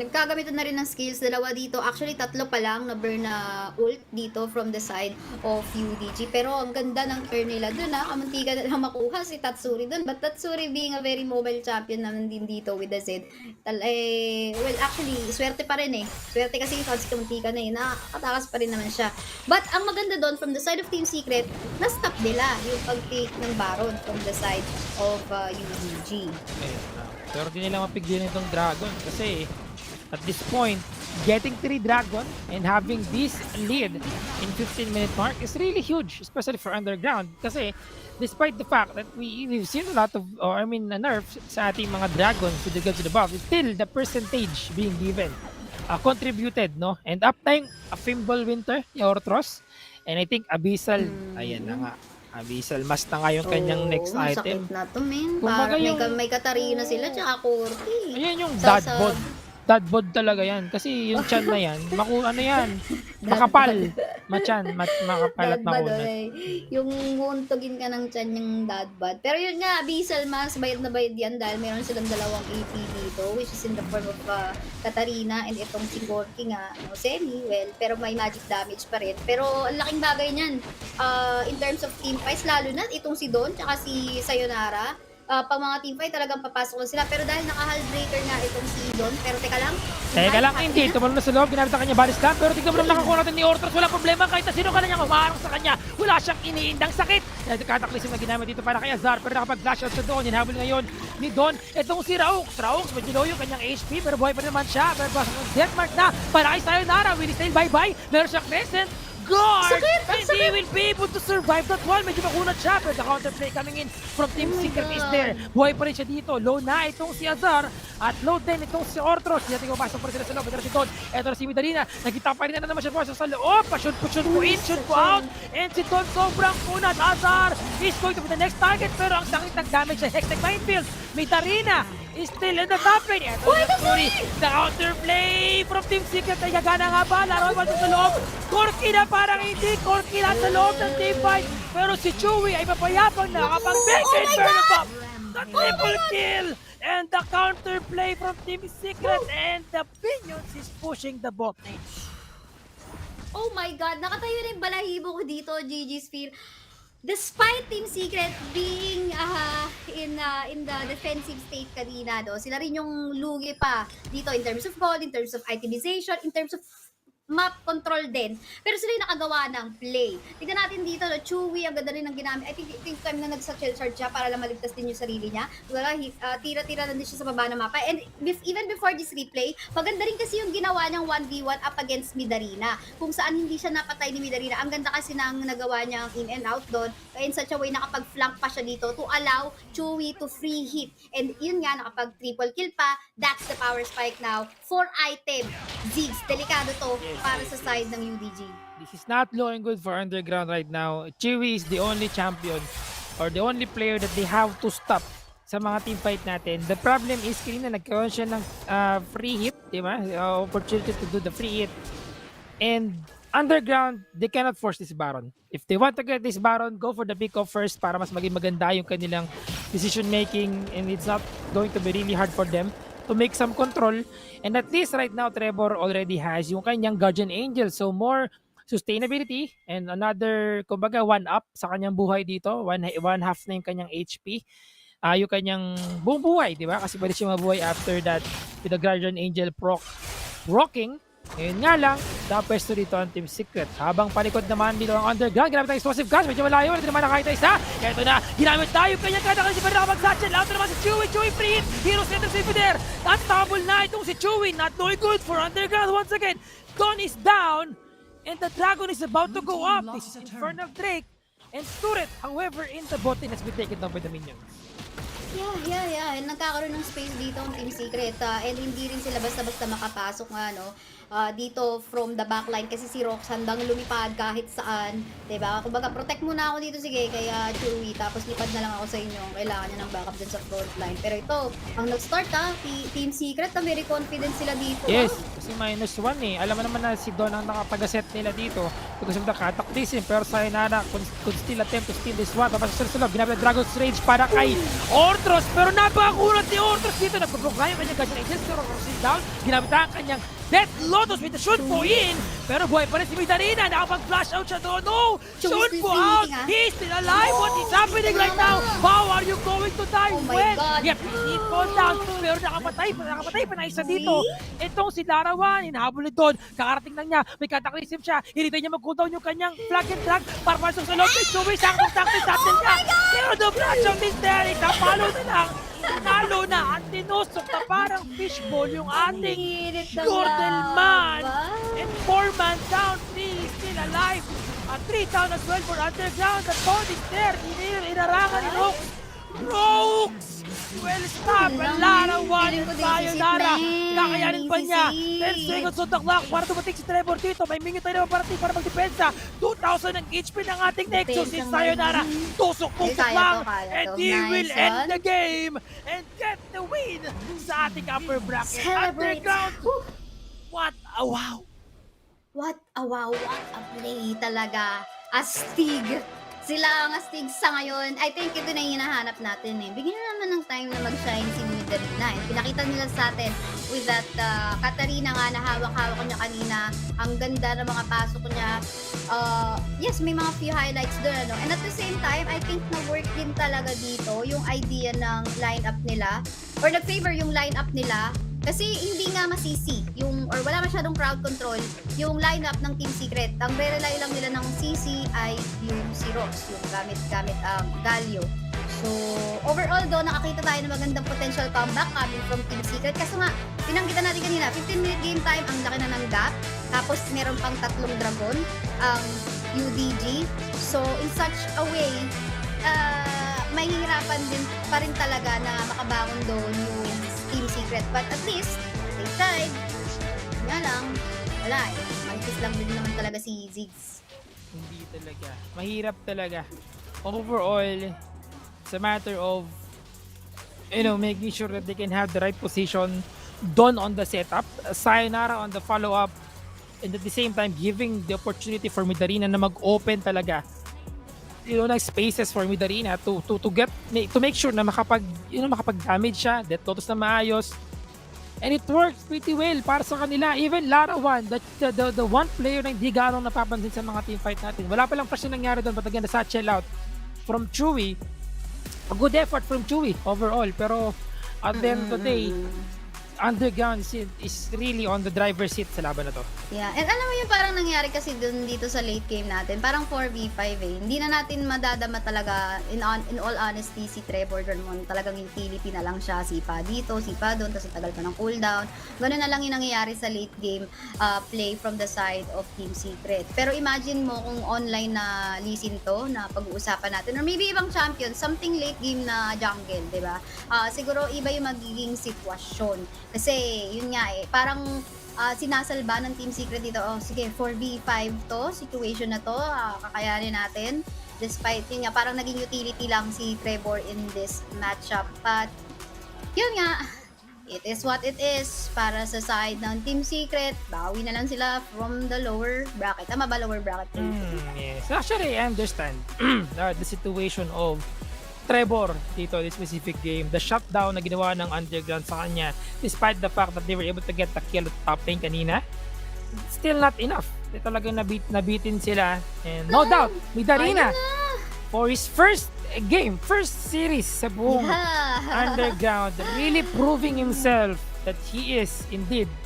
Nagkagamitan na rin ng skills. Dalawa dito. Actually, tatlo pa lang na burn na ult dito from the side of UDG. Pero ang ganda ng turn nila dun kamuntika na lang makuha si Tatsuri dun. But Tatsuri being a very mobile champion naman din dito with the Z. Well, actually, swerte pa rin eh. Swerte kasi yung si kamuntika na eh. Nakakatakas pa rin naman siya. But ang maganda doon, from the side of Team Secret, na-stop nila yung pag-take ng Baron from the side of UDG. Pero di nila mapigilan itong Dragon kasi at this point, getting 3 Dragon and having this lead in 15-minute mark is really huge, especially for Underground. Kasi despite the fact that we've seen a lot of, nerfs sa ating mga Dragons with regards to the buff, still the percentage being given contributed, no? And uptime, a Fimble Winter, Yortros, and I think Abyssal, ayan na nga. Abyssal, mas na nga yung kanyang next item. Sakit na to, men. Kumbaga Parang may Katarina sila, tsaka Corky. Ayan yung Dadbod. Dadbod talaga yan. Kasi yung chan na yan, makapal. Makapal at makunat. Yung huntugin ka ng chan yung dadbad. Pero yun nga, Abyssal mas bayad na bayad yan dahil meron silang dalawang AP dito, which is in the form of Katarina and itong si Corky nga, semi-well, pero may magic damage pa rin. Pero ang laking bagay niyan in terms of team fights, lalo na itong si Don tsaka si Sayonara. Pang mga teamfight talagang papasok na sila. Pero dahil naka-hull breaker nga itong si Don. Pero teka lang. Hindi. Tumalon na sa loob. Ginamit ang kanya body slam. Pero tignan mo naman nakakuha natin ni Ortros. Walang problema. Kahit na sino ka na niyang umaarang sa kanya. Wala siyang iniindang sakit. Cataclysm na ginamit dito para kay Azar. Pero nakapag-flash out sa Don. Hinabol ngayon ni Don. Itong si Raux. Raux, medyo low yung kanyang HP. Pero buhay pa naman siya. Pero death mark na para kay Sayonara. Will stay bye-bye. Meron siyang crescent. Guard! And he will be able to survive that one. Medyo makunat siya. Pero the counterplay coming in from Team Secret is there. Buhay pa rin siya dito. Low na itong si Azar. At low din itong si Ortros. Hindi natin kumapasok pa rin sila sa loob. Ito si Don. Ito na si Midalina. Nagkita pa rin na naman siya sa loob. Pa-shoot po in, shoot po out. And si Don sobrang kunat. Azar is going to be the next target. Pero ang sakit ng damage sa Hextech Minefield. Midalina is still in the top lane. Ito na Turi. The counterplay from Team Secret. Ay gagana nga ba? Laro naman sa loob. Corky na parang hindi. Corky lang sa loob ng team fight. Pero si Chewie ay mapayapang na kapag Bacon burn up. The triple kill. And the counterplay from Team Secret. And the Pinions is pushing the bot lane. Oh my God. Nakatayo na yung balahibo ko dito, GG Sphere. Despite Team Secret being in the defensive state kanina, sila rin yung lugi pa dito in terms of gold, in terms of itemization, in terms of map control din. Pero sila yung nakagawa ng play. Tignan natin dito, Chewie, ang ganda rin ng ginamit. I think time na nag-shell charge siya para lang maligtas din yung sarili niya. Wala, tira-tira na din siya sa baba ng mapa. And even before this replay, maganda rin kasi yung ginawa niyang 1v1 up against Midarina. Kung saan hindi siya napatay ni Midarina. Ang ganda kasi nang nagawa niyang in and out doon. In such a way, nakapag-flank pa siya dito to allow Chewie to free hit. And yun nga, nakapag-triple kill pa. That's the power spike now. 4 item. Ziggs, delikado to para sa side ng UDG. This is not looking good for Underground right now. Chewie is the only champion or the only player that they have to stop sa mga team fight natin. The problem is kanina nagkaroon siya ng free hit, di ba? Opportunity to do the free hit. And Underground, they cannot force this Baron. If they want to get this Baron, go for the pick-off first para mas maging maganda yung kanilang decision making and it's not going to be really hard for them to make some control. And at least right now, Trevor already has yung kanyang Guardian Angel. So more sustainability and another, kumbaga, one up sa kanyang buhay dito. One half na yung kanyang HP. yung kanyang buong buhay, di ba? Kasi pwede siya mabuhay after that with the Guardian Angel rocking. Ngayon nga lang, pwesto dito ang Team Secret. Habang palikod naman dito ang Underground, ginamit tayo explosive gas, medyo malayo, hindi naman nakakita isa. Kaya ito na, ginamit tayo, kanya kasi pa rin nakapag-satchel. Out naman si Chewy free hit, hero center save there. At tabol na itong si Chewy, not doing good for Underground once again. Dawn is down, and the Dragon is about to go up. This is Infernal Drake, and Turret, however, in the bot lane has been taken down by the minions. Yeah. Nagkakaroon ng space dito ang Team Secret. And hindi rin sila basta-basta makapasok nga, no? Dito from the backline kasi si Rox handang lumipad kahit saan, 'di ba? Kumbaga protect muna ako dito, sige, kaya Chewy, tapos lipad na lang ako sa inyo. Kailangan niya ng backup dun sa front line. Pero ito, ang nag-start Team Secret, very confident sila dito. Yes, kasi -1 eh. Alam mo naman na si Don ang nakapag-set nila dito because of the cataclysm. Pero sayonara, could still attempt to steal this one. Tapos sa loob, ginamit ang Dragon's Rage para kay Ortros. Pero napakakulat ni Ortros dito. Nagpapagay yung kanyang Guardian Angels. Pero Ortros is down. Ginamit ang kanyang Death Lotus with the Shunpo in. Pero buhay pa rin si Midarina. Nakapag-flash out siya doon. No! Shunpo out! He's still alive! What is happening right now? How are you going to die? Oh my God. Yep, he fall down. Pero nakapatay pa na isa dito. Itong si Larawan, hinahabol ni Don. Kakarating lang niya. May cataclysm siya. Hinintay niya mag-cooldown yung kanyang flag and drag para pasok sa loob. Chewy, sakto-sakto natin niya. Pero the flash out is there. Ikapalo na lang. Nalo na at tinusok na parang fishbowl yung ating Gordelman. And 4-man down, 3 is still alive. At 3 down as well for Underground. The ball is there. Inarangan ni Rox. Rox! Well, stop! Larawan and sayonara. Kakayanin pa niya. 10 seconds on the clock para dumating si Trevor dito. May mingit tayo na parating para magdepensa. 2,000 ang HP ng ating Nexus. Si sayonara. Tusok-tusok lang. And he will end the game and get the win sa ating upper bracket. Underground. What a wow! What a wow, what a play talaga. Astig. Sila ang astig sa ngayon. I think ito na yung hinahanap natin eh. Bigyan na naman ng time na mag-shine si Midarina. Pinakita nila sa atin with that Katarina nga na hawak-hawak niya kanina. Ang ganda ng mga pasok niya. Yes, may mga few highlights doon. Ano? And at the same time, I think na-work din talaga dito yung idea ng lineup nila. Or nag-favor yung lineup nila. Kasi hindi nga masisi yung, or wala masyadong crowd control yung lineup ng Team Secret. Ang re-rely lang nila ng CC ay yung si Rox, yung gamit Galio. So, overall do, nakakita tayo ng magandang potential comeback coming from Team Secret. Kasi nga, pinanggitan natin kanina, 15-minute game time, ang laki na ng gap. Tapos, meron pang 3 dragon, ang UDG. So, in such a way, mahihirapan din pa rin talaga na makabangon doon yung Team Secret. But at least, they tried. Nga lang, wala eh. Manifest lang din naman talaga si Ziggs. Hindi talaga. Mahirap talaga. Overall, it's a matter of, making sure that they can have the right position done on the setup, sayonara on the follow-up, and at the same time, giving the opportunity for Midarina na mag-open talaga ng spaces for Midarina to make sure na makapag-damage siya, Death Lotus na maayos. And it works pretty well para sa kanila. Even Larawan, the one player na hindi ganong napapansin sa mga team fight natin. Wala palang pressure nangyari doon, but again, the satchel out from Chewy. A good effort from Chewy overall. Pero at the end of the day, Underground is really on the driver's seat sa laban na to. Yeah, and alam mo yung parang nangyari kasi dun dito sa late game natin, parang 4v5 eh. Hindi na natin madadama talaga, in all honesty, si Trevor Dormon, talagang utility na lang siya, sipa dito, sipa doon, tapos tagal pa ng cooldown. Ganun na lang yung nangyayari sa late game play from the side of Team Secret. Pero imagine mo kung online na lisin to, na pag-uusapan natin, or maybe ibang champion, something late game na jungle, di ba? Siguro iba yung magiging sitwasyon. Kasi, yun nga eh, parang sinasalba ng Team Secret dito, sige, 4v5 to, situation na to, kakayanin natin. Despite, yun nga, parang naging utility lang si Trevor in this matchup. But, yun nga, it is what it is. Para sa side ng Team Secret, bawi na lang sila from the lower bracket. Tama ba, lower bracket? Yes. Actually, I understand the situation of Trevor dito, this specific game, the shutdown na ginawa ng Underground sa kanya, despite the fact that they were able to get the kill at top lane kanina, still not enough. Talagang nabitin sila, and no doubt, Midarina for his first game, first series sa buong Yeah. Underground, really proving himself that he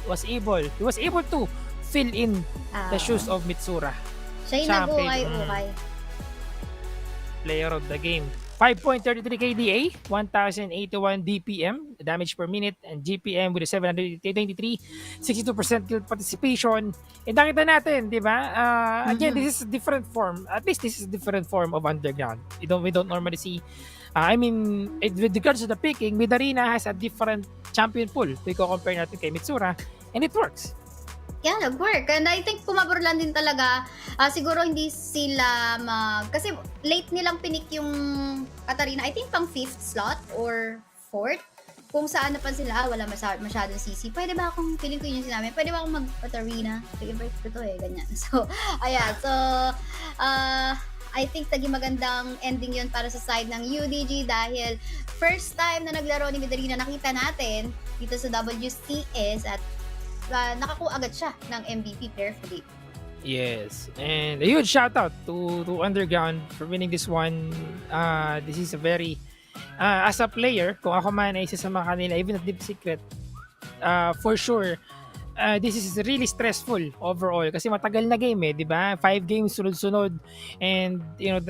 was able to fill in the shoes of Mitsura. Siya yung Champion. nag-ukay-ukay. Player of the game. 5.33 KDA, 1,081 DPM, damage per minute, and GPM with a 723, 62% kill participation. And nakita natin, di ba? Again, this is a different form. At least this is a different form of Underground. We don't normally see. With regards to the picking, Midarina has a different champion pool. So, compare natin kay Mitsura, and it works. Yeah, nag-work. And I think pumabor lang din talaga. Siguro hindi sila kasi late nilang pinik yung Katarina. I think pang 5th slot or 4th. Kung saan na pa sila, wala masyadong CC. Pwede ba akong, feeling ko yun yung sinabi, pwede ba akong mag-Katarina? Sige, break ko to ganyan. So, ayan. So, I think naging magandang ending yun para sa side ng UDG dahil first time na naglaro ni Midarina nakita natin dito sa WCS at nakakuha agad siya ng MVP player for the day. Yes, and a huge shout out to Underground for winning this one. This is a very as a player, kung ako man ay isa sa mga kanila, even at Deep Secret, for sure, this is really stressful overall kasi matagal na game di ba? 5 games sunod-sunod, and you know,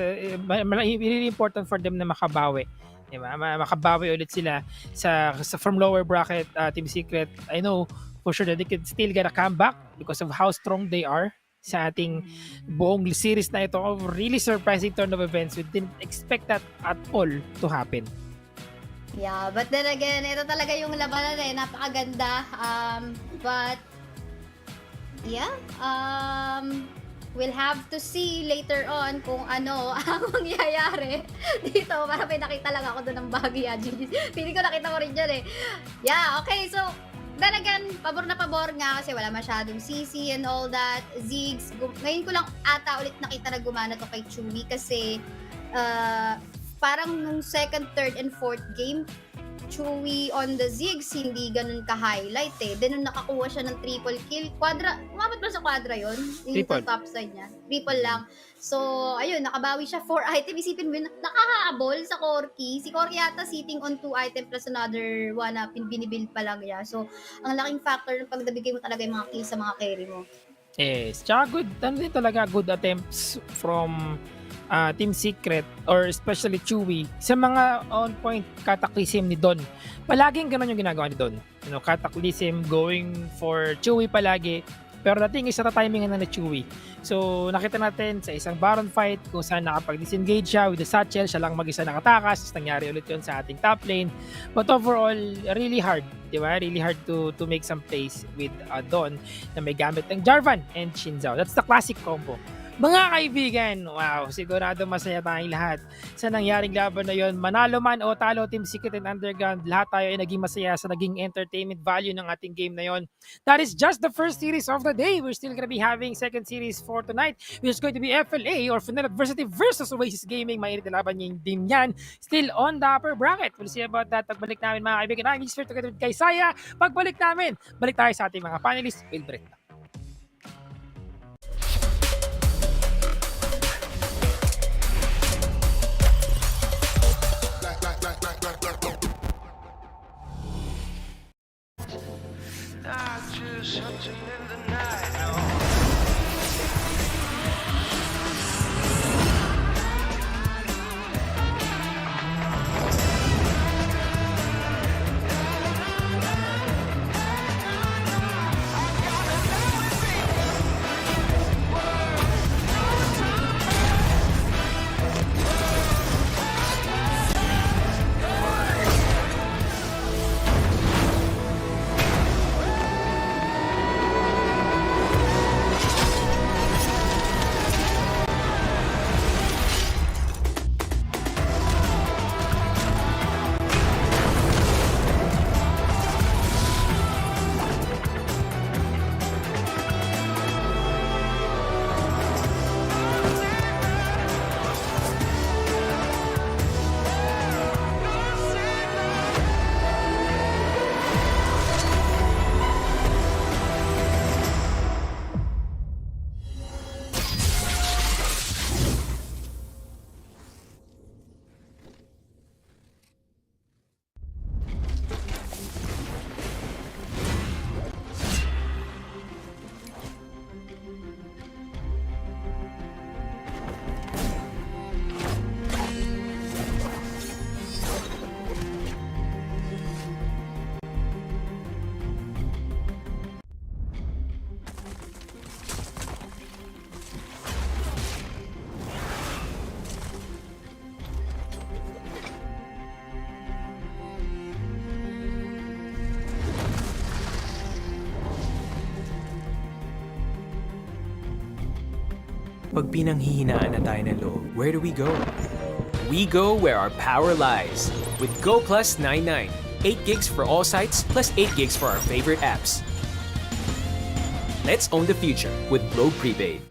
really important for them na makabawi. Di ba? Makabawi ulit sila sa from lower bracket Team Secret. I know for sure that they could still get a comeback because of how strong they are sa ating buong series na ito. Really surprising turn of events. We didn't expect that at all to happen. Yeah, but then again, ito talaga yung labanan napakaganda. But yeah, we'll have to see later on kung ano ang mangyayari dito. Para may nakita lang ako doon ng bagay. Feeling ko nakita mo rin dyan Yeah, okay, so then again, pabor na pabor nga kasi wala masyadong CC and all that. Ziggs, ngayon ko lang ata ulit nakita na gumana to kay Chewy kasi parang nung second, third, and fourth game, Chewy on the Ziggs hindi ganun ka-highlight Then nung nakakuha siya ng triple kill, umabot ba sa quadra yun? Yung top side niya. Triple lang. So, ayun, nakabawi siya 4 item. Isipin mo yun, nakakahabol sa Corki. Si Corki yata sitting on 2 item plus another one na binibuild pa lang niya. So, ang laking factor ng pag nabigay mo talaga yung mga kills sa mga carry mo. Yes, tsaka good attempts from Team Secret or especially Chewy sa mga on-point cataclysm ni Don. Palaging ganun yung ginagawa ni Don. You know, cataclysm going for Chewy palagi. Pero dating isa na timingan na Chewy. So nakita natin sa isang Baron fight kung saan nakapag-disengage siya with the satchel, siya lang mag-isa nakatakas. Tapos nangyari ulit yun sa ating top lane. But overall, really hard. Diba? Really hard to make some plays with Don na may gamit ng Jarvan and Shinzao. That's the classic combo. Mga kaibigan, wow, sigurado masaya tayong lahat sa nangyaring laban na yon. Manalo man o talo Team Secret and Underground, lahat tayo ay naging masaya sa naging entertainment value ng ating game na yon. That is just the first series of the day. We're still gonna be having second series for tonight, which is going to be FLA or FENNEL Adversity versus Oasis Gaming. Mainit na laban yung din yan. Still on the upper bracket. We'll see about that. Pagbalik namin mga kaibigan. I'm Easter together with Kaysaya. Pagbalik namin, balik tayo sa ating mga panelists. We'll break na. Pag pinanghihinaan na tayo ng low, where do we go? We go where our power lies. With Go Plus 99. 8 gigs for all sites, plus 8 gigs for our favorite apps. Let's own the future with Globe Prepaid.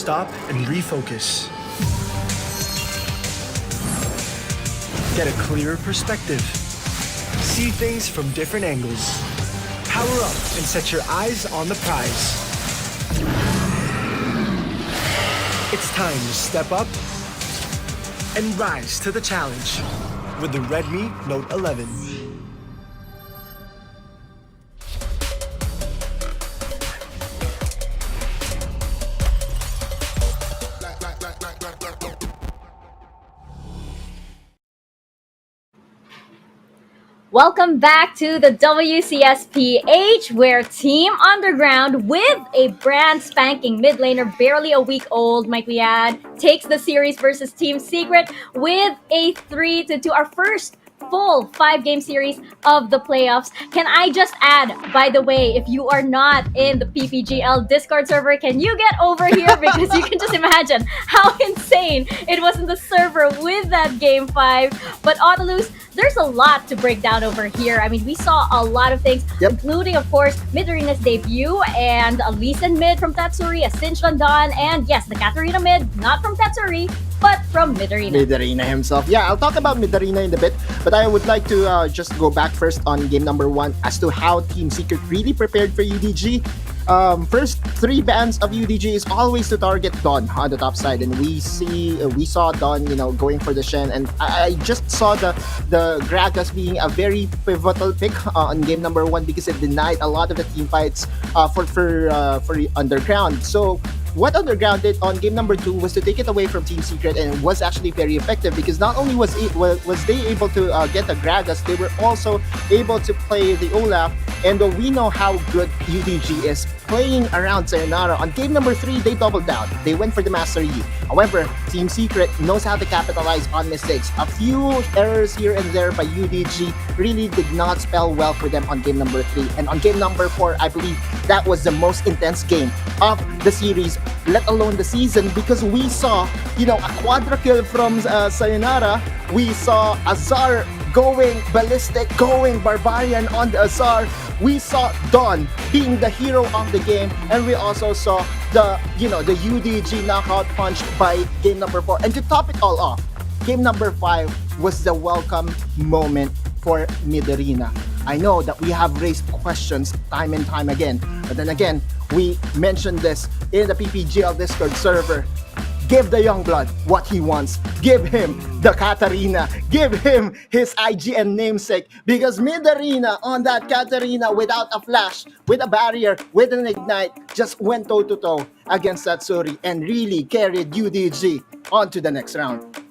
Stop and refocus. Get a clearer perspective. See things from different angles. Power up and set your eyes on the prize. It's time to step up and rise to the challenge with the Redmi Note 11. Welcome back to the WCS PH, where Team Underground, with a brand spanking mid laner, barely a week old, might we add, takes the series versus Team Secret with a 3-2, our first full 5-game series of the playoffs. Can I just add, by the way, if you are not in the PPGL Discord server, can you get over here? Because you can just imagine how insane it was in the server with that Game 5. But Autolus, there's a lot to break down over here. I mean, we saw a lot of things, including, of course, Midorina's debut and a Lee Sin mid from Tatsuri, a Sinch London, and yes, the Katarina mid, not from Tatsuri, but from Midorina. Midorina himself. Yeah, I'll talk about Midorina in a bit, but I would like to just go back first on game number 1 as to how Team Secret really prepared for UDG. First 3 bans of UDG is always to target Dawn on the top side, and we saw Dawn, going for the Shen, and I just saw the Gragas being a very pivotal pick on game number 1 because it denied a lot of the team fights for Underground. So what Underground did on game number 2 was to take it away from Team Secret, and it was actually very effective because not only was they able to get the Gragas, they were also able to play the Olaf, and we know how good UDG is playing around Sayonara. On game number 3, they doubled down. They went for the Master Yi. However, Team Secret knows how to capitalize on mistakes. A few errors here and there by UDG really did not spell well for them on game number 3. And on game number 4, I believe that was the most intense game of the series, let alone the season, because we saw, a quadra kill from Sayonara. We saw Azar going ballistic, going barbarian on the Azar. We saw Dawn being the hero of the game, and we also saw the UDG knockout punch by game number 4. And to top it all off, game number 5 was the welcome moment for Midorina. I know that we have raised questions time and time again, but then again, we mentioned this in the PPGL Discord server. Give the young blood what he wants. Give him the Katarina. Give him his IGN namesake. Because Midarina on that Katarina without a flash, with a barrier, with an ignite, just went toe-to-toe against Satsuri and really carried UDG on to the next round.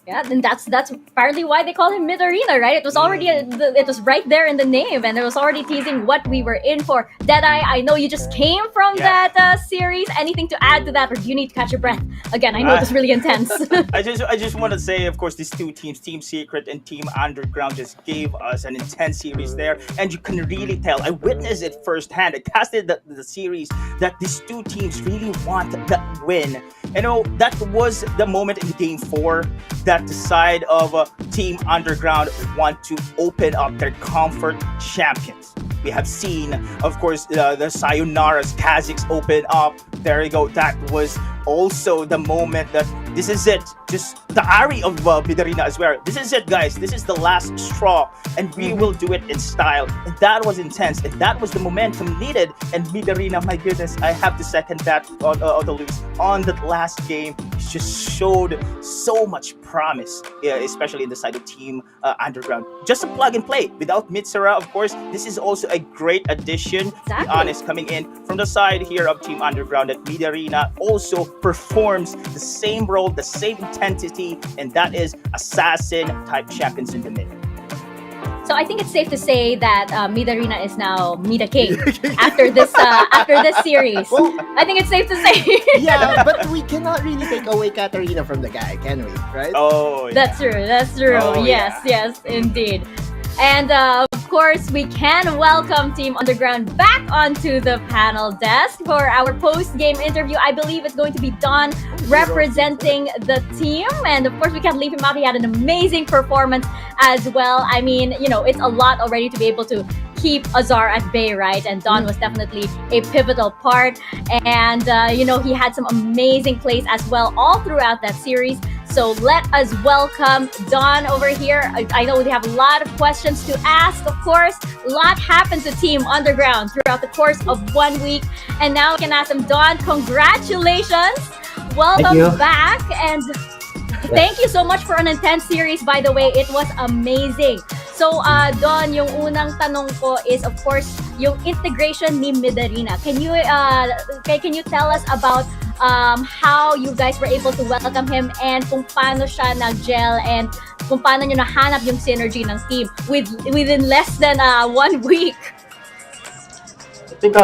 Yeah, and that's apparently why they call him Mid Arena, right? It was already it was right there in the name, and it was already teasing what we were in for. Deadeye, I know you just came from that series. Anything to add to that, or do you need to catch your breath? Again, I know it was really intense. I just want to say, of course, these two teams, Team Secret and Team Underground, just gave us an intense series there, and you can really tell. I witnessed it firsthand. I casted the series that these two teams really want that win. You know, that was the moment in Game 4 that the side of Team Underground want to open up their comfort champions. We have seen, of course, the Sayonara's Kazakhs open up. There you go. That was also the moment that this is it. Just the Ari of Midarina as well. This is it, guys. This is the last straw, and we will do it in style. And that was intense, and that was the momentum needed. And Midarina, my goodness, I have to second that on the Luis. On that last game, it just showed so much promise, especially in the side of Team Underground. Just a plug and play without Mitsura, of course. This is also a great addition. To be honest, coming in from the side here of Team Underground, that Midarina also performs the same role, the same intensity, and that is assassin type champions in the mid. So I think it's safe to say that Midarina is now Mida King after this series. Well, I think it's safe to say. Yeah, but we cannot really take away Katarina from the guy, can we? Right? Oh, yeah. That's true. That's true. Oh, yes, yes, indeed. And of course, we can welcome Team Underground back onto the panel desk for our post-game interview. I believe it's going to be Don representing the team. And of course, we can't leave him out. He had an amazing performance as well. I mean, you know, it's a lot already to be able to keep Azar at bay, right? And Don was definitely a pivotal part. And, you know, he had some amazing plays as well all throughout that series. So let us welcome Don over here. I know we have a lot of questions to ask, of course. A lot happened to Team Underground throughout the course of 1 week. And now we can ask him, Don, congratulations. Welcome back. And thank you so much for an intense series, by the way. It was amazing. So, Don, yung unang tanong ko is, of course, yung integration ni Midarina. Can you tell us about how you guys were able to welcome him and kung paano siya nag-gel and kung paano nyo nahanap yung synergy ng team within less than 1 week? I think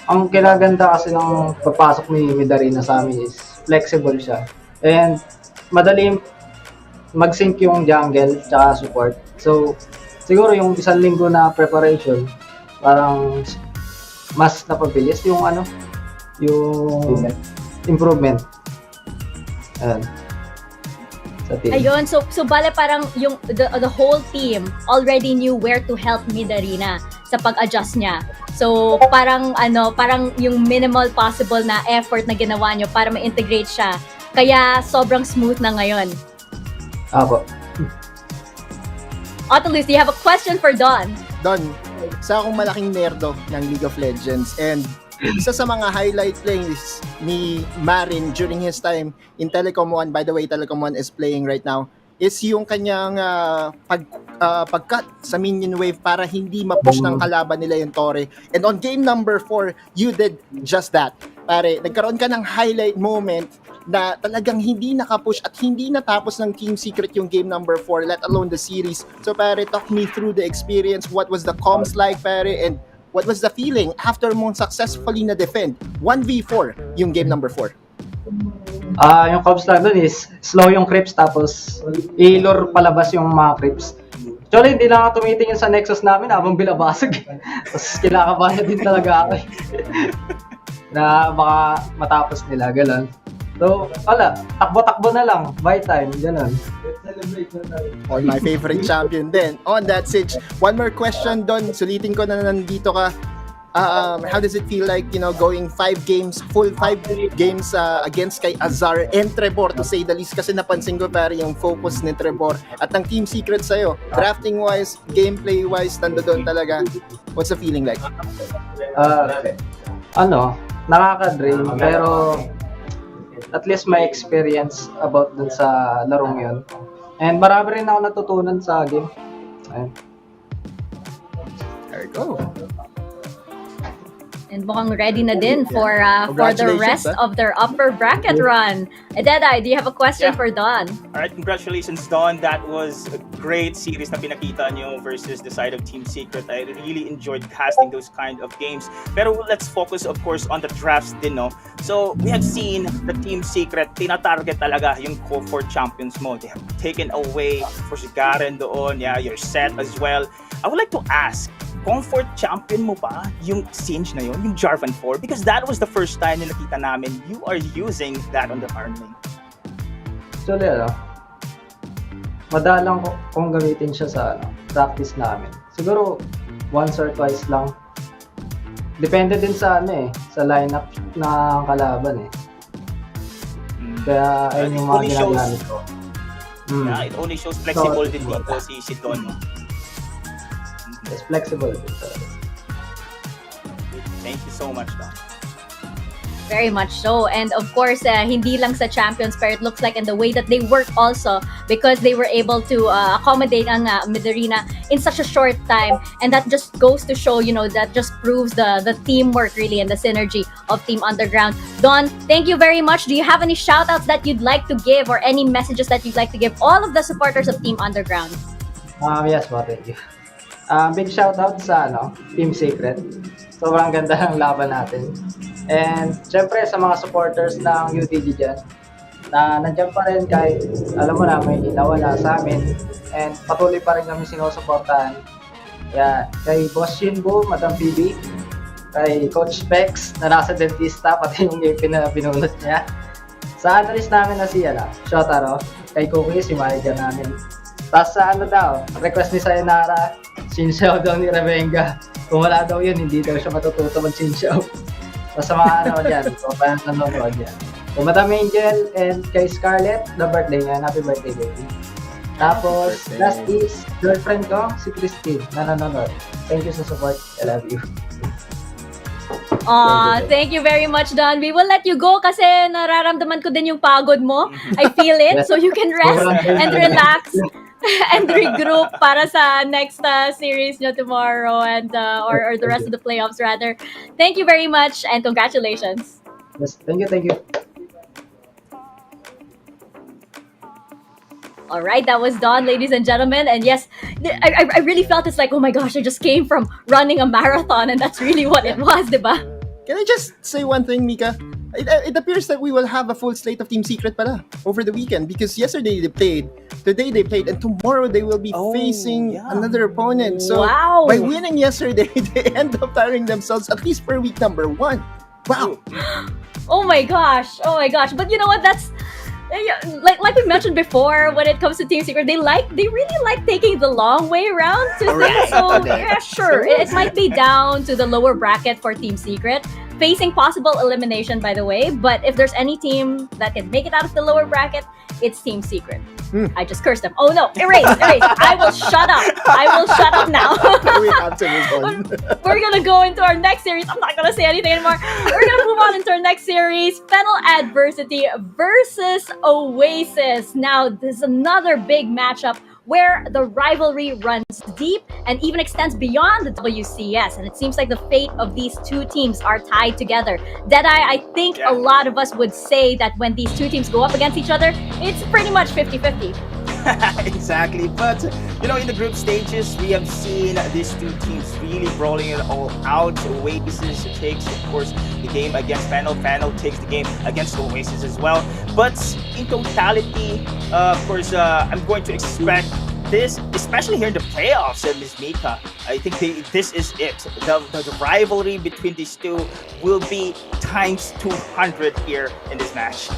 ang kinaganda kasi ng pagpasok ni Midarina sa amin is flexible siya. And madali mag-sync yung jungle tsaka support. So, siguro yung 1 linggo na preparation, parang mas napabilis yung yung improvement. Sa team. Ayun, so bale parang yung the whole team already knew where to help Midarina sa pag-adjust niya. So parang yung minimal possible na effort na ginawa niyo para ma-integrate siya. Kaya sobrang smooth na ngayon. Apo. Otolus, do you have a question for Don? Don, isa akong malaking nerdo ng League of Legends, and isa sa mga highlight plays ni Marin during his time in Telecom 1, by the way, Telecom 1 is playing right now, is yung kanyang pag-cut sa minion wave para hindi ma-push ng kalaban nila yung Torre. And on game number 4, you did just that. Pare, nagkaroon ka ng highlight moment na talagang hindi nakapush at hindi natapos ng Team Secret yung game number 4, let alone the series. So pare, talk me through the experience. What was the comms like, pare? And what was the feeling after mong successfully na-defend 1v4 yung game number 4? Yung comms lang dun is slow yung creeps tapos i-lure palabas yung mga creeps. Actually, hindi lang ako tumitingin sa Nexus namin habang bilabasag. Tapos kinakabahan din talaga ako na baka matapos nila, gano'n. So, wala, takbo-takbo na lang, buy time, gano'n. All my favorite champion din. On that stage, one more question, Don. Sulitin ko na nandito ka. How does it feel like, you know, going 5 games, full 5 games against kay Azar and Trevor, to say the least, kasi napansin ko pare yung focus ni Trevor at ang Team Secret sa'yo, drafting-wise, gameplay-wise, nandoon talaga. What's the feeling like? Nakaka-drain, pero at least may experience about dun sa larong yun. And marami rin ako natutunan sa game. Ayun. There you go. And mukhang ready na din for the Congratulations, rest of their upper bracket run. Deadeye, do you have a question for Don? All right, congratulations, Don. That was a great series na pinakita nyo versus the side of Team Secret. I really enjoyed casting those kind of games. Pero let's focus, of course, on the drafts din, no? So, we have seen the Team Secret, tina-target talaga yung Core 4 champions mo. They have taken away, of course, Garen doon. Yeah, you're set as well. I would like to ask, comfort champion mo ba yung Singe na yun, yung Jarvan 4? Because that was the first time na nakita namin you are using that on the farm lane. Actually, madalang kung gamitin siya sa practice namin. Siguro, once or twice lang. Depende din sa sa lineup na kalaban Kaya, ayun yung mga ginagamit ko. Yeah, it only shows flexible din dito si Don. It's flexible. Thank you so much, Don. Very much so. And of course, hindi lang sa champions, pero it looks like in the way that they work also, because they were able to accommodate ang Midarina in such a short time. And that just goes to show, that just proves the teamwork really and the synergy of Team Underground. Don, thank you very much. Do you have any shout-outs that you'd like to give or any messages that you'd like to give all of the supporters of Team Underground? Yes, thank you. Big shoutout sa Team Secret. Sobrang ganda ng laban natin. And syempre sa mga supporters ng UDG dyan, na nandiyan pa rin kahit alam mo na may nawala sa amin. And patuloy pa rin kami sinusuportahan. Yeah, kay Boss Shinbo, Madam PB, kay Coach Specs na nasa dentista, pati yung pinunot niya. Sa analyst namin na si Shotaro, kay Cookie, si manager namin. Tapos sa request ni Sayonara, Shinshao daw ni Revenga. Kung wala daw yun, hindi daw siya matututo mag-Shinshao. Tapos sa mga dyan, kung parang nanonood dyan. So, Madam Angel and kay Scarlett, the birthday niya. Happy birthday, baby. Tapos, last is girlfriend ko, si Christine, na nanonood. Thank you sa support. I love you. Thank you very much, Don. We will let you go kasi nararamdaman ko din yung pagod mo. I feel it. So you can rest and relax and regroup para sa next series nyo tomorrow and or the rest of the playoffs rather. Thank you very much and congratulations. Yes, thank you. All right, that was Don, ladies and gentlemen. And yes, I really felt it's like, oh my gosh, I just came from running a marathon and that's really what it was, diba? Can I just say one thing, Mika? It appears that we will have a full slate of Team Secret pala over the weekend because yesterday they played, today they played, and tomorrow they will be facing another opponent. So by winning yesterday, they end up tiring themselves at least for week number 1. Wow. Oh my gosh. But you know what? That's like we mentioned before, when it comes to Team Secret, they really like taking the long way around to things. So yeah, sure. It might be down to the lower bracket for Team Secret, facing possible elimination, by the way. But if there's any team that can make it out of the lower bracket, it's Team Secret. I just cursed them. Oh no, erase. I will shut up now. We have to move on. We're gonna go into our next series. I'm not gonna say anything anymore. We're gonna move on into our next series, FENNEL Adversity versus Oasis. Now, this is another big matchup where the rivalry runs deep and even extends beyond the WCS. And it seems like the fate of these two teams are tied together. Deadeye, I think a lot of us would say that when these two teams go up against each other, it's pretty much 50-50. Exactly, but in the group stages, we have seen these two teams really brawling it all out. Oasis takes, of course, the game against FENNEL. FENNEL takes the game against Oasis as well. But in totality, of course, I'm going to expect this, especially here in the playoffs, Ms. Mika. I think this is it. The rivalry between these two will be times 200 here in this match.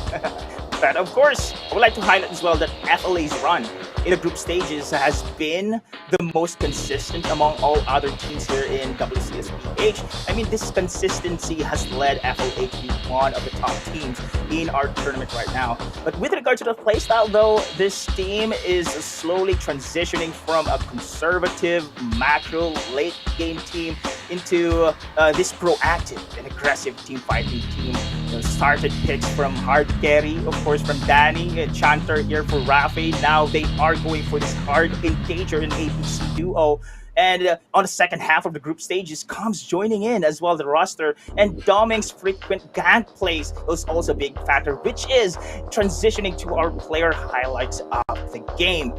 But of course, I would like to highlight as well that FLA's run in the group stages has been the most consistent among all other teams here in WCS PH. I mean, this consistency has led FLA to be one of the top teams in our tournament right now. But with regard to the playstyle though, this team is slowly transitioning from a conservative, macro, late game team into this proactive and aggressive team fighting team. Started picks from hard carry, of course, from Danny and Chanter here for Rafi. Now they are going for this hard engager and ABC duo. And on the second half of the group stages, comes joining in as well the roster. And Doming's frequent gank plays was also a big factor, which is transitioning to our player highlights of the game.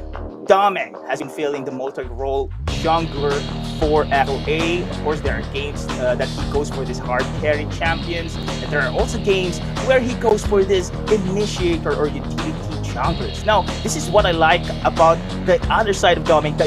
Doming has been filling the multi-role jungler for FOA. Of course, there are games that he goes for this hard carry champions. And there are also games where he goes for this initiator or utility junglers. Now, this is what I like about the other side of Doming, the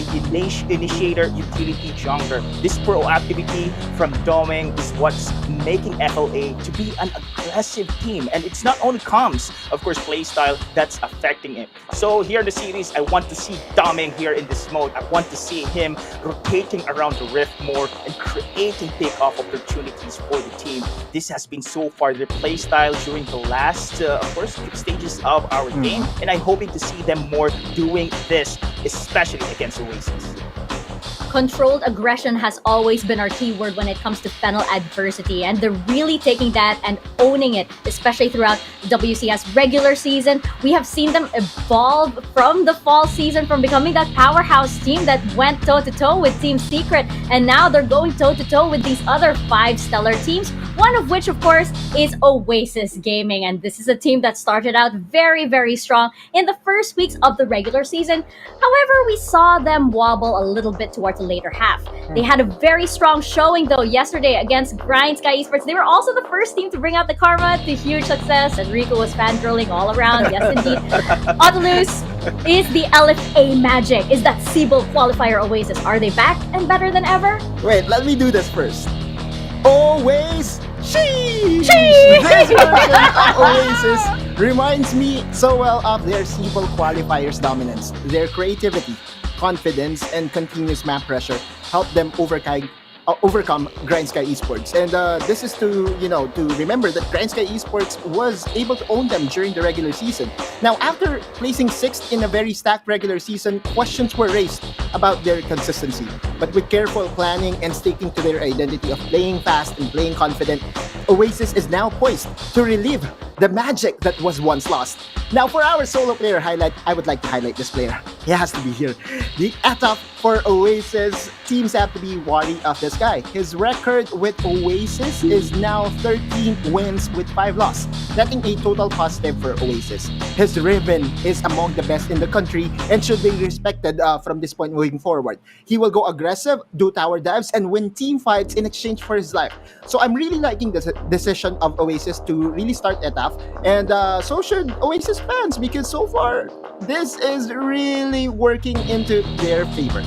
initiator utility jungler. This proactivity from Doming is what's making FLA to be an aggressive team. And it's not only comms, of course, playstyle that's affecting it. So here in the series, I want to see Doming here in this mode. I want to see him rotating around the rift more and creating takeoff opportunities for the team. This has been so far their playstyle during the last, of course, stages of our game. And I'm hoping to see them more doing this, especially against Oasis. Controlled aggression has always been our keyword when it comes to FENNEL adversity, and they're really taking that and owning it, especially throughout the WCS regular season. We have seen them evolve from the fall season, from becoming that powerhouse team that went toe-to-toe with Team Secret, and now they're going toe-to-toe with these other 5 stellar teams, one of which, of course, is Oasis Gaming, and this is a team that started out very, very strong in the first weeks of the regular season. However, we saw them wobble a little bit towards the later half. They had a very strong showing though yesterday against Grind Sky Esports. They were also the first team to bring out the Karma to huge success, and Rico was fangirling all around. Yes, indeed. Autolus, is the LFA magic? Is that Seabold qualifier Oasis? Are they back and better than ever? Wait, let me do this first. Always sheesh! Sheesh! This version of Oasis reminds me so well of their Seabold qualifiers dominance. Their creativity, confidence, and continuous map pressure help them overcome Grind Sky Esports. And this is to remember that Grind Sky Esports was able to own them during the regular season. Now, after placing 6th in a very stacked regular season, questions were raised about their consistency. But with careful planning and sticking to their identity of playing fast and playing confident, Oasis is now poised to relive the magic that was once lost. Now, for our solo player highlight, I would like to highlight this player. He has to be here. The etop for Oasis teams have to be wary of this guy. His record with Oasis is now 13 wins with 5 losses, netting a total positive for Oasis. His Riven is among the best in the country and should be respected from this point moving forward. He will go aggressive, do tower dives, and win team fights in exchange for his life. So I'm really liking the decision of Oasis to really start etop, and so should Oasis fans, because so far this is really working into their favor.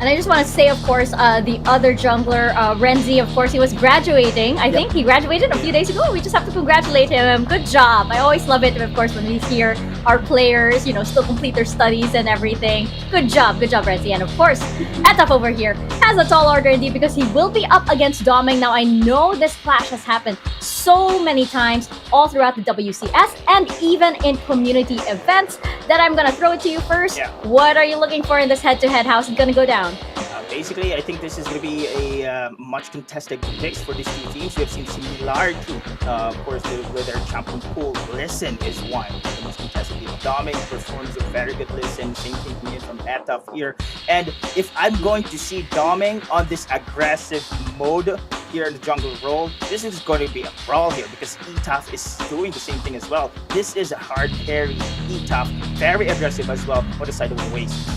And I just want to say, of course, the other jungler, Renzi, of course, he was graduating. I think he graduated a few days ago. We just have to congratulate him. Good job. I always love it, of course, when we hear our players, still complete their studies and everything. Good job, Renzi. And of course, Etaf over here has a tall order indeed, because he will be up against Doming. Now, I know this clash has happened so many times all throughout the WCS and even in community events that I'm going to throw it to you first. Yeah. What are you looking for in this head-to-head? How's it going to go down? Basically, I think this is going to be a much contested picks for these two teams. We have seen similarity, of course, with their champion pool. Listen is one of the most contested teams. Doming performs a very good Listen. Same thing coming in from Etaf here. And if I'm going to see Doming on this aggressive mode here in the jungle role, this is going to be a brawl here, because Etaf is doing the same thing as well. This is a hard carry Etaf, very aggressive as well on the side of Oasis.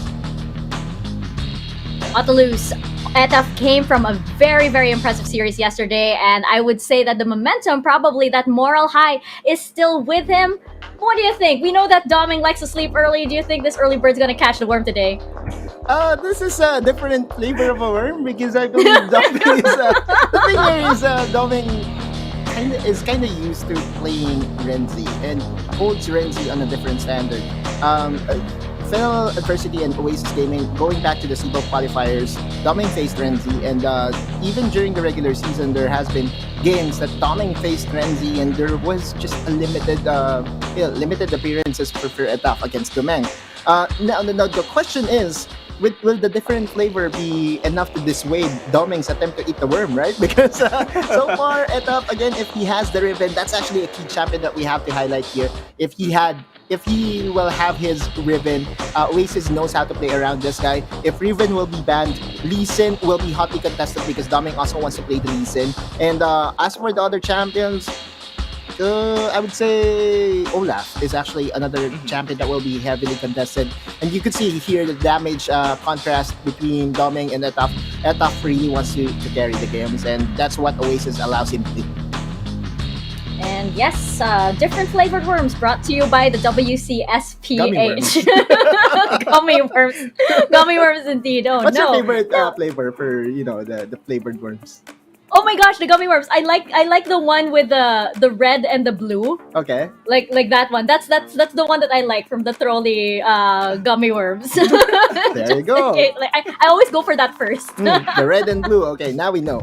Autolus, Etaf came from a very, very impressive series yesterday, and I would say that the momentum, probably that moral high, is still with him. What do you think? We know that Doming likes to sleep early. Do you think this early bird's gonna catch the worm today? This is a different flavor of a worm, because I believe Doming is the thing here is Doming is kind of used to playing Renzi and holds Renzi on a different standard. FIL Adversity and Oasis Gaming, going back to the Seabold qualifiers, Doming faced Renzi, and even during the regular season, there has been games that Doming faced Renzi, and there was just a limited appearances for Etaf against Doming. Now the question is, will the different flavor be enough to dissuade Doming's attempt to eat the worm, right? Because so far, Etap, again, if he has the Riven, that's actually a key champion that we have to highlight here. If he will have his Riven, Oasis knows how to play around this guy. If Riven will be banned, Lee Sin will be hotly contested because Doming also wants to play the Lee Sin. And as for the other champions, I would say Olaf is actually another champion that will be heavily contested. And you could see here the damage contrast between Doming and Etaf. Etaf really wants to carry the games, and that's what Oasis allows him to do. And yes, different flavored worms brought to you by the WCSPH. Gummy worms. Gummy worms indeed. Oh, What's no. your favorite flavor for the flavored worms? Oh my gosh, the gummy worms. I like the one with the red and the blue. Okay. Like that one. That's the one that I like from the trolley gummy worms. There you go. Like, I always go for that first. The red and blue. Okay, now we know.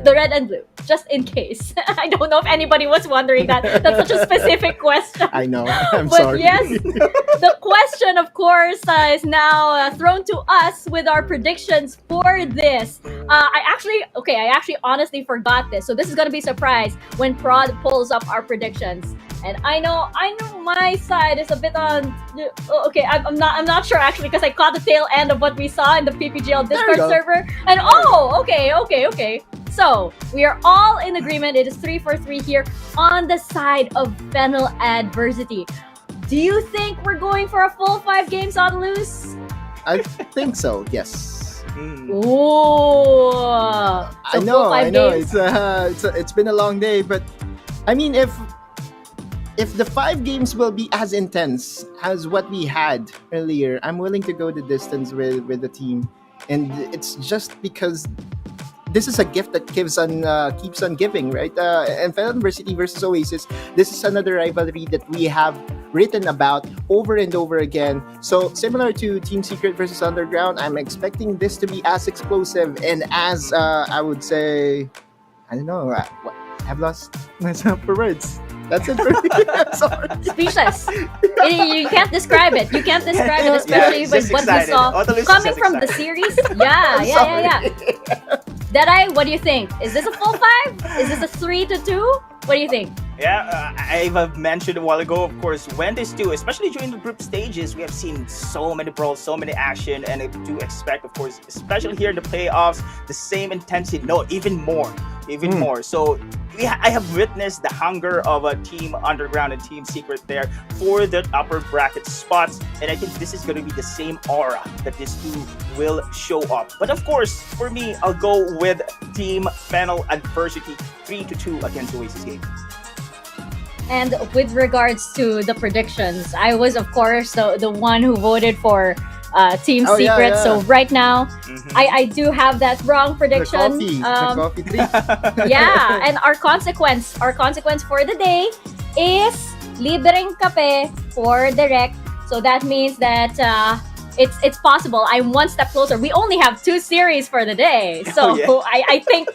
The red and blue, just in case. I don't know if anybody was wondering that. That's such a specific question. I know. I'm But sorry. yes, the question, of course, is now thrown to us with our predictions for this. I actually honestly forgot this. So this is going to be a surprise when Prod pulls up our predictions. And I know my side is a bit on. Okay, I'm not sure actually because I caught the tail end of what we saw in the PPGL Discord server. And okay. So we are all in agreement. It is 3-for-3 here on the side of FENNEL Adversity. Do you think we're going for a full 5 games on loose? I think so. Yes. Ooh. I know. It's been a long day, but I mean, if the 5 games will be as intense as what we had earlier, I'm willing to go the distance with the team, and it's just because this is a gift that keeps on giving, right? And FENNEL Adversity versus Oasis, this is another rivalry that we have written about over and over again. So similar to Team Secret versus Underground, I'm expecting this to be as explosive and as I would say, I don't know, I've lost myself for words. That's it for me. I'm sorry. Speechless. You can't describe it. You can't describe it, especially with what we saw coming from the series. Yeah. Deadeye, what do you think? Is this a full 5? Is this a 3-2? What do you think? Yeah, I've mentioned a while ago, of course, when this do, especially during the group stages, we have seen so many brawls, so many action, and I do expect, of course, especially here in the playoffs, the same intensity, no, even more. So I have witnessed the hunger of a Team Underground and Team Secret there for the upper bracket spots, and I think this is going to be the same aura that these two will show up. But of course, for me, I'll go with Team FENNEL Adversity 3-2 against Oasis Gaming. And with regards to the predictions, I was, of course, the one who voted for Team Secret. Yeah. So right now, I do have that wrong prediction. The coffee treat. Yeah, and our consequence for the day is libreng kape for direct. So that means that it's possible. I'm one step closer. We only have 2 series for the day, so I think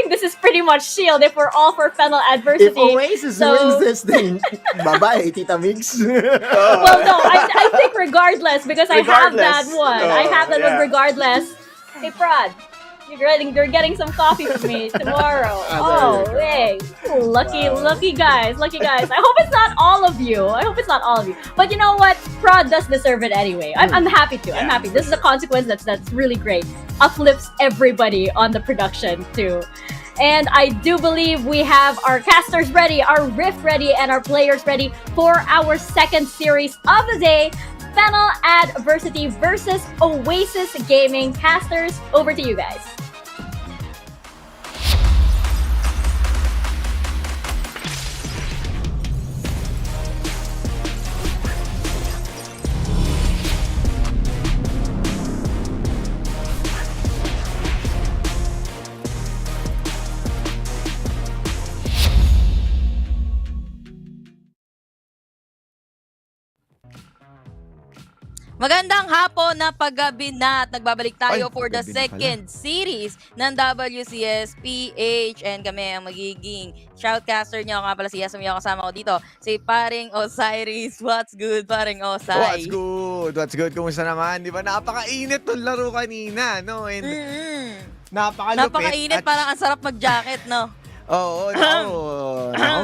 this is pretty much shield if we're all for FENNEL Adversity. If Oasis wins this thing, bye-bye, Tita Mix. Well, no, I think regardless, because I have that one. I have that one regardless. Hey, Prod, you're getting some coffee with me tomorrow. Oh, hey, lucky guys. I hope it's not all of you. But you know what? Prod does deserve it anyway. I'm happy to. I'm happy. This is a consequence that's really great. Uplifts everybody on the production too. And I do believe we have our casters ready, our riff ready, and our players ready for our second series of the day. FENNEL Adversity versus Oasis Gaming. Casters, over to you guys. Magandang hapon na paggabi na at nagbabalik tayo Ay, for the paggabi na pala. second series ng WCS PH and kami ang magiging shoutcaster niyo. Nga pala si Yasumi yung kasama ko dito. Si Paring Osiris. What's good, Paring Osai? What's good? What's good? Kumusta naman? Di ba napakainit tong laro kanina, no? And napakalupit. Napakainit, parang ang sarap mag-jacket, no? Oo,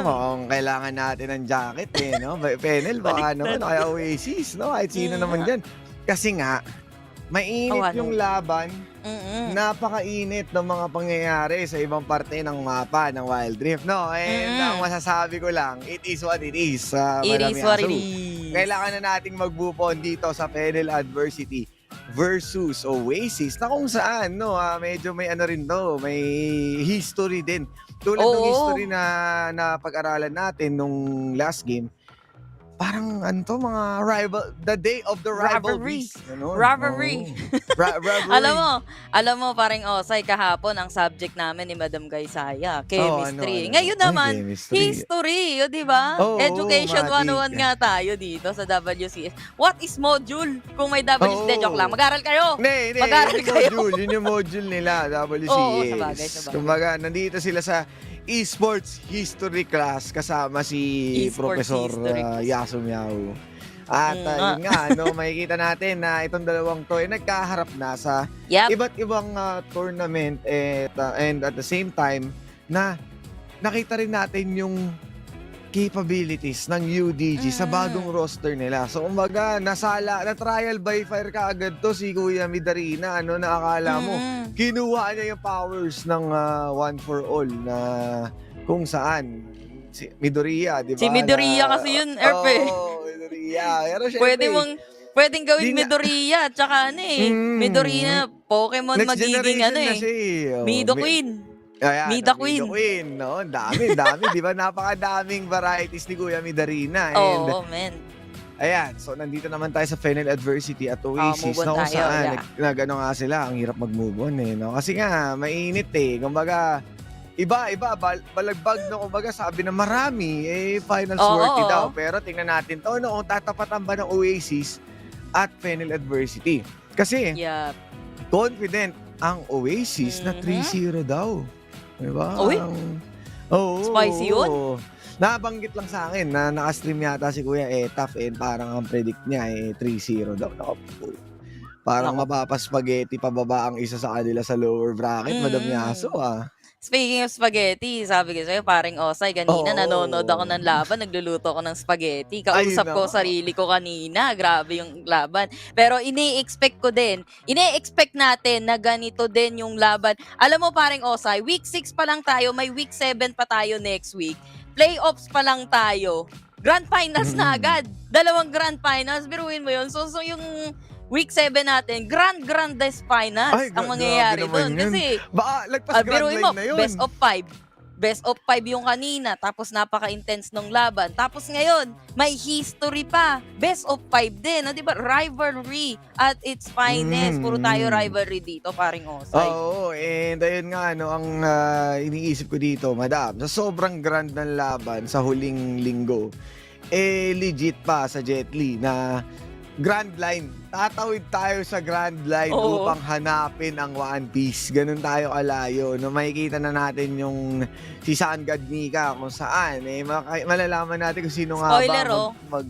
mukhang kailangan natin ng jacket eh, no? FENNEL, baka naman, kaya Oasis, no? Kahit sino naman dyan. Kasi nga, mainit yung laban, napakainit ng mga pangyayari sa ibang parte ng mapa ng Wild Rift, no? And ang masasabi ko lang, it is what it is. It is what it is. Kailangan na nating mag-move on dito sa FENNEL Adversity versus Oasis na kung saan, no? Medyo may ano rin to, may history din. Tulad ng history na pag-aralan natin nung last game, parang mga rival, the day of the rivalries. Rivalry. Alam mo parang Osay, kahapon ang subject namin ni Madam Gaisaya, chemistry. Ngayon naman, history, di ba? Education 101 nga tayo dito sa WCS. What is module? Kung may WCS, joke lang. Mag-aral kayo. Mag-aral kayo. Yun yung module nila, WCS. Oo, sabagay. Kumbaga, nandito sila sa Esports History class kasama si Professor Yasumi. At yun nga, makikita natin na itong dalawang to ay nagkaharap na sa iba't ibang tournament and at the same time na nakita rin natin yung capabilities ng UDG sa bagong roster nila. So, umaga, na trial by fire ka agad to si Kuya Midarina, na akala mo, kinuha niya yung powers ng One for All na kung saan, si Midoriya, di ba? Si Midoriya kasi yun, Erpe. Midoriya. Pero syempre, pwedeng gawin Midoriya, tsaka Midoriya, Pokemon magiging Mido Queen. Mida Queen. No? Dami. Di ba? Napakadaming varieties ni Kuya Midarina. Man. Ayan, so nandito naman tayo sa FENNEL Adversity at Oasis. Kung saan, nag-ano nga sila, ang hirap mag-move on no? Kasi nga, mainit Kumbaga, iba, balagbag no, kumbaga sabi na marami, finals worthy daw. Pero tingnan natin to, kung tatapatan ba ng Oasis at FENNEL Adversity. Kasi, confident ang Oasis na 3-0 daw. Diba? Spicy yun? Nabanggit lang sa akin na naka-stream yata si Kuya Etaf and parang ang predict niya 3-0 daw. Parang mapapaspaghetti pababa ang isa sa kanila sa lower bracket, Madam Yaso Speaking of spaghetti, sabi ko sa'yo, paring Osay, kanina nanonood ako ng laban, nagluluto ako ng spaghetti. Kausap ko sarili ko kanina, grabe yung laban. Pero ini-expect natin na ganito din yung laban. Alam mo paring Osay, week 6 pa lang tayo, may week 7 pa tayo next week. Playoffs pa lang tayo. Grand finals na agad. 2 grand finals, biruin mo yun. So yung week 7 natin, grandest finals ang mangyayari doon. Kasi, lagpas grand line na yun. Best of 5. Best of 5 yung kanina, tapos napaka-intense nung laban. Tapos ngayon, may history pa. Best of 5 din, di ba? Rivalry at its finest. Puro tayo rivalry dito, paring Osay. And ayun nga, ang iniisip ko dito, Madam, sa sobrang grand ng laban sa huling linggo, legit pa sa Jet Li na Grand Line. Tatawid tayo sa Grand Line upang hanapin ang One Piece. Ganun tayo kalayo. Makikita na natin yung si Saan God Nika kung saan. Malalaman natin kung sino nga spoiler, ba.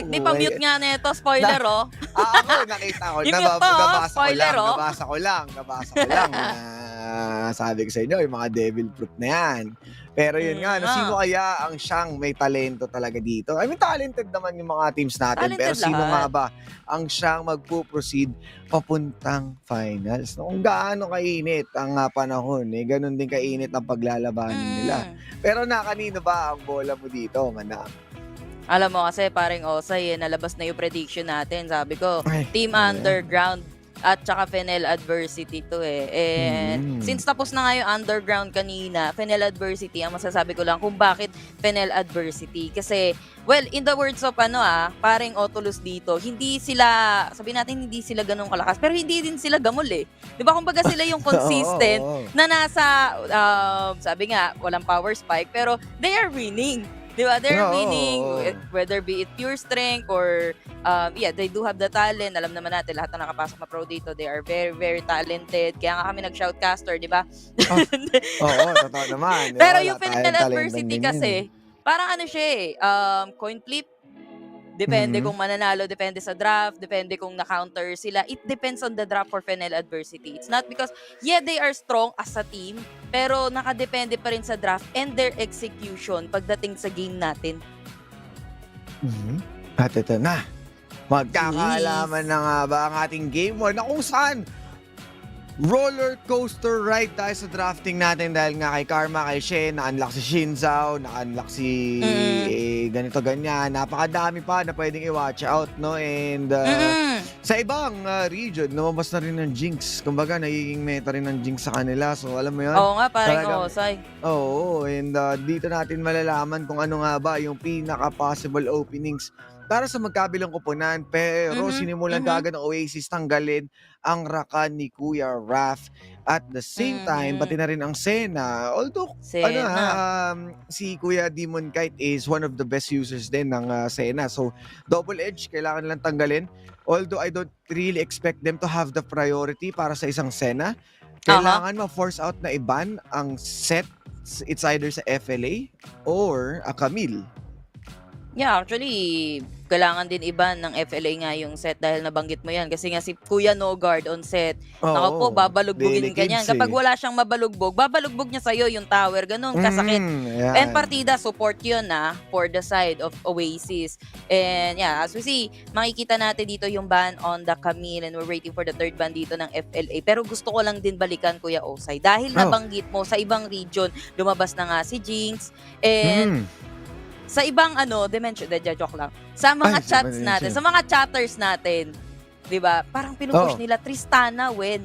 Di pa mute nga nito. Spoiler, ako, nakita ko. Nabasa ko lang. Sabi ko sa inyo, yung mga devil fruit na yan. Pero yun nga, sino kaya ang siyang may talento talaga dito? I mean, talented naman yung mga teams natin. Pero sino nga ba ang siyang magpo-proceed papuntang finals? Kung gaano kainit ang panahon, ganun din kainit ang paglalabanan nila. Pero kanino ba ang bola mo dito, Manang? Alam mo kasi, paring Osay, nalabas na yung prediction natin. Sabi ko, Team Underground at saka FENNEL Adversity to And since tapos na nga yung Underground kanina, FENNEL Adversity, ang masasabi ko lang kung bakit FENNEL Adversity. Kasi, well, in the words of paring Otulus dito, hindi sila, sabi natin hindi sila ganun kalakas, pero hindi din sila gamol Di ba? Kumbaga sila yung consistent na nasa, sabi nga, walang power spike, pero they are winning. Di ba? They're winning, Oo. whether be it pure strength or, yeah, they do have the talent. Alam naman natin, lahat na nakapasok na pro dito, they are very, very talented. Kaya nga kami nag-shoutcaster, di ba? Oo, totoo naman. Pero Wala yung tayong FENNEL talentang adversity ganyan. kasi, parang ano siya coin flip. Depende Mhm. kung mananalo, depende sa draft, depende kung na-counter sila. It depends on the draft for FENNEL adversity. It's not because, yeah, they are strong as a team, pero nakadepende pa rin sa draft and their execution pagdating sa game natin. At ito na, magkakaalaman na nga ba ang ating game 1 na kung saan roller coaster ride tayo sa drafting natin dahil nga kay Karma, kay Shen, na-unlock si Shinzao, na-unlock si ganito ganyan. Napakadami pa na pwedeng i-watch out, no? And sa ibang region, lumabas na rin ng Jinx. Kumbaga, nagiging meta rin ng Jinx sa kanila. So, alam mo yun? Oo nga, parang Osay. Oo, and dito natin malalaman kung ano nga ba yung pinaka-possible openings para sa magkabilang koponan. Pero sinimulan kaagad ng Oasis tanggalin ang Rakan ni Kuya Raph. At the same time, pati na rin ang Senna. Although, si Kuya Demon Kite is one of the best users din ng Senna. So, double edge, kailangan lang tanggalin. Although I don't really expect them to have the priority para sa isang Senna. Kailangan ma-force out na iban ang set. It's either sa FLA or a Camille. Yeah, actually, kailangan din iba ng FLA nga yung set dahil nabanggit mo yan. Kasi nga si Kuya No Guard on set, nako po, babalugbugin ka niyan. Kapag wala siyang mabalugbog, babalugbog niya sa'yo yung tower. Ganun, kasakit. And partida, support yun for the side of Oasis. And yeah, as we see, makikita natin dito yung ban on the Camille and we're waiting for the third ban dito ng FLA. Pero gusto ko lang din balikan, Kuya Osay. Dahil nabanggit mo, sa ibang region, lumabas na nga si Jinx. And sa ibang dimension, joke lang. Sa mga chats natin, sa mga chatters natin, 'di ba? Parang pinupush nila Tristana Wen.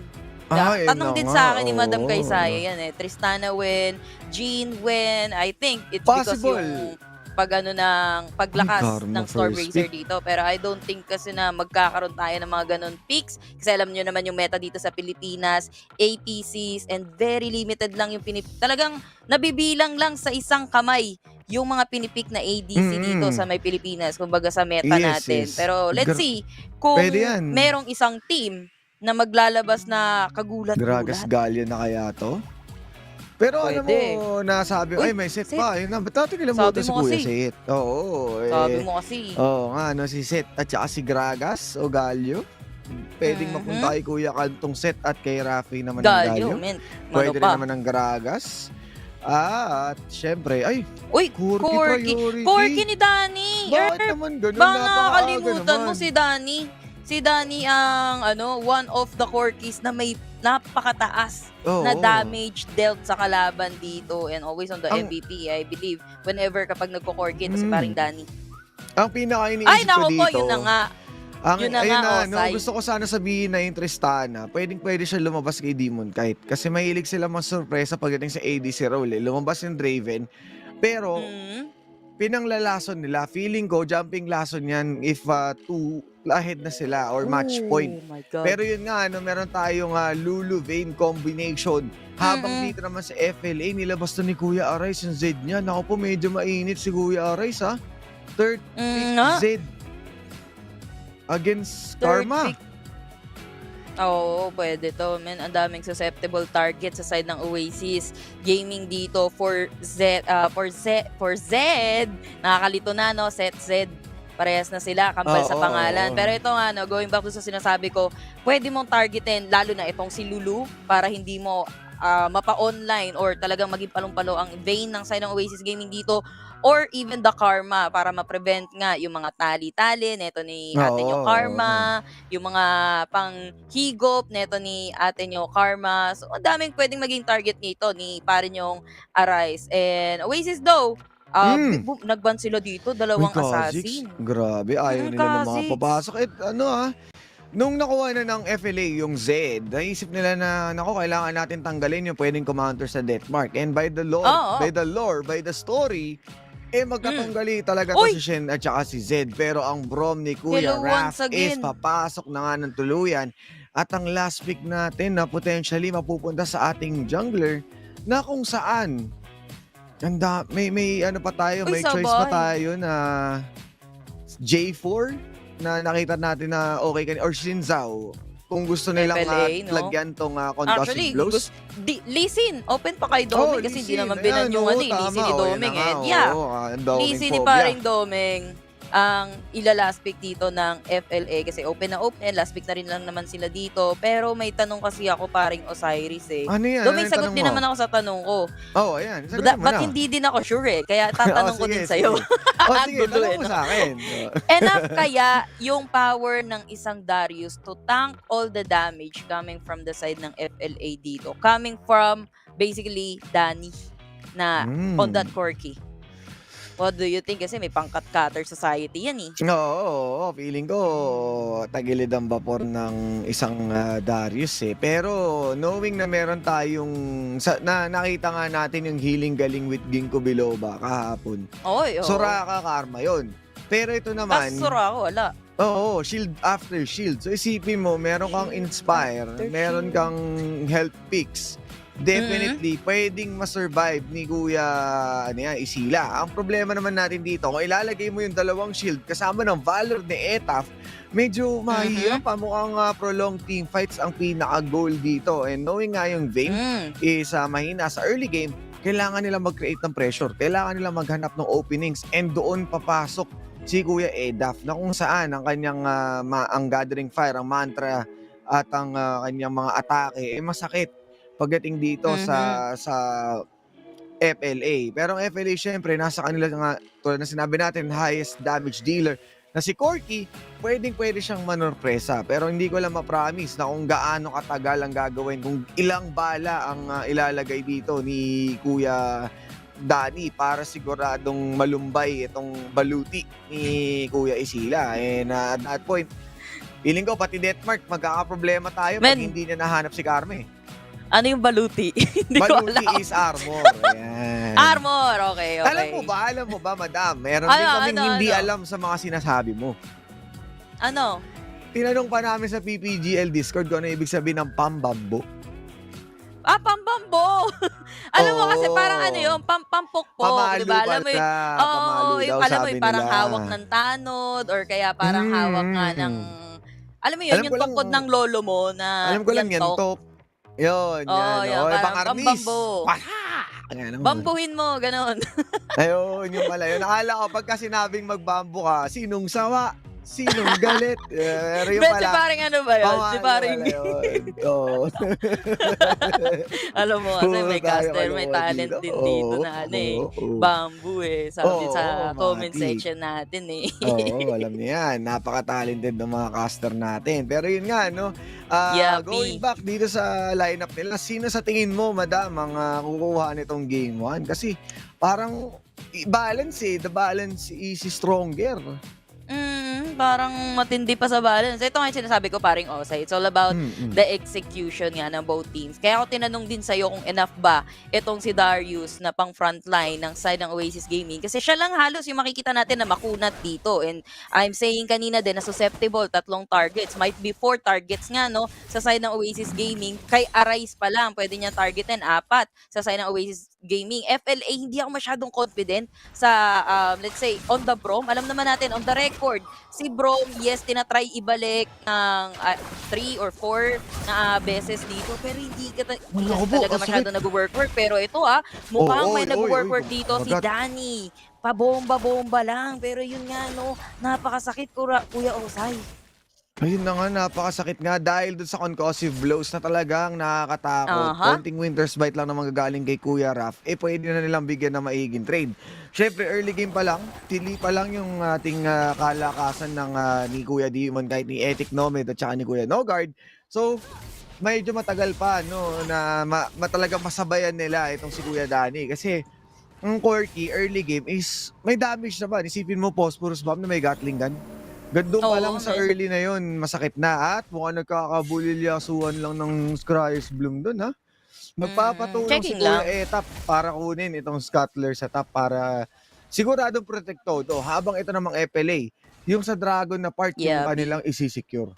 Tanong din sa akin ni Madam Kaysaya yan Tristana Wen, Jean Wen. I think it's because yung paglakas ng Storm Racer dito. Pero I don't think kasi na magkakaroon tayo ng mga ganun picks. Kasi alam nyo naman yung meta dito sa Pilipinas, APCs, and very limited lang yung talagang nabibilang lang sa isang kamay yung mga pinipick na ADC dito sa may Pilipinas, kumbaga sa meta natin. Pero let's see kung merong isang team na maglalabas na kagulat-gulat. Gragas Galio na kaya to? Pero alam mo, nasabi, ay may set pa. Ba't natin nila mo ito si Kuya Set? Oo. Sabi mo kasi. Oo nga, si Set at saka si Gragas o Galio. Pwedeng mapunta kay Kuya Kantong Set at kay Rafi naman ng Galio. Pwede rin naman ng Gragas. At syempre, Corky ni Danny. Bakit naman ganun? Baka nakakalimutan mo si Danny. Si Danny ang one of the Corkies na may napakataas na damage dealt sa kalaban dito and always on the MVP, I believe. Whenever kapag nagko-Corky si paring Danny. Ang pinaka-iniisip ko dito. Yun na nga. Gusto ko sana sabihin na yung Tristana, pwede siya lumabas kay Demon Kite. Kasi mahilig sila masurpresa pagdating sa ADC role. Lumabas yung Draven. Pero, pinanglalason nila. Feeling ko, jumping lason yan if 2 ahead na sila or match point. Pero yun nga, meron tayong Lulu Vayne combination. Habang dito naman sa FLA, nilabas na ni Kuya Arise yung Z niya. Naku po, medyo mainit si Kuya Arise Third pick Z against Karma. Oo, pwede to. Ang daming susceptible target sa side ng Oasis Gaming dito for Z. Nakakalito na, Set Z. Parehas na sila, kambal sa pangalan. Pero ito nga, going back to sa sinasabi ko, pwede mong targetin, lalo na itong si Lulu, para hindi mo mapa-online or talagang maging palong-palo ang vein ng side ng Oasis Gaming dito or even the Karma para ma-prevent nga yung mga tali-tali neto ni ate nyo Karma, yung mga pang-higop neto ni ate nyo Karma. So, ang daming pwedeng maging target nito ni pare nyong Arise. And Oasis though, nagban sila dito, dalawang assassin. Grabe, ayaw nila na mga papasok. Nung nakuha na ng FLA yung Z, naisip nila na, kailangan natin tanggalin yung pwedeng counter sa Deathmark. And by the lore, by the story, magkatanggali talaga to si Shen at saka si Z. Pero ang brom ni Kuya Raph is papasok na nga ng tuluyan. At ang last pick natin na potentially mapupunta sa ating jungler na kung saan May ano pa tayo, Uy, may choice pa sabay. tayo na J4 na nakita natin na okay kan or Shinzao. Kung gusto nilang FLA, no? lagyan tong Actually, concussive blows. Lee Sin, open pa kay Domeng kasi hindi naman binan yung Lee Sin ni Domeng. And yeah, Lee Sin ni paring Domeng ang ilalaast pick dito ng FLA kasi open na open. Last pick na rin lang naman sila dito. Pero may tanong kasi ako paring Osiris eh. Ano yan? Domeng, sagot din naman ako sa tanong ko. Ayan. Ba't hindi din ako sure eh? Kaya tatanong ko din sa'yo. Sige, tanong mo sa akin. Enough kaya yung power ng isang Darius to tank all the damage coming from the side ng FLA dito? Coming from basically Danny na on that Corky. What do you think? Kasi may pangkat-cutter society yan eh. Oo, feeling ko tagilid ang vapor ng isang Darius eh. Pero knowing na meron tayong nakita nga natin yung healing galing with Ginkgo Biloba kahapon. Oy, Soraka Karma yun. Pero ito naman, Soraka wala. Oo, shield after shield. So isipin mo, meron kang inspire, meron kang health picks. Definitely, pwedeng masurvive ni Kuya Isila. Ang problema naman natin dito, kung ilalagay mo yung dalawang shield kasama ng Valor ni Etaf, medyo mahirap pa. Mukhang prolonged team fights ang pinaka-goal dito. And knowing nga yung Vayne is mahina sa early game, kailangan nila mag-create ng pressure. Kailangan nila maghanap ng openings and doon papasok si Kuya Edaf na kung saan ang kanyang ang gathering fire, ang mantra at ang kanyang mga atake masakit pagdating dito sa FLA. Pero ang FLA syempre nasa kanila nga tulad na sinabi natin highest damage dealer na si Corky, pwede siyang manorpresa. Pero hindi ko lang ma-promise na kung gaano katagal ang gagawin, kung ilang bala ang ilalagay dito ni Kuya Danny para siguradong malumbay itong baluti ni Kuya Isila. And at that point, feeling ko pati Deathmark magkakaproblema tayo pag hindi niya nahanap si Carme. Ano yung baluti? Hindi ko alam. Baluti is armor. Ayan. Armor, okay. Alam mo ba, madam? Meron din kaming hindi alam sa mga sinasabi mo. Ano? Tinanong pa namin sa PPGL Discord kung ano ibig sabihin ng pambambo. Pambambo! Alam mo kasi parang ano yung pampukpok, diba? Alam mo yung, alam mo yung parang hawak ng tanod or kaya parang hawak nga ng, alam mo yun, yung tungkod ng lolo mo na alam ko lang yantok. Yun, yan. Parang pambambo. Ganun. Bambuhin mo, ganon. Ayun, yung pala yun. Nakala ko, pagka sinabing magbambo ka, sinong sawa? Sinong galit? Pero yung pala. Si paring ano ba yun? Si paring Oo. Alam mo kasi may caster, may talent din dito na ano eh. Bamboo eh. Sabi sa comment section natin eh. Oo, alam niya yan. Napaka-talented ng mga caster natin. Pero yun nga, no? Going back dito sa lineup nila, sino sa tingin mo, madam, ang kukuha nitong game 1? Kasi parang balance eh. The balance is stronger. Parang matindi pa sa balance. Ito nga yung sinasabi ko paring Osay. It's all about the execution nga ng both teams. Kaya ako tinanong din sa'yo kung enough ba itong si Darius na pang frontline ng side ng Oasis Gaming. Kasi siya lang halos yung makikita natin na makunat dito. And I'm saying kanina din na susceptible, 3 targets. Might be 4 targets nga no sa side ng Oasis Gaming. Kay Arise pa lang, pwede niya targetin 4 sa side ng Oasis Gaming. FLA, hindi ako masyadong confident sa, let's say, on the Brom. Alam naman natin, on the record, si Brom, yes, tinatry ibalik ng 3 or 4 na beses dito. Pero hindi talaga masyadong nag-work-work. Pero ito mukhang may nag-work-work dito si Danny. Pabomba-bomba lang. Pero yun nga, no, napakasakit, Kuya Osay. Ayun na nga, napakasakit nga dahil dun sa concussive blows na talagang nakakatakot. Konting winter's bite lang na manggagaling kay Kuya Raf, pwede na nilang bigyan ng maiging trade. Syempre, early game pa lang, tili pa lang yung ating kalakasan ng ni Kuya Demon, kahit ni Ethic Nomad at saka ni Kuya Nogard. So, medyo matagal pa no, na talagang masabayan nila itong si Kuya Danny. Kasi, ang Corky, early game is may damage naman. Isipin mo, phosphorus bomb na may Gatling gun. Gandong pa lang sa early na yon, masakit na at mukhang nagkakabulilyasuan lang ng Scryer's Bloom dun ha. Magpapatulong si Kuya Etap para kunin itong Scuttler sa top para siguradong protektado habang ito namang FLA, yung sa Dragon na part yung kanilang isi-secure.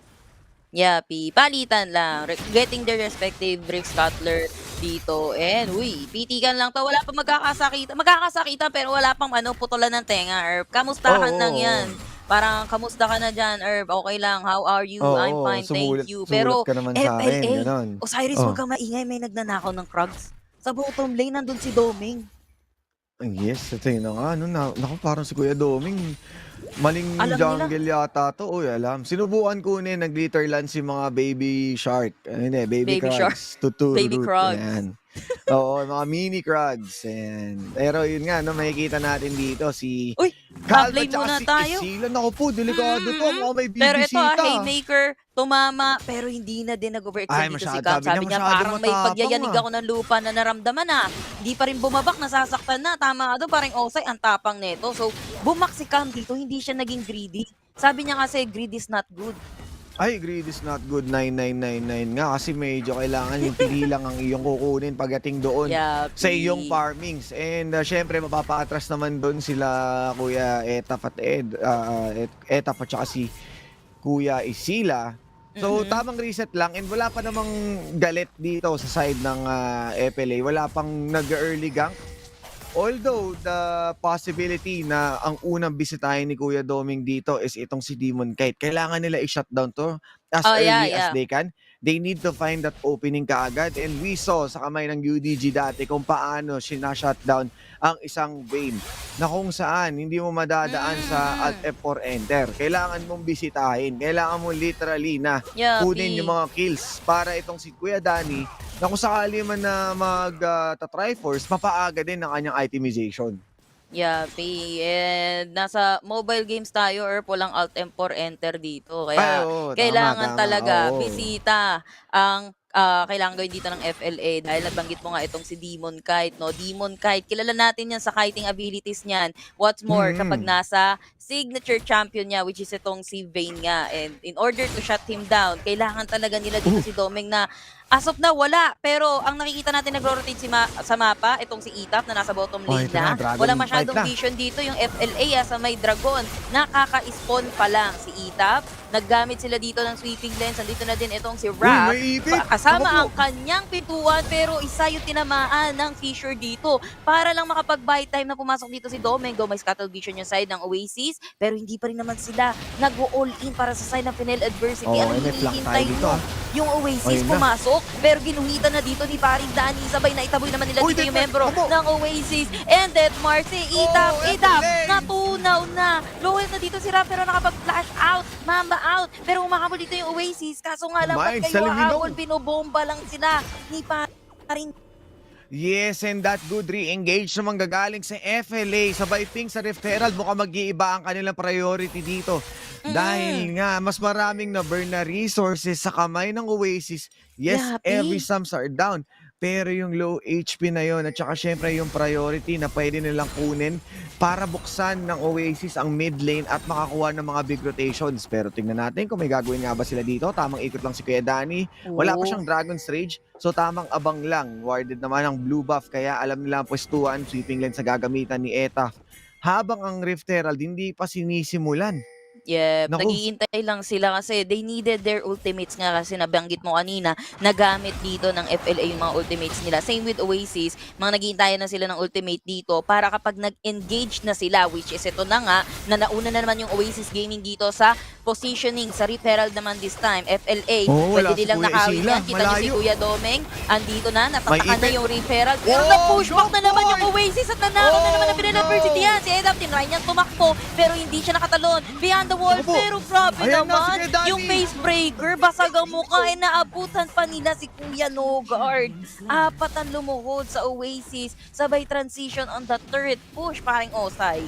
Palitan lang. Getting their respective Rick Scuttler dito. And uy, pitikan lang 'to, wala pang magkakasakitan pero wala pang putulan ng tenga, Erp. Kamustahan lang Oo. 'yan. Parang, "Kamusta ka na diyan, Erp? Okey lang. How are you? I'm Oo, fine, thank you." sumulat Pero ka naman sa'kin, FLA, gano'n. Osiris, Oh. wag kang maingay, may nagnanakaw ng Krugs. Sa bottom lane nandun si Doming. Yes, ito yun na nga, no, naku, parang si Kuya Doming, maling Alam nila. jungle yata 'to. Uy, alam. Sinubukan kunin, nag-glitter lance yung mga baby shark. Hindi, baby Baby shark, Krugs, baby tutururut, Krugs. ayan. Oo, mga mini Krugs, ayan. Pero yun nga, no, makikita natin dito si Uy, top Calva lane tsaka muna si tayo. Isila. Naku po, delikado to, mukhang may Pero ito bibisita. Haymaker, tumama, pero hindi na din Ay, nag-overextend dito si masyado, Cal. sabi niya Sabi niya, masyadong parang may matapang, pagyayanig ako ng lupa na naramdaman na. Hindi pa rin bumabak, nasasaktan na. Tama ka doon, parang Osay, ang tapang neto. So, bumak si Cam dito, hindi siya naging greedy. Sabi niya kasi, greed is not good. Ay, greed is not good, 9999 nga kasi medyo kailangan yung pili lang ang iyong kukunin pagdating doon sa iyong Yapi. farmings. And syempre, mapapa-atras naman doon sila Kuya Etaf at Etaf at saka si Kuya Isila. So, tamang reset lang and wala pa namang galit dito sa side ng FLA. Wala pang nag-early gank. Although, the possibility na ang unang bisitahin ni Kuya Doming dito is itong si Demon Kite. Kailangan nila i-shutdown to as Oh, yeah, early as yeah. they can. They need to find that opening kaagad. And we saw sa kamay ng UDG dati kung paano shutdown ang isang Vayne na kung saan hindi mo madadaan sa Alt F4 Enter. Kailangan mong bisitahin. Kailangan mo literally na kunin yung mga kills para itong si Kuya Danny na kung sakali man na mag-Triforce, mapaaga din ang kanyang itemization. Yapi. And nasa mobile games tayo, or walang Alt M4 Enter dito. Ay, Kaya oo. Tama, kailangan tama. talaga Oo. bisita ang kailangan gawin dito ng FLA dahil nabanggit mo nga itong si Demon Kite, no? Demon Kite, kilala natin yan sa kiting abilities niyan. What's more, kapag nasa signature champion niya, which is itong si Vayne nga. And in order to shut him down, kailangan talaga nila dito si Doming na as of now, wala. Pero ang nakikita natin nagro-rotate sa mapa, itong si Etap na nasa bottom lane ito na, na. Dragon Wala fight masyadong na. vision dito yung FLA sa may Dragon. Nakaka-spawn pa lang si Etap. Naggamit sila dito ng sweeping lens. Nandito na din itong si Rap. may ipit! Kasama Ako po. ang kanyang pintuan pero isa yung tinamaan ng Fisher dito. Para lang makapag-buy time na pumasok dito si Domingo. May scuttle vision yung side ng Oasis. Pero hindi pa rin naman sila nag-all in para sa side ng FENNEL Adversity. Oo, Ano may flank hinihintay tayo dito, mo? Yung Oasis Ayun na. pumasok, pero ginuhitan na dito ni Paring Danny. Sabay na itaboy naman nila Uy, dito yung Death membro Marcy, ng Oasis. And Death Marcy, Etap, natunaw na. Low na dito si Rap, pero nakapag-flash out, mamba out. Pero umakabol dito yung Oasis. Kaso nga lang, ba't Mind kayo sa liminaw. aabol? Binobomba lang sila ni Paring. Yes, and that good re-engage naman gagaling sa FLA. Sabay ping sa Rift Herald, mukhang mag-iiba ang kanilang priority dito. Dahil nga, mas maraming na-burn na resources sa kamay ng Oasis. Yes, Yapi. every sums are down. Pero yung low HP na yon at saka syempre yung priority na pwede nilang kunin para buksan ng Oasis ang mid lane at makakuha ng mga big rotations. Pero tingnan natin kung may gagawin nga ba sila dito. Tamang ikot lang si Kuya Danny. Wala pa siyang Dragon's Rage. So tamang abang lang. Warded naman ang blue buff. Kaya alam nila ang pwestuhan. Sweeping lane sa gagamitan ni Etaf. Habang ang Rift Herald hindi pa sinisimulan. Yeah, Naku. naghihintay lang sila kasi they needed their ultimates nga kasi nabanggit mo kanina, nagamit dito ng FLA yung mga ultimates nila. Same with Oasis, mga naghihintayan na sila ng ultimate dito para kapag nag-engage na sila, which is ito na nga, na nauna na naman yung Oasis Gaming dito sa positioning, sa Rift Herald naman this time, FLA, Wala pwede si nilang Kuya nakawin Isila, yan. Kita niyo si malayo. Kuya Domeng, andito na, May natatakan na ipit. yung Rift Herald. Pero na-pushback na naman yung Oasis at nanakaw na naman ang FENNEL Adversity yan. Si Edap, tinry niyang tumakbo, pero hindi siya nakatalon. Behind the wall, Opo. pero grabe Ayan na, naman, si Kuya Danny. yung face breaker, basag ang mukha, ay naabutan pa nila si Kuya Nogard. Apat ang lumuhod sa Oasis, sabay transition on the turret push, paring Osay.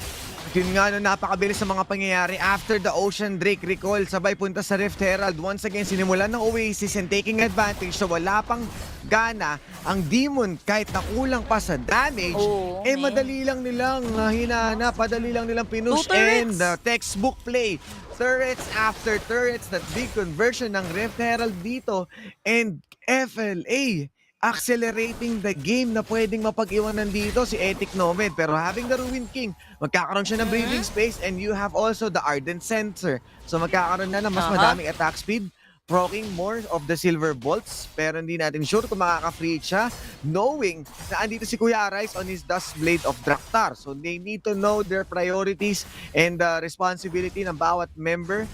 Yun nga, no, napakabilis sa mga pangyayari after the Ocean Drake recall. Sabay punta sa Rift Herald. Once again, sinimulan ng Oasis and taking advantage. So wala pang gana ang Demon kahit nakulang pa sa damage. Madali lang nilang hinana, padali lang nilang pinush. And textbook play. Turrets after turrets, that big conversion ng Rift Herald dito. And FLA accelerating the game na pwedeng mapag-iwanan dito si Ethic Nomad. Pero having the Ruin King, magkakaroon siya ng breathing space and you have also the Ardent Sensor. So magkakaroon na ng mas madaming attack speed, proccing more of the silver bolts, pero hindi natin sure kung makaka-free siya, knowing na andito si Kuya Arise on his Dust Blade of Draktar. So they need to know their priorities and the responsibility ng bawat member.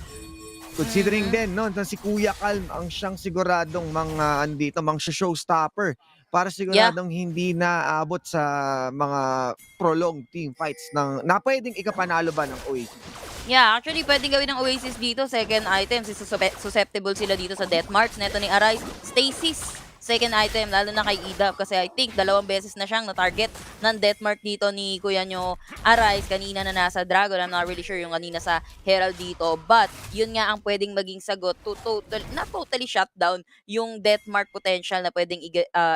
Considering din no, na si Kuya Calm ang siyang siguradong andito, showstopper para siguradong hindi naabot sa mga prolonged team fights na pwedeng ikapanalo ba ng Oasis. Yeah, actually pwedeng gawin ng Oasis dito. Second item, susceptible sila dito sa death marks. Neto ni Arise, Stasis. Second item, lalo na kay Idap kasi I think 2 beses na siyang na-target ng death mark dito ni Kuya nyo Arise. Kanina na nasa Dragon, I'm not really sure yung kanina sa Herald dito. But yun nga ang pwedeng maging sagot to not totally shutdown yung death mark potential na pwedeng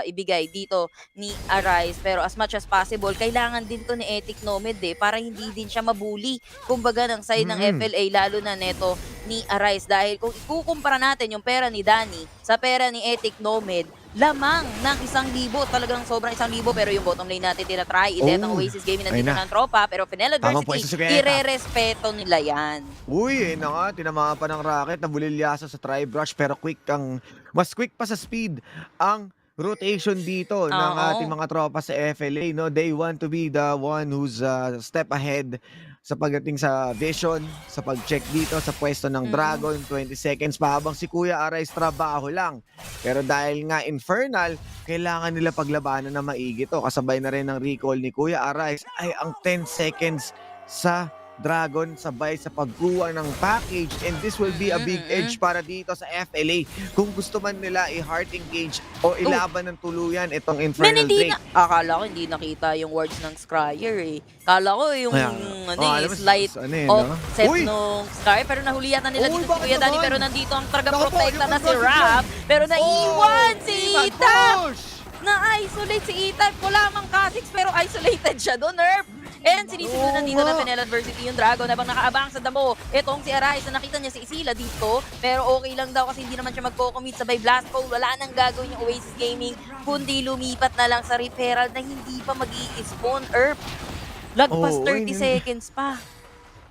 ibigay dito ni Arise. Pero as much as possible, kailangan din to ni Ethic Nomad para hindi din siya mabuli. Kumbaga ng side ng FLA, lalo na neto ni Arise. Dahil kung ikukumpara natin yung pera ni Danny sa pera ni Ethic Nomad, lamang ng 1,000. Talagang sobrang 1,000. Pero yung bottom lane natin tinatry. Idet ng Oasis Gaming nandito ng tropa. Pero FENNEL Adversity, ire-respeto nila yan. Uy, tinamaan pa ng Rocket na bulilyasa sa Tri-Brush. Pero mas quick pa sa speed ang rotation dito ng ating mga tropa sa FLA. No? They want to be the one who's step ahead sa pagdating sa vision, sa pag-check dito sa pwesto ng Dragon. 20 seconds pa habang si Kuya Arise trabaho lang. Pero dahil nga Infernal, kailangan nila paglabanan na maigi to. Kasabay na rin ng recall ni Kuya Arise ay ang 10 seconds sa Dragon sabay sa pagkuha ng package, and this will be a big edge para dito sa FLA kung gusto man nila i-heart engage o ilaban ng tuluyan itong Infernal Drake. Akala ko hindi nakita yung words ng Scryer Kala ko yung slight offset nung Scryer, pero nahulihan na nila dito si Kuya Danny, pero nandito ang taga-protecta na si Rap, pero naiwan si Ethan! Na-isolate si Ethan, kulamang Kha'Zix pero isolated siya doon, Nerf! And sinisimulan dito ng FENNEL Adversity yung Dragon habang nakaabang sa damo. Itong si Arise na nakita niya si Isila dito, pero okay lang daw kasi hindi naman siya magko-commit sabay blast pole. Wala nang gagawin yung Oasis Gaming kundi lumipat na lang sa referral na hindi pa mag-i-spawn, Erp. Lagpas 30 seconds pa.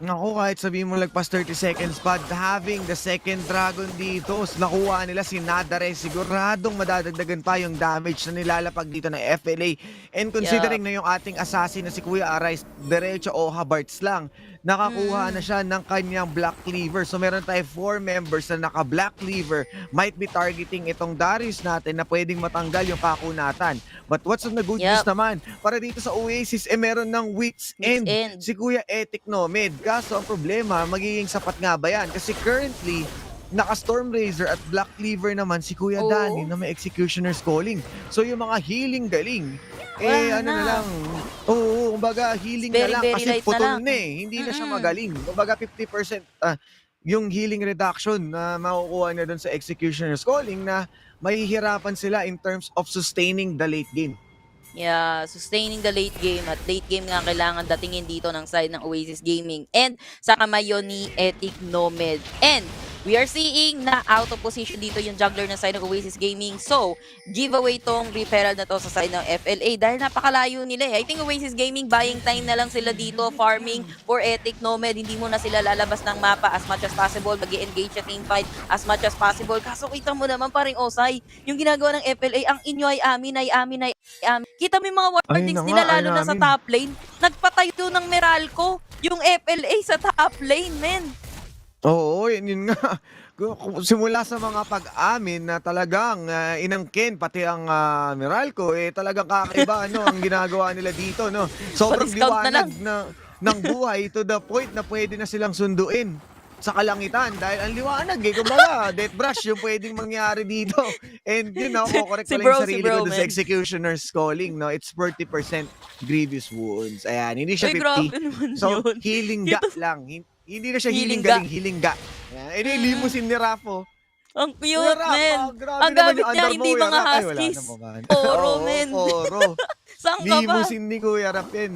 Naku, kahit sabihin mo lagpas 30 seconds pa, having the second Dragon dito, nakuha nila si Nadare, siguradong madadagdagan pa yung damage na nilalapag dito ng FLA. And considering na yung ating assassin na si Kuya Arise, diretso Oha Barts lang, nakakuha na siya ng kanyang Black Cleaver. So meron tayo 4 members na naka-Black Cleaver, might be targeting itong Darius natin na pwedeng matanggal yung kakunatan. But what's on the good news naman? Para dito sa Oasis, meron ng Wits End si Kuya Ethic Nomad. Kaso ang problema, magiging sapat nga ba yan? Kasi currently, naka-Storm Razor at Black Cleaver naman si Kuya Danny na may Executioner's Calling. So yung mga healing galing, kumbaga healing na lang kasi putol na hindi na siya magaling. Kumbaga 50% yung healing reduction na makukuha na doon sa Executioner's Calling na mahihirapan sila in terms of sustaining the late game. Yeah, sustaining the late game at late game nga kailangan datingin dito ng side ng Oasis Gaming and sa kamay ni Ethic Nomad. And we are seeing na out of position dito yung jungler ng side ng Oasis Gaming. So, giveaway tong referral na to sa side ng FLA dahil napakalayo nila I think Oasis Gaming buying time na lang sila dito, farming for Ethic Nomad. Hindi mo na sila lalabas ng mapa as much as possible, mag-i-engage sa teamfight as much as possible. Kaso kita mo naman paring Osay, yung ginagawa ng FLA, ang inyo ay amin. Kita mo yung mga wardings nila lalo na sa top lane. Nagpatayo ng Meralco yung FLA sa top lane, men. Oo, yun nga. Simula sa mga pag-amin na talagang inangkin pati ang Meralco, talagang kakaiba ang ginagawa nila dito. No? Sobrang liwanag ng buhay to the point na pwede na silang sunduin sa kalangitan dahil ang liwanag kumbaga, death brush yung pwedeng mangyari dito. And yun correct ko lang yung sarili ko sa Executioner's Calling. No? It's 40% grievous wounds. Ayan, hindi siya 50. So, healing lang. Hindi na siya healing galing, healing ga. Limousine ni Rafo. Ang cute, men. Ang gamit niya, hindi mga huskies. Oro, men. Oro. Saan ka ba? Limousine ni Kuya Raf yan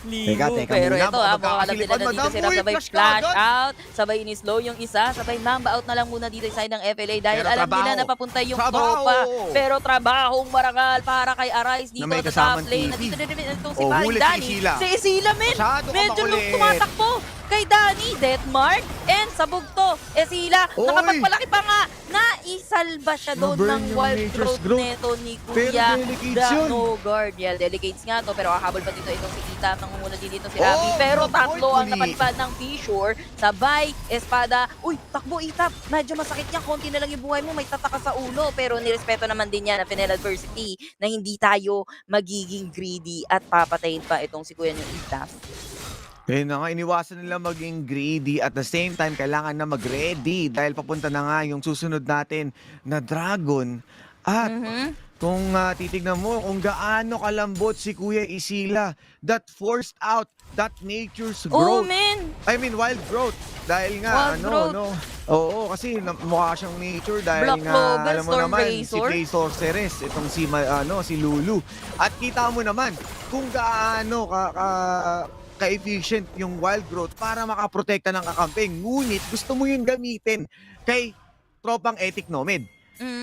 Teka, pero muna. ito alam nila na dito sila sabay flash out, sabay ini-slow yung isa, sabay mamba out na lang muna dito sa side ng FLA dahil alam nila na papunta yung tropa. Pero trabahong marangal para kay Arise dito sa top lane. Nandito din itong si Danny. Si Isila, men. Medyo tumatakbo. kay Danny, Deathmark, and sa bugto, sila, nakapagpalaki pa nga, naisalba siya doon ng wild growth neto ni Kuya UnditrgRND. Yeah, delegates nga to, pero kahabol pa dito itong si Itap, nangunguna din dito si Abby, pero tatlo ang napalipad ng Fissure, sabay, espada, uy, takbo Itap, medyo masakit yan, konti na lang yung buhay mo, may tataka sa ulo, pero nirespeto naman din yan na FENNEL Adversity na hindi tayo magiging greedy at papatayin pa itong si Kuya yung Itap. Ayun na nga, iniwasan nila maging greedy at the same time kailangan na mag-ready dahil papunta na nga yung susunod natin na Dragon. At kung titignan mo kung gaano kalambot si Kuya Isila that forced out that nature's growth. Oh, man! I mean, wild growth. Dahil nga, Oo, kasi mukha siyang nature dahil Black nga, Clover, alam mo Storm naman, Razor. si Kay Sorceress, itong si Lulu. At kita mo naman kung gaano ka-efficient yung wild growth para makaprotekta ng kakamping. Ngunit gusto mo yung gamitin kay tropang Ethic Nomad.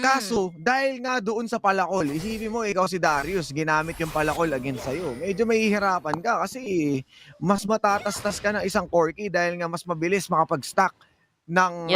Kaso, dahil nga doon sa palakol, isipin mo, ikaw si Darius, ginamit yung palakol against sa'yo. Medyo mahihirapan ka kasi mas matatastas ka ng isang Corki dahil nga mas mabilis makapag-stack ng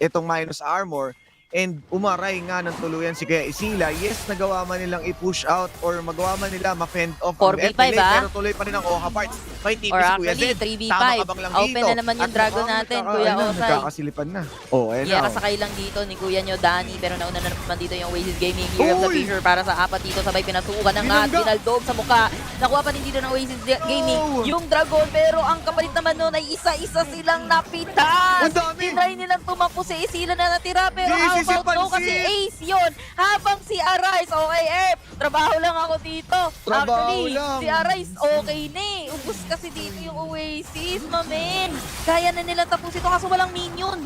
itong minus armor. And umaray nga ng tuluyan si Kuya Isila. Yes, nagawa man nilang i-push out or magawa man nila ma-fend off ang 4v5 pero tuloy pa rin ang Oha parts. May tipis si Kuya actually, Z. 3v5. Tama ka bang lang dito? Open na naman yung dragon natin, Kuya Osay. Nagkakasilipan na. Ayun na. Kasakay lang dito ni Kuya nyo, Danny. Pero nauna na naman dito yung Oasis Gaming Hero of the Fissure para sa apat dito. Sabay pinasukan ng binaldog sa mukha. Nakuha pa din dito ng Oasis Gaming yung dragon. Pero ang kapalit naman nun ay isa-isa silang napitas. Tinry nilang tumampo si Isila na natira. Pero how about no? Kasi Ace yun. Habang si Arise, okay, trabaho lang ako dito. Actually, si Arise, okay na eh. Ubus kasi dito yung Oasis, mamen. Kaya na nila tapos ito kaso walang minion.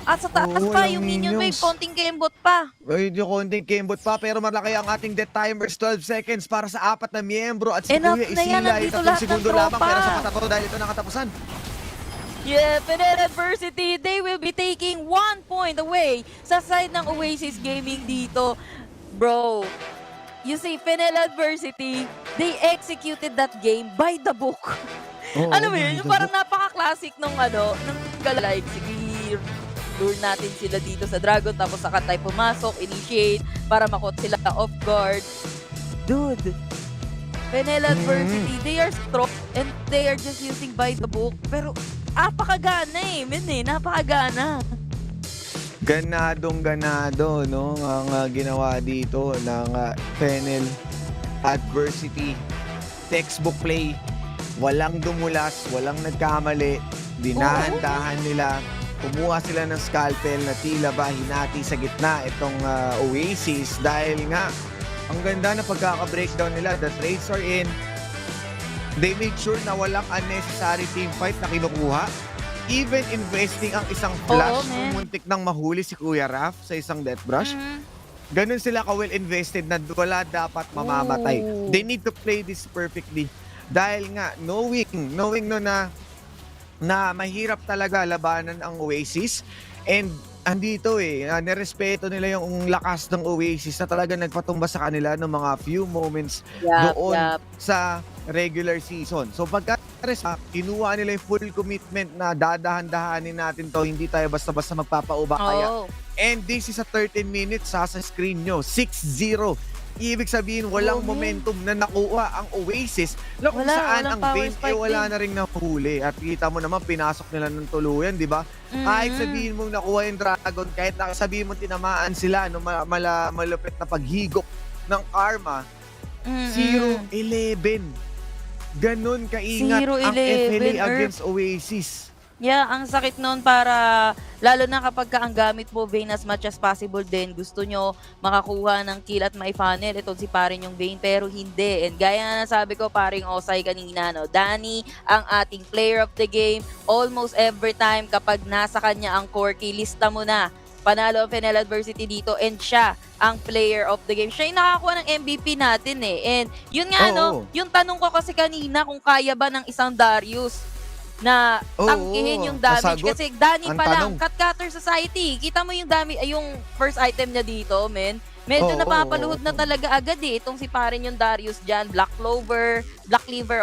At sa taas pa, yung minion wave, konting kembot pa. Yung konting kembot pa, pero malaki ang ating death timers, 12 seconds para sa apat na miyembro. At si Kuya Isila, 3 segundo lamang, pero sa patako dahil ito nakatapusan. Yeah, FENNEL Adversity, they will be taking 1 point away sa side ng Oasis Gaming dito. Bro, you see, FENNEL Adversity, they executed that game by the book. Ano mo yun? Yung parang napaka-classic ng Galag. Sige, lure natin sila dito sa Dragon, tapos sa Katay pumasok, initiate, para makot sila off guard. Dude, FENNEL Adversity, they are strong and they are just using by the book. Pero, napakagana napakagana. Ganado, no? Ang ginawa dito ng FENNEL Adversity. Textbook play. Walang dumulas, walang nagkamali. Dinahandahan nila. Kumuha sila ng scalpel na tila ba hinati sa gitna itong Oasis dahil nga ang ganda na pagkaka-breakdown nila. The trades are in. They made sure na walang unnecessary team fight na kinukuha. Even investing ang isang flash, muntik nang mahuli si Kuya Raf sa isang death brush. Ganun sila ka-well invested na wala dapat mamamatay. They need to play this perfectly. Dahil nga, knowing no na mahirap talaga labanan ang Oasis. And andito nirespeto nila yung lakas ng Oasis na talaga nagpatumba sa kanila ng mga few moments doon sa regular season. So pagka kinuha nila yung full commitment na dadahan-dahanin natin to, hindi tayo basta-basta magpapauba kaya. And this is a 13 minutes sa screen nyo, 6-0. Ibig sabihin, walang momentum na nakuha ang Oasis na kung saan ang Vayne wala na rin nahuli. At kita mo naman, pinasok nila ng tuluyan, di ba? Kahit sabihin mong nakuha yung Dragon, kahit sabihin mong tinamaan sila no, malupit na paghigop ng Karma, 0-11. Ganon kaingat ang FLA against Oasis. Yeah, ang sakit nun para, lalo na kapag ang gamit mo Vayne as much as possible din, gusto nyo makakuha ng kill at mai-funnel. Ito si parin yung Vayne, pero hindi. And gaya na nasabi ko, paring Osay kanina, no? Danny, ang ating player of the game, almost every time kapag nasa kanya ang Corki, lista mo na. Panalo ang FENNEL Adversity dito and siya ang player of the game. Siya yung nakakuha ng MVP natin eh. And yun nga, no? Yung tanong ko kasi kanina kung kaya ba ng isang Darius na tangkihin yung damage. Kasagot. Kasi Danny pa lang, Cut Cutter Society. Kita mo yung yung first item niya dito, men. medyo napapaluhod na talaga agad eh. Itong si parin yung Darius dyan, Black Cleaver,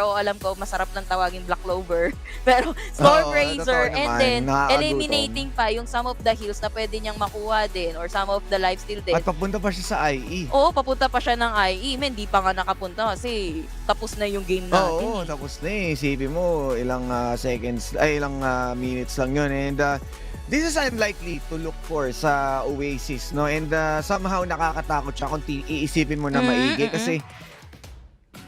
o alam ko, masarap lang tawagin Black Clover. Pero Stormraiser, and then eliminating pa yung some of the heals na pwede niyang makuha din, or some of the lifesteal din. At papunta pa siya sa IE. Oo, papunta pa siya ng IE. Men, di pa nga nakapunta kasi tapos na yung game natin. Oo, tapos na eh. Isipin mo, ilang minutes lang yun. And this is unlikely to look for sa Oasis, no? And somehow nakakatakot siya kung iisipin mo na maigi kasi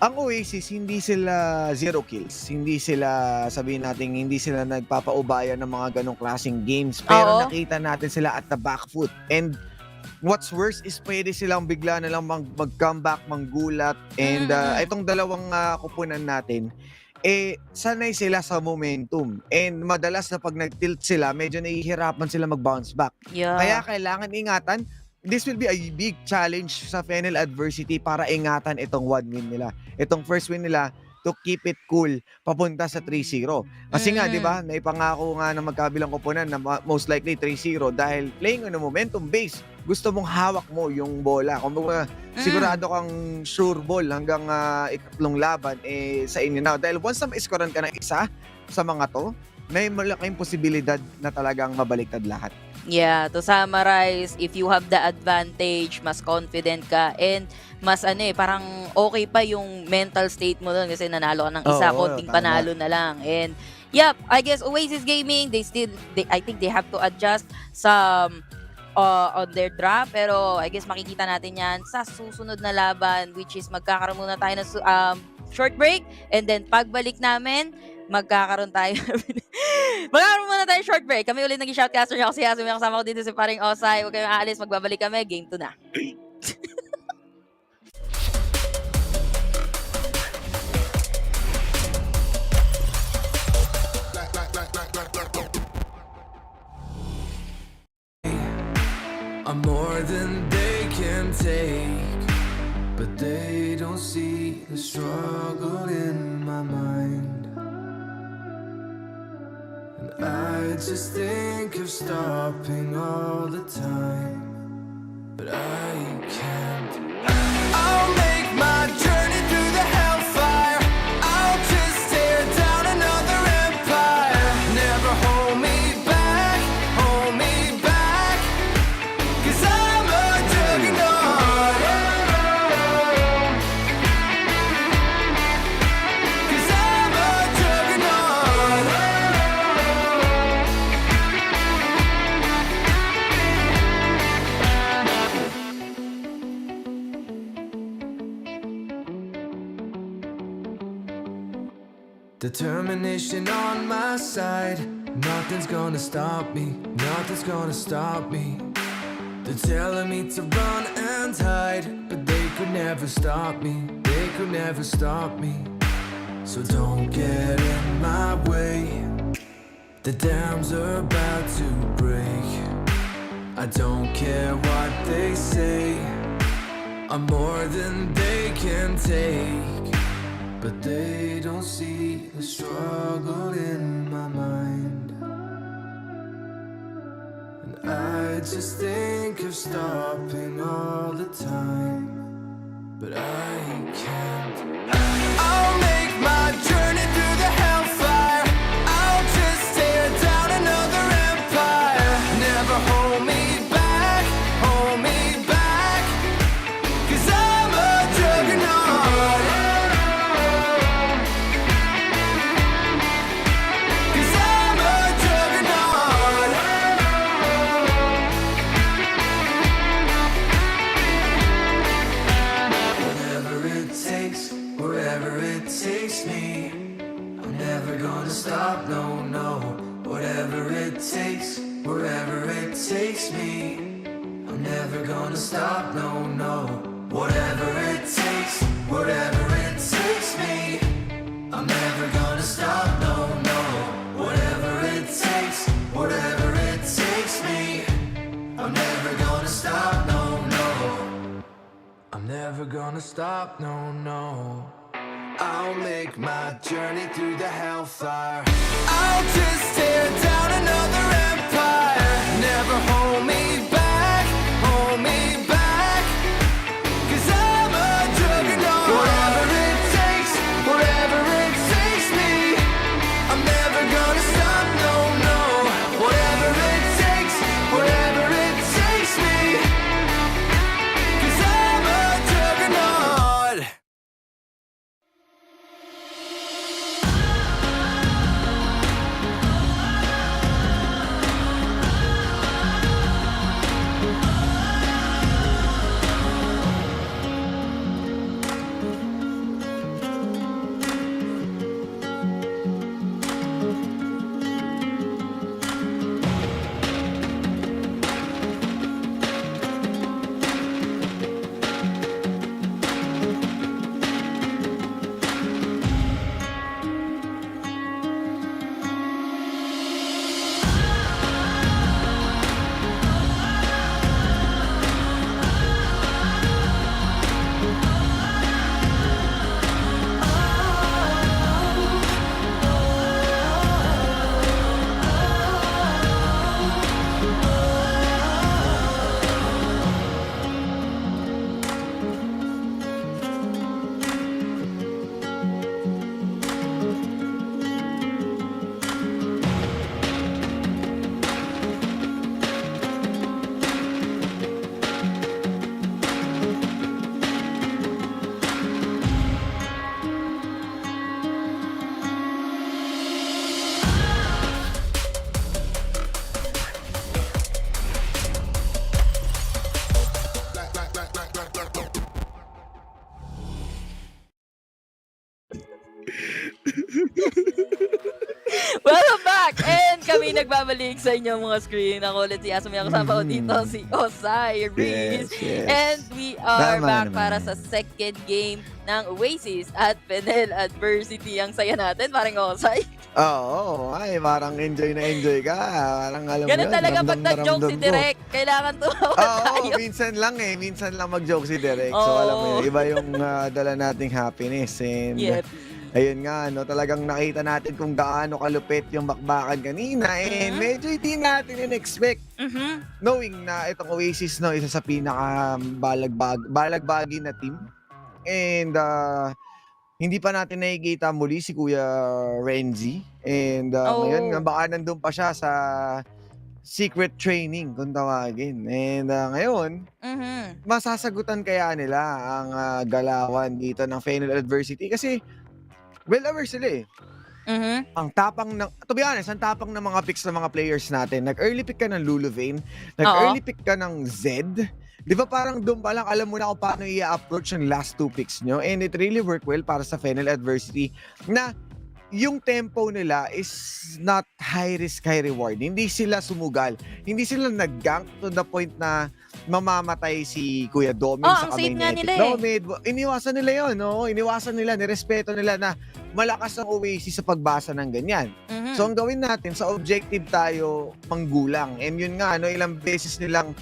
ang Oasis, hindi sila zero kills. Hindi sila, sabihin natin, hindi sila nagpapaubaya ng mga ganong klaseng games. Pero nakita natin sila at the back foot. And what's worse is pwede silang bigla na lang mag-comeback, manggulat. And itong dalawang kupunan natin, sanay sila sa momentum. And madalas na pag nag-tilt sila, medyo nahihirapan sila mag-bounce back. Yeah. Kaya kailangan ingatan. This will be a big challenge sa FENNEL adversity para ingatan itong 1 win nila. Itong first win nila to keep it cool papunta sa 3-0. Kasi nga, di ba, naipangako nga ng magkabilang koponan na most likely 3-0 dahil playing on a momentum base. Gusto mong hawak mo yung bola. Kung sigurado kang sure ball hanggang ikatlong laban sa inyo na. Dahil once na ma-scorean ka ng isa sa mga to, may malaking posibilidad na talagang mabaliktad lahat. Yeah, to summarize, if you have the advantage, mas confident ka, and mas parang okay pa yung mental state mo doon kasi nanalo ka ng isa, konting panalo na lang. And yep, I guess Oasis Gaming, I think they have to adjust some on their draft, pero I guess makikita natin yan sa susunod na laban, which is magkakaroon muna tayo ng short break, and then pagbalik namin, magkakaroon muna tayo short break. Kami ulit naging shoutcaster niya kasi may kasama ko dito si paring Osay. Huwag kayong aalis, magbabalik kami. Game 2 na. I'm more than they can take, but they don't see the struggle in my mind. And I just think of stopping all the time, but I can't. I'll make my journey through the hellfire. I'll just tear down another empire. Never hold me back, hold me back. 'Cause I'm a juggernaut. 'Cause I'm a juggernaut. Determination on my side. Nothing's gonna stop me. Nothing's gonna stop me. They're telling me to run and hide, but they could never stop me. They could never stop me. So don't get in my way. The dams are about to break. I don't care what they say. I'm more than they can take, but they don't see the struggle in my mind. And I just think of stopping all the time, but I can't. I'll make my journey through the hellfire. I'll just tear down another empire. Never hold me back, hold me back. 'Cause I'm a juggernaut. 'Cause I'm a juggernaut. Whatever it takes, wherever it takes me, I'm never gonna stop, no, no. Whatever it takes, wherever it takes me, I'm never gonna stop, no, no. Whatever it takes, whatever it takes me, I'm never gonna stop, no, no. Whatever it takes, whatever it takes me, I'm never gonna stop, no, no. I'm never gonna stop, no, no. I'll make my journey through the hellfire. I'll just tear down another empire. Never hold me back, hold me back. Welcome back! And kami nagbabalik sa inyong mga screen. Ako ulit si Aso. May kasama ko dito si Osai Reese. Yes. And we are Tama back naman. para sa second game ng Oasis at FENNEL Adversity. Ang saya natin, parang Osay. Oo, ay parang enjoy na enjoy ka. Parang alam mo Ganun yun, talaga pag ramdam na nag-joke si ramdam ko. Direk. Kailangan tumawa Oo, tayo. minsan lang minsan lang mag-joke si Derek. So Oo. alam mo yun, iba yung dala nating happiness. And Yep. ayun nga, no, talagang nakita natin kung gaano kalupit yung bakbakan kanina. And medyo hindi natin in-expect. Knowing na itong Oasis, no, isa sa pinaka balagbagi na team. And hindi pa natin nakikita muli si Kuya Renzi. And ngayon nga, baka nandun pa siya sa secret training kung tawagin. And ngayon, masasagutan kaya nila ang galawan dito ng FENNEL Adversity kasi well aware sila Ang tapang ng, to be honest, ang tapang ng mga picks ng mga players natin. Nag-early pick ka ng Luluvain, nag-early pick ka ng Zed. Di ba parang doon pa lang alam mo na kung paano i-approach yung last two picks nyo. And it really worked well para sa FENNEL Adversity na yung tempo nila is not high risk, high reward. Hindi sila sumugal. Hindi sila nag-gank to the point na mamamatay si Kuya Doming sa ang kamay safe nga ni nila Epic Nomad. Iniwasan nila yun, no? Iniwasan nila, nirespeto nila na malakas ang Oasis sa pagbasa ng ganyan. So ang gawin natin, sa objective tayo manggulang. And yun nga, no, ilang beses nilang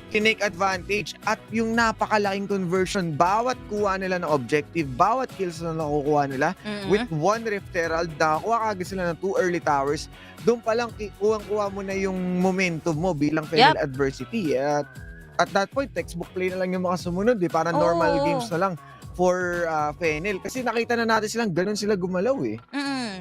tinake advantage at yung napakalaking conversion, bawat kuha nila ng objective, bawat kills na nakukuha nila, with one Rift Herald, nakakuha kagad sila ng 2 early towers, doon pa lang kuha mo na yung momentum mo bilang FENNEL Adversity. At that point, textbook play na lang yung mga sumunod. Parang normal games na lang for FENNEL. Kasi nakita na natin silang ganun sila gumalaw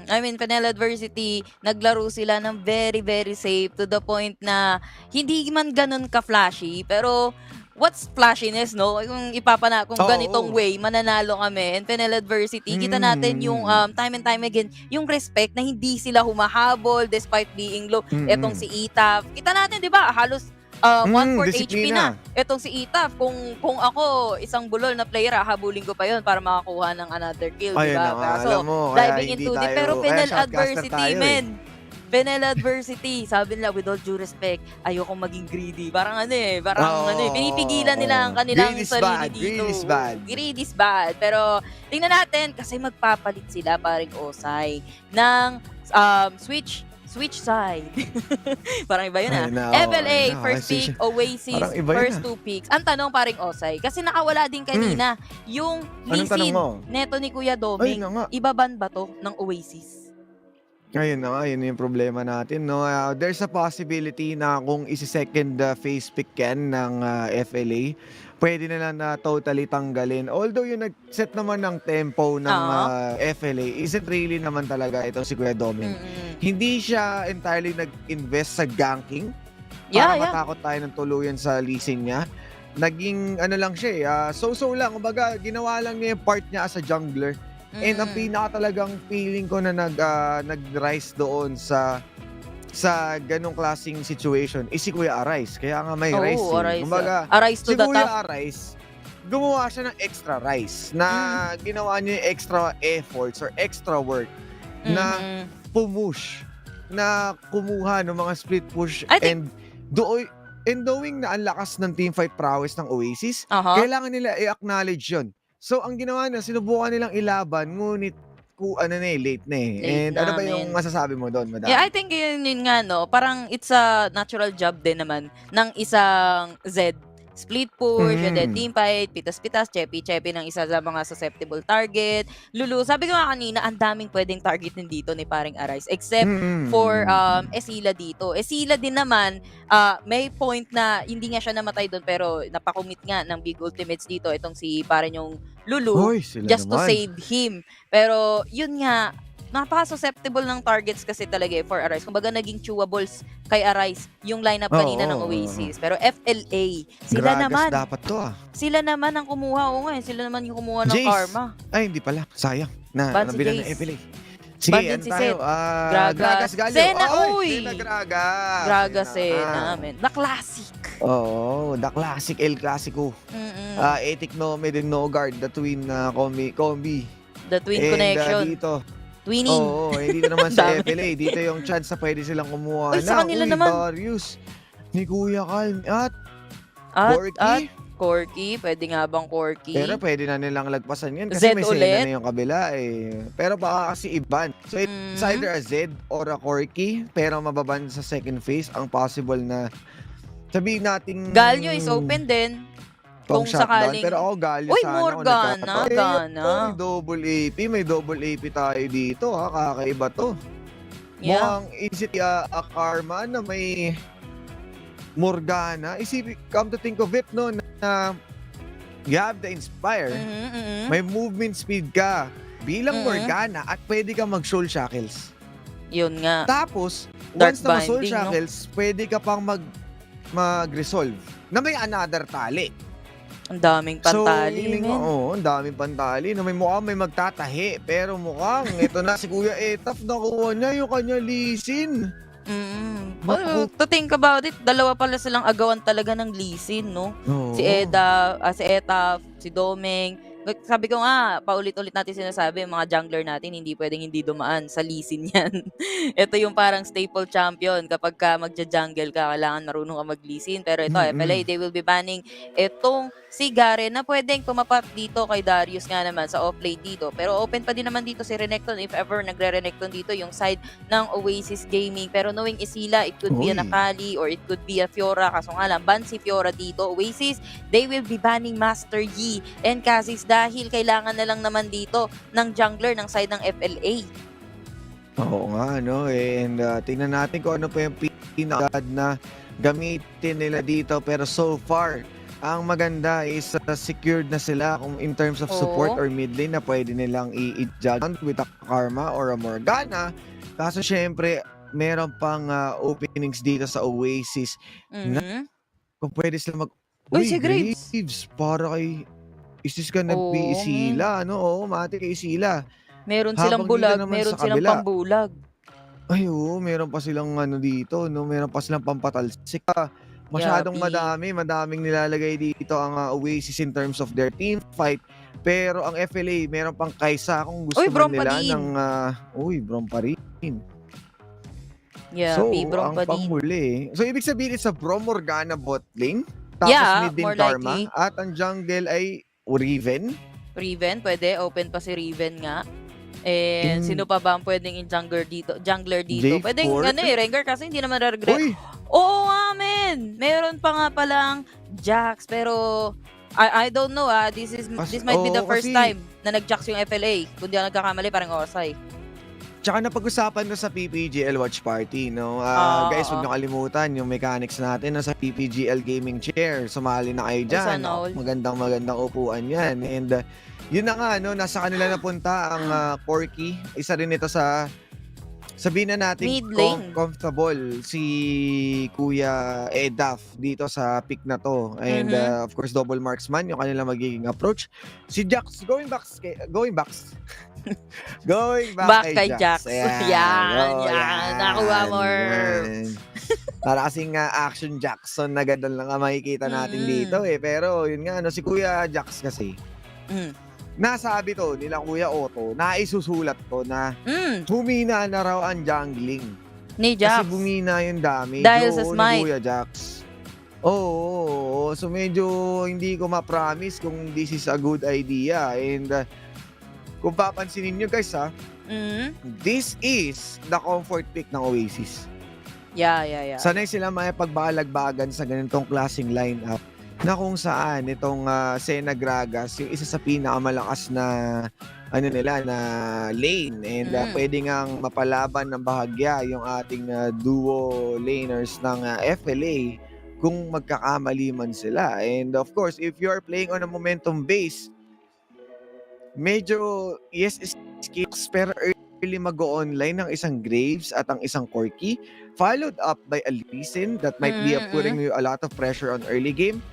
I mean, FENNEL Adversity, naglaro sila ng very, very safe to the point na hindi man ganun ka-flashy, pero what's flashiness, no? Kung kung ganitong way, mananalo kami. And FENNEL Adversity, kita natin yung time and time again, yung respect na hindi sila humahabol despite being low. Etong si Itaf, kita natin, di ba, halos 1/4 HP na. Etong si Itaf, kung ako isang bulol na player, habulin ko pa yon para makakuha ng another kill, di ba? So, diving into deep. Pero FENNEL Adversity, men. FENNEL Adversity, sabi nila, with all due respect, ayokong maging greedy. Parang pinipigilan nila ang kanilang sarili dito. Greed is bad. Pero, tingnan natin, kasi magpapalit sila, paring Osay, ng switch side. Parang iba yun FLA, first pick, Oasis, first 2 picks. Ang tanong paring Osay, kasi nakawala din kanina, yung lead neto ni Kuya Doming, ibaban ba to ng Oasis? Ayun na nga, yun yung problema natin. No? There's a possibility na kung isi-second phase pick yan ng FLA, pwede na lang na totally tanggalin. Although yung nag-set naman ng tempo ng FLA, isn't really naman talaga itong si Kuya Doming. Hindi siya entirely nag-invest sa ganking para matakot tayo ng tuluyan sa leasing niya. Naging lang siya so-so lang. Kumbaga, ginawa lang niya yung part niya as a jungler. And ang pinaka talagang feeling ko na nag-rise doon sa ganong klaseng situation is si Kuya Arise. Kaya nga may rise. Kumbaga, Arise to si the Kuya top. Arise, gumawa siya ng extra rise na ginawa niya yung extra efforts or extra work na pumush, na kumuha ng mga split push and knowing na ang lakas ng teamfight prowess ng Oasis, kailangan nila i-acknowledge yun. So, ang ginawa nila, sinubukan nilang ilaban, ngunit late na And ano ba yung masasabi mo doon, madam? Yeah, I think yun nga, no? Parang it's a natural job din naman ng isang Zed. Split push, and then team fight, pitas-pitas, chepi-chepi ng isa sa mga susceptible target. Lulu, sabi ko nga kanina, ang daming pwedeng targetin dito ni paring Arise. Except for Esila dito. Esila din naman, may point na hindi nga siya namatay doon, pero napakumit nga ng big ultimates dito. Itong si paring yung Lulu, just to save him. Pero yun nga, napaka-susceptible ng targets kasi talaga for Arise. Kumbaga naging chewables kay Arise yung lineup kanina ng Oasis. Pero FLA, sila Gragas naman. dapat to Sila naman ang kumuha. Oo nga, sila naman yung kumuha ng Karma. Ay, hindi pala. Sayang. Ban si Nabilan Jace. ng FLA. Sige, Ban din si Seth. Gragas Galio. Sena, uy! Sena Gragas. Gragas Sena. The classic. The classic El Clasico. Etic no, Made no guard, the twin combi. The twin connection. Dito, Twinning. Oo, hindi na naman Ang sa dami. FLA. Dito yung chance na pwede silang kumuha Uy, sa ng, kanila naman. Darius, ni Kuya Calm, at At Corky. Corky, pwede nga bang Corky? Pero pwede na nilang lagpasan yan kasi Z may Senna ulit? na yung kabila eh. Pero baka kasi iban. So it's either a Z or a Corky, pero mababan sa second phase. Ang possible na sabihin natin Galio is open din. Kung shutdown. sakaling... Pero ako Galio Uy, sana. Morgana, Gana. May double AP. May double AP tayo dito ha. Kakaiba to. Yeah. Mukhang is it a karma na may Morgana? Come to think of it, no, na you have the Inspire. May movement speed ka bilang Morgana at pwede ka mag-Soul Shackles. Yun nga. Tapos, Dark once na ma-Soul binding, no? Shackles, pwede ka pang mag-resolve na may another tali. Ang daming pantali, feeling men. ko, ang daming pantali na mukhang may magtatahi. Pero mukhang, ito na si Kuya Etaf, nakuha niya yung kanya lisin. Well, to think about it, dalawa pala silang agawan talaga ng lisin, no? Oo. Si Etaf, si Domeng. Sabi ko nga, paulit-ulit natin sinasabi, mga jungler natin, hindi pwedeng hindi dumaan sa lisin yan. Ito yung parang staple champion. Kapag ka magja-jungle ka, kailangan marunong ka mag-lisin. Pero ito, FLA, they will be banning itong si Garen na pwedeng pumapat dito kay Darius nga naman sa off-lane dito. Pero open pa din naman dito si Renekton if ever nagre-Renekton dito yung side ng Oasis Gaming. Pero knowing Isila, it could be a Nakali or it could be a Fiora. Kaso nga lang, ban si Fiora dito. Oasis, they will be banning Master Yi and Kha'Zix dahil kailangan na lang naman dito ng jungler ng side ng FLA. Oo nga, no? And tingnan natin kung ano pa yung pinakad na gamitin nila dito. Pero so far, ang maganda is secured na sila kung in terms of support or mid lane na pwede nilang i-juggle with a Karma or a Morgana. Kaso syempre, meron pang openings dito sa Oasis na kung pwede sila Uy, si Graves! Para kay... Is this gonna be Isila? Ano? Oo, mati kay Isila. Meron silang bulag, meron silang pambulag. Ay, oo, meron pa silang ano dito, no? Meron pa silang pampatalsik. Masyadong madaming nilalagay dito ang Oasis in terms of their team fight. Pero ang FLA, meron pang kaysa kung gusto man nila ng... Brom pa rin. Yeah, so, Brom ang pa din. panghuli. So, ibig sabihin sa Brom Morgana bot lane. Tapos mid din more Karma. likely. At ang jungle ay Riven. Riven, pwede. Open pa si Riven nga. And sino pa ba ang pwedeng in-jungler dito? J4? Pwedeng Rengar kasi hindi naman regret. Uy! Oo nga, men! Meron pa nga palang Jax, pero I don't know, this might be the first time na nag-Jax yung FLA. Kung di ako nagkakamali, parang Osay. Tsaka napag-usapan na sa PPGL Watch Party, no? Guys, huwag niyo kalimutan yung mechanics natin na sa PPGL Gaming Chair. Sumali na kayo dyan. Magandang upuan yan. And yun na nga, no? Nasa kanila napunta ang Corky. Isa rin ito sa sabihin na natin comfortable si Kuya Edaf dito sa pick na to. And of course, double marksman yung kanila magiging approach. Si Jax, going back kay Jax. Yan. Nakuha mo. Para kasing action Jackson na ganda lang ang makikita natin dito eh. Pero yun nga, si Kuya Jax kasi, nasabi to nila Kuya Otto, naisusulat to na humina na raw ang jungling. Ni Jax. Kasi bumina yung damage. Dahil sa smite. Ni Kuya Jax. Oo. So medyo hindi ko ma-promise kung this is a good idea. And kung papansinin nyo guys this is the comfort pick ng Oasis. Yeah. Sanay sila pagbalagbagan sa ganitong klaseng lineup na kung saan itong Senna Gragas yung isa sa pinakamalakas na na lane and pwede ngang mapalaban ng bahagya yung ating duo laners ng FLA kung magkakamali man sila. And of course, if you're playing on a momentum base, medyo skills pero early mag-online ng isang Graves at ang isang Corky followed up by a Lee Sin that might be putting you a lot of pressure on early game.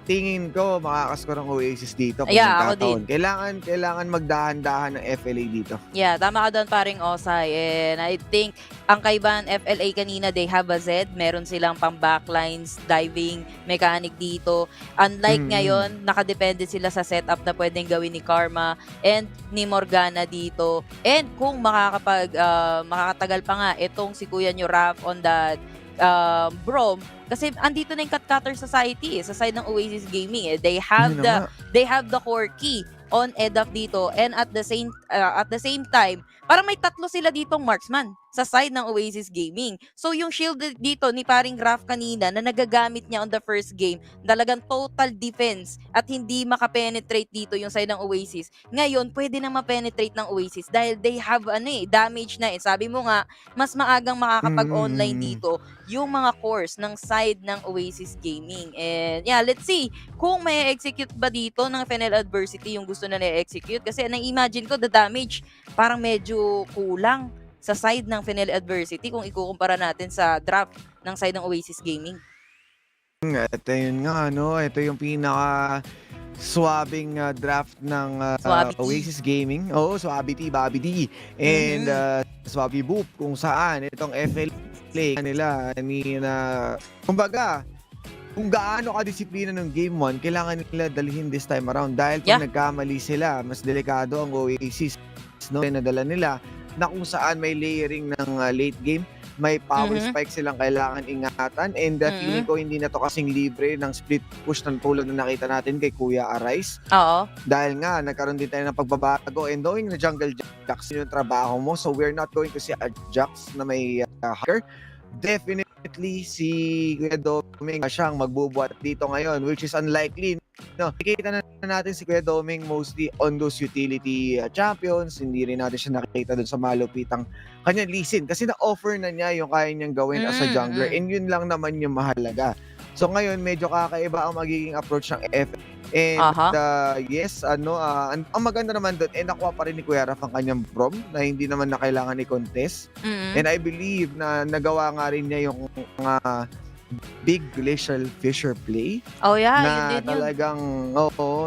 tingin ko makakascore ang Oasis dito kung Yeah, ako magkataon. din. Kailangan magdahan-dahan ng FLA dito. Yeah, tama ka doon paring Osay. And I think ang kaibahan FLA kanina, they have a Z. Meron silang pang backlines, diving, mechanic dito. Unlike ngayon, nakadepende sila sa setup na pwedeng gawin ni Karma and ni Morgana dito. And kung makakatagal pa nga itong si Kuya nyo Raph on that Brom, kasi andito na yung Cut-Cutter Society sa side ng Oasis Gaming. They have the core key on EDAP dito, and at the same time, parang may tatlo sila ditong marksman sa side ng Oasis Gaming. So yung shield dito ni paring Raph kanina na nagagamit niya on the first game, talagang total defense at hindi makapenetrate dito yung side ng Oasis. Ngayon, pwede na mapenetrate ng Oasis dahil they have damage na. Sabi mo nga, mas maagang makakapag-online dito yung mga cores ng side ng Oasis Gaming. And yeah, let's see kung may execute ba dito ng FENNEL Adversity yung gusto na na-execute. Kasi na-imagine ko, the damage parang medyo kulang sa side ng FENNEL Adversity kung ikukumpara natin sa draft ng side ng Oasis Gaming. Ito yun nga, ito yung pinaka swabing draft ng Oasis Gaming. Oo, Swabity, Bobby D. And Swabby Boop, kung saan itong FLA nila, kumbaga, kung gaano kadisiplina ng Game 1, kailangan nila dalhin this time around. Dahil pag nagkamali sila, mas delikado ang Oasis. Nadala nila na kung saan may layering ng late game, may power spike silang kailangan ingatan, and feeling ko hindi na to kasing libre ng split push ng tulad na nakita natin kay Kuya Arise. Oo. Dahil nga, nagkaroon din tayo ng pagbabago, and knowing na jungle Jax yung trabaho mo, so we're not going to see a Jax na may hacker. Definitely si Kuya Doming siyang magbubuhat dito ngayon, which is unlikely. Nakikita na natin si Kuya Doming mostly on those utility champions. Hindi rin natin siya nakikita doon sa malupitang kanyang lisin kasi na-offer na niya yung kaya niyang gawin as a jungler, and yun lang naman yung mahalaga. So ngayon medyo kakaiba ang magiging approach ng F. And yes, ang maganda naman doon, nakuha pa rin ni Kuya Raph ang kanyang Brom na hindi naman na kailangan i-contest. And I believe na nagawa nga rin niya yung big glacial fisher play. Oh yeah, na yun din talagang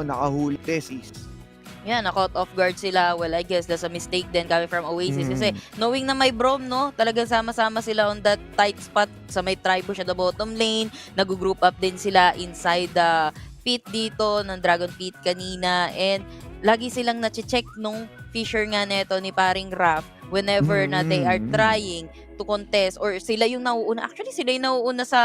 nakahuli sis. Yeah, na-caught off guard sila. Well, I guess that's a mistake din coming from Oasis. Kasi knowing na may Brom, talagang sama-sama sila on that tight spot sa may tribush at the bottom lane. Nag-group up din sila inside the pit dito, ng Dragon Pit kanina. And lagi silang na-check nung fisher nga neto ni paring Raph whenever na they are trying to contest, or sila yung nauuna. Actually, sila yung nauuna sa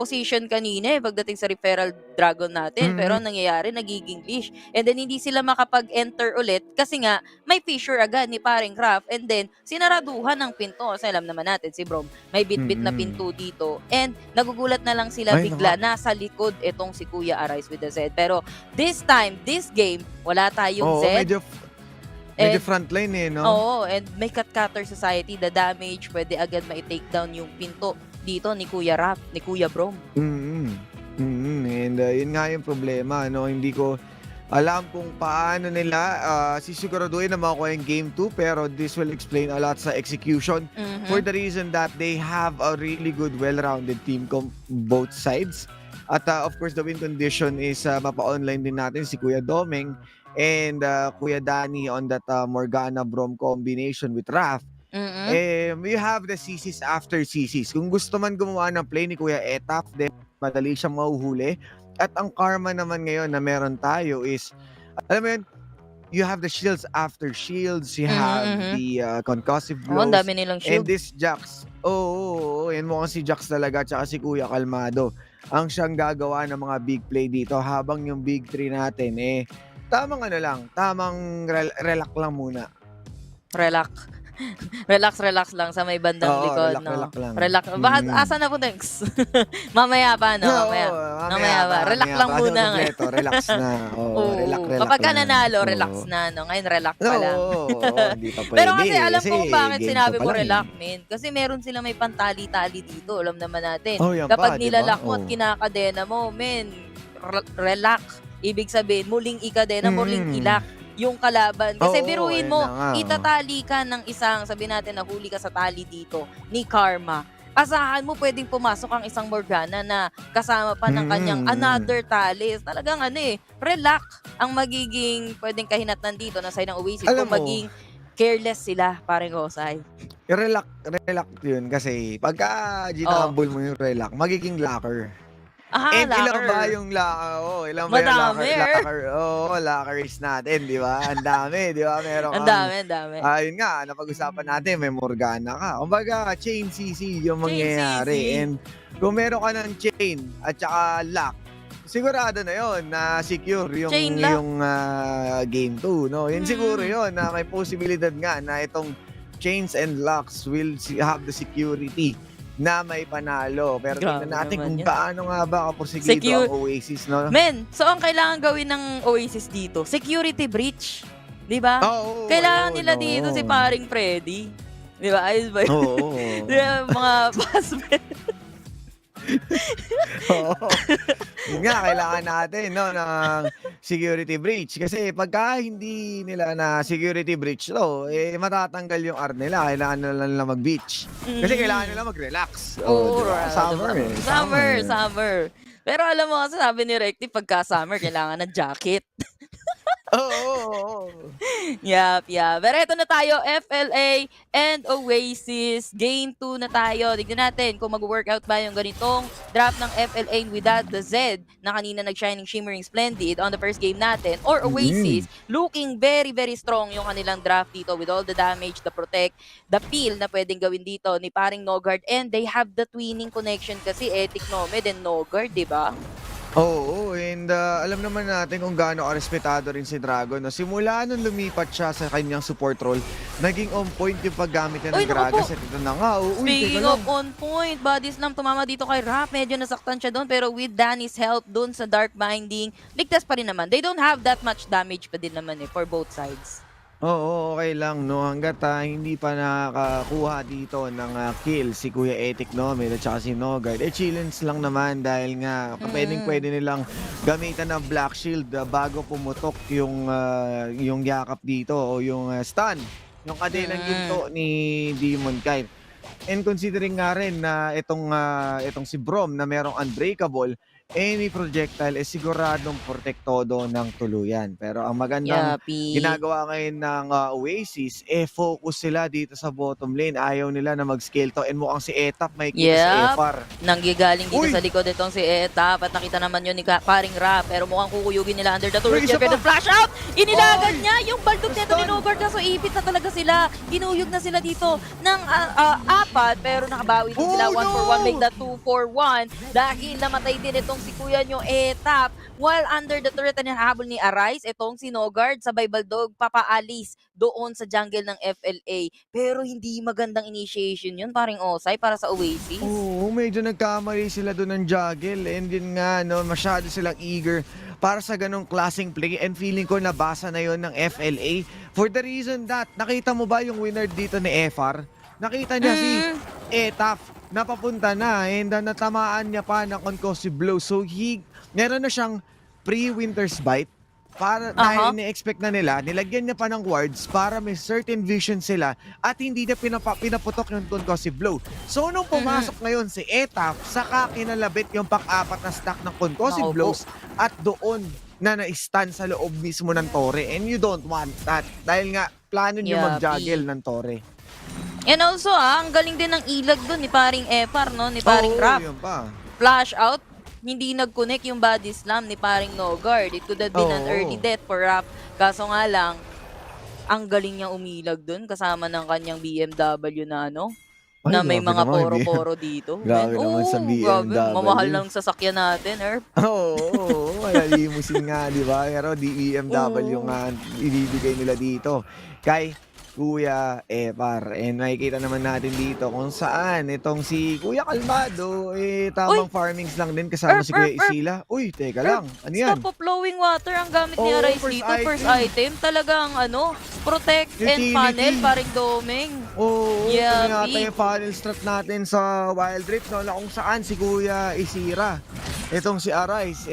position kanina pagdating sa referral dragon natin. Pero nangyayari, nagiging leash. And then, hindi sila makapag-enter ulit kasi nga, may fisher agad ni paring Raph. And then, sinaraduhan ng pinto. Kasi alam naman natin, si Brom, may bit-bit na pinto dito. And nagugulat na lang sila bigla. Nasa likod itong si Kuya Arise with the Z. Pero, this time, this game, wala tayong Z. Medyo frontline Oo, and may Cut-Cutter Society, the damage, pwede agad ma-take down yung pinto dito ni Kuya Raph, ni Kuya Brom. And yun nga yung problema, hindi ko alam kung paano nila sisiguraduhin na makuha yung Game 2, pero this will explain a lot sa execution for the reason that they have a really good, well-rounded team both sides. At of course, the win condition is mapa-online din natin si Kuya Doming and Kuya Danny on that Morgana Brom combination with Raph. We have the CCs after CCs. Kung gusto man gumawa ng play ni Kuya Etap, then madali siyang mahuhuli. At ang karma naman ngayon na meron tayo is, alam mo yun, you have the shields after shields, you have the concussive blows. Ang dami nilang shield. And this Jax, yan mukhang si Jax talaga, tsaka si Kuya Kalmado ang siyang gagawa ng mga big play dito, habang yung big 3 natin tamang relax lang muna. Relax lang sa may bandang likod. Relax. Bakit asa na po next? Mamaya pa, no? Mamaya pa. Relax lang muna ngayon. Relax na. Relax Kapag ka nanalo, relax na. No? Ngayon, relax pa lang. Hindi pa pwede. Pero kasi alam ko kung bakit sinabi mo relax, men. Kasi meron sila may pantali-tali dito. Alam naman natin. Kapag nilalak mo at kinakadena mo, men, relax. Ibig sabihin, muling ikadena, muling ilak yung kalaban. Kasi biruin mo, itatali ka ng isang, sabi natin, nahuli ka sa tali dito, ni Karma. asahan mo pwedeng pumasok ang isang Morgana na kasama pa ng kanyang another Talis. Talagang relax ang magiging pwedeng kahinatnan dito na side ng Oasis Alam kung mo, maging careless sila, paring Osay. relax yun kasi pagka ginambol mo yung relax, magiging locker. Aha, And ilang ba locker. yung ilang ba yung Madami, lockers natin, di ba? Ang dami, di ba? Meron Ang kang, dami, ang dami. yun nga, napag-usapan natin, may Morgana ka. Kumbaga, chain CC yung Chain mangyayari. CC. And kung meron ka ng chain at saka lock, sigurado na yon na secure yung Chain lock. game 2, no? Yun siguro yon na may posibilidad nga na itong chains and locks will have the security na may panalo. Pero Grabe tingnan natin naman kung yun. paano nga ba kaporsigido ang Oasis, no? Men, so ang kailangan gawin ng Oasis dito, security breach. Di ba? Oo, Kailangan ayun, nila dito si paring Freddy. Di ba? Ayos ba yun? Oo. Di ba, mga password. Oo. Yun nga, kailangan natin, no, ng security breach. Kasi pagka hindi nila na security breach to, matatanggal yung R nila. Kailangan nila mag-beach. Kasi kailangan nila mag-relax. Oo, diba? Summer, diba? Summer. Pero alam mo kasi sabi ni Recti, pagka summer, kailangan ng jacket. Oo. Yup. Pero eto na tayo, FLA and Oasis. Game 2 na tayo. Tignan natin kung mag-workout ba yung ganitong draft ng FLA without the Z na kanina nag-Shining Shimmering Splendid on the first game natin. Or Oasis, looking very, very strong yung kanilang draft dito with all the damage, the protect, the peel na pwedeng gawin dito ni paring Nogard. And they have the twinning connection kasi Etic Nomad and Nogard, di ba? Oo, and alam naman natin kung gaano karespetado rin si Dragon. No? Simula nung lumipat siya sa kanyang support role, naging on point yung paggamit niya ng Gragas. At ito na nga, speaking of on point, Body Slam tumama dito kay Rap. Medyo nasaktan siya doon, pero with Danny's help doon sa Dark Binding, ligtas pa rin naman. They don't have that much damage pa din naman for both sides. Oo, okay lang, no? Hanggat hindi pa nakakakuha dito ng kill si Kuya Etic Nomad at saka si Nogard. Chillins lang naman dahil nga pwede nilang gamitan ng Black Shield bago pumutok yung yakap dito o yung stun. Yung kadelang ginto ni Demon Kite. And considering nga rin na itong si Brom na merong unbreakable, any projectile siguradong protektodo ng tuluyan. Pero ang magandang ginagawa ngayon ng Oasis, focus sila dito sa bottom lane. Ayaw nila na mag-scale to. And mukhang si Etap may kita si Efar. Nanggigaling dito sa likod itong si Etap. At nakita naman yun ni paring Rap. Pero mukhang kukuyugin nila under the turret. Pero flash out! Inilagan niya yung baldog nito ni Nogard. So ipit na talaga sila. Ginuyog na sila dito ng 4. Pero nakabawi din sila. 1-for-1 make that 2-for-1. Dahil namatay din itong si Kuya nyo Etap. While under the turret na habol ni Arise, itong si Nogard sabay baldog papaalis doon sa jungle ng FLA. Pero hindi magandang initiation yun, paring Osay, para sa Oasis. Oo, medyo nagkamali sila doon ng juggle. And yun nga, no, masyado silang eager para sa ganong klaseng play. And feeling ko nabasa na yon ng FLA. For the reason that, nakita mo ba yung winner dito ni FR? Nakita niya si Etaf napapunta na and natamaan niya pa ng concussive blow. So meron na siyang pre-winter's bite para dahil ni-expect na nila, nilagyan niya pa ng wards para may certain vision sila at hindi niya pinaputok yung concussive blow. So nung pumasok ngayon si Etaf, saka kinalabit yung pang-apat na stack ng concussive blows at doon na na-stun sa loob mismo ng Torre. And you don't want that dahil nga plano niyo mag-juggle ng Torre. And also, ang galing din ng ilag doon ni paring Efar, no? Ni paring Rap. Flash out, hindi nag-connect yung body slam ni paring Nogard. It could have been an early death for Rap. Kaso nga lang, ang galing niya umilag doon kasama ng kanyang BMW na na may mga poro-poro dito. Grabe naman sa BMW. Grabe, mamahal lang sasakyan natin, Erp. Oo, wala limousine nga, di ba? Pero di BMW nga ibibigay nila dito. Kay Kuya Efar. And nakikita naman natin dito kung saan itong si Kuya Kalmado, tamang farmings lang din kasama si Kuya Isila. Uy, teka lang. Ano yan? Stop flowing water ang gamit ni Arise dito. First item. Talagang protect and funnel, paring Doming. Oo, yata yung funnel strat natin sa Wild Rift, no? Na kung saan si Kuya Isira, itong si Arise,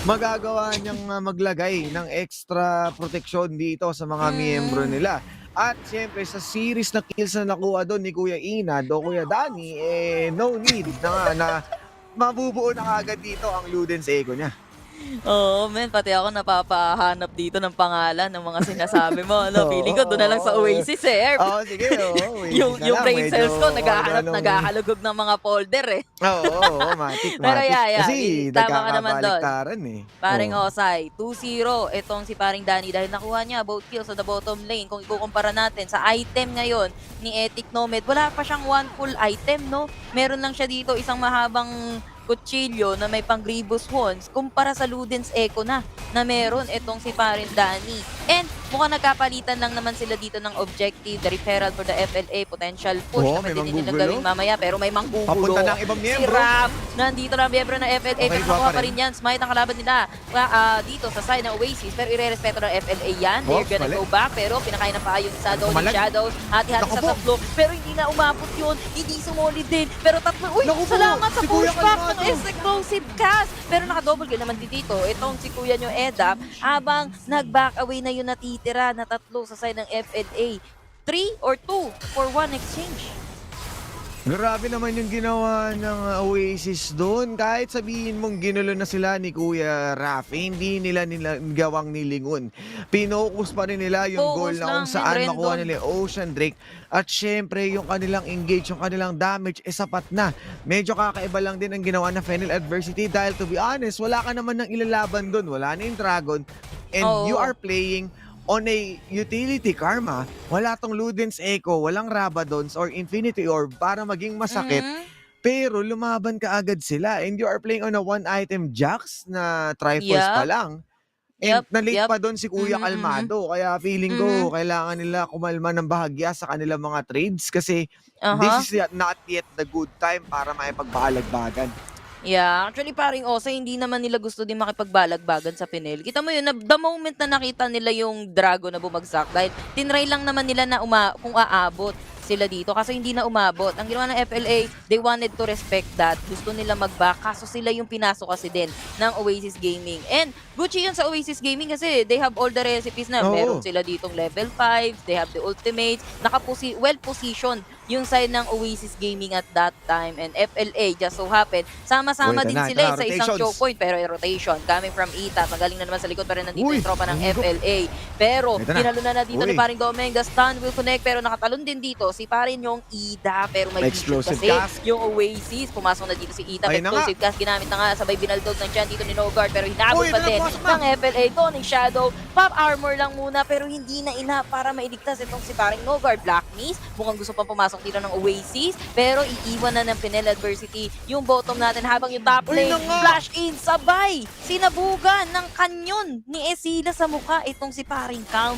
magagawa niyang maglagay ng extra protection dito sa mga miyembro nila. At siyempre sa series na kills na nakuha doon ni Kuya Inad o Kuya Danny, no need na mabubuo na agad dito ang Ludens Echo niya. Oo, men, pati ako napapahanap dito ng pangalan ng mga sinasabi mo. Ano, feeling ko doon na lang sa Oasis eh. Oo, sige. Oasis yung na yung lang, brain medyo cells ko ano-anong- naghahalugog ng mga folder eh. Oo, matik. Pero yeah, Kasi tama ka naman doon. nagkakabaliktaran eh. Paring Oo. Osay, 2-0 itong si paring Danny dahil nakuha niya both kills sa the bottom lane. Kung ikukumpara natin sa item ngayon ni Ethic Nomad, wala pa siyang one full item, no? Meron lang siya dito isang mahabang kutsilyo na may pang Grievous Wands kumpara sa Ludens Echo na meron itong si paring Danny. And mukhang nagkapalitan lang naman sila dito ng objective, the referral for the FLA, potential push Oo, na may pwede nilang manggugulo. gawin mamaya, pero may manggugulo. Papunta ng ibang miyembro. Si Ram, nandito na ang miyembro ng FLA, Okay, pero kuha nakuha pa pa rin. rin yan. Smite ang kalaban nila dito sa side ng Oasis, pero ire-respeto ng FLA yan. Oh, They're gonna mali. go back, pero pinakain na pa yung Shadow ni Kumalag. Shadows. Hati-hati Naku sa po. tatlo, pero hindi na umabot yun. Hindi sumolid din. Pero tatlo, uy, Naku po, salamat sa si Kuya pushback Kalmado. ng explosive cast. Pero naka-double kill naman dito. Itong si Kuya nyo Edap, habang nag-back away na yung natitira na tatlo sa side ng FLA. 3 or 2 for 1 exchange. Grabe naman yung ginawa ng Oasis doon. Kahit sabihin mong ginulo na sila ni Kuya Rafi, hindi nila gawang nilingon. Pinokus pa rin nila yung Focus goal na kung lang, saan Brandon. makuha nila yung Ocean Drake. At syempre, yung kanilang engage, yung kanilang damage, sapat na. Medyo kakaiba lang din ang ginawa na FENNEL Adversity dahil to be honest, wala ka naman ng ilalaban doon. Wala na yung Dragon. And Oo. you are playing on a utility karma, wala tong Ludens Echo, walang Rabadons or Infinity Orb para maging masakit. Pero lumaban ka agad sila and you are playing on a one-item Jax na Triforce pa Yup. lang. And Yup, na-late yup. pa doon si Kuya Kalmado. Kaya feeling ko kailangan nila kumalma ng bahagya sa kanilang mga trades kasi this is not yet the good time para maipagbahalagbagan. Yeah, actually paring Osa, hindi naman nila gusto din makipagbalagbagan sa FENNEL. Kita mo yun, the moment na nakita nila yung Dragon na bumagsak, dahil tinry lang naman nila na kung aabot sila dito kasi hindi na umabot. Ang ginawa ng FLA, they wanted to respect that. Gusto nila mag-back kaso sila yung pinasok kasi din ng Oasis Gaming. And Gucci yun sa Oasis Gaming kasi they have all the recipes na. Oo. Meron sila ditong level 5, they have the ultimates, well-positioned yung side ng Oasis Gaming at that time. And FLA, just so happened, sama-sama Uy, din ito sila na, sa isang rotations. choke point pero rotation coming from Ita. Magaling na naman sa likod pero nandito Uy, yung tropa ng linggo. FLA. Pero Ito na. pinalunan na dito Uy. ni paring Domeng. The stun will connect pero nakatalon din dito si paring yung Ida pero may vision Explosive kasi cast. yung Oasis. Pumasok na dito si Ita. Ayun na nga. Explosive cast ginamit na nga sabay binaldog ng chan dito ni Nogard pero hinabol Uy, pa din nalabas na. ng FLA. Doon ni Shadow. Pop armor lang muna pero hindi na enough para mailigtas itong si paring Nogard. Black Mist mukhang gusto pa pumasok dito ng Oasis pero iiwan na ng FENNEL Adversity yung bottom natin habang yung top Uy, lane na nga. flash in sabay sinabugan ng kanyon ni Esila sa mukha itong si paring Cam.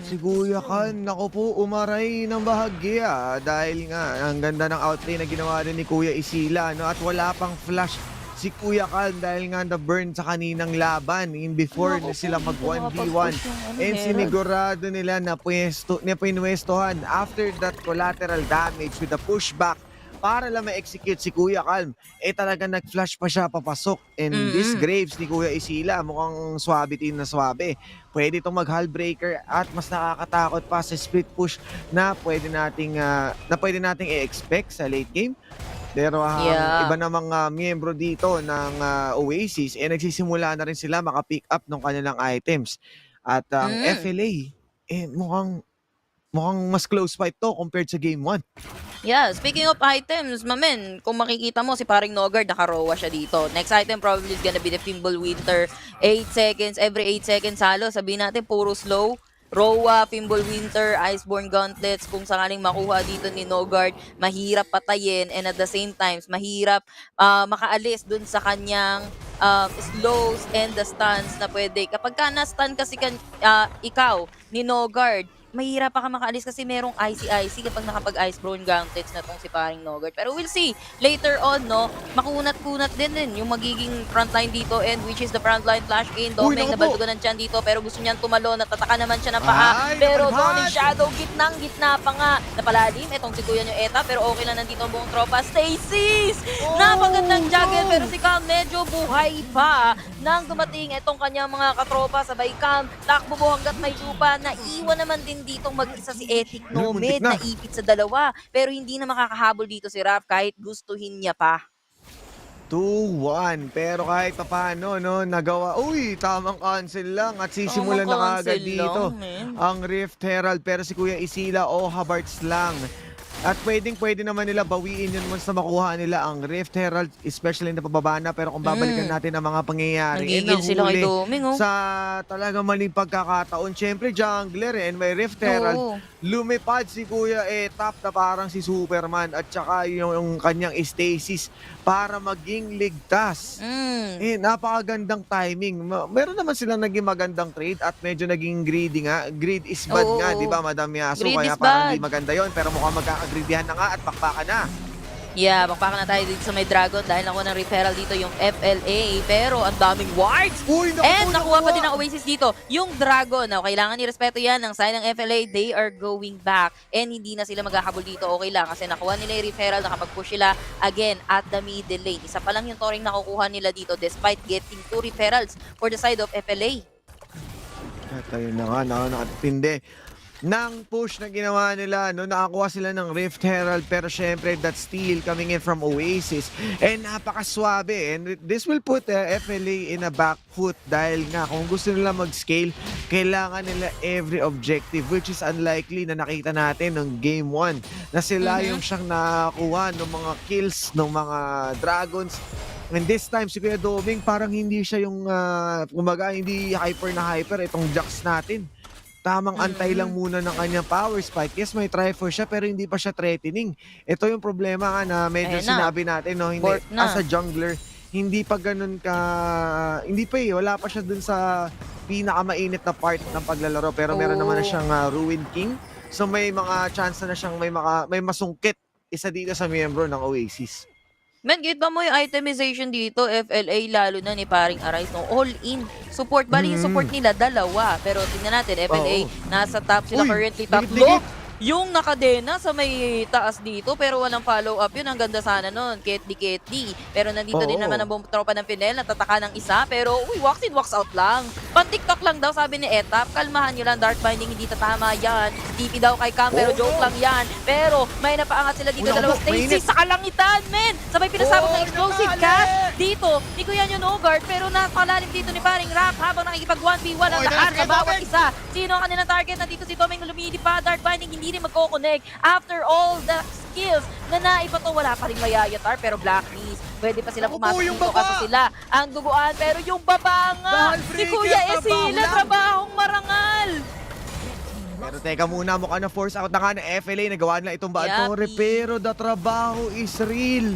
Si Kuya Kan, naku po, umaray ng bahagya dahil nga ang ganda ng outplay na ginawa rin ni Kuya Isila, no? At wala pang flash si Kuya Kan dahil nga na-burn sa kaninang laban in before na sila mag 1v1 and sinigurado nila na pinwestohan after that collateral damage with the pushback para lang ma-execute si Kuya Kalm, talaga nag-flash pa siya papasok. And this Graves ni Kuya Isila, mukhang suavity na suabe. Pwede itong mag-hull breaker at mas nakakatakot pa sa split push na pwede nating i-expect sa late game. Pero Yeah. iba namang miyembro dito ng Oasis, nagsisimula na rin sila maka-pick up ng kanilang items. At ang FLA, mukhang mas close fight to compared sa game 1. Yeah, speaking of items, mamen, kung makikita mo si paring Nogard, nakarowa siya dito. Next item probably is gonna be the Fimble Winter. 8 seconds, every 8 seconds halo. Sabihin natin, puro slow. Rowa, Fimble Winter, Iceborne Gauntlets, kung sakaling makuha dito ni Nogard, mahirap patayin and at the same time, mahirap makaalis dun sa kanyang slows and the stuns na pwede. Kapag ka na-stun kasi ikaw ni Nogard, mahirap pa ka makaalis kasi merong IC kapag nakapag-Iceborne Gauntlets na tong si paring Nogard. Pero we'll see later on, no, makunat-kunat din yung magiging frontline dito and which is the frontline flash in. Domeng naku po. nabaldugan ng tiyan dito pero gusto niyang tumalon, natataka naman siya ng paa. Ay, Pero napadhad. doon ni Shadow, gitna pa nga. Napalalim, etong si Kuya nyo Eta pero okay lang nandito ang buong tropa. Stasis! Napagandang juggle pero si Cam medyo buhay pa nang dumating etong kanyang mga katropa sabay Cam. Takbo hanggat may lupa. Naiwan naman din win dito mag-isa si Ethic Muntik Nomad na. na ipit sa dalawa. Pero hindi na makakahabol dito si Raph kahit gustuhin niya pa. 2-1. Pero kahit papaano, no, nagawa. Uy, tamang cancel lang at sisimulan Tamang na kaagad cancel dito lang, man. ang Rift Herald. Pero si Kuya Isila o Habarts lang. At pwede naman nila bawiin yun once na makuha nila ang Rift Herald, especially na pababa na. Pero kung babalikan natin ang mga pangyayari, Nagigil sila kay Doming, oh. sa talaga maling pagkakataon. Siyempre, jungler and may Rift Herald. Oo. Lumipad si Kuya Etap na parang si Superman at saka yung kanyang stasis para maging ligtas. Napakagandang timing. Meron naman silang naging magandang trade at medyo naging greedy nga. Greed is bad Oo. nga, di ba, Madam Yasu? Greed Kaya is parang bad. di maganda yon, pero mukhang magkakagreedihan na nga at bakbakan na. Yeah, bakbakan na tayo dito sa may Dragon dahil nakuha ng referral dito yung FLA. Pero ang daming wards. Uy, And nakuha pa din ng Oasis dito. Yung Dragon, kailangan i-respeto yan ng sign ng FLA. They are going back. And hindi na sila maghahabol dito. Okay lang kasi nakuha nila yung referral. Nakapag-push sila again at the middle lane. Isa pa lang yung touring nakukuha nila dito despite getting 2 referrals for the side of FLA. At ayun na nga, nakatindi ng push na ginawa nila, no, nakakuha sila ng Rift Herald, pero syempre that steal coming in from Oasis and napakaswabe, and this will put FLA in a back foot dahil nga kung gusto nila mag-scale, kailangan nila every objective, which is unlikely na nakita natin ng Game 1 na sila yung siyang nakakuha ng mga kills ng mga Dragons. And this time, si Kuya Doming parang hindi siya yung hindi hyper na hyper itong Jax natin. Tamang antay lang muna ng kanyang power spike. Yes, may Triforce siya pero hindi pa siya threatening. Ito yung problema nga na medyo sinabi natin, no, hindi as a jungler, hindi pa ganun ka, hindi pa wala pa siya dun sa pinakamainit na part ng paglalaro, pero meron naman na siyang Ruin King. So may mga chance na siyang may masungkit isa dito sa miyembro ng Oasis. Man, kita mo yung itemization dito, FLA, lalo na ni paring Arise, no? All in. Support, bali yung support nila, dalawa. Pero tingnan natin, FLA, nasa top sila currently. Top low. Yung nakadena sa may taas dito, pero walang follow-up yun. Ang ganda sana nun, Ketli. Pero nandito din naman ang buong tropa ng FENNEL, natataka ng isa. Pero, wax in, wax out lang. Pan-TikTok lang daw, sabi ni Etap. Kalmahan nyo lang, Dark Binding, hindi tatama yan. TP daw kay Cam, pero joke lang yan. Pero, may napaangat sila dito, dalawa Stacy sa kalangitan, men! Sabay pinasabog ng explosive cast. Dito, di ko yan yung no-guard, pero napakalalim dito ni paring Raph habang nakikipag 1v1 ang lahat sa bawat isa. Sino ang kanilang target? Nandito si Doming lumili pa, Dark Binding, hindi rin magkoconnect. After all the skills na naibato, wala pa rin mayayatar, pero Blacklist, pwede pa sila pumasok dito kasi sila ang duguan, pero yung baba nga, si Kuya Esila, trabahong marangal. Pero teka muna, mukhang na-force out na nga ng FLA, nagawa nila itong Baatore, pero the trabaho is real.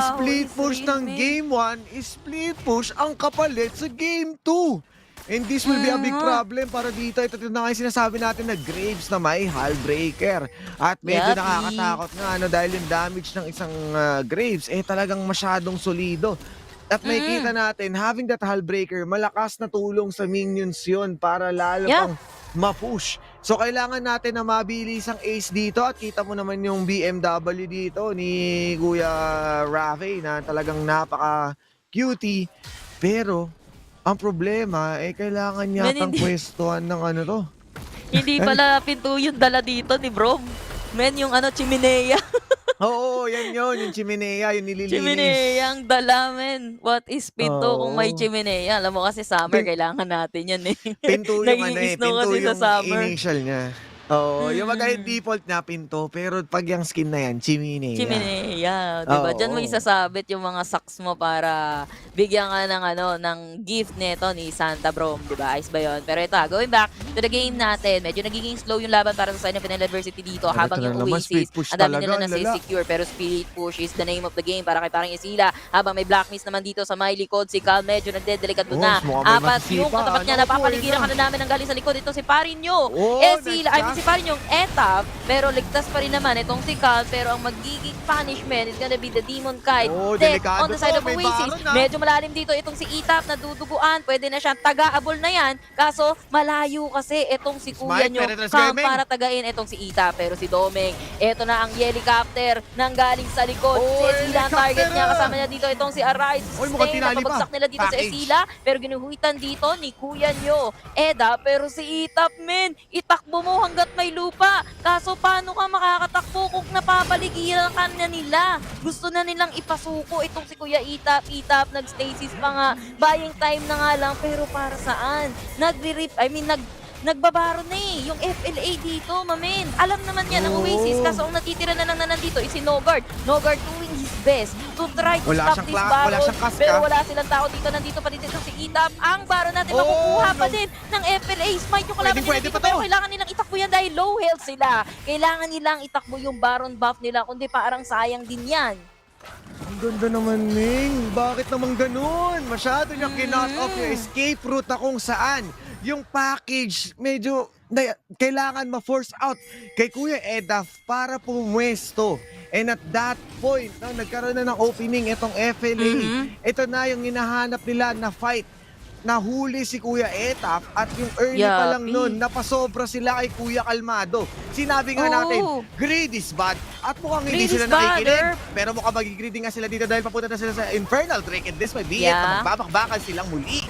Split push ng Game 1, split push ang kapalit sa Game 2. And this will be a big problem para dito. Ito na nga yung sinasabi natin na Graves na may Hull Breaker. At medyo nakakatakot nga dahil yung damage ng isang Graves talagang masyadong solido. At may kita natin, having that Hull Breaker, malakas na tulong sa minions yun para lalo pang ma-push. So kailangan natin na mabilis ang ace dito at kita mo naman yung BMW dito ni Kuya Rafe na talagang napaka-cutie. Pero ang problema, kailangan yatang pwestuhan ng to. Hindi pala pinto yung dala dito ni Brom. Men, yung chimenea. Oo, yan yun. Yung chimenea, yung nililinis. Chimenea ang dala, men. What is pinto kung may chimenea? Alam mo kasi summer, kailangan natin yan Pinto yung pinto yung sa summer. initial niya. Oo, yung default na pinto, pero pag yung skin na yan, chimenea. Chimenea, diba? Diyan mo isasabit yung mga socks mo para bigyan ka ng gift nito ni Santa Brom, diba? Ayos ba yun? Pero ito, going back to the game natin, medyo nagiging slow yung laban para sa side ng FENNEL Adversity dito habang yung Oasis, ang dami nila nasi-secure, pero split push is the name of the game para kay parang Isila, habang may Black Mist naman dito sa may likod, si Cal medyo nagdedelikado na. Apat yung katapat niya, napapaligiran ka na namin ng galing sa likod, ito si Parinyo. Esila, I mean si pa rin yung Etap, pero ligtas pa rin naman itong si Cal, pero ang magiging punishment is gonna be the Demon Kite. Oh, Then, delikado on the side to, of may Oasis, baron, ah. medyo malalim dito itong si Etap na duduguan, pwede na siyang taga-abol na yan, kaso malayo kasi itong si Kuya Smite, nyo, Penetrance Cam Gaming. para tagain itong si Etap, pero si Domeng, eto na ang helicopter nang galing sa likod. Oh, Si Esila ang target helicopter niya, na. kasama niya dito itong si Arise, Oy, mukhang Stay, tinali pa. napabagsak nila dito si Package. Esila, pero ginuhuitan dito ni Kuya nyo, Eda, pero si Etap, men, itakbo mo hanggat may lupa. Kaso paano ka makakatakbo kung napapaligiran ka na nila? Gusto na nilang ipasuko itong si Kuya Etap, nag-stasis pa nga, buying time na nga lang, pero para saan? Nagbabaro na eh, yung FLA dito, mamen. Alam naman yan ang Oasis, kaso ang natitira na lang na nandito is si Nogard. Nogard doing his best to try to Wala stop siyang this wala Baron. siyang kaska. Pero wala silang tao dito, nandito pa dito si Etap. Ang Baron natin makukuha pa din ng FLA. Smite yung kalaban nila Pwede dito, pa to. pero kailangan nilang itakbo yan dahil low health sila. Kailangan nilang itakbo yung Baron buff nila, kundi parang sayang din yan. Ang ganda naman, Ming. Bakit naman ganun? Masyado niyang kinot off yung escape route na kung saan yung package medyo kailangan ma-force out kay Kuya Edaf para pumwesto. And at that point, nagkaroon na ng opening itong FLA. Ito na yung hinahanap nila na fight. Nahuli si Kuya Etap at yung early pa lang nun, napasobra sila kay Kuya Kalmado. Sinabi nga natin, greed is bad. At mukhang hindi sila nakikinig. Pero mukhang magigreedy nga sila dito dahil papunta na sila sa Infernal Drake. And this may be it na magbabakbakan silang muli.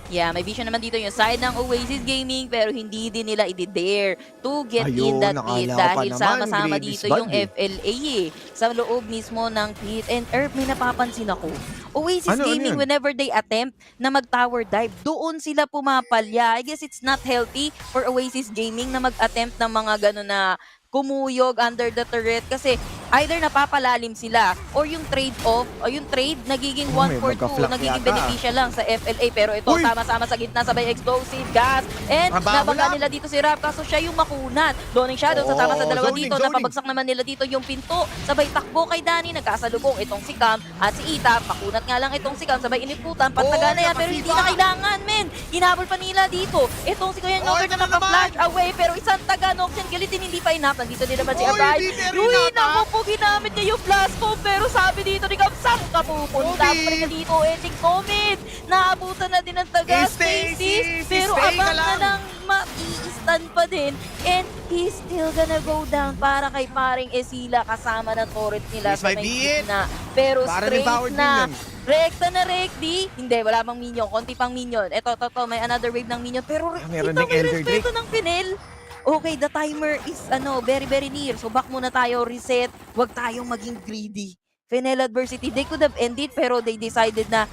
Yeah, may vision naman dito yung side ng Oasis Gaming, pero hindi din nila i-dare to get in that pit dahil sama-sama dito yung FLA sa loob mismo ng pit. And Erp, may napapansin ako. Oasis Gaming, whenever they attempt na mag-tower dive, doon sila pumapalya. I guess it's not healthy for Oasis Gaming na mag-attempt ng mga gano'n na kumuyog under the turret kasi either napapalalim sila or yung trade-off o yung trade nagiging 1 for 2, nagiging beneficial lang sa FLA. Pero ito, sama-sama sa gitna, sabay explosive gas and nabangga nila dito si Rap kaso siya yung makunat. Loning Shadow sa tama sa dalawa dito, napabagsak naman nila dito yung pinto, sabay takbo kay Danny, nagkasalubong itong si Cam at si Ita, makunat nga lang itong si Cam, sabay iniputan, pataga na yan pero hindi na kailangan, men. Hinabol pa nila dito. Itong si Kuya Nover na napa-flash away pero isang taga-Noxian gilitin hindi pa enough. Dito din naman si Abright. Uy, naku po, ginamit niya yung blast bomb. Pero sabi dito ni Cam, saan ka pupunta? Balik ka dito, ending comment. Naabutan na din ang taga-Stacy. Pero abang na lang, ma-i-stun pa din. And he's still gonna go down para kay paring Esila kasama ng turret nila sa may gitna. Pero straight na. Rekta na Rekdi. Hindi, wala pang minion. Konti pang minion. Ito, may another wave ng minion. Pero kita may respeto ng FENNEL. Okay, the timer is very, very near. So back muna tayo, reset. Huwag tayong maging greedy. FENNEL adversity, they could have ended pero they decided na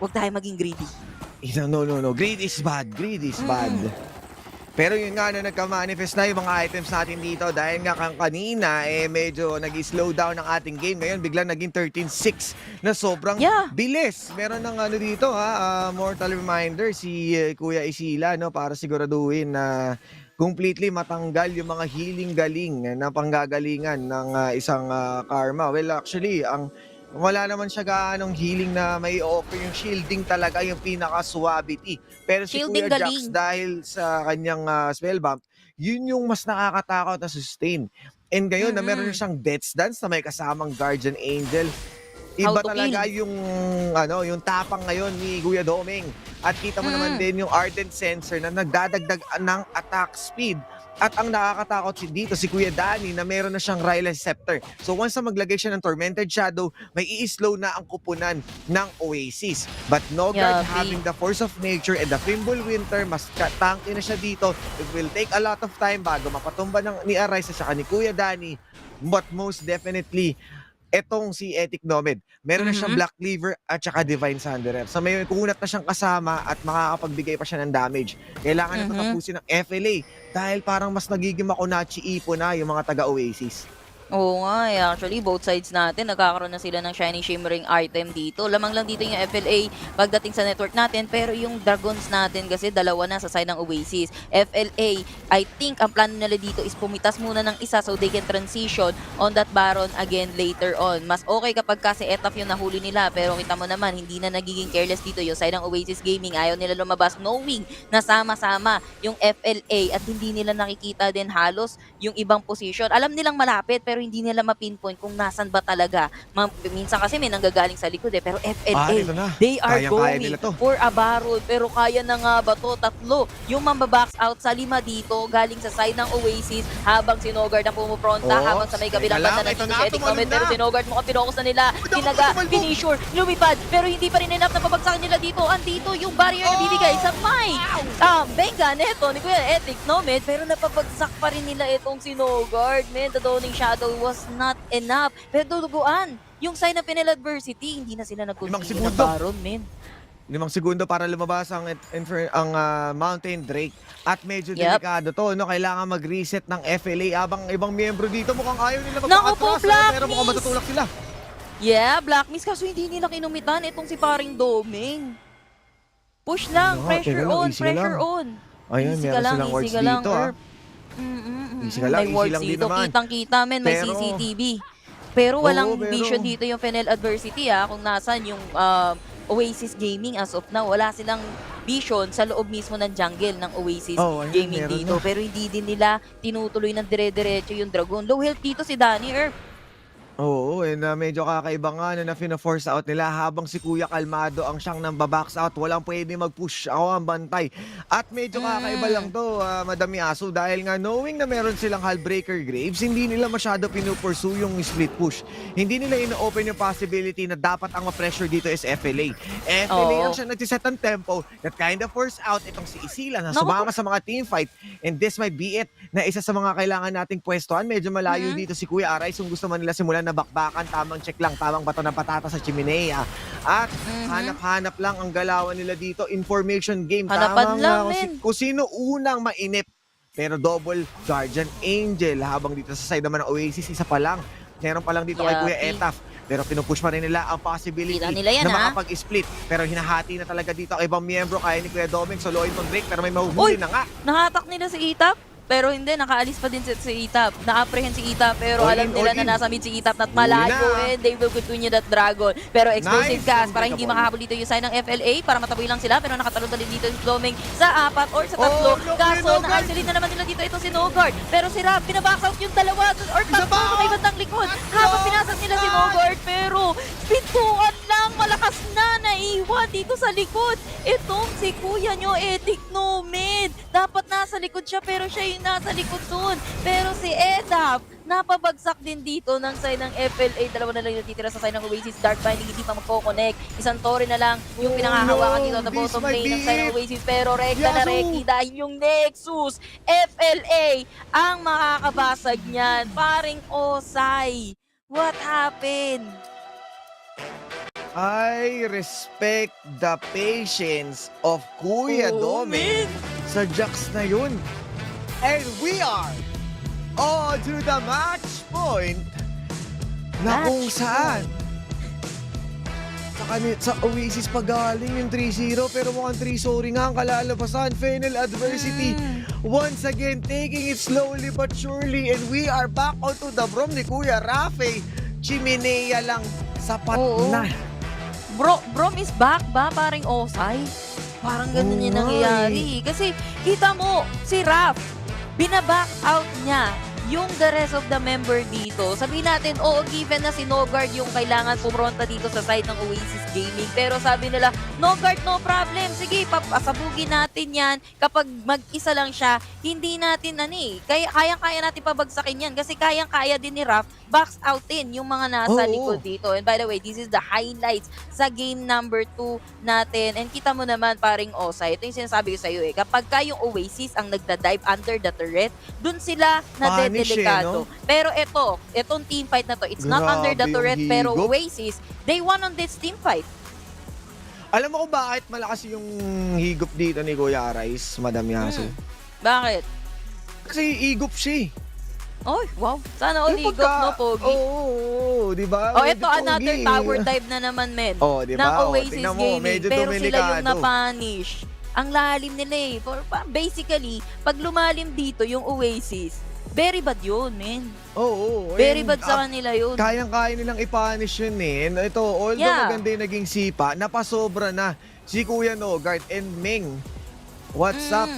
huwag tayong maging greedy. No. Greed is bad. Greed is bad. Pero yun nga, nagka-manifest na yung mga items natin dito dahil nga kanina, medyo nag-slow down ang ating game. Ngayon, biglang naging 13-6 na sobrang bilis. Meron ng dito, mortal reminder si Kuya Isila, para siguraduhin na completely matanggal yung mga healing galing na panggagalingan ng isang Karma. Well, actually, wala naman siya gaanong healing na may offer. Yung shielding talaga yung pinaka-suavity. Pero si Kuya Jax, dahil sa kanyang spell bump, yun yung mas nakakatakot na sustain. And ngayon na meron siyang Death's Dance na may kasamang Guardian Angel. Iba talaga yung tapang ngayon ni Kuya Domeng. At kita mo naman din yung Ardent Sensor na nagdadagdag ng attack speed. At ang nakakatakot dito si Kuya Danny na meron na siyang Rylai's Scepter. So once na maglagay siya ng Tormented Shadow, may i-slow na ang kupunan ng Oasis. But Nogard having the Force of Nature and the Fimbul Winter, mas tanky na siya dito. It will take a lot of time bago mapatumba ni Arise at saka ni Kuya Danny. But most definitely, etong si Ethic Nomad, meron na siyang Black Cleaver at saka Divine Sunderer. So may kunat na siyang kasama at makakapagbigay pa siya ng damage. Kailangan na tapusin ng FLA dahil parang mas nagiging makunachi ipo na yung mga taga-Oasis. Oo nga eh. Actually, both sides natin, nagkakaroon na sila ng shiny shimmering item dito. Lamang lang dito yung FLA pagdating sa network natin. Pero yung Dragons natin kasi dalawa na sa side ng Oasis. FLA, I think ang plano nila dito is pumitas muna ng isa so they can transition on that Baron again later on. Mas okay kapag kasi etap yung nahuli nila. Pero kita mo naman, hindi na nagiging careless dito yung side ng Oasis Gaming. Ayaw nila lumabas knowing na sama-sama yung FLA at hindi nila nakikita din halos yung ibang position. Alam nilang malapit pero hindi nila mapinpoint kung nasan ba talaga. Minsan kasi may nanggagaling sa likod eh. Pero FLA, ito na. they are Kayang-kaya going nila to. for a Baron. Pero kaya na nga ba to? Tatlo yung mambabox out sa 5 dito galing sa side ng Oasis habang si Nogard ang pumupronta habang sa may kabilang banda na dito si Etic Nomad. Pero si Nogard mukhang pinocus na nila. Tinaga, finisher, lumipad. Pero hindi pa rin enough na pabagsakin nila dito. Andito yung barrier na bibigay sa may Benga neto ni Kuya Etic Nomad. Pero napabagsak pa rin nila itong si Nogard. Man, the Dawning Shadow was not enough. Pero duduguan yung sign ng FENNEL adversity. Hindi na sila nag-continue na Baron, men. 5 segundo para lumabas ang Mountain Drake. At medyo delikado to, no? Kailangan mag-reset ng FLA habang ibang miyembro dito mukhang ayaw nila magpaka-atras, pero mukhang matutulak sila. Yeah, Black Mist kaso hindi nila kinumitan itong si paring Doming. Push lang, pressure on, pressure on. Ayun, easy meron lang, silang wards easy lang, dito. Easy ka lang, may easy wards lang din dito, naman. kitang-kita men, may Pero- CCTV. Pero walang pero- vision dito yung FENNEL adversity kung nasan yung Oasis Gaming as of now. Wala silang vision sa loob mismo ng jungle ng Oasis Ayun, Gaming meron dito. na. Pero hindi din nila tinutuloy ng dire-diretso yung Dragon. Low health dito si Danny Earp. Oo, and medyo kakaiba nga na fina-force out nila habang si Kuya kalmado ang siyang namba-box out. Walang pwede mag-push. Ako ang bantay. At medyo kakaiba lang to, Madam Yasu, dahil nga knowing na meron silang Hullbreaker Graves, hindi nila masyado pinupursue yung split push. Hindi nila ino-open yung possibility na dapat ang ma-pressure dito is FLA. FLA ang siya nagsiset ng tempo that kind of force out itong si Isila na sumama sa mga teamfight. And this might be it na isa sa mga kailangan nating pwestuhan. Medyo malayo dito si Kuya Arais kung gusto man nila simulan na bakbakan, tamang check lang, tamang bato ng patata sa chimenea. At hanap-hanap lang ang galawan nila dito. Information game. Hanapan lang, kung sino unang mainip. Pero double Guardian Angel habang dito sa side naman ng Oasis, isa pa lang. Meron pa lang dito kay Kuya Etaf. Pero pinupush pa rin nila ang possibility nila yan, na makapag-split. Pero hinahati na talaga dito ang ibang miyembro kaya ni Kuya Doming. Soloin tong Drake pero may mahuhuli na nga. Nahatak nila si Itap. Pero hindi, nakaalis pa din si Itap. Na-apprehend si Itap, pero alam nila na nasa mid si Itap at malayo and they will continue that Dragon. Pero explosive cast para hindi makahabol dito yung sign ng FLA para mataboy lang sila pero nakatalon din dito yung Doming sa 4 or sa 3. Kaso na-isolate na naman nila dito itong si Nogard. Pero si Rab, pinaback out yung 2 or 3 sa may bandang likod. Habang pinasat nila si Nogard pero pintuan lang, malakas na naiwan dito sa likod. Itong si Kuya nyo, Etic Nomad. Dapat nasa likod siya pero siya yung nasa likod dun. Pero si Edap, napabagsak din dito ng side ng FLA. Dalawa na lang yung natitira sa side ng Oasis. Dark Binding hindi pa magko-connect. Isang Torre na lang yung pinangahawakan dito sa bottom lane ng side ng Oasis. Pero rekta na rekti dahil yung Nexus, FLA, ang makakabasag niyan. Paring Osay. What happened? I respect the patience of Kuya Doming sa Jax na yun. And we are on to the match point na kung saan sa Oasis pagaling yung 3-0 pero mukhang 3-0 nga ang kalalabasan. FENNEL adversity once again taking it slowly but surely and we are back onto the brom ni Kuya Rafe. Chimenea lang sapat na. Brom is back ba? Parang Osay? Parang ganun yung nangyayari. Kasi kita mo, si Raph, binaback out niya yung the rest of the member dito. Sabihin natin, given na si Nogard yung kailangan pumunta dito sa side ng Oasis Gaming. Pero sabi nila, Nogard, no problem. Sige, papasabugin natin yan. Kapag mag-isa lang siya, hindi natin, kayang-kaya natin pabagsakin yan. Kasi kayang-kaya din ni Raph box out din yung mga nasa likod dito. And by the way, this is the highlights sa game number 2 natin. And kita mo naman, paring Osay, ito yung sinasabi ko sa iyo kapag yung Oasis ang nagda-dive under the turret, dun sila delikado. Pero itong team fight na to, it's not under the turret, pero Oasis, they won on this team fight. Alam mo kung bakit malakas yung higop dito ni Kuya Arais, Madam Yasu? Bakit? Kasi higop siya. Oy, wow. Sana all Yung higop, no, Pogi? Oo, di ba? Oh, Medyo ito another pogi. tower dive na naman, men. Oh, di ba? Ng Oh, Oasis tingnan mo, Gaming. medyo Pero sila yung delikado. na-punish. Ang lalim nila eh. Basically, pag lumalim dito yung Oasis, very bad yun, men. Oo. Very bad sa kanila yun. Kayang-kaya nilang i-punish yun eh. And ito, although maganda yung naging sipa, napasobra na si Kuya Nogart and Ming. What's up?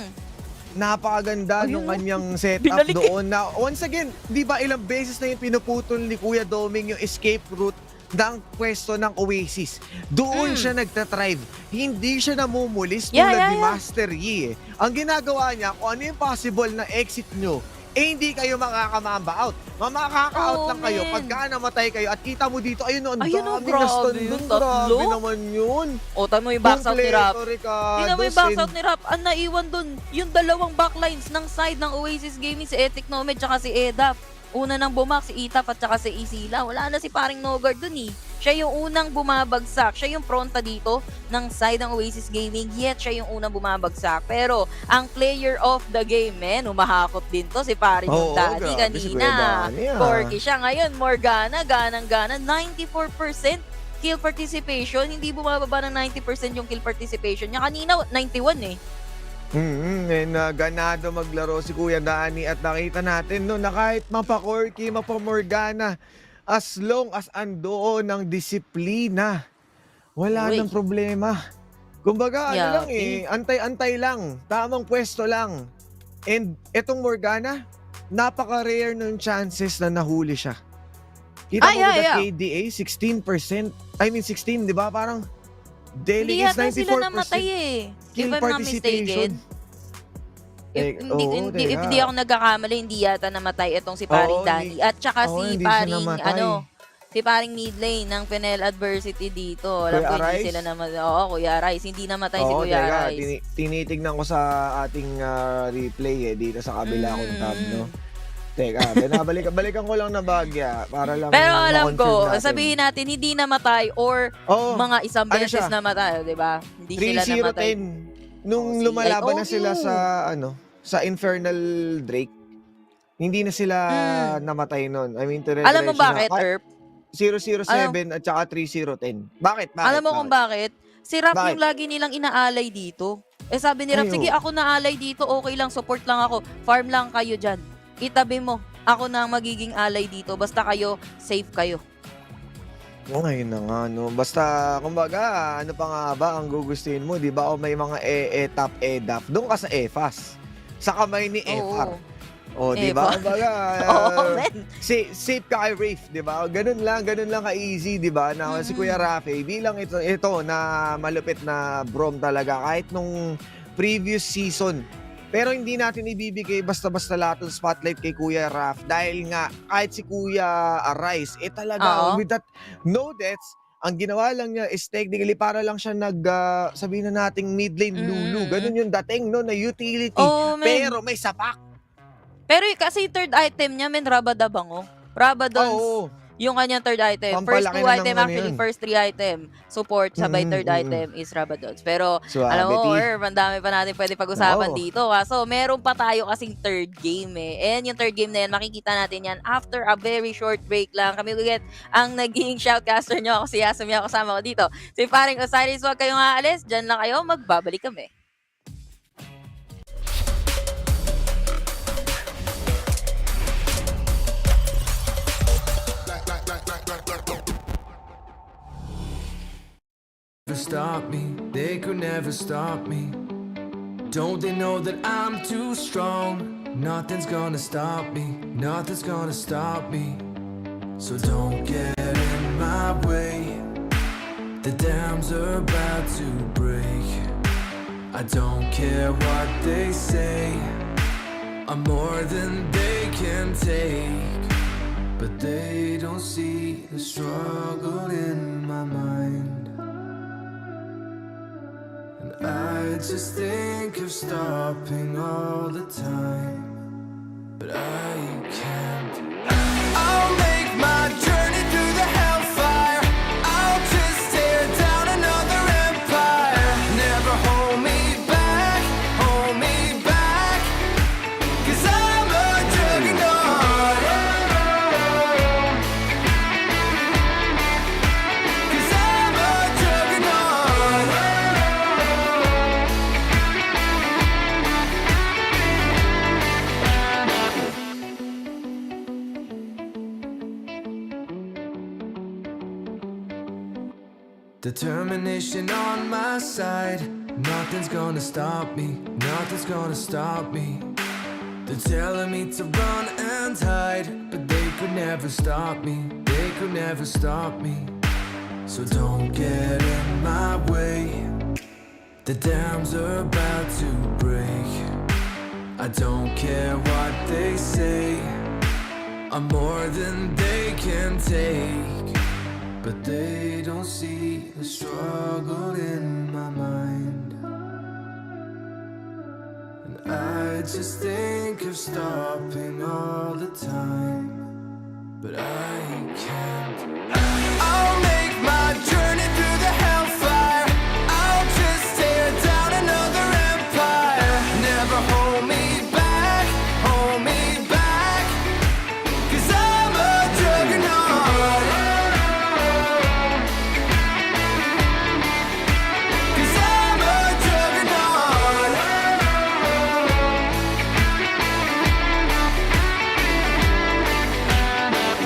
Napakaganda nung kanyang setup doon na once again, di ba ilang beses na yung pinuputol ni Kuya Doming yung escape route ng pwesto ng Oasis. Doon siya nagtatrive. Hindi siya namumulis tulad ni Master Yi eh. Ang ginagawa niya, kung ano yung possible na exit nyo, hindi kayo makakamamba out. Makaka-out lang kayo pagka namatay kayo at kita mo dito, ayun, ang dami na stun dun. Grabe naman yun. O, tama mo yung box out ni Rap. Tingnan mo yung box out ni Rap. Ang naiwan dun, yung dalawang backlines ng side ng Oasis Gaming, si Ethic Nomad tsaka si Edap. Una nang bumak, si Itap at saka si Isila. Wala na si paring Nogard dun eh. Siya yung unang bumabagsak. Siya yung pronta dito ng side ng Oasis Gaming. Yet, siya yung unang bumabagsak. Pero, ang player of the game, humahakot din to si paring yung daddy kanina. Corky siya. Ngayon, Morgana, ganang-gana, 94% kill participation. Hindi bumababa ng 90% yung kill participation niya. Kanina, 91 eh. And ganado maglaro si Kuya Dani at nakita natin no, na kahit mapa-Corky, mapa-Morgana, as long as andoon ng disiplina, wala nang problema. Kumbaga, ano lang eh, antay-antay lang, tamang pwesto lang. And etong Morgana, napaka-rare ng chances na nahuli siya. Kita mo ba KDA, 16%? I mean 16, di ba? Parang Hindi yata sila namatay eh. If I'm not mistaken. Hindi ako nagkakamali, hindi yata namatay itong si paring Danny. At saka si paring, si paring mid lane ng FENNEL Adversity dito. Alam ko hindi sila namatay. Oo, Kuya Rice. Hindi namatay si Kuya Rice. Tinitignan ko sa ating replay dito sa kabila kong tab, no? Teka, balikan ko lang na bagya para lang. Pero alam ko, sabihin natin hindi namatay or mga isang beses namatay, 'di ba? Hindi sila namatay. 3-0-10 nung lumalaban na sila sa Infernal Drake. Hindi na sila namatay noon. I mean, alam mo bakit, Erp? 007 at saka 3010. Bakit? Alam mo kung bakit? Si Rap yung lagi nilang inaalay dito. Eh sabi ni Rap, sige ako naalay dito, okay lang, support lang ako. Farm lang kayo dyan. Itabi mo, ako na ang magiging alay dito. Basta kayo, safe kayo. Oo, ngayon na nga, no? Basta, kumbaga, ano pa nga ba ang gugustuhin mo, di ba? O may mga E-top, E-dap. Doon ka sa EFAS. Sa kamay ni FR. O, di ba? Kumbaga, safe ka kay Rafe, di ba? Ganun lang ka-easy, di ba? Na si Kuya Rafe, bilang ito na malupit na brom talaga. Kahit nung previous season, pero hindi natin ibibigay basta-basta lahat ng spotlight kay Kuya Raf dahil nga kahit si Kuya Rice, talaga with that no deaths, ang ginawa lang niya is technically para lang siya sabihin na nating mid lane lulu. Ganun yung dating no, na utility. Pero may sapak. Pero kasi third item niya, Rabadabango. Rabadons. Yung kanyang third item. First 2 item, actually, first 3 item. Support, sabay third item is Rabadons. Pero, alam mo, ang dami pa natin pwede pag-usapan dito. So, meron pa tayo kasing third game eh. And yung third game na yan, makikita natin yan after a very short break lang. Kami ulit ang naging shoutcaster nyo. Ako si Yasumi, ako kasama ko dito. Si paring Osiris, huwag kayong aalis. Diyan lang kayo, magbabalik kami. Stop me, they could never stop me. Don't they know that I'm too strong? Nothing's gonna stop me, nothing's gonna stop me. So don't get in my way. The dams are about to break. I don't care what they say. I'm more than they can take. But they don't see the struggle in my mind. I just think of stopping all the time, but I can't. I'll make my journey through the hellfire. I'll just tear down another empire. Never hold me back, hold me back. 'Cause I'm a juggernaut. Determination on my side. Nothing's gonna stop me. Nothing's gonna stop me. They're telling me to run and hide, but they could never stop me. They could never stop me. So don't get in my way. The dams are about to break. I don't care what they say. I'm more than they can take. But they don't see the struggle in my mind. And I just think of stopping all the time, but I can't. I'll make my journey through the hellfire. I'll just tear down another empire. Never hold me back, hold me back. 'Cause I'm a juggernaut. 'Cause I'm a juggernaut.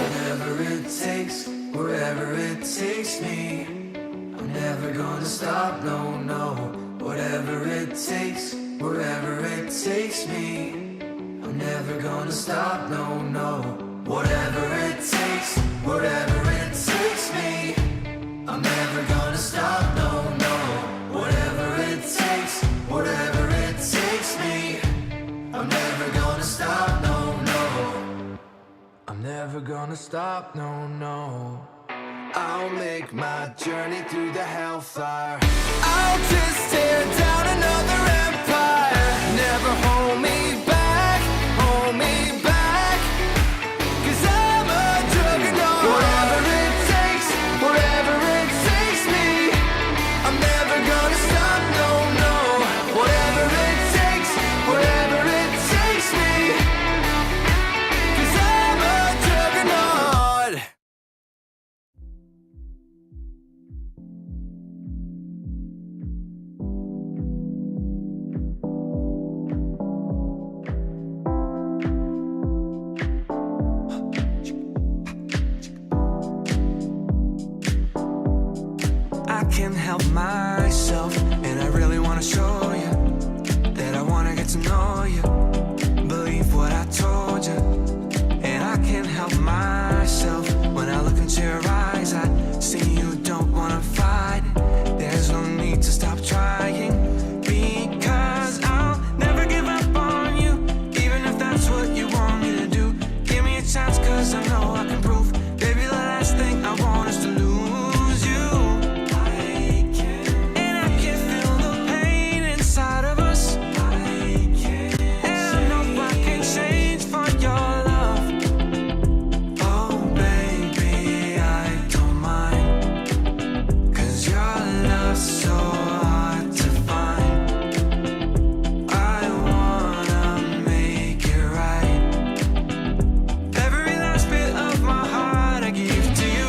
Whatever it takes, wherever it takes me, I'm never gonna stop, no, no. Whatever it takes, wherever it takes me, I'm never gonna stop, no, no. Whatever it takes, whatever it takes me, I'm never gonna stop, no, no. Whatever it takes, whatever it takes me, I'm never gonna stop, no, no. I'm never gonna stop, no, no. I'll make my journey through the hellfire. I'll just tear down another empire. Never hold me back, hold me back. 'Cause I'm a juggernaut. Whatever it takes, whatever it takes me, I'm never gonna stop, no, no. Whatever it takes, whatever it takes me. 'Cause I'm a juggernaut. I can't help myself, and I really wanna show you that I wanna get to know you. Believe what I told you, and I can't help myself when I look into your eyes. I see you don't wanna fight. There's no need to stop trying, because I'll never give up on you, even if that's what you want me to do. Give me a chance, 'cause I know I can prove, baby, the last thing I want is to lose you. And I can feel the pain inside of us. And I know I can change for your love. Oh baby, I don't mind, 'cause your love's so hard to find. I wanna make it right. Every last bit of my heart I give to you.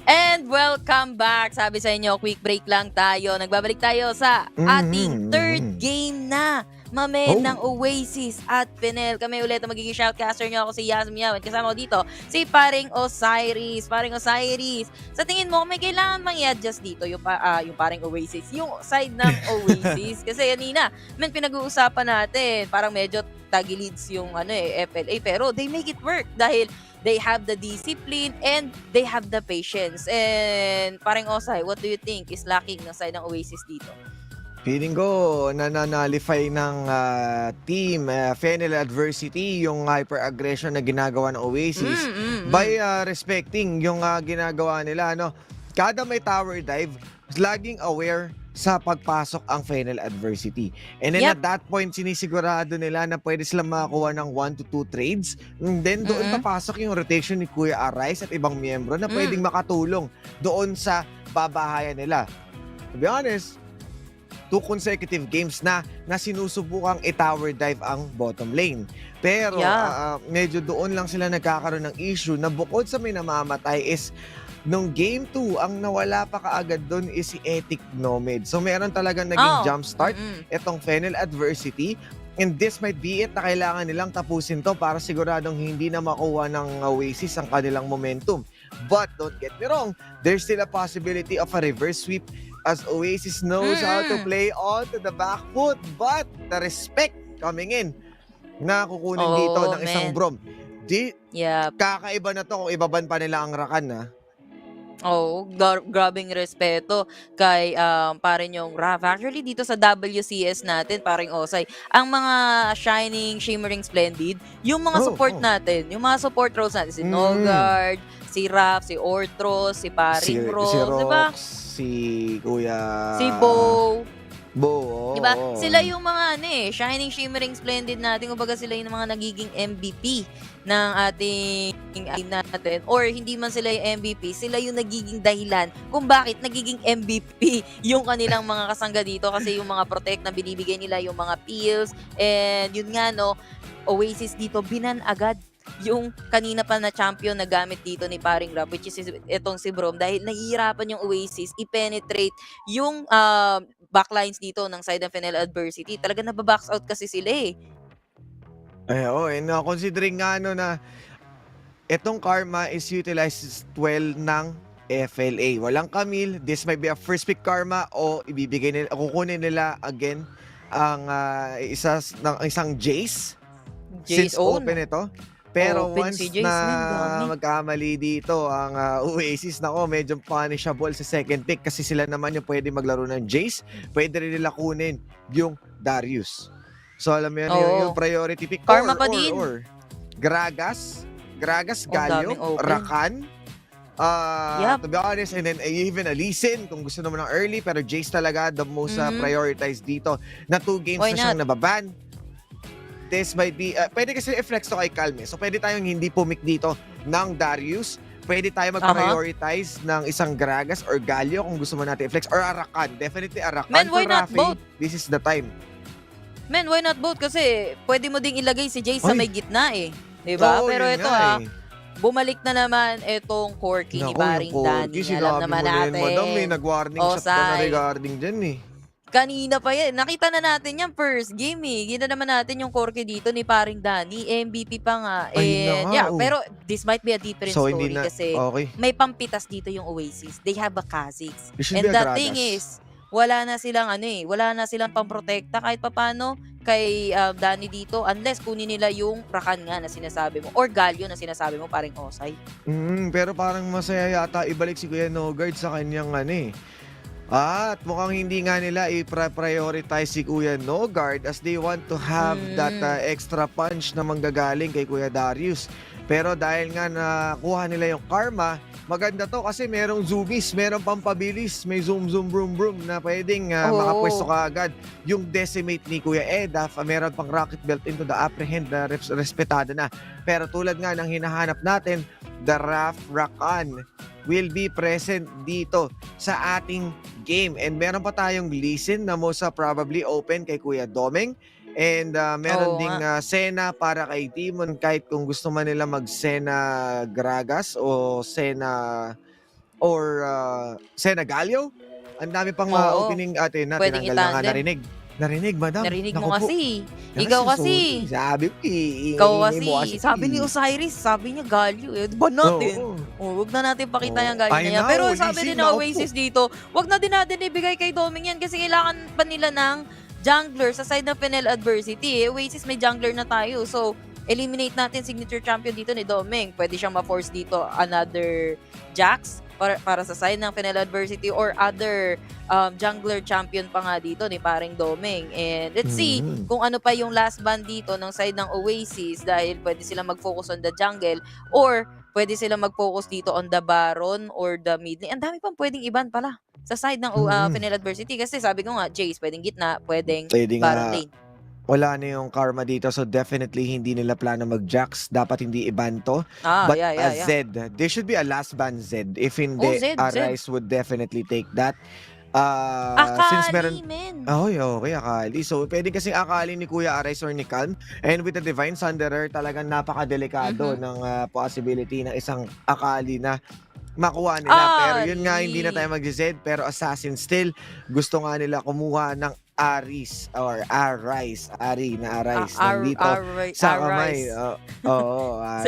And welcome back. Sabi sa inyo, quick break lang tayo. Nagbabalik tayo sa ating third game na. Mamen ng Oasis at FENNEL. Kami ulit ang magiging shoutcaster nyo. Ako si Yasmiao. At kasama ko dito, si paring Osiris. Paring Osiris, sa tingin mo, may kailangan mang i-adjust dito yung paring Oasis, yung side ng Oasis. Kasi kanina, pinag-uusapan natin, parang medyo tagilids yung FLA. Pero they make it work dahil they have the discipline and they have the patience. And paring Osay, what do you think is lacking ng side ng Oasis dito? Feeling ko nananalify ng team FENNEL adversity yung hyper-aggression na ginagawa ng Oasis by respecting yung ginagawa nila. Kada may tower dive, laging aware sa pagpasok ang FENNEL adversity. And then at that point, sinisigurado nila na pwede silang makakuha ng 1 to 2 trades. And then doon papasok yung rotation ni Kuya Arise at ibang miyembro na pwedeng makatulong doon sa babahayan nila. To be honest, 2 consecutive games na sinusubukang i-tower dive ang bottom lane. Pero medyo doon lang sila nagkakaroon ng issue na bukod sa may namamatay is nung game 2, ang nawala pa kaagad doon is si Ethic Nomad. So meron talagang naging jumpstart itong FENNEL adversity. And this might be it na kailangan nilang tapusin to para siguradong hindi na makuha ng Oasis ang kanilang momentum. But don't get me wrong, there's still a possibility of a reverse sweep as Oasis knows how to play onto the back foot. But the respect coming in na kukunin dito ng isang Brom. Kakaiba na to kung ibaban pa nila ang Rakan na. Grabing respeto kay parin yung Raph. Actually, dito sa WCS natin, paring Osay, ang mga Shining, Shimmering, Splendid, yung mga support natin, yung mga support roles natin, si Nogard, si Raph, si Ortros, si paring Rose, si Rox, diba? Si Kuya... Si Bo. Diba? Sila yung mga Shining, Shimmering, Splendid natin. Kumbaga sila yung mga nagiging MVP ng ating natin. Or hindi man sila yung MVP, sila yung nagiging dahilan kung bakit nagiging MVP yung kanilang mga kasangga dito. Kasi yung mga protect na binibigay nila, yung mga pills. And yun nga, Oasis dito, binan agad yung kanina pa na champion na gamit dito ni paring Rap, which is itong si Brom, dahil nahihirapan yung Oasis i-penetrate yung backlines dito ng side ng FENNEL adversity. Talaga nababox out kasi sila considering nga na itong Karma is utilized well ng FLA. Walang Camille, this might be a first pick Karma o ibibigay nila, kukunin nila again ang isang Jace since open ito. Pero once na magkamali dito ang Oasis, medyo punishable sa second pick kasi sila naman yung pwede maglaro ng Jace. Pwede rin nila kunin yung Darius. So alam mo yan, yung priority pick. Karma pa din. Or Gragas, Galio, Rakan. To be honest, and then even Alisin kung gusto naman ng early, pero Jace talaga the most prioritized dito. Na 2 games na siyang nababan. This might be, pwede kasi i-flex to kay Calme. So pwede tayong hindi pumik dito ng Darius. Pwede tayo mag-prioritize ng isang Gragas or Galio kung gusto mo natin i-flex. Or Arakan. Definitely Arakan. Man, why not both? This is the time. Man, why not both? Kasi pwede mo ding ilagay si Jay sa may gitna diba? Pero ito bumalik na naman itong Corky ni paring Danny. Alam naman natin. Madam, may nag-warning shot pa na regarding dyan Kanina pa yan. Nakita na natin yung first game Gina naman natin yung Corky dito ni paring Danny. MVP pa nga. And pero this might be a different story kasi may pampitas dito yung Oasis. They have a Kha'Zix. And the thing is, wala na silang pamprotekta kahit papano kay Danny dito unless kunin nila yung Rakan nga na sinasabi mo or Galio na sinasabi mo paring Osay. Pero parang masaya yata ibalik si Kuya Nogard sa kanyang at mukhang hindi nga nila i-prioritize si Kuya Nogard as they want to have that extra punch na manggagaling kay Kuya Darius. Pero dahil nga nakuha nila yung Karma, maganda to kasi merong zoomies, merong pampabilis, may zoom broom na pwedeng makapwesto ka agad. Yung decimate ni Kuya Eda, meron pang rocket belt into the apprehend na respetado na. Pero tulad nga ng hinahanap natin, the Rakan will be present dito sa ating game. And meron pa tayong listen na most probably open kay Kuya Domeng. And meron ding Sena para kay Timon kahit kung gusto man nila mag-Sena Gragas o Sena or Sena Galio. Ang dami pang opening natin na tinanggal na narinig. Narinig, madam. Narinig mo kasi. Ikaw kasi. Sabi ko, ikaw kasi. Sabi ni Osiris, sabi niya Galio. Diba natin? Huwag na natin pakita yung Galio niya. Pero sabi din na Oasis dito, huwag na din natin ibigay kay Doming yan kasi kailangan pa nila ng jungler sa side ng FENNEL adversity. Oasis may jungler na tayo. So, eliminate natin signature champion dito ni Doming. Pwede siyang ma-force dito another Jax para sa side ng FENNEL adversity or other jungler champion pa nga dito ni paring Doming. And let's see kung ano pa yung last ban dito ng side ng Oasis dahil pwede sila mag-focus on the jungle or pwede sila mag-focus dito on the Baron or the mid lane. Ang dami pang pwedeng iban pala sa side ng FENNEL adversity kasi sabi ko nga, Jace, pwedeng gitna, pwedeng Baron lane. Wala na yung Karma dito so definitely hindi nila plano mag-Jax. Dapat hindi iban to. But Zed, there should be a last ban Zed. If hindi, Arise would definitely take that. Since Akali, meron... men. Okay, Akali. So, pwede kasing Akali ni Kuya Aris or ni Calm. And with the Divine Sunderer, talagang napakadelikado ng possibility ng isang Akali na makuha nila. Pero yun nga, hindi na tayo mag-Z. Pero Assassin still, gusto nga nila kumuha ng Aris or Arise. Ari na Arise. Nandito sa kamay.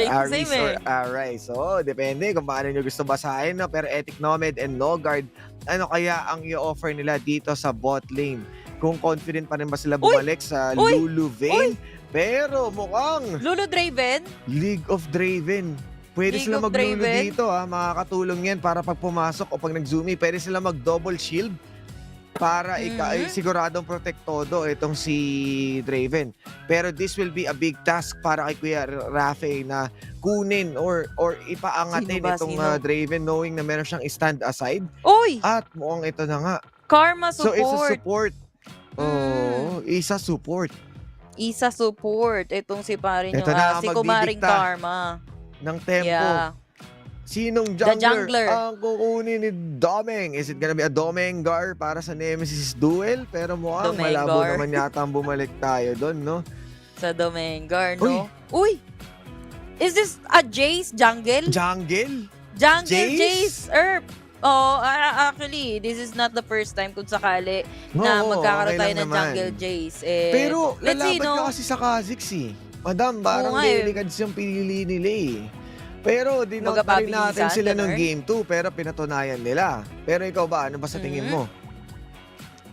Aris or Arise. So, depende kung paano nyo gusto basahin. No? Pero Ethic Nomad and No Guard, ano kaya ang i-offer nila dito sa bot lane? Kung confident pa rin ba sila bumalik sa Lulu Vayne? Pero mukhang Lulu Draven? League of Draven. Pwede League sila of maglulu Draven? dito makakatulong yan para pag pumasok o pag nag-zoomy, pwede sila mag-double shield para siguradong protect todo itong si Draven. Pero this will be a big task para kay Kuya Rafe na kunin or ipaangatin itong Draven knowing na meron siyang stand aside. At mukhang ito na nga. Karma support. So it's a support. Isa support. Itong si parin Ito yung na si Kumaring magbibigta Karma. ng tempo. Yeah. Sinong jungler ang kukunin ni Domeng? Is it gonna be a Domengar para sa Nemesis duel? Pero mukhang malabo naman yata ang bumalik tayo doon, no? Sa Domengar, no? Uy! Is this a Jace jungle? Jungle Jace Earp. Actually, this is not the first time kung sakali na magkakaroon tayo ng jungle Jace. Pero let's see, lalaban no? ka kasi sa Kha'Zix Madam, parang delicads yung pinili nila Pero dinotarin natin sila ng Game 2 pero pinatunayan nila. Pero ikaw ba, ano ba sa tingin mo?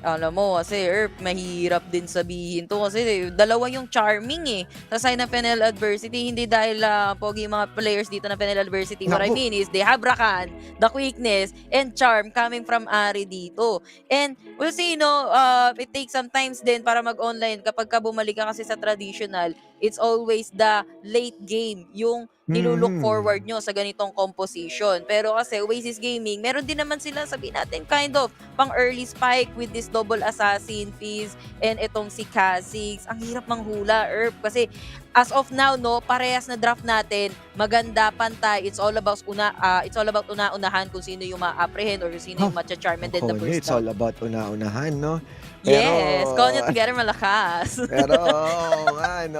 Alam mo, kasi Earp, mahirap din sabihin to kasi dalawa yung charming sa side ng FENNEL Adversity, hindi dahil pogi mga players dito ng FENNEL Adversity. What I mean is, they have Rakan, the quickness, and charm coming from Ari dito. And we'll see, it takes sometimes din para mag-online kapag ka bumalik ka kasi sa traditional, it's always the late game, yung nilulook forward nyo sa ganitong composition. Pero kasi Oasis Gaming, meron din naman sila, sabihin natin, kind of pang early spike with this double assassin Fizz and itong si Kha'Zix. Ang hirap manghula, Erp, kasi as of now, parehas na draft natin, maganda, pantay. It's all about una-unahan kung sino yung ma-apprehend or kung sino yung ma-charm and then the burst. It's all about una-unahan, no? Yes, call nyo together malakas. Pero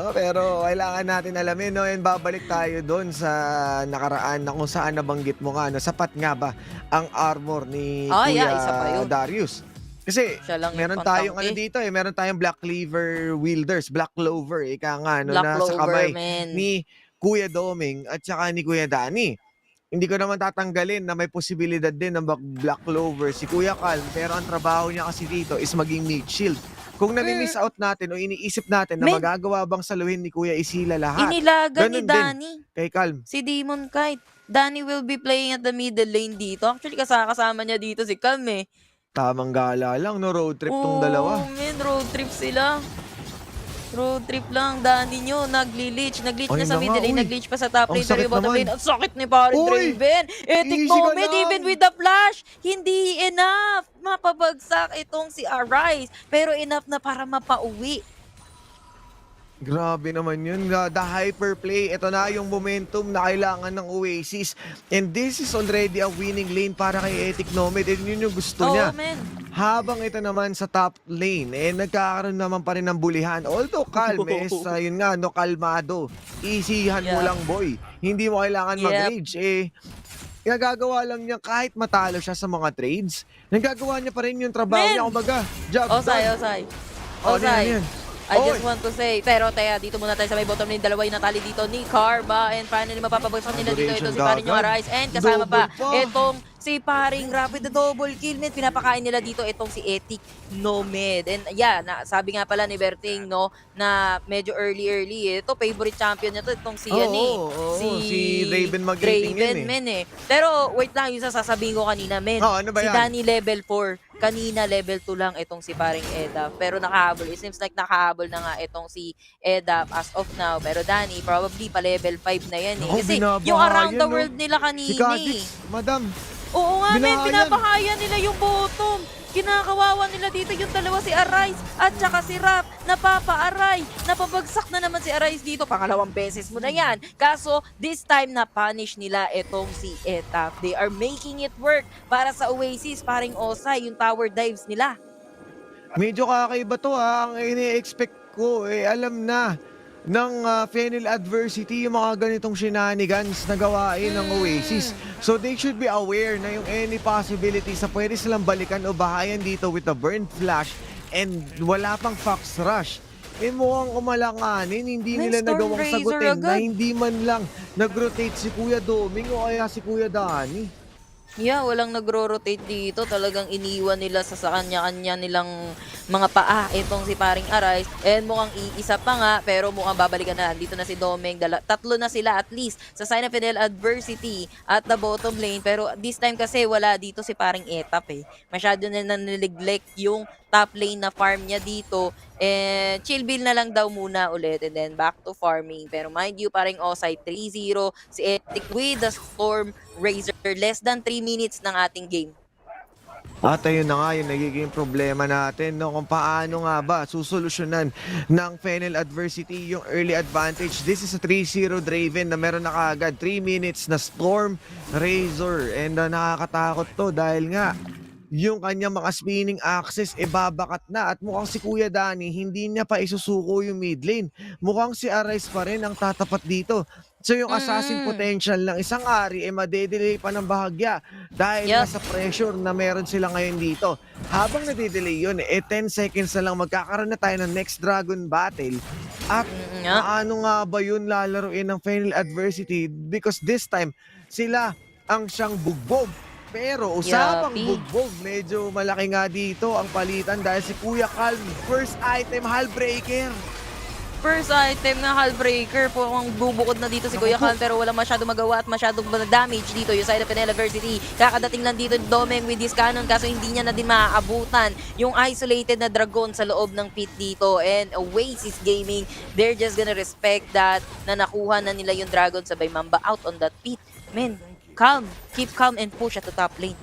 pero kailangan natin alamin, and babalik tayo doon sa nakaraan na kung saan nabanggit mo nga, sapat nga ba ang armor ni Kuya Darius? Kasi meron tayong dito meron tayong Black Clover Wielders, Black Clover, ika nga, nasa kamay ni Kuya Domeng at saka ni Kuya Danny. Hindi ko naman tatanggalin na may posibilidad din ng Black Clover si Kuya Calm, pero ang trabaho niya kasi dito is maging mid shield. Kung nami-miss out natin o iniisip natin na magagawa bang saluhin ni Kuya Isila lahat, inilaga ni Danny kay Calm. Si Demon Kite. Danny will be playing at the middle lane dito. Actually, kasama niya dito si Calm Tamang gala lang, road trip tong dalawa. Road trip sila. Road trip lang, Danny nyo, nagli-leech na sa middle lane, nag-leech pa sa top lane, pero yung bottom lane, ang sakit ni parin Draven. Ethic moment, even with the flash, hindi enough. Mapabagsak itong si Arise, pero enough na para mapauwi. Grabe naman yun. The hyper play. Ito na yung momentum na kailangan ng Oasis. And this is already a winning lane para kay Ethic Nomad. And yun yung gusto niya. Habang ito naman sa top lane, nagkakaroon naman pa rin ng bulihan. Although Calm yun nga, kalmado. Easyhan mo lang, boy. Hindi mo kailangan mag-rage. Nagagawa lang niya kahit matalo siya sa mga trades. Nagagawa niya pa rin yung trabaho niya. Kumbaga, job Osay. I just want to say, pero dito muna tayo sa may bottom lane, dalawa yung natali dito ni Karma, and finally mapapabagsak nila dito ito si paring yung Arise, and kasama pa itong si paring Rapid the double kill, net pinapakain nila dito itong si Ethic Nomad. And sabi nga pala ni Berting na medyo early ito, favorite champion niya to itong si si Raven Magating Pero wait lang, yung sasabihin ko kanina, si Danny level 4. Kanina level 2 lang itong si paring Edap, pero nakahabol. It seems like nakahabol na nga itong si Edap as of now. Pero Danny, probably pa level 5 na yan kasi yung around the world nila kanina si Kha'Zix, madam. Oo nga, pinabahayan nila yung bottom. Kinakawawa nila dito yung dalawa, si Arise at saka si Rap. Napapa-aray. Napabagsak na naman si Arise dito. Pangalawang beses mo na yan. Kaso, this time na-punish nila itong si Etap. They are making it work para sa Oasis. Paring Osay, yung tower dives nila. Medyo kakaiba to ha. Ang ini-expect ko, alam na ng FENNEL adversity yung mga ganitong shenanigans na gawain ng Oasis. So they should be aware na yung any possibilities sa pwede silang balikan o bahayan dito with the burn flash and wala pang fox rush. Mukhang umalanganin, hindi nila nagawang sagutin na hindi man lang nag-rotate si Kuya Doming o kaya si Kuya Danny. Yeah, walang nagro-rotate dito. Talagang iniwan nila sa kanya-kanya nilang mga paa itong si paring Arise. And mukhang iisa pa nga, pero mukhang babalikan na. Dito na si Domeng. Tatlo na sila at least sa sign of FENNEL adversity at the bottom lane. Pero this time kasi wala dito si paring Etap eh. Masyado na neglect yung top lane na farm niya dito. And chill bill na lang daw muna ulit and then back to farming. Pero mind you, paring Osay 3-0 si Ethic with the Storm Razor. Less than 3 minutes ng ating game. At ayun na nga yung nagiging problema natin, no? Kung paano nga ba susolusyonan ng FENNEL adversity yung early advantage. This is a 3-0 Draven na meron na kaagad 3 minutes na Storm Razor. And nakakatakot to dahil nga yung kanyang mga spinning axis babakat na at mukhang si Kuya Danny hindi niya pa isusuko yung mid lane. Mukhang si Arise pa rin ang tatapat dito. So yung assassin potential ng isang Ari madedelay pa ng bahagya dahil nasa pressure na meron sila ngayon dito. Habang nadedelay yun, 10 seconds na lang magkakaroon na tayo ng next Dragon Battle. At paano nga ba yun lalaruin ng FENNEL adversity? Because this time, sila ang siyang bugbog. Pero usapang bugbog, medyo malaki nga dito ang palitan dahil si Kuya Calm, first item, Hullbreaker. First item na Hullbreaker po ang bubukod na dito si Kuya Calm pero wala masyadong magawa at masyadong damage dito yung side of FENNEL adversity. Kakadating lang dito ni Domeng with this cannon kaso hindi niya na din maaabutan yung isolated na dragon sa loob ng pit dito. And Oasis Gaming, they're just gonna respect that na nakuha na nila yung dragon sabay mamba out on that pit. Men, calm, keep calm and push at the top lane.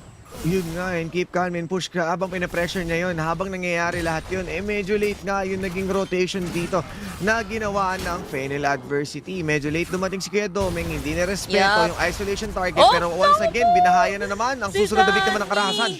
Yun nga, and keep calm and push ka habang pinapressure niya yun, habang nangyayari lahat yun, medyo late nga yung naging rotation dito na ginawa ng FENNEL adversity. Medyo late dumating si Kuya Domeng, hindi na respeto yung isolation target, pero once again, binahaya na naman ang susunod na biktima ng karahasan.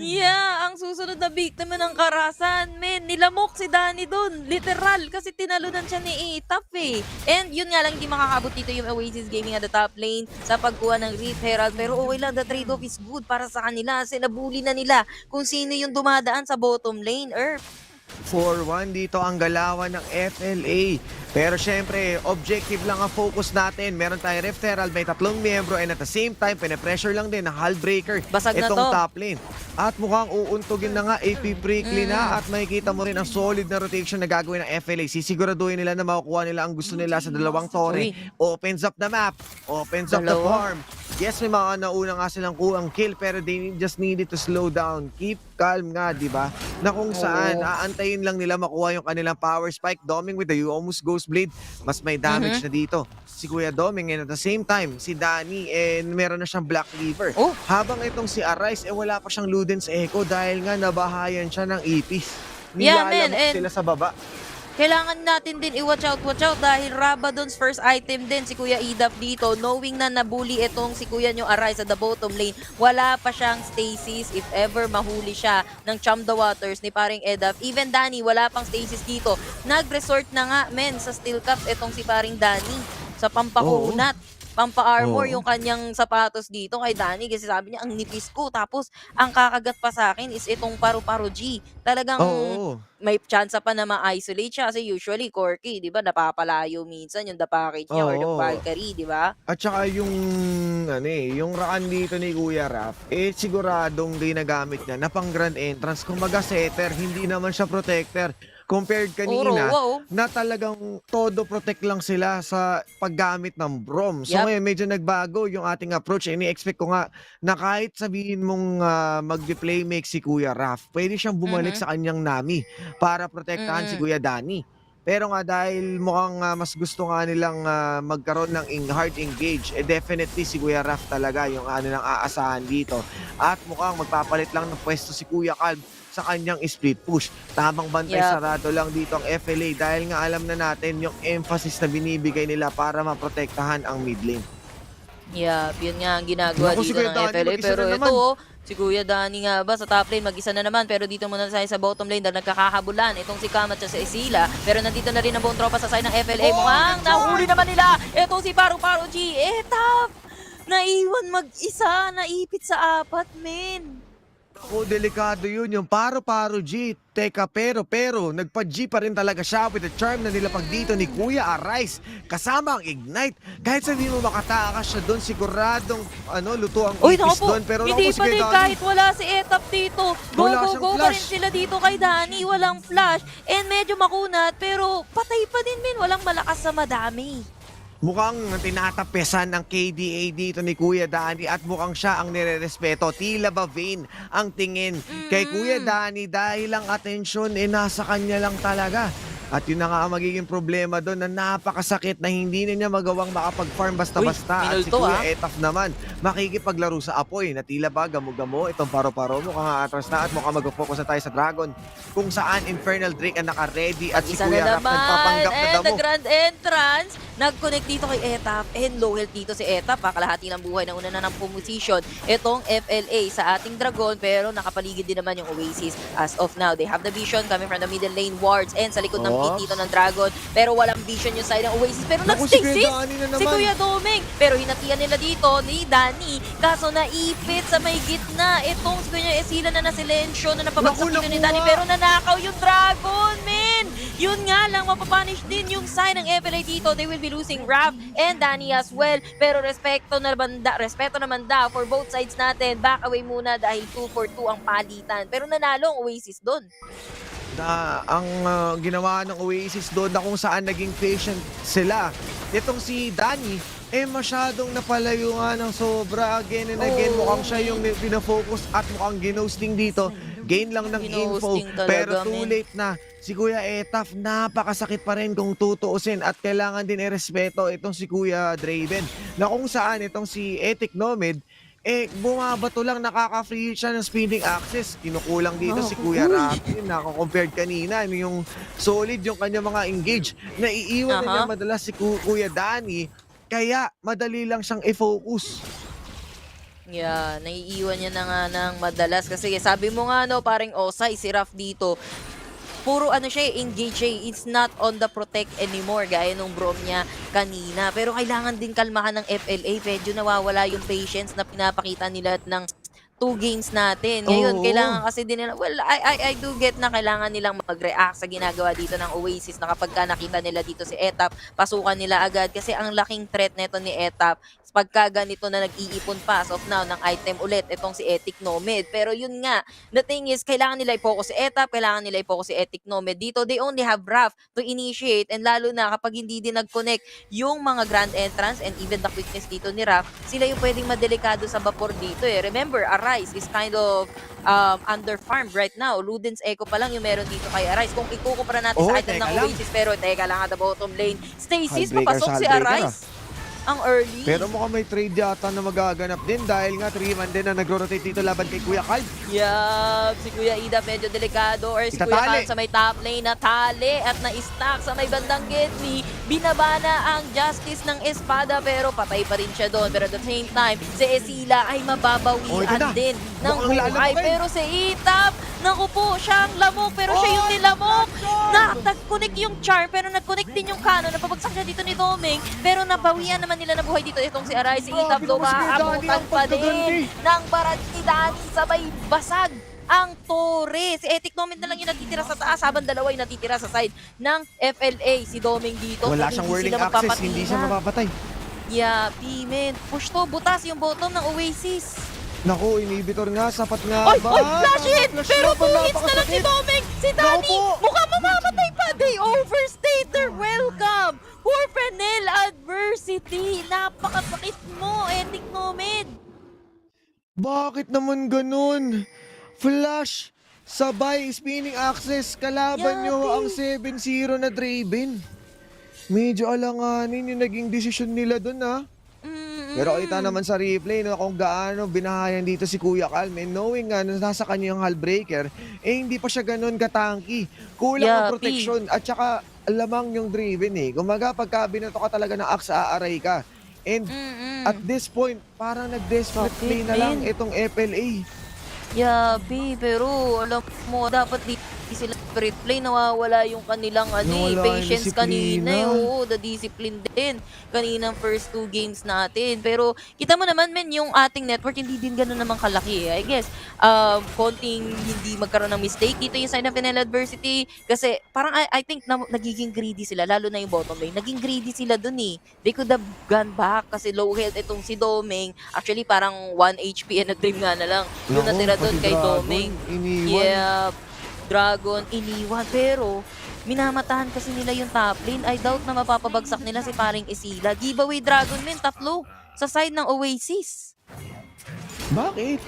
Yeah, ang susunod na biktima ng karahasan, men, nilamok si Danny dun, literal, kasi tinalunan siya ni Etap eh. And yun nga lang, hindi makakabot dito yung Oasis Gaming at the top lane sa pagkuha ng Rift Herald, pero okay lang, the trade-off is good para sa kanila, sinabuli na nila kung sino yung dumadaan sa bottom lane, Earth. 4-1 dito ang galawan ng FLA. Pero syempre, objective lang ang focus natin. Meron tayong Rift Herald, may 3 miyembro and at the same time, pinapressure lang din ng Hullbreaker itong top lane. At mukhang uuntugin na nga, AP Prickly na at makikita mo rin ang solid na rotation na gagawin ng FLA. Sisiguraduhin nila na makukuha nila ang gusto nila sa dalawang tore. Opens up the map, opens up the farm. Yes, may mga nauna nga silang kuhang kill pero they just needed to slow down. Keep calm nga, di ba? Na kung saan, aantayin lang nila makuha yung kanilang power spike. Doming with the almost Ghost Blade, mas may damage na dito. Si Kuya Doming and at the same time, si Danny and meron na siyang Black Cleaver. Habang itong si Arise, wala pa siyang Ludens Echo dahil nga nabahayan siya ng ipis. Nilalamok sila sa baba. Kailangan natin din watch out dahil Rabadon's first item din si Kuya Edap dito. Knowing na nabully itong si Kuya nyo Arise sa the bottom lane, wala pa siyang stasis if ever mahuli siya ng Chum the Waters ni paring Edap. Even Danny, wala pang stasis dito. Nag-resort na nga, men, sa steel cups itong si paring Danny sa pampakunat. Pampa-armor yung kanyang sapatos dito kay Danny kasi sabi niya ang nipis ko tapos ang kakagat pa sa akin is itong paru-paro G. Talagang may chance pa na ma-isolate siya kasi usually Corky, 'di ba, napapalayo minsan yung the package niya or the Valkyrie, 'di ba? At saka yung yung rakan dito ni Kuya Raf, siguradong ginagamit niya na pang grand entrance. Kumaga setter, hindi naman siya protector. Compared kanina na talagang todo protect lang sila sa paggamit ng Brom. So ngayon medyo nagbago yung ating approach. Ini-expect ko nga na kahit sabihin mong mag-play make si Kuya Raf, pwede siyang bumalik sa kanyang Nami para protektahan si Kuya Danny. Pero nga dahil mukhang mas gusto nga nilang magkaroon ng hard engage, definitely si Kuya Raf talaga yung nang aasahan dito. At mukhang magpapalit lang ng pwesto si Kuya Calb sa kanyang split push. Tamang bantay Yup. sarado lang dito ang FLA dahil nga alam na natin yung emphasis na binibigay nila para maprotektahan ang mid lane. Yun nga ang ginagawa Naku, si dito Kuya ng Danny, FLA. mag-isa Pero na ito, naman. si Kuya Danny nga ba sa top lane, mag-isa na naman. Pero dito muna tayo sa bottom lane dahil nagkakahabulan. Itong si Kam at siya sa Isila. Pero nandito na rin ang buong tropa sa side ng FLA. Mukhang nahuli naman nila. Itong si Paru Paru G. Top! Naiwan mag-isa. Naipit sa apat, men. Ako, delikado yun. Yung paro-paro G. Teka, pero, nagpa-G pa rin talaga siya with the charm na nilapag dito ni Kuya Arise. Kasama ang Ignite. Kahit sa hindi mo makatakas siya doon, siguradong luto ang Uy, ipis naku po. doon. Pero Hindi naku, pa sige, din Danny. kahit wala si Etap dito. Go, Wala go, siyang go pa flash. rin sila dito kay Danny. Walang flash. And medyo makunat. Pero patay pa din, men. Walang malakas sa madami. Mukhang tinatapesan ng KDA dito ni Kuya Danny at mukhang siya ang nirerespeto. Tila ba vain ang tingin kay Kuya Danny dahil ang atensyon nasa kanya lang talaga. At yun na nga ang magiging problema doon na napakasakit na hindi na niya magawang makapag-farm basta-basta. At si minulto, Kuya Etaf naman makikipaglaro sa apoy na tila ba gamo-gamo itong paro-paro. Mukhang atras na at mukhang mag-focus na tayo sa Dragon kung saan Infernal Drake ang naka-ready at si Isa Kuya na Rap naman. nagpapanggap na And damo. the grand entrance. Nag-connect dito kay Etap. And low health dito si Etap. Kalahati ng buhay na una na ng position. Itong FLA sa ating Dragon. Pero nakapaligid din naman yung Oasis. As of now, they have the vision coming from the middle lane wards. And sa likod ng pit dito ng Dragon. Pero walang vision yung side ng Oasis. Pero Naku, nag-stay si Kuya safe Danny na si naman. Kuya Doming. Pero hinatian nila dito ni Danny. Kaso naipit sa may gitna. Itong si Kuya Esila na nasilensyo na napabagsak dito ni Danny. Pero nanakaw yung Dragon, men! Yun nga lang, mapapunish din yung side ng FLA dito. They will be losing Raph and Danny as well. Pero respeto naman daw for both sides natin. Back away muna dahil 2 for 2 ang palitan. Pero nanalo ang Oasis doon. Na ang ginawa ng Oasis doon na kung saan naging patient sila. Itong si Danny, masyadong napalayo nga ng sobra again and again. Mukhang siya yung pinafocus at mukhang ginosting dito. Gain lang ng info, Ginosting talaga, pero too men. late na. Si Kuya Etaf, napakasakit pa rin kung tutuusin at kailangan din irespeto itong si Kuya Draven. Na kung saan itong si Etic Nomad, bumabato lang, nakaka-free siya ng spinning access. Kinukulang dito si Kuya Rafi, nako-compared kanina, yung solid yung kanya mga engage. Naiiwan na niya madalas si Kuya Danny, kaya madali lang siyang i-focus. Yeah, naiiwan niya na nga ng madalas. Kasi sabi mo nga, no, parang Osay, si Raf dito. Puro siya, engage siya. It's not on the protect anymore, gaya nung brom niya kanina. Pero kailangan din kalmahan ng FLA. Medyo nawawala yung patience na pinapakita nila ng 2 games natin. Ngayon, kailangan kasi din nila, well, I do get na kailangan nilang mag-react sa ginagawa dito ng Oasis na kapag nakita nila dito si Etap, pasukan nila agad kasi ang laking threat nito ni Etap pagka ganito na nag-iipon pa as of now ng item ulit itong si Etic Nomad. Pero yun nga, the thing is, kailangan nila i-focus si Etap, kailangan nila i-focus si Etic Nomad. Dito, they only have Raph to initiate and lalo na kapag hindi din nag-connect yung mga grand entrance and even the quickness dito ni Raph, sila yung pwedeng madelikado sa vapor dito eh. Remember, Arise is kind of under-farmed right now. Luden's Echo pa lang yung meron dito kay Arise. Kung ikukumpara natin sa item ng Oasis, pero teka lang at the bottom lane, Stasis, papasok si Arise. Ang early. Pero mukhang may trade yata na magaganap din dahil nga 3-man din na nagro-rotate dito laban kay Kuya Calb. Yup, si Kuya Ida medyo delikado or si Kuya Calb sa may top lane natali at na-stack sa may bandang Gedli. Binaba na ang justice ng espada pero patay pa rin siya doon. Pero at the same time, si Esila ay mababawian din ng buhay. Pero si Itap, naku po, siya ang lamok pero siya yung nilamok. Nag-connect yung charm pero nag-connect din yung cannon. Napabagsak siya dito ni Doming pero nabawian naman nila na buhay dito itong si Arise. Si Itap do maabutan pa din ng barad ni Danny sa may basag ang tore. Si Etic Nomad na lang yung natitira sa taas habang dalawa yung natitira sa side ng FLA. Si Doming dito. Wala siyang whirling access, hindi siya mapapatay. Yeah, Pimen. Push to, butas yung bottom ng Oasis. Naku, inhibitor nga, sapat nga ba? Oy, flash hit! Pero 2 hits na lang si Doming! Si Danny, mukhang mamamatay pa! They overstayed their welcome! Poor FENNEL adversity! Napakasakit mo, Etic Nomad! Bakit naman ganun? Flash! Sabay, spinning access. Kalaban nyo Yapi. ang 7-0 na Draven. Medyo alanganin yung naging desisyon nila dun ha. Pero kita naman sa replay no, kung gaano binahayan dito si Kuya Calmen, knowing nga na nasa kanya yung hull breaker, eh hindi pa siya ganun katanky. Kulang ang Yapi. proteksyon at saka lamang yung Draven eh. Kumaga pagka binato ka talaga ng axe, aaray ka. And at this point, parang nag-desperate Bakit, play na lang men? itong FLA. Yabi, pero alam mo, dapat di sila spirit play, nawawala yung kanilang Nawala yung patience kanina. disiplina. Oo, the discipline din. Kaninang first 2 games natin. Pero kita mo naman, men, yung ating network, hindi din gano'n naman kalaki. I guess, konting hindi magkaroon ng mistake. Dito yung sign of FENNEL adversity. Kasi parang I think na, nagiging greedy sila, lalo na yung bottom lane. Naging greedy sila dun eh. They could have gone back kasi low health itong si Doming. Actually, parang 1 HP and a dream nga na lang. Yung Nako, natira doon pati kay Dragon, Doming. iniwan. Yeah, Dragon, iniwan. Pero, minamatahan kasi nila yung top lane. I doubt na mapapabagsak nila si paring Isila. Giveaway Dragon, men, tatlo sa side ng Oasis. Bakit?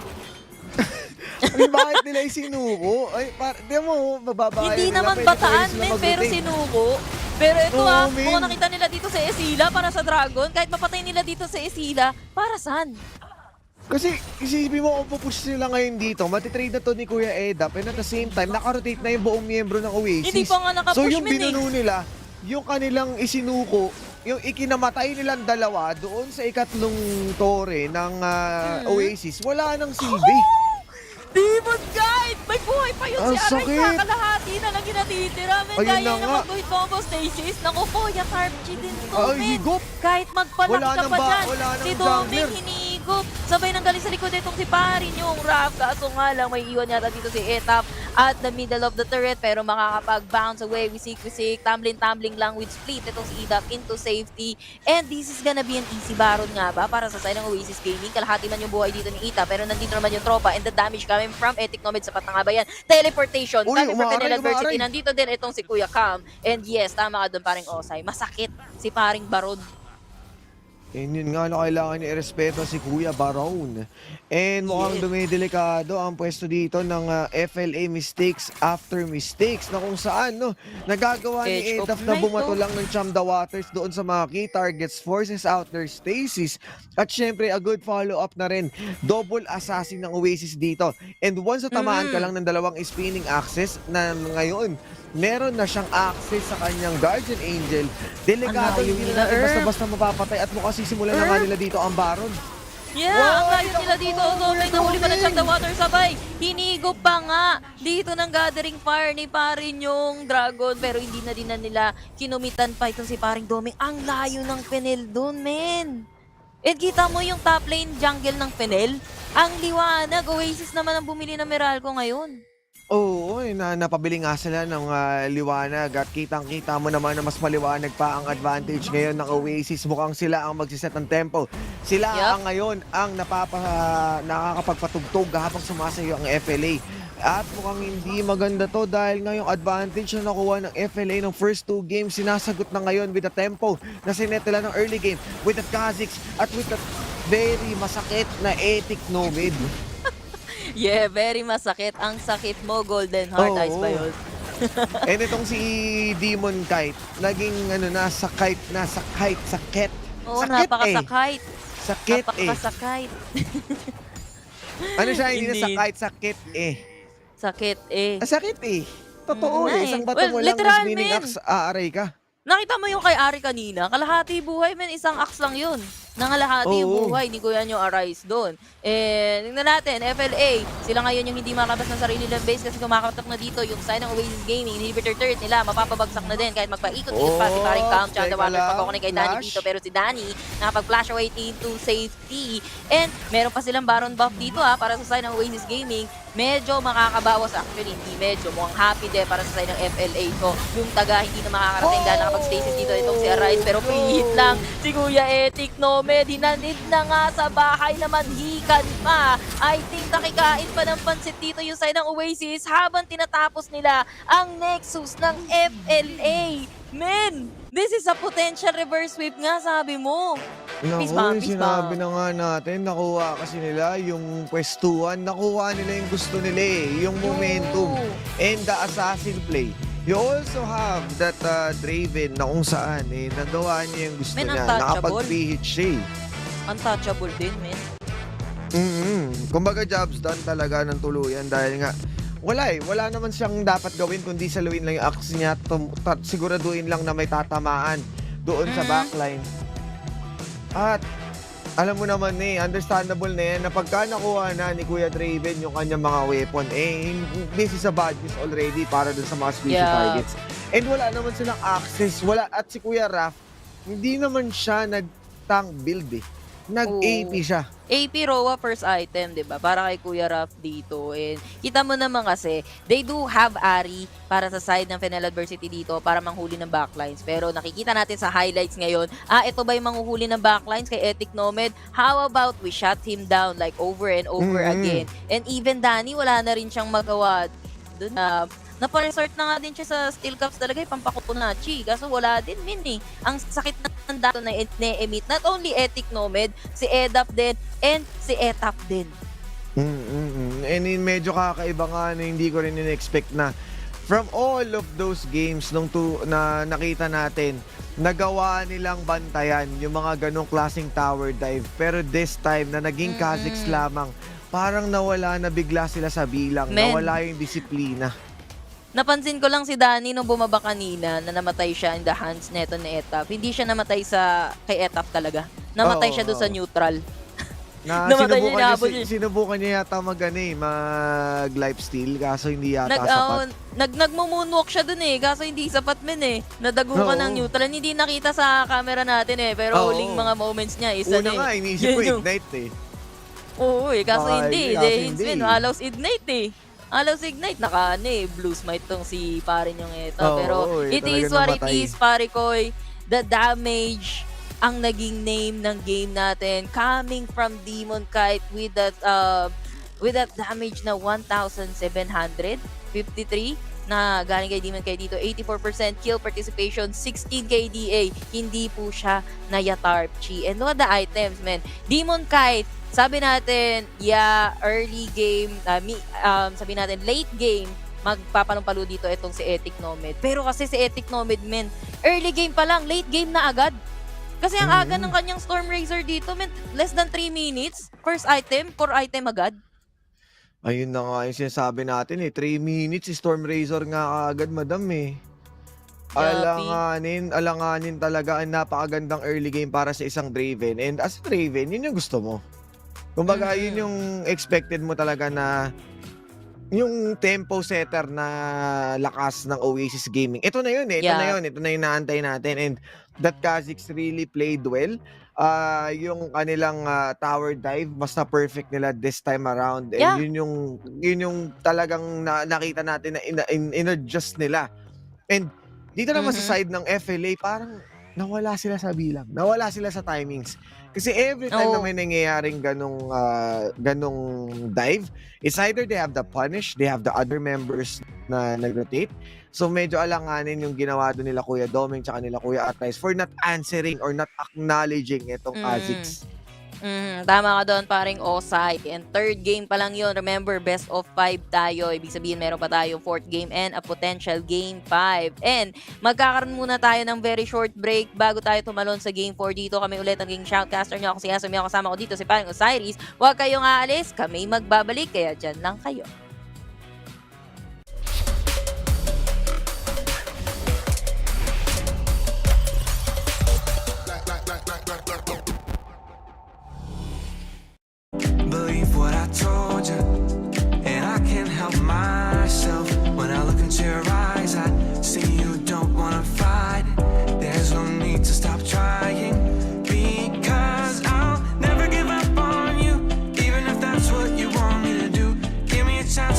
Ay, bakit nila isinuko? Ay, di mo, mababaya Hindi nila. naman Pwede bataan, sila men, pero mag-rotate. sinuko. Pero ito Oo, kung men. nakita nila dito sa Isila para sa Dragon, kahit mapatay nila dito sa Isila, para saan? Kasi isipin mo kung pupush sila ngayon dito, matitrade na to ni Kuya Edap and at the same time, nakarotate na yung buong miyembro ng Oasis. Hindi pa nga nakapush, So yung men, eh. binuno nila, yung kanilang isinuko, yung ikinamatay nilang dalawa doon sa ikatlong tore ng Oasis, wala nang silbi. Demon Guide! May buhay pa yun Ang si Aray sakit! sa kalahati na lang yung natitira. Men, Ayun kaya na na nga. mag-going combo stages. Naku po, yung Carpchi din to, Ay, men. higop! Kahit magpalaki Wala ka nang pa dyan. wala nang Si Doming jungler. hinihigop. Sabay nang galing sa likod itong si Parin yung Raph. Kaso nga lang, may iwan yata dito si Etap at the middle of the turret. Pero makakapag-bounce away. Wisik. Tumbling lang with split. Itong si Edap into safety. And this is gonna be an easy baron nga ba para sa side ng Oasis Gaming. Kalahati man yung buhay dito ni Ita. Pero nandito naman yung tropa. And the damage coming from Etic Nomad. Sapat na nga ba yan? Teleportation. Uy, Coming from umaaray, FENNEL adversity. umaaray. Nandito din itong si Kuya Cam. And yes, tama ka doon paring Osay. Masakit si paring Barod. And yun nga na kailangan niya irespeto si Kuya Baron. And mukhang dumidelikado ang pwesto dito ng FLA mistakes after mistakes na kung saan no, nagagawa ni Edge of Etaf na night, bumato oh. lang ng Cham the Waters doon sa mga key targets, forces out their stasis. At syempre, a good follow-up na rin. Double assassin ng Oasis dito. And once natamaan ka lang ng dalawang spinning axis na ngayon, meron na siyang access sa kanyang Guardian Angel. Delikado, Ang layo hindi nila, na natin basta-basta mapapatay at mukhang sisimulan na nga nila dito ang Baron. Yeah, Wow, ang layo nila dito. Doming nahuli pa na Cham the Water sabay. Hinigop pa nga dito ng gathering fire ni parin yung Dragon. Pero hindi na din na nila kinumitan pa itong si paring Doming. Ang layo ng FENNEL doon, men. And kita mo yung top lane jungle ng FENNEL. Ang liwanag. Oasis naman ang bumili ng Meralco ngayon. Oo, napabili nga sila ng liwanag at kitang-kita mo naman na mas maliwanag pa ang advantage ngayon ng Oasis. Mukhang sila ang magsiset ng tempo. Sila ang ngayon ang nakakapagpatugtog habang sumasayo ang FLA. At mukhang hindi maganda to dahil ngayong advantage na nakuha ng FLA ng first 2 games, sinasagot na ngayon with the tempo na sinet nila ng early game with the Kha'Zix at with the very masakit na Etic Nomad. Yeah, very masakit. Ang sakit mo, Golden Heart. Ice ba yun? And itong si Demon Kite, naging sakit. Oo, Sakit napakasakit. Sakit Napakasakit. Ano siya, hindi na Indeed. sakit eh. Sakit eh. Sakit eh. Totoo nga eh. eh. Isang bato mo Well, lang literal, mas meaning men. axe, aaray ka. Nakita mo yung kay Ari kanina? Kalahati buhay, men. Isang axe lang yun. Nangalahati yung Oo. buhay ni Kuya nyo Arise doon. And tingnan natin, FLA, sila ngayon yung hindi makabas ng sarili ng base kasi kumakatok na dito yung side ng Oasis Gaming. Inhibitor turret nila, mapapabagsak na din kahit magpaikot-ikot pa si paring Cam. Cham the Water, pagkukunin kay Danny Flash. dito. Pero si Danny, nakapag-flash away into safety. And meron pa silang Baron buff dito para sa side ng Oasis Gaming. Medyo makakabawas. Actually, hindi medyo. Mukhang happy din para sa side ng FLA. So, yung taga hindi na makakarating dahil nakapag-stasis dito itong si Arise. Pero free hit lang si Kuya Etic Nomad. Hinanid na nga sa bahay na manhikan pa. I think nakikain pa ng pansit dito yung side ng Oasis habang tinatapos nila ang Nexus ng FLA. Men! This is a potential reverse sweep nga, sabi mo. Peace Naku, bomb, peace sinabi bomb. na nga natin, nakuha kasi nila yung pwestuhan, nakuha nila yung gusto nila yung momentum, and the assassin play. You also have that Draven na kung saan nagawa niya yung gusto Men, niya, untouchable. nakapag-3-hit siya Untouchable din, men. Kumbaga jobs done talaga ng tuluyan dahil nga wala naman siyang dapat gawin kundi saluin lang yung axe niya, siguraduhin lang na may tatamaan doon sa backline. At alam mo naman understandable na yan na pagka nakuha na ni Kuya Draven yung kanyang mga weapon, this is a bad news already para dun sa mga squishy targets. And wala naman silang access, at si Kuya Raph, hindi naman siya nag-tank build Nag-AP siya. AP Roa first item, 'di ba? Para kay Kuya Raph dito. And kita mo naman kasi, they do have Ari para sa side ng FENNEL Adversity dito para manghuli ng backlines. Pero nakikita natin sa highlights ngayon, ito ba yung manghuhuli ng backlines kay Ethic Nomad? How about we shut him down like over and over again? And even Danny, wala na rin siyang magawa doon na napa-resort na nga din siya sa Steel Cups talaga, pampakutunachi. Kaso wala din, ang sakit ng dato na emit not only Ethic Nomad, si Edap din, and si Etap din. And medyo kakaiba nga na hindi ko rin in-expect na from all of those games na nakita natin, nagawa nilang bantayan yung mga ganong klaseng tower dive. Pero this time na naging Kha'Zix lamang, parang nawala na bigla sila sa bilang, nawala yung disiplina. Napansin ko lang si Danny nung bumaba kanina na namatay siya in the hands neto ni Etap. Hindi siya namatay kay Etap talaga. Namatay siya doon sa neutral. Sinubukan niya yata mag lifesteal kaso hindi yata sapat. Nagmo-moonwalk siya doon kaso hindi sapat nadagukan ng neutral. Hindi nakita sa camera natin pero huling mga moments niya Una nga, inisip ko ignite Oo kaso hindi. Allows ignite Allows ignite, blue smite tong si pare niyong ito. Pero it is what it is, pare koy. The damage ang naging name ng game natin coming from Demon Kite with that damage na 1,753 na galing kay Demon Kite dito. 84% kill participation, 16 KDA. Hindi po siya na-yatarp chi. And what the items, man? Demon Kite, sabi natin, early game, sabi natin, late game, magpapalumpalo dito itong si Ethic Nomad. Pero kasi si Ethic Nomad, early game pa lang, late game na agad. Kasi ang aga ng kanyang Storm Razor dito, less than 3 minutes, first item, core item agad. Ayun na nga yung sinasabi natin 3 minutes, Storm Razor nga agad, madam Alanganin talaga ang napakagandang early game para sa isang Draven. And as a Draven, yun yung gusto mo. Kumbaga, yun yung expected mo talaga na yung tempo setter na lakas ng Oasis Gaming. Ito na yun Ito na yung naantay natin. And that Kha'Zix really played well. Yung kanilang tower dive, basta perfect nila this time around. And yun yung talagang nakita natin na in-adjust nila. And dito naman sa side ng FLA, parang nawala sila sa bilang. Nawala sila sa timings. Kasi every time na may nangyayaring ganong dive, it's either they have the punish, they have the other members na nag-rotate. So medyo alanganin yung ginawa doon nila Kuya Doming tsaka nila Kuya Atrais for not answering or not acknowledging itong Kha'Zix. Tama ka doon, paring Osai. And third game pa lang yun. Remember, best of 5 tayo. Ibig sabihin, meron pa tayo fourth game and a potential game 5. And magkakaroon muna tayo ng very short break bago tayo tumalon sa game 4 dito. Kami ulit ang game shoutcaster nyo. Ako si Asami, ako kasama ko dito si paring Osiris. Huwag kayong aalis, kami magbabalik. Kaya dyan lang kayo. Believe what I told you, and I can't help myself. When I look into your eyes, I see you don't wanna fight. There's no need to stop trying, because I'll never give up on you, even if that's what you want me to do. Give me a chance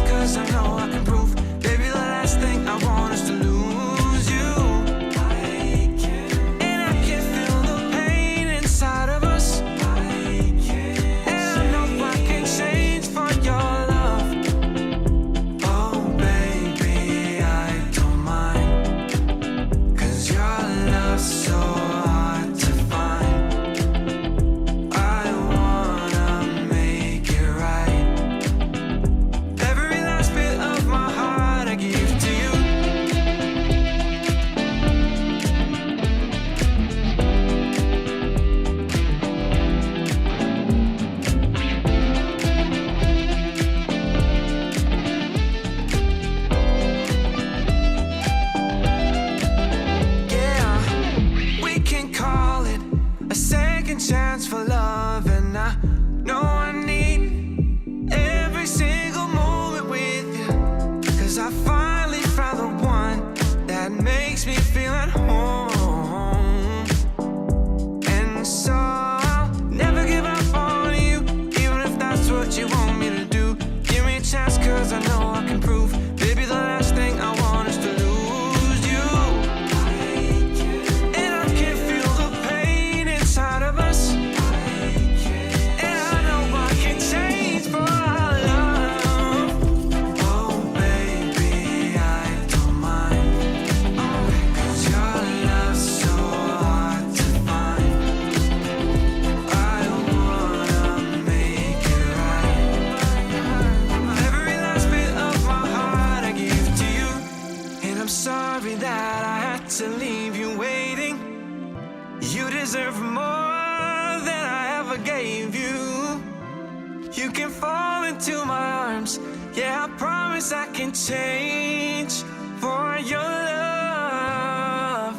Yeah, I promise I can change for your love.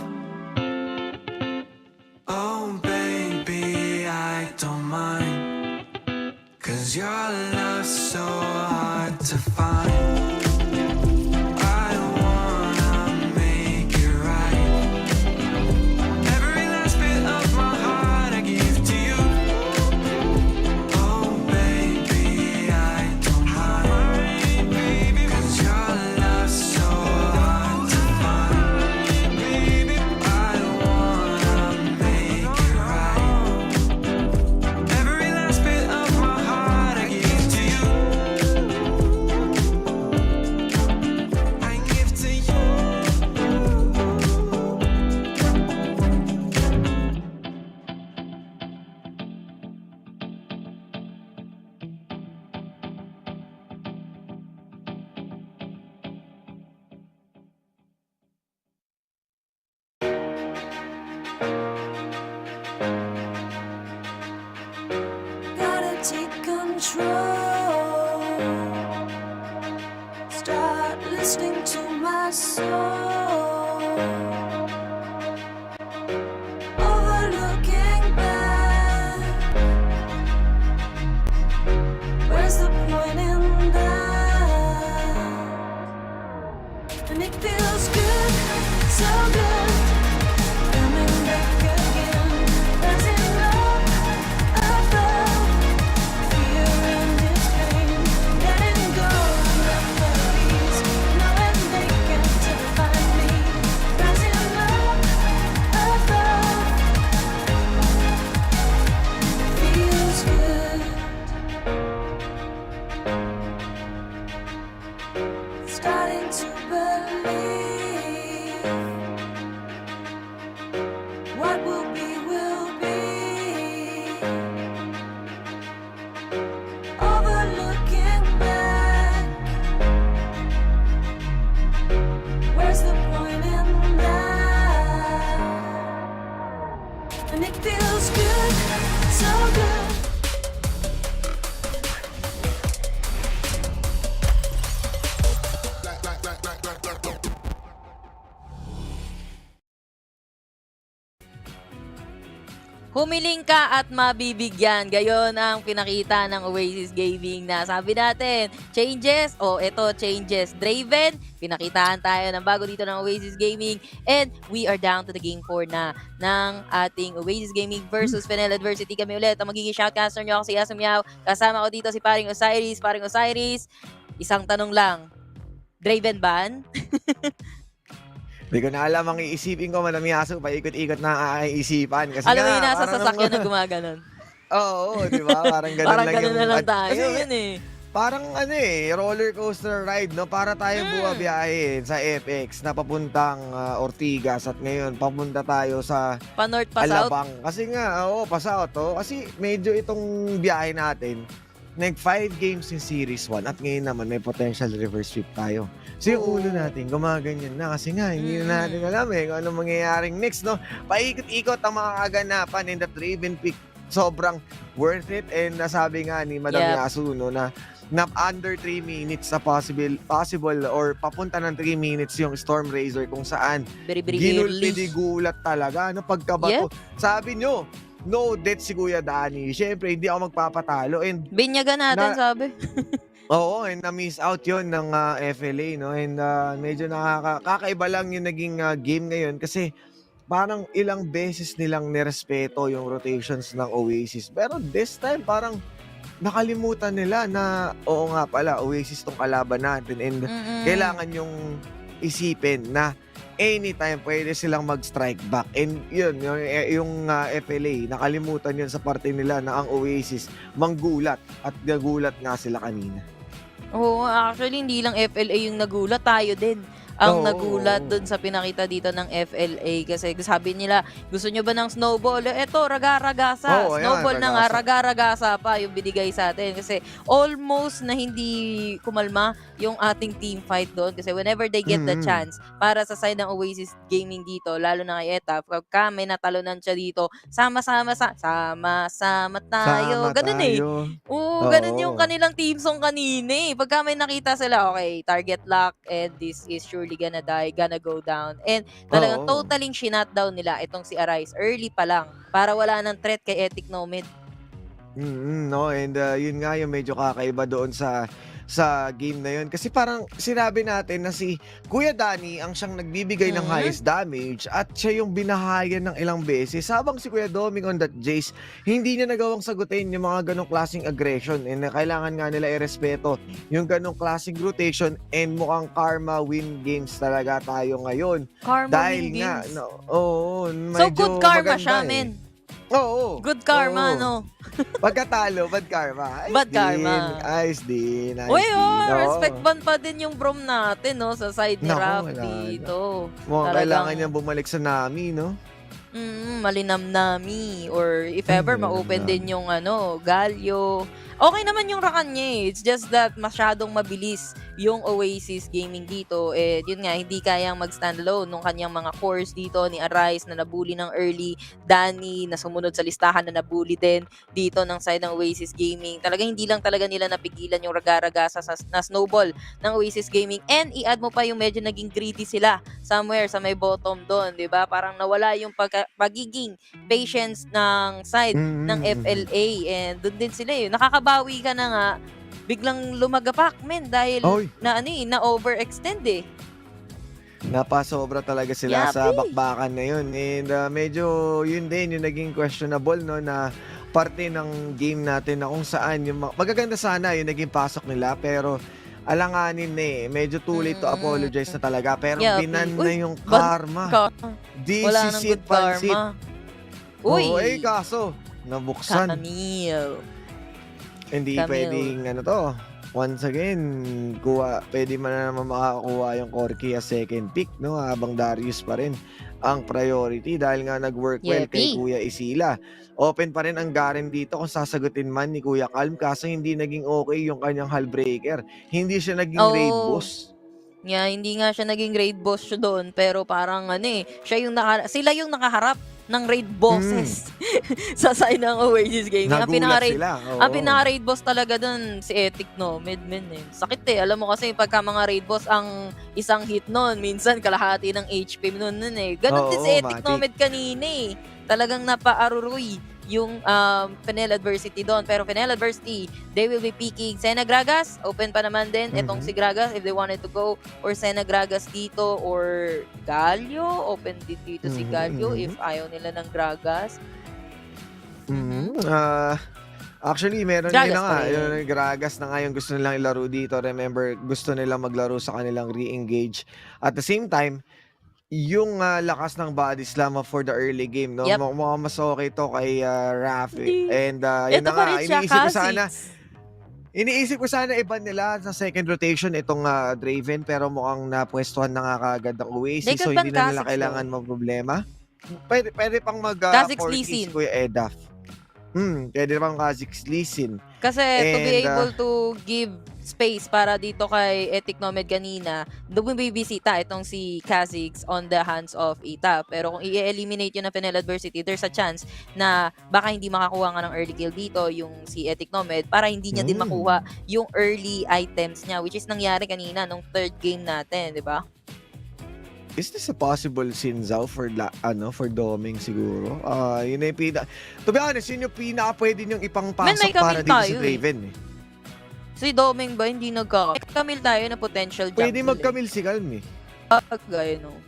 Oh, baby, I don't mind, 'cause your love's so hard to find. I wanna make it right. Every last bit of my heart I give to you. Oh, baby, I don't mind, baby, 'cause your love's so hard to find. Baby, I wanna make it right. Every last bit of my heart I give to you. I give to you. Gotta take control. Start listening to my soul. Overlooking back. Where's the point in that? And it feels good, so good. Coming back again. There's enough above. Fear and its pain. Letting go of memories. Knowing they can't define me. There's enough above. Feels good. Starting to believe what will be will be. Overlooking back. Where's the point in that? And it feels good, so good. Humiling ka at mabibigyan. Gayon ang pinakita ng Oasis Gaming na sabi natin, changes, eto changes. Draven, pinakitaan tayo ng bago dito ng Oasis Gaming. And we are down to the game 4 na ng ating Oasis Gaming versus FENNEL Adversity. Kami ulit ang magiging shoutcaster nyo. Ako si Asumiao. Kasama ko dito si Paring Osiris. Paring Osiris, isang tanong lang. Draven ban? Hindi ko na alam ang iisipin ko, Madam Yasu, paikot-ikot na ang aisipan. Kasi Alam mo nga, yung nasa parang sasakyan na gumaganon. Oo, di ba? Parang ganun Parang lang ganun yung... na lang tayo, Kasi, yun eh. parang roller coaster ride, no? Para tayong bumabiyahe sa FX na papuntang Ortigas at ngayon papunta tayo sa Pa-north, pa-south? Alabang. Kasi nga, pa-south, Kasi medyo itong biyahe natin, nag 5 games in Series 1 at ngayon naman may potential reverse sweep tayo. So yung ulo natin, gumaganyan na kasi nga, hindi na natin alam kung anong mangyayaring next, no? Paikot-ikot ang mga kaganapan and the Draven pick, sobrang worth it. And nasabi nga ni Madam Yasu, no, na under 3 minutes na possible or papunta ng 3 minutes yung Storm Razor kung saan ginulpidigulat talaga. Ano, pagkabato. Sabi nyo, no death si Kuya Danny. Siyempre, hindi ako magpapatalo. And binyagan natin, sabi. Oo, and na-miss out yon ng FLA, no? And medyo kakaiba lang yung naging game ngayon kasi parang ilang beses nilang nirespeto yung rotations ng Oasis. Pero this time, parang nakalimutan nila na, oo nga pala, Oasis tong kalaban natin. And kailangan yung isipin na anytime pwede silang mag-strike back. And yun, yung FLA, nakalimutan yun sa parte nila na ang Oasis manggulat. At nagulat nga sila kanina. Oo, actually, hindi lang FLA yung nagulat, tayo din. ang Oo, nagulat oo. dun sa pinakita dito ng FLA kasi sabi nila, gusto nyo ba ng snowball? Eto, raga-ragasa. Oo, ayan, Snowball na nga, ragasa. raga-ragasa pa yung binigay sa atin kasi almost na hindi kumalma yung ating team fight doon kasi whenever they get the Mm. chance para sa side ng Oasis Gaming dito, lalo na kay Eta, pagka may natalunan siya dito, sama-sama tayo. Sama Ganun eh. tayo. Oo, ganun yung Oo. kanilang team song kanina eh. Pagka may nakita sila, okay, target lock and this is surely gonna die, gonna go down. And talagang Oo. totaling shinutdown nila itong si Arise early pa lang para wala ng threat kay Ethic Nomad. No, and yun nga yung medyo kakaiba doon sa game na yun. Kasi parang sinabi natin na si Kuya Danny ang siyang nagbibigay ng highest damage at siya yung binahayan ng ilang beses. Habang si Kuya Doming on that Jace, hindi niya nagawang sagutin yung mga ganong klaseng aggression. And kailangan nga nila irespeto yung ganong klaseng rotation and mukhang karma win games talaga tayo ngayon. Karma Dahil win nga, games. Oo, So medyo good karma maganda siya, eh. men. Oo. Good karma, oo. no? Pagkatalo, bad karma. Bad karma. Ayos din. Ayos Uy, din. Oo. respect ban pa din yung brom natin, no? Sa side ni Naku, Rap wala dito. Mukhang Talagang- kailangan niya bumalik sa Nami, no? Malinamnami. Or if ever, ma-open din yung Galio. Okay naman yung Rakan niya eh. It's just that masyadong mabilis yung Oasis Gaming dito. Eh, yun nga, hindi kayang mag-stand alone nung kanyang mga cores dito ni Arise na nabully ng early, Danny na sumunod sa listahan na nabully din dito ng side ng Oasis Gaming. Talagang hindi lang talaga nila napigilan yung raga-ragasa na snowball ng Oasis Gaming. And i-add mo pa yung medyo naging greedy sila somewhere sa may bottom doon, di ba? Parang nawala yung pagiging patience ng side ng FLA. And doon din sila eh. Nakakabawi ka na nga, biglang lumagapak, men, dahil Oy. na-overextend eh. Napasobra talaga sila sa Yabi. bakbakan na yun. And medyo yun din yung naging questionable, no, na parte ng game natin na kung saan yung magaganda sana yung naging pasok nila pero alanganin na eh. Medyo too late to apologize na talaga pero Yabi. binan Uy, na yung karma. This Wala is nang it, good pansit. karma. Uy! Oo, kaso nabuksan. Kakamil. Hindi Camille. pwedeng once again, pwede man na naman makakuha yung Corky as second pick, no? Habang Darius pa rin ang priority dahil nga nag-work well kay Yepi. Kuya Isila. Open pa rin ang Garen dito kung sasagutin man ni Kuya Calm kaso hindi naging okay yung kanyang Hullbreaker. Hindi siya naging raid boss. Yeah, hindi nga siya naging raid boss siya doon pero parang siya yung sila yung nakaharap ng raid bosses sa side ng Oasis Gaming. Nagulat sila. Ang pinaka-raid boss talaga doon si Ethic Nomad, men eh. Sakit eh. Alam mo kasi pagka mga raid boss ang isang hit noon, minsan kalahati ng HP noon eh. Ganon din si Ethic Matik. Nomad kanina eh. Talagang napaaruroy yung FENNEL Adversity doon. Pero FENNEL Adversity, they will be picking Senna Gragas. Open pa naman din itong si Gragas if they wanted to go. Or Senna Gragas dito or Galio. Open din dito si Galio if ayaw nila ng Gragas. Actually, meron Gragas din na pa nga. rin. Yung Gragas na nga yung gusto nilang ilaro dito. Remember, gusto nilang maglaro sa kanilang re-engage. At the same time, yung lakas ng body slam for the early game, no? Yep. Mukhang mas okay to kay Rafi. Hindi. And yun Ito na pa nga, rin siya, iniisip ko sana iban nila sa second rotation itong Draven pero mukhang napwestuhan na nga kaagad ang Oasis They so could hindi ban na nila Kha'Zix, kailangan maproblema. Pwede pang Kha'Zix mag-4 Lee Sin. kills Kuya Edaf. Pwede pang Kha'Zix Lee Sin. Kasi to be And, able to give space para dito kay Ethic Nomad kanina, bumibisita itong si Kha'Zix on the hands of Ita. Pero kung i-eliminate yun na FENNEL Adversity, there's a chance na baka hindi makakuha nga ng early kill dito yung si Ethic Nomad para hindi niya din makuha yung early items niya, which is nangyari kanina nung third game natin, di ba? Is this a possible Sinzao for Doming siguro? Yun na yung to be honest, yun yung pwede niyong ipangpasok may para Camille dito tayo si Draven eh. Si Doming ba hindi Camille tayo na potential jungle. Pwede mag-Camille si Calm eh. Gaya no.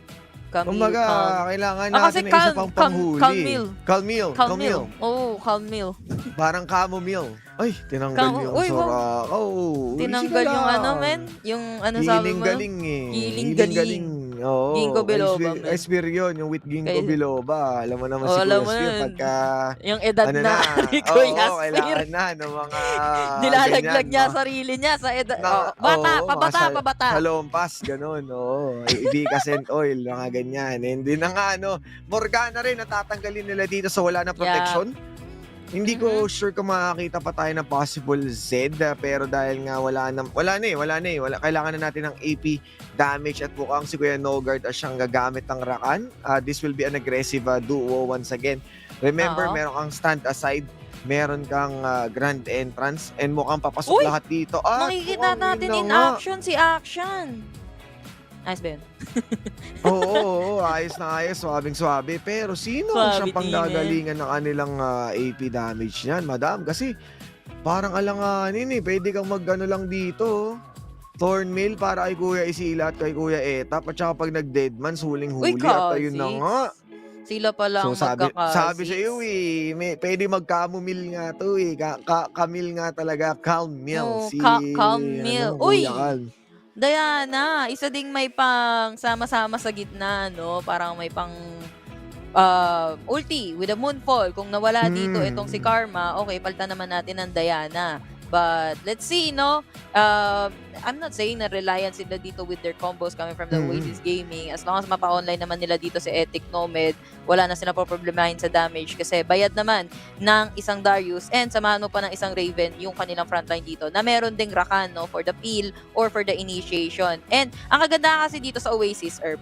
Camille. Kumbaga, kailangan kasi natin na isa pang panghuli. Calmille. Oh, Calmille. Parang chamomile. Ay, tinanggal yung Soraka. Tinanggal yung men? Yung sabi mo? Galing eh. Giling-galing. Ginkgo Oo, biloba, men. Esper yun, yung with Ginkgo Kaya biloba. Alam mo naman oh, si alam Kuya mo Spear yun, pagka yung edad ano na na, ni Kuya oo, Spear. kailangan na ng mga ganyan, Nilalaglag niya sarili niya sa edad. Oh, bata, oo, mga pabata. salompas, ganun, oo. Ibicacent oil, mga ganyan. Hindi na nga, Morgana rin, natatanggalin nila dito sa wala na Yeah. protection. Hindi ko sure kung makakita pa tayo ng possible Z, pero dahil nga kailangan na natin ng AP damage at mukhang si Kuya Nogard as siyang gagamit ng Rakan. This will be an aggressive duo once again. Remember, Oo. meron kang stand aside, meron kang grand entrance, and mukhang papasok Uy! lahat dito. At Makikita mukhang natin yun in na nga. action si Action. Nice ba yun? Oo, ayos na ayos, swabing-swabe. Pero sino ang Swabe siyang panggagalingan ng kanilang AP damage niyan, madam? Kasi parang alanganin pwede kang mag-ano lang dito. Thornmail para kay Kuya Isila at kay Kuya Etap. At saka pag nag-deadman, Uy, huling-huli. At ayun na nga. Sila pala So ang sabi sa iyo magkaka-6. pwede mag-chamomile nga to Camille nga talaga, Calmil No, si calm meal. Kuya Uy! Cal. Diana, isa ding may pang sama-sama sa gitna, no? Parang may pang ulti with a moonfall. Kung nawala dito itong si Karma, okay, palitan naman natin ng Diana. But let's see, no? I'm not saying na reliant sila dito with their combos coming from the Oasis Gaming. As long as mapa-online naman nila dito si Ethic Nomad, wala na sila poproblemahin sa damage kasi bayad naman ng isang Darius and samahan mo pa ng isang Raven yung kanilang frontline dito na meron ding Rakan, no? For the peel or for the initiation. And ang kaganda kasi dito sa Oasis, Herb,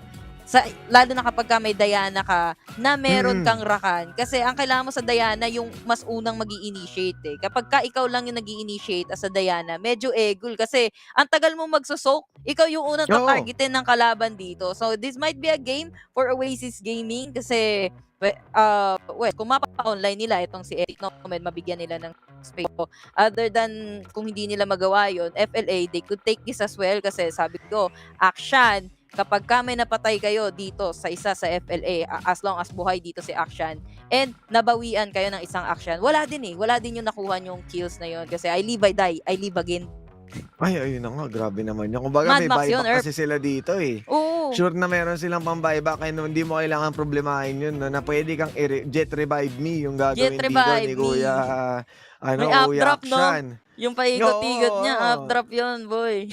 lalo na kapag may Diana ka na meron kang Rakan. Kasi ang kailangan mo sa Diana yung mas unang mag-i-initiate Kapag ka ikaw lang yung nag-i-initiate as sa Diana, medyo egul. Kasi ang tagal mo magsusok, ikaw yung unang tatargetin ng kalaban dito. So this might be a game for Oasis Gaming kasi kung mapa-online nila itong si Eric Nomad, mabigyan nila ng space. So, other than kung hindi nila magawa yun, FLA, they could take this as well kasi sabi ko, Action, kapag may napatay kayo dito sa isa sa FLA, as long as buhay dito si Action, and nabawian kayo ng isang Action, wala din yung nakuha yung kills na yun. Kasi I live, I die, I live again. Ay, ayun na nga, grabe naman yun. Kumbaga Mad may Max yun, buyback kasi sila dito Oo. Sure na meron silang pang buyback kaya hindi mo kailangan problemahin yun, na pwede kang jet revive me yung gagawin Jet dito revive ni Kuya, may up Kuya drop, no? Action. Yung paigot-igot niya, Oo. up drop yun, boy.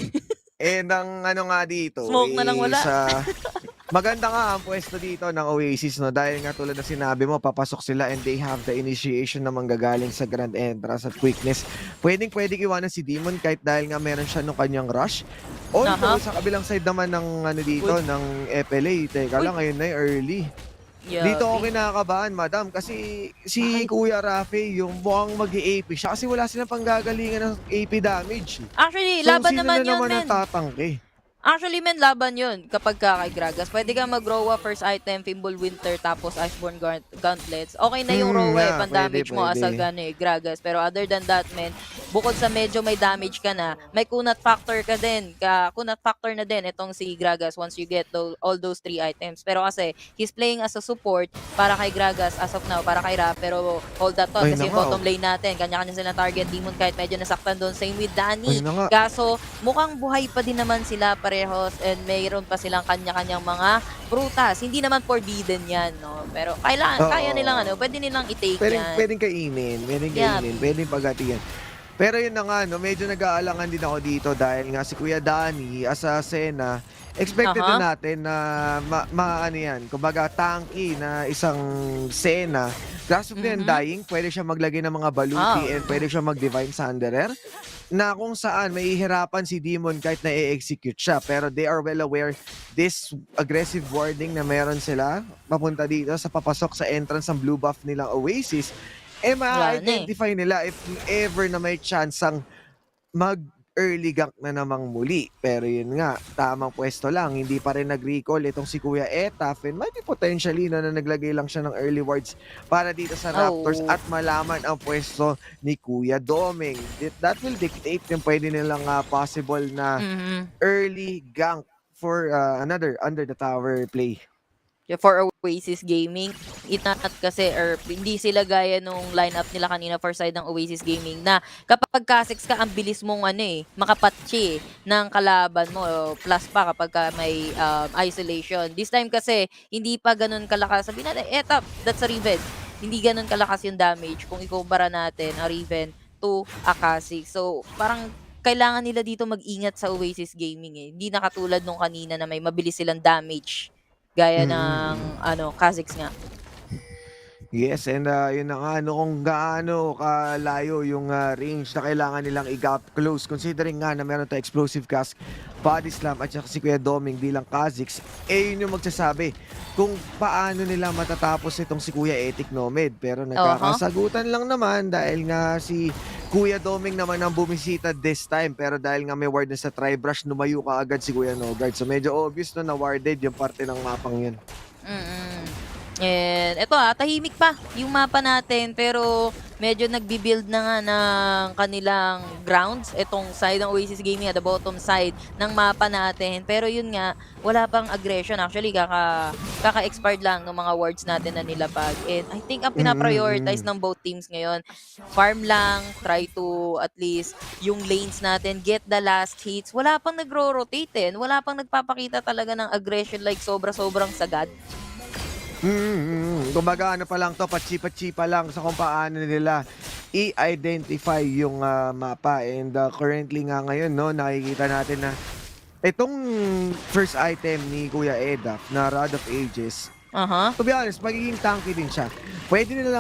And ang nga dito Smoke na lang wala. maganda nga ang pwesto dito ng Oasis, no? Dahil nga tulad na sinabi mo, papasok sila and they have the initiation na manggagaling sa grand entrance at quickness. Pwedeng iwanan si Demon kahit dahil nga meron siya nung kanyang rush. Although sa kabilang side naman ng dito, ng FLA, teka lang, ngayon na early. Dito ako kinakabahan, madam, kasi si Kuya Rafi, yung mukhang mag-i-AP siya kasi wala silang panggagalingan ng AP damage. Actually, So, laban sino naman na yun, naman men. ang tatangke? Actually, men, laban yun kapag kay Gragas. Pwede kang mag-Rowa first item, Fimble Winter, tapos Iceborne Gauntlets. Okay na yung Rowa, pan-damage mo as a Gragas. Pero other than that, men, bukod sa medyo may damage ka na, may kunat factor ka din. Kunat factor na din itong si Gragas once you get all those 3 items. Pero kasi, he's playing as a support para kay Gragas as of now, para kay Ra. Pero hold that thought kasi yung bottom lane natin, kanya-kanya sila target Demon kahit medyo nasaktan doon. Same with Danny. Kaso, mukhang buhay pa din naman sila parehos and mayroon pa silang kanya-kanyang mga prutas. Hindi naman forbidden yan, no? Pero kaya nilang pwede nilang i-take yan. Pwedeng kainin, pwedeng pagatigan. Pero yun na nga, medyo nag-aalangan din ako dito dahil nga si Kuya Danny as a Sena, expected na natin na kumbaga tanky na isang Sena. Grass of the Undying, pwede siya maglagay ng mga baluti and pwede siya mag-Divine Sunderer na kung saan may hihirapan si Demon kahit na i-execute siya. Pero they are well aware this aggressive warding na meron sila papunta dito sa papasok sa entrance ng blue buff nilang Oasis, ma-identify nila if ever na may chance ang mag-early gank na namang muli. Pero yun nga, tamang pwesto lang. Hindi pa rin nag-recall itong si Kuya Etaf and might be potentially na naglagay lang siya ng early wards para dito sa Raptors at malaman ang pwesto ni Kuya Doming. That will dictate yung pwede nilang possible na early gank for another under the tower play. for Oasis Gaming. Not kasi or hindi sila gaya nung lineup nila kanina for side ng Oasis Gaming na kapag Kha'Zix ka ang bilis mong makapatchi ng kalaban mo plus pa kapag ka may isolation. This time kasi hindi pa ganun kalakas. Sabi natin, that's a Riven. Hindi ganun kalakas yung damage kung ikumpara natin a Riven to a Kha'Zix. So parang kailangan nila dito mag-ingat sa Oasis Gaming eh. Hindi na katulad nung kanina na may mabilis silang damage. Gaya ng Kha'Zix nga. Yes, and yun na nga, kung gaano kalayo yung range na kailangan nilang i-gap close. Considering nga na meron tayong explosive cast, body slam at saka si Kuya Doming bilang Kha'Zix, yun yung magsasabi kung paano nila matatapos itong si Kuya Etik Nomad. Pero nagkakasagutan lang naman dahil nga si Kuya Doming naman ang bumisita this time. Pero dahil nga may ward na sa Tribrush, numayo ka agad si Kuya Nogard. So medyo obvious na warded yung parte ng mapang yun. And eto tahimik pa yung mapa natin pero medyo nagbi-build na nga ng kanilang grounds itong side ng Oasis Gaming at the bottom side ng mapa natin. Pero yun nga, wala pang aggression. Actually, kaka-expired lang ng mga wards natin na nilapag. And I think ang pinaprioritize ng both teams ngayon, farm lang, try to at least yung lanes natin, get the last hits. Wala pang nagro-rotate wala pang nagpapakita talaga ng aggression like sobra-sobrang sagad. Kumbaga pa lang to, patsi-patsi pa lang sa kung paano nila i-identify yung mapa. And currently nga ngayon, nakikita natin na itong first item ni Kuya Edaf na Rod of Ages, to be honest, magiging tanky din siya. Pwede nila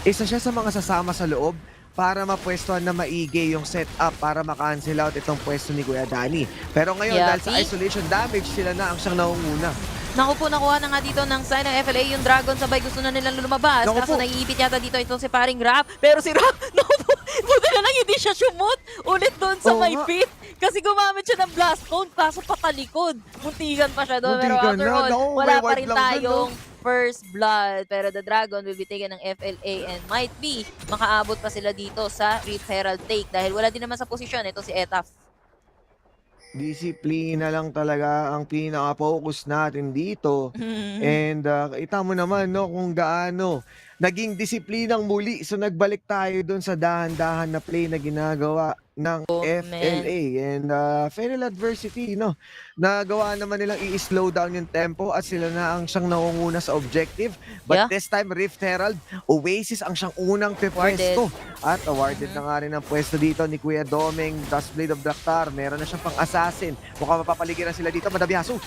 isa siya sa mga sasama sa loob para mapwestuhan na maigi yung setup para makancel out itong pwesto ni Kuya Danny. Pero ngayon, dahil sa isolation damage, sila na ang siyang naunguna. Naku po, nakuha na nga dito ng sign ng FLA yung Dragon. Sabay gusto na nilang lumabas. Kaso naiipit yata dito itong si paring Rap. Pero si Rap, naku po, buti na lang hindi siya sumot ulit doon sa may pit. Kasi gumamit siya ng blast cone, kaso patalikod. Muntigan pa siya doon. Pero after all, wala pa rin tayong first blood. Pero the Dragon will be taken ng FLA and might be makaabot pa sila dito sa Rift Herald take. Dahil wala din naman sa posisyon ito si Etaf. Disiplina lang talaga ang pinaka-focus natin dito. And kita mo naman kung gaano naging disiplinang muli. So nagbalik tayo dun sa dahan-dahan na play na ginagawa ng FLA. And FENNEL adversity, nagawa naman nilang i-slow down yung tempo at sila na ang siyang nangunguna sa objective. But this time, Rift Herald, Oasis ang siyang unang pwesto. At awarded na nga rin ang pwesto dito ni Kuya Doming, Dust Blade of Draktar. Meron na siyang pang-assassin. Mukhang mapapaligiran sila dito, Madabyasu.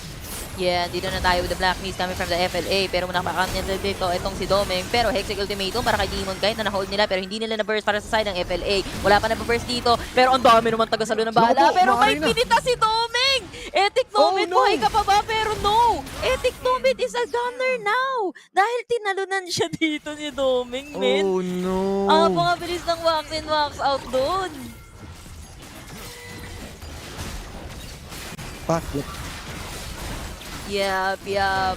Yeah, dito na tayo with the Black Mist coming from the FLA. Pero nakapakanin dito itong si Doming. Pero Hexic Ultimatum para kay Demon kahit na na-hold nila. Pero hindi nila na-burst para sa side ng FLA. Wala pa na-burst dito. Pero ang dami naman taga-salo ng bala. Pero may pinita si Doming! Etik Nomad, buhay ka pa ba? Pero no! Etik Nomad is a gunner now! Dahil tinalunan siya dito ni Doming, men. Oh no! Pangabilis ng wax in, wax out doon. Bakit? Yup. Yeah,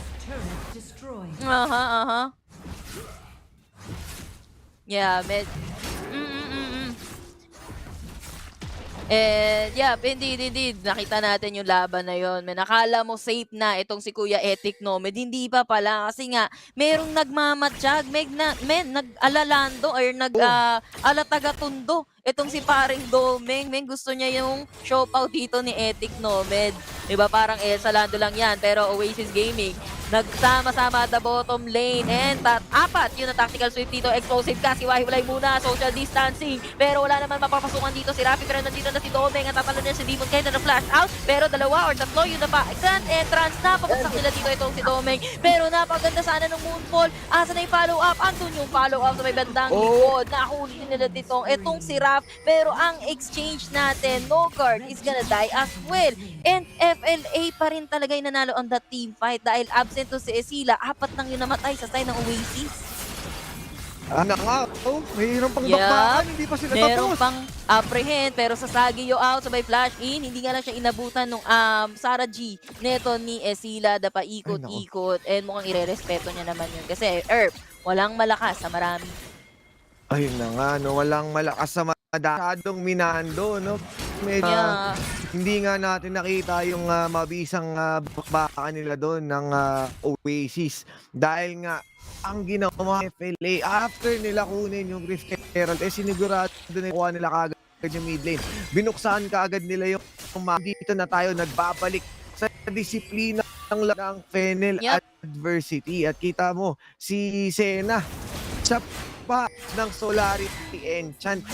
And indeed, nakita natin yung laban na yon. Nakala mo safe na itong si Kuya Etik Nomad. Hindi pa pala kasi nga merong nagmamatsyag, nag-alalando or nag-alatagatundo. Itong si paring Doming, gusto niya yung show out dito ni Etik Nomad. Diba parang Elsa Lando lang yan, pero Oasis Gaming nagsama-sama at the bottom lane and apat yun na tactical sweep dito, explosive kasi wahiwalay muna, social distancing, pero wala naman mapapasukan dito si Rafi, pero nandito na si Doming at tatalo niya si Demon kahit na flash out, pero dalawa or tatlo yun na pa, grand entrance na pabagsak nila dito itong si Doming, pero napaganda sana ng moonfall, asa na yung follow up, andun yung follow up sa may bandang likod, nakahuli nila dito itong si Raf, pero ang exchange natin, no card is gonna die as well, and FLA pa rin talaga yung nanalo on the team fight dahil absent to si Esila, apat nang yun namatay sa side ng Oasis. Mayroon pang bakbakan, hindi pa sila tapos. Meron pang apprehend, pero sa Sagio out, sabay flash in, hindi nga lang siya inabutan nung Sarah G neto ni Esila, da paikot-ikot, and mukhang irerespeto niya naman yun. Kasi Erp, walang malakas sa marami. Ayun na nga, walang malakas sa masyadong minando, medyo Yeah. hindi nga natin nakita yung mabisang bakbakan nila doon ng Oasis. Dahil nga, ang ginawa ng FLA, after nila kunin yung Rift Herald, sinigurado na kuha nila kagad yung mid lane. Binuksan kaagad nila yung dito na tayo nagbabalik sa disiplina ng FENNEL adversity. At kita mo, si Senna, siya pa ng Solarity Enchant.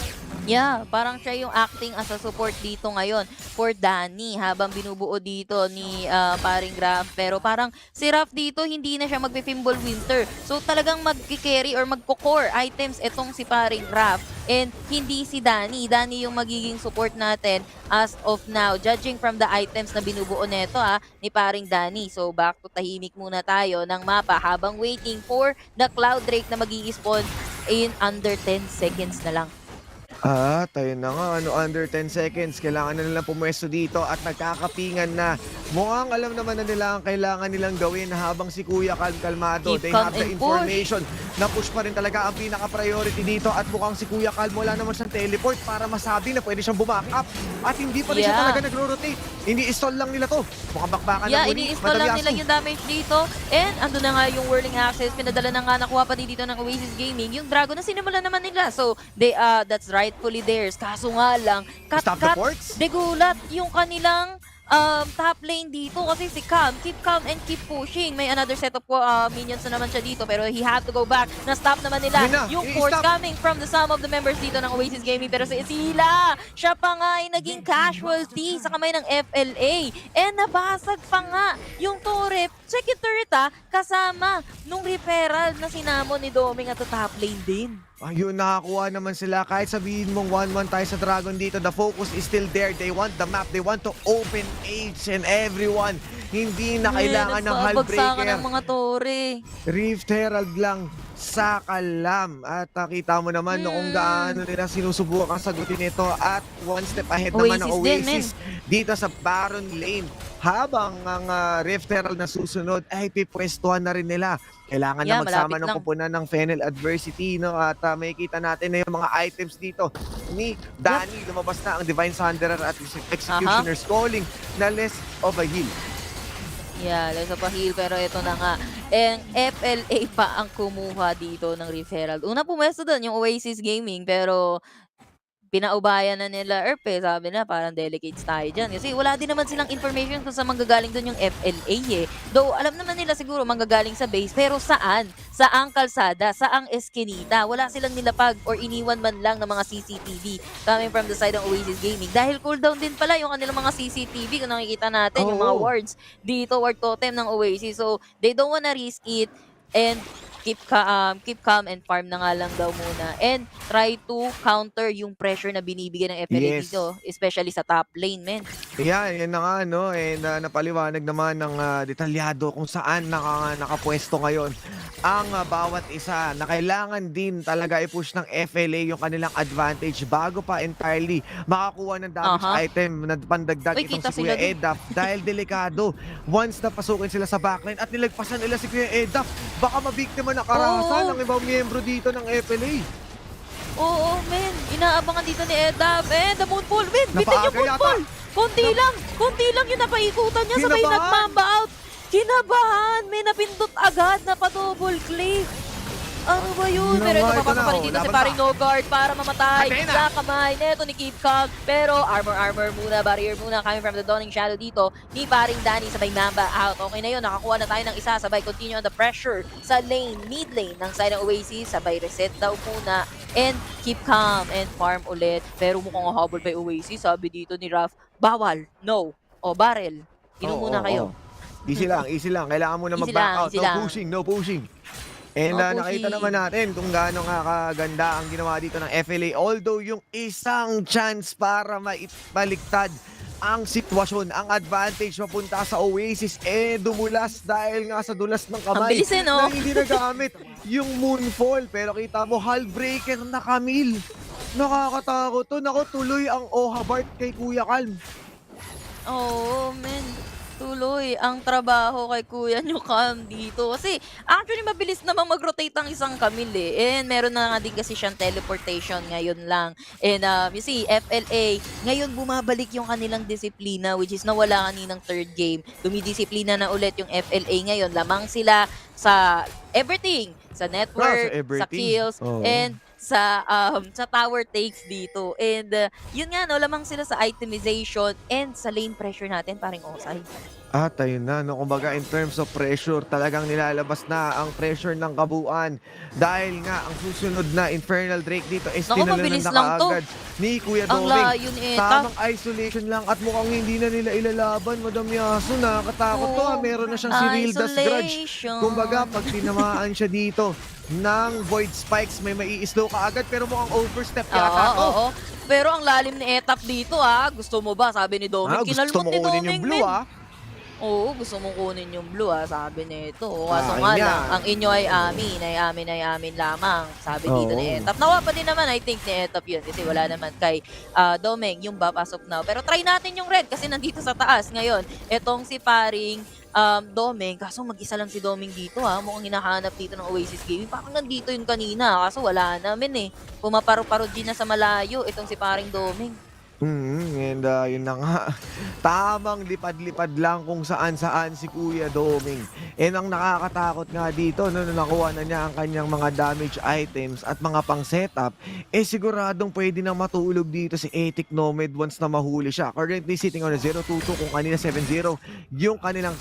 Yeah, parang siya yung acting as a support dito ngayon for Danny habang binubuo dito ni paring Raph. Pero parang si Raph dito hindi na siya magpi-Fimble Winter. So talagang magki-carry or magko-core items itong si paring Raph and hindi si Danny. Danny yung magiging support natin as of now. Judging from the items na binubuo neto ni paring Danny. So back to tahimik muna tayo ng mapa habang waiting for the Cloud Drake na mag-i-spawn in under 10 seconds na lang. Tayo na nga, under 10 seconds, kailangan na nilang pumwesto dito at nagkakapingan na. Mukhang alam naman na nila ang kailangan nilang gawin habang si Kuya kalmado. They have the information na push pa rin talaga ang pinaka-priority dito at mukhang si Kuya Kalm wala naman siyang teleport para masabi na pwede siyang bumack up at hindi pa rin siya talaga nagro-rotate. Ini-stall lang nila to. Mukhang bakbakan na muli. Ini-stall lang nila yung damage dito and ando na nga yung Whirling Access, pinadala na nga, nakuha pa din dito ng Oasis Gaming yung Dragon na sinimula naman nila. So, that's rightfully theirs. Kaso nga lang, degulat yung kanilang top lane dito kasi si Calm, keep calm and keep pushing. May another set of minions na naman siya dito pero he had to go back. Na-stop naman nila yung force coming from the some of the members dito ng Oasis Gaming pero si Sila, siya pa nga ay naging casualty sa kamay ng FLA and nabasag pa nga yung turret, second turret kasama nung referral na sinamon ni Doming at the top lane din. Ayun, nakakuha naman sila. Kahit sabihin mong 1-1 tayo sa Dragon dito, the focus is still there. They want the map. They want to open each and everyone. Hindi na kailangan ng Hullbreaker. Ng mga tore. Rift Herald lang sa Kalam. At nakita mo naman kung gaano nila sinusubukan sagutin ito. At one step ahead naman ng Oasis dito sa Baron Lane. Habang ang Rift Herald na susunod ay pipwestuhan na rin nila. Kailangan na magsama ng kupunan ng FENNEL adversity, no? At may kita natin na yung mga items dito ni Danny. Lumabas na ang Divine Thunderer at Executioner's Calling na less of a heal. Yeah, less of a heal pero ito na nga. And FLA pa ang kumuha dito ng Rift Herald. Una pumesto doon yung Oasis Gaming pero pinaubayan na nila Erpe, sabi na parang delegates tayo dyan. Kasi wala din naman silang information kung saan manggagaling doon yung FLA Though alam naman nila siguro manggagaling sa base, pero saan? Saang kalsada? Saang eskinita? Wala silang nilapag or iniwan man lang ng mga CCTV coming from the side ng Oasis Gaming. Dahil cooldown din pala yung kanilang mga CCTV kung nakikita natin yung mga wards dito, ward totem ng Oasis. So they don't wanna risk it and keep calm and farm na nga lang daw muna and try to counter yung pressure na binibigyan ng FLA dito, especially sa top lane, men. Yan na nga, no? And napaliwanag naman ng detalyado kung saan nakapwesto ngayon ang bawat isa na kailangan din talaga i-push ng FLA yung kanilang advantage bago pa entirely makakuha ng damage item na pandagdag itong si Kuya Edaf dahil delikado. Once napasukin sila sa backline at nilagpasan nila si Kuya Edaf, baka mabiktima na karahasan ng ibang miyembro dito ng FLA. Oo, men. Inaabangan dito ni Edaf. And the Moonfall, men. Bitin yung Moonfall. Konti lang yung napaikutan niya. Sabay nagmamba out. Kinabahan. May napindot agad na pa-double click. Ano ba yun? Pero ito papasok pa rin dito si paring no guard para mamatay sa kamay neto ni Keep Calm. Pero armor muna, barrier muna coming from the Dawning Shadow dito ni paring Danny, sabay mamba out. Okay na yun, nakakuha na tayo ng isa, sabay continue on the pressure sa lane, mid lane ng side ng Oasis, sabay reset daw muna and keep calm and farm ulit. Pero mukhang habol by Oasis, sabi dito ni Raph, bawal, no, barrel, inom muna kayo. Easy lang, kailangan mo na mag-back out, no pushing. And nakita naman natin kung gaano nga kaganda ang ginawa dito ng FLA. Although yung isang chance para maibaliktad ang sitwasyon, ang advantage mapunta sa Oasis, dumulas dahil nga sa dulas ng kamay na hindi nagamit yung Moonfall. Pero kita mo, Hullbreaker na Camille. Nakakatakot to. Naku, tuloy ang Ohabart kay Kuya Kalm. Oh, man. tuloy ang trabaho kay Kuya nyo Cam dito. Kasi actually mabilis namang mag-rotate ang isang Camille eh. And meron na nga din kasi siyang teleportation ngayon lang. And you see, FLA, ngayon bumabalik yung kanilang disiplina which is nawala kaninang third game. Dumidisiplina na ulit yung FLA ngayon. Lamang sila sa everything. Sa network, sa kills, and sa tower takes dito. And yun nga, no, lamang sila sa itemization and sa lane pressure natin, paring Osay. At ayun na, no, kumbaga in terms of pressure, talagang nilalabas na ang pressure ng kabuuan. Dahil nga, ang susunod na Infernal Drake dito is mabilis lang to. kaagad ni Kuya Ang Doming. layo ni Eta. Tamang isolation lang at mukhang hindi na nila ilalaban, Madam Yasu. Nakakatakot to. Meron na siyang si Rilda's Grudge. Kumbaga, pag tinamaan siya dito ng Void Spikes, may mai-slow ka agad pero mukhang overstep yata to. Oo. Pero ang lalim ni Etap dito Gusto mo ba? Sabi ni Doming. Gusto mo kunin yung blue Oo, gusto mong kunin yung blue sabi nito. Kaso nga lang, ang inyo ay amin lamang. Sabi dito ni Etap. Nawa pa din naman, I think, ni Etap yun. Kasi wala naman kay Doming yung buff as of now. Pero try natin yung red kasi nandito sa taas ngayon. Etong si paring Doming. Kaso mag-isa lang si Doming dito Mukhang hinahanap dito ng Oasis Gaming. Parang nandito yun kanina. Kaso wala namin Pumaparo-paro din na sa malayo itong si paring Doming. And yun na nga, tamang lipad-lipad lang kung saan-saan si Kuya Doming. And ang nakakatakot nga dito, no, nakuha na niya ang kanyang mga damage items at mga pang-setup, siguradong pwede nang matulog dito si Ethic Nomad once na mahuli siya. Currently sitting on a 0-2-2 kung kanina 7-0 yung kanyang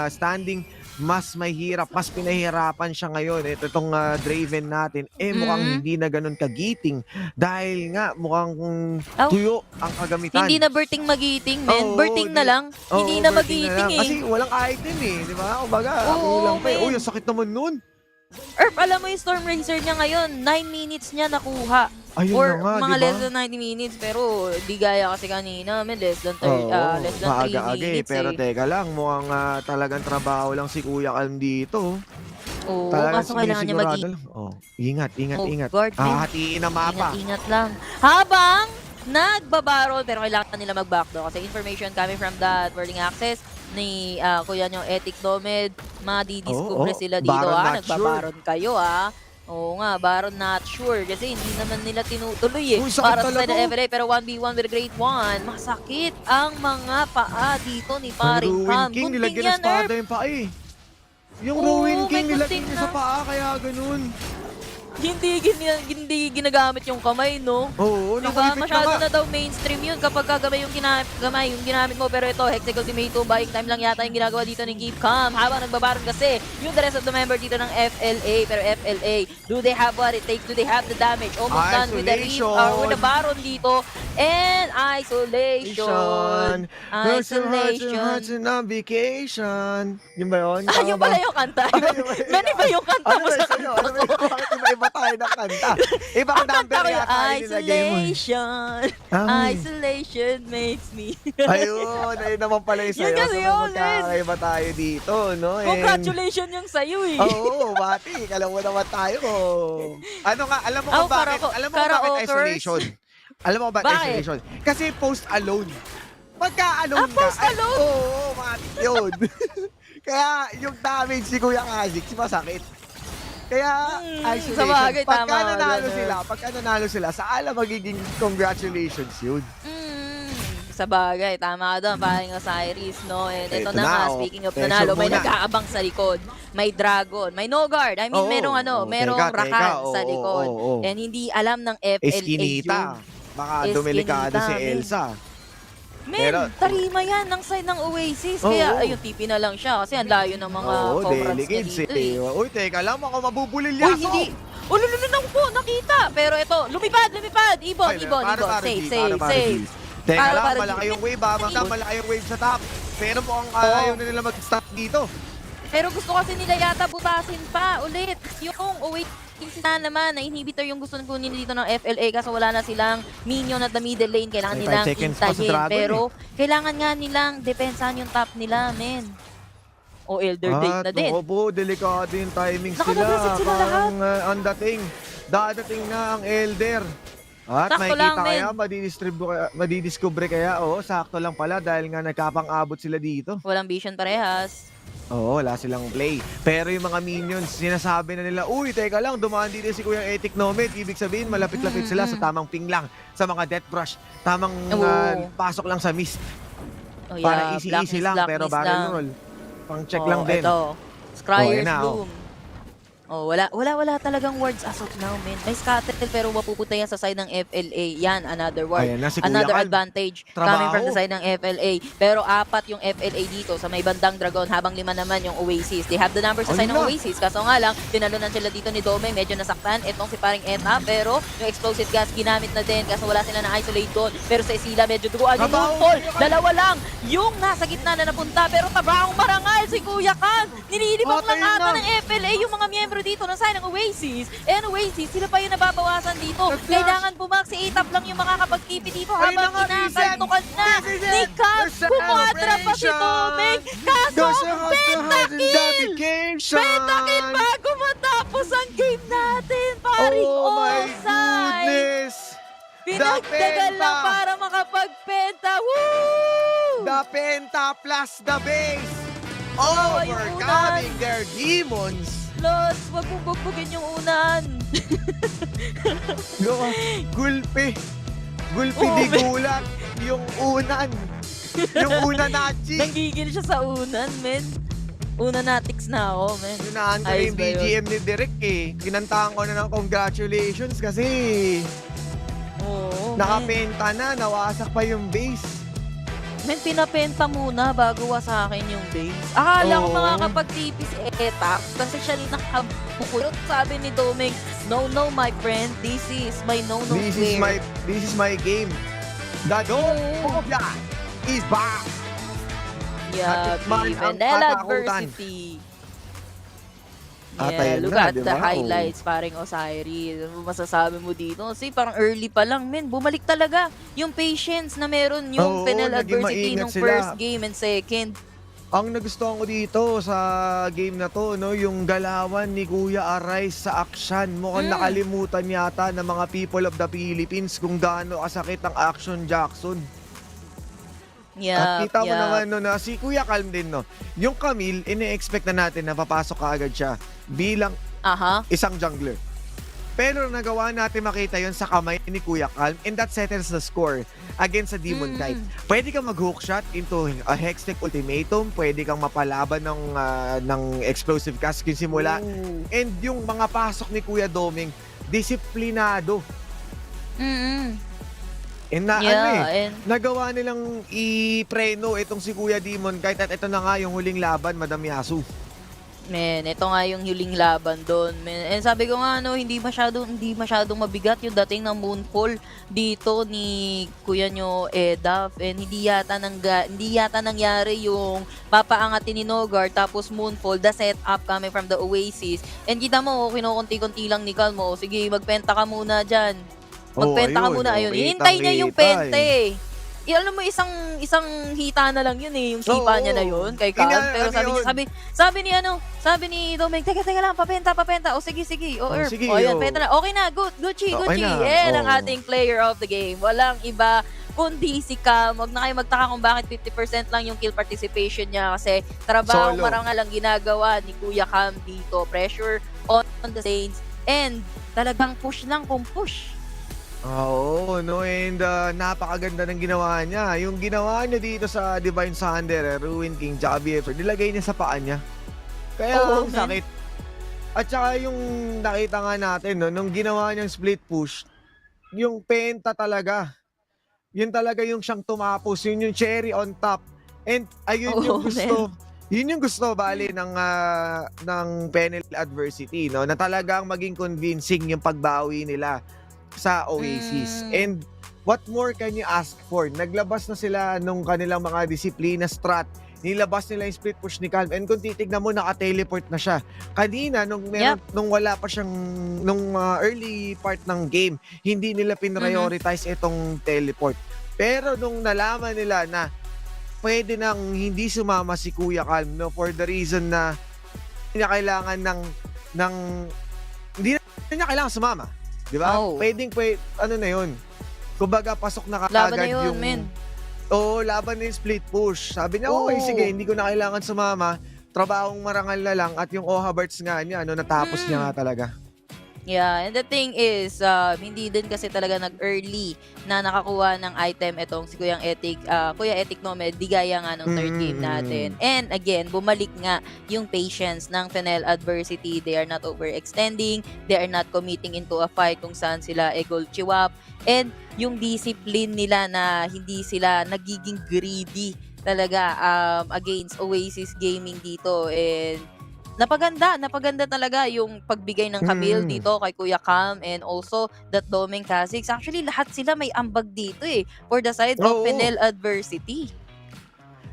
standing. Mas mahirap, mas pinahirapan siya ngayon. Itong Draven natin, mukhang hindi na ganun kagiting dahil nga mukhang tuyo ang kagamitan. Hindi na berting magiting, men. Berting na lang. Hindi na magiting Kasi walang item di ba? Kumbaga, kulang pa ang sakit naman nun. Erp, alam mo yung Storm Racer niya ngayon, 9 minutes niya nakuha. Ayun or na nga, mga diba? less than 90 minutes, pero di gaya kasi kanina, less than 3 minutes. Pero teka lang, mukhang talagang trabaho lang si Kuya Calm dito. Oo, kaso kailangan niya Ingat. Guard, Hahatiin na mapa. Ingat lang. Habang nagbabarol, pero kailangan nila mag-backdoor kasi information coming from that whirling access ni Kuya nyo Ethic Nomad, madidiscover sila dito nagbabaron kayo Oo nga, Baron not sure kasi hindi naman nila tinutuloy para sa FLA pero 1v1 with a great one. Masakit ang mga paa dito ni paring Pam. Ruin King, nilagyan ng espada yung paa Yung Ruin King nilagyan niya sa paa kaya ganun. Hindi ginagamit yung kamay, no? Oo, diba? Masyado na daw mainstream yun kapag gamay yung ginamit mo. Pero ito, Hextech Ultimatum, buying time lang yata yung ginagawa dito ni Keep Calm. Habang nagbabaron kasi yung the rest of the member dito ng FLA. Pero FLA, do they have what it takes? Do they have the damage? Almost done with the Reef, with the Baron dito. And isolation. Isolation on vacation. Yun ba yun? Yun pala yung kanta. Ganun ba yung kanta mo sa kanta ko? Iba tayo ng kanta. Ibang number yata yung nilagay mo. Isolation makes me. Ayun naman pala yung sayo. Yun kasi yun, magkakaiba tayo dito, no? Congratulations yung sayo Oo, bati. Alam mo naman tayo. Ano nga, alam mo bakit? Alam mo bakit isolation? Alam mo ba isolation? Kasi post-alone. Pagka-alone ka. Post-alone? Oo, mati yun. Kaya yung damage si Kuya Kazik, masakit. Kaya, isolation. Sabagay, pagka nanalo sila, sa ala magiging congratulations yun. Sabagay, tama ka doon, parang Osiris, no? And ito na nga, speaking of nanalo, may nag-aabang sa likod. May dragon, may no guard. I mean, merong rakan sa likod. And hindi alam ng FLA Eskinita. Baka dumilikado si Elsa. Tarima yan ng side ng Oasis. Kaya, ayun, TP na lang siya. Kasi ang layo ng mga comrades niya dito. Uy, teka lang, mga mabubulil yaso. Hindi. Lululunan po, nakita. Pero ito, lumipad. Ibon. Save. Teka lang, malaki yung wave malaki yung wave sa top. Pero mukhang ayaw na nila mag-stop dito. Pero gusto kasi nila yata butasin pa ulit. Yung Oasis na naman, na inhibitor yung gusto kunin dito ng FLA kasi wala na silang minion at the middle lane. Kailangan nilang intayin. Pero kailangan nga nilang depensahan yung top nila, men. O Elder Date na din. Opo, delikado yung timing sila. Nakababasik sila lahat. Ang dating. Dadating na ang Elder. At Sakto lang, makikita kaya, men. madidiscover kaya, oo, sakto lang pala dahil nga nagkapang-abot sila dito. Walang vision parehas. Oo, wala silang play. Pero yung mga minions, sinasabi na nila, uy, teka lang, dumaan dito si Kuya Etic Nomad. Ibig sabihin, malapit-lapit sila sa tamang ping lang, sa mga death brush. Tamang pasok lang sa mist. Oh, Para yeah, easy-easy lang, pero blackness barrel lang. roll. Pang check lang din. Ito. Scryer's Ayan na, Bloom. Oh, wala talagang words as of now, man. May scattered pero mapupunta yan sa side ng FLA. Yan, another word. Ayan na, si Kuya Another Cal. advantage Trabaho. coming from the side ng FLA. Pero 4 yung FLA dito sa may bandang Dragon habang 5 naman yung Oasis. They have the numbers sa side ng Oasis. Kaso nga lang, tinalunan sila dito ni Dome. Medyo nasaktan. Itong si paring Eta. Pero yung explosive gas ginamit na din. Kaso wala sila na-isolate doon. Pero sa Isila, medyo duguan yung Moonfall. Dalawa lang yung nasa gitna na napunta. Pero tabahong marangal si Kuya Kan. Nililibak lang ata ng FLA yung mga miyembro dito ng side ng Oasis. And Oasis, sila pa yung nababawasan dito. Kailangan bumaksi 8-up lang yung makakapag-kipi dito habang kinakaltukan na ni Cam. Kumadra pa si Domeng. Kaso, pentakill! Pentakill bago matapos ang game natin. Paring Osay. Pinagtagal lang para makapag-penta. Woo! The Penta plus the base. Overcoming their demons. Los, wag mong bugbugin yung unan. Gulpi di gulat. Yung unan. Yung unan nachi. Nanggigil siya sa unan, men. Unanatics na ako, men. Yunaan ko yung BGM ni Derek eh. Kinantahan ko na ng congratulations kasi nakapenta na, nawasak pa yung base. Men, pinapenta muna bago wasakin yung base. Akala ko makakapag-TP si Eta kasi siya nakabukulot. Sabi ni Domeng, no, my friend. This is my no-no player. This is my game. The Dome is back. Yeah, FENNEL adversity. Yeah, look at the highlights, paring Osiris. Ano masasabi mo dito? Kasi parang early pa lang, men. Bumalik talaga yung patience na meron yung FENNEL adversity nung first game and second. Ang nagustuhan ko dito sa game na to, no, yung galawan ni Kuya Arise sa action. Mukhang nakalimutan yata ng mga people of the Philippines kung gaano kasakit ang action Jackson. At kita mo naman no, na si Kuya Calm din, no. Yung Camille, ine-expect na natin na papasok kaagad siya bilang isang jungler. Pero nagawa natin makita yon sa kamay ni Kuya Calm and that settles the score against sa Demon Knight. Pwede kang mag-hook shot into a Hextech Ultimatum, pwede kang mapalaban ng explosive cast yung simula. And yung mga pasok ni Kuya Doming, disiplinado. And nagawa nilang i-preno itong si Kuya Demon kahit at ito na nga yung huling laban, Madam Yasu. Men, ito nga yung huling laban doon. And sabi ko nga, no, hindi masyadong mabigat yung dating ng Moonfall dito ni Kuya nyo Edaf. And hindi yata nangyari yung papaangatin ni Nogar tapos Moonfall, the setup coming from the Oasis. And kita mo, kinukunti-kunti lang ni Calmo. Sige, magpenta ka muna dyan. Magpenta ka muna. Ayun, hinintay niya yung pente. Alam mo, isang hita na lang yun eh, yung sipa niya na yun kay Cal. Pero sabi ni Domeng, teka lang, papenta. O sige. O yun, penta na. Okay na, Gucci. Yan ang ating player of the game. Walang iba kundi si Cam. Huwag na kayo magtaka kung bakit 50% lang yung kill participation niya kasi trabaho marangal ang ginagawa ni Kuya Cam dito. Pressure on the Saints and talagang push lang kung push. Oo, no, and napakaganda ng ginawa niya. Yung ginawa niya dito sa Divine Thunder, Ruin King, tsaka BF, nilagay niya sa paa niya. Kaya ang sakit. At saka yung nakita nga natin, no, nung ginawa niyang split push, yung penta talaga. Yun talaga yung siyang tumapos, yun yung cherry on top. And ayun yung gusto. Yun yung gusto bali ng FENNEL adversity, no, na talagang maging convincing yung pagbawi nila sa Oasis. And what more can you ask for? Naglabas na sila nung kanilang mga disiplina strat. Nilabas nila yung split push ni Calm. And kung titignan mo, naka-teleport na siya. Kanina, nung wala pa siyang, nung early part ng game, hindi nila pinrioritize itong teleport. Pero nung nalaman nila na pwede nang hindi sumama si Kuya Calm, no, for the reason na hindi niya kailangan hindi na niya kailangan sumama. Di ba? Oo. Ano na yun? Kumbaga, pasok na Laban na kaagad yun, yung... men. Oo, laban na yung split push. Sabi niya, okay, Oo. sige, hindi ko na kailangan sumama. Trabahong marangal na lang at yung Oha Barts nga niya, natapos niya nga talaga. Yeah, and the thing is, hindi din kasi talaga nag-early na nakakuha ng item itong si Kuya Etik Nomad, di gaya nga nung third game natin. And again, bumalik nga yung patience ng FENNEL Adversity. They are not overextending, they are not committing into a fight kung saan sila gold chiwap. And yung discipline nila na hindi sila nagiging greedy talaga against Oasis Gaming dito. And napaganda talaga yung pagbigay ng Camille dito kay Kuya Cam and also that Doming Kha'Zix. Actually, lahat sila may ambag dito for the side of FENNEL Adversity.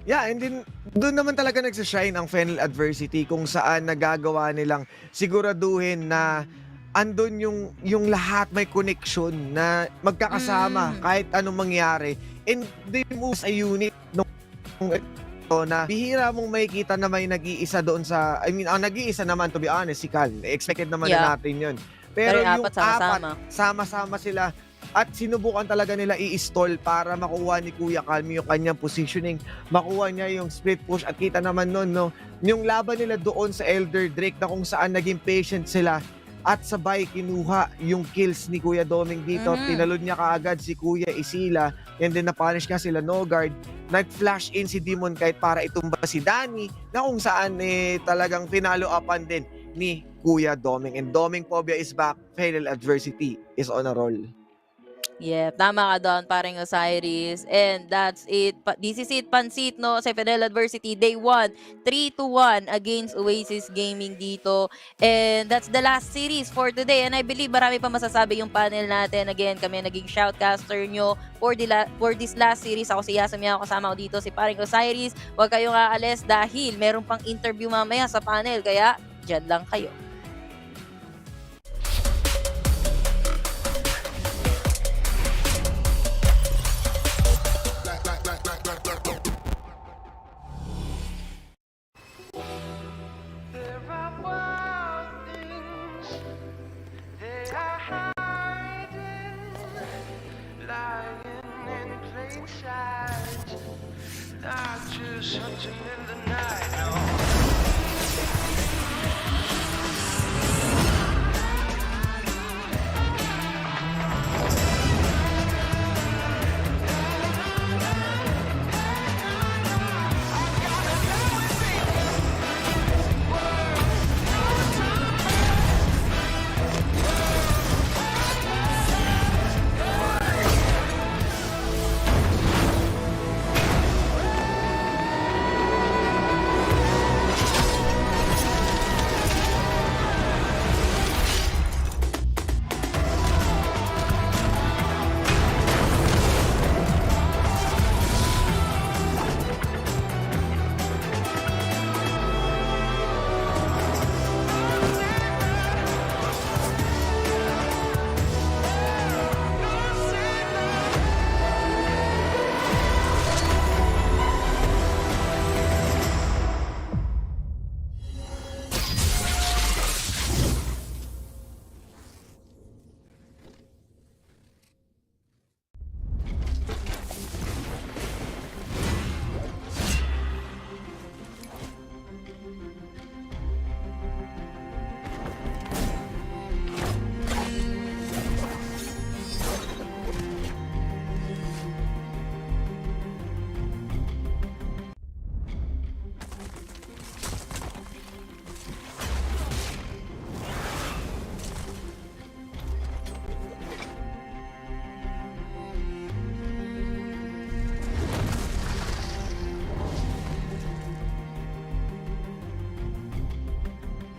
Yeah, and then doon naman talaga nagsashine ang FENNEL Adversity kung saan nagagawa nilang siguraduhin na andun yung lahat may connection na magkakasama kahit anong mangyari. And they move as a unit na bihira mong makikita na may nag-iisa doon sa, ang nag-iisa naman, to be honest, si Cal. Expected naman na natin yun. Pero yung apat, sama-sama sila at sinubukan talaga nila i-stall para makuha ni Kuya Calmi yung kanyang positioning, makuha niya yung split push at kita naman nun, yung laban nila doon sa Elder Drake na kung saan naging patient sila at sabay kinuha yung kills ni Kuya Doming dito. Tinalon niya kaagad si Kuya Isila and then na-punish ka sila no guard. Nag-flash in si Demon Kite para itumba si Danny na kung saan talagang pinalo-upan din ni Kuya Doming. And Doming Phobia is back. FENNEL Adversity is on a roll. Yeah, tama ka doon, paring Osiris. And that's it. This is it, Pansit, no? Sa FENNEL Adversity, they won 3-1 against Oasis Gaming dito. And that's the last series for today. And I believe marami pa masasabi yung panel natin. Again, kami naging shoutcaster nyo for this last series. Ako si Yasumi, ako kasama ko dito si paring Osiris. Huwag kayong aalis dahil meron pang interview mamaya sa panel. Kaya, dyan lang kayo.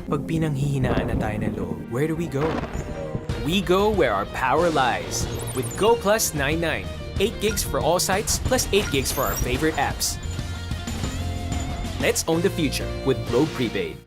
Pag pinanghihinaan na tayo ng loob, where do we go? We go where our power lies. With Go Plus 99, 8 gigs for all sites plus 8 gigs for our favorite apps. Let's own the future with Globe Prepaid.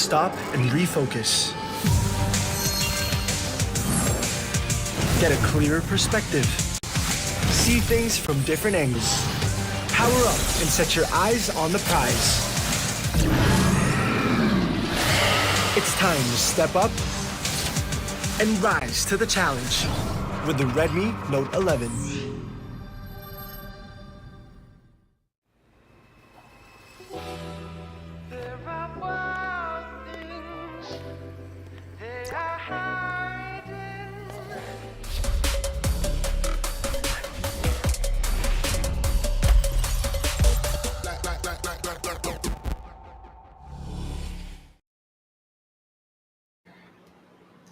stop and refocus. Get a clearer perspective. See things from different angles. Power up and set your eyes on the prize. It's time to step up and rise to the challenge with the Redmi Note 11.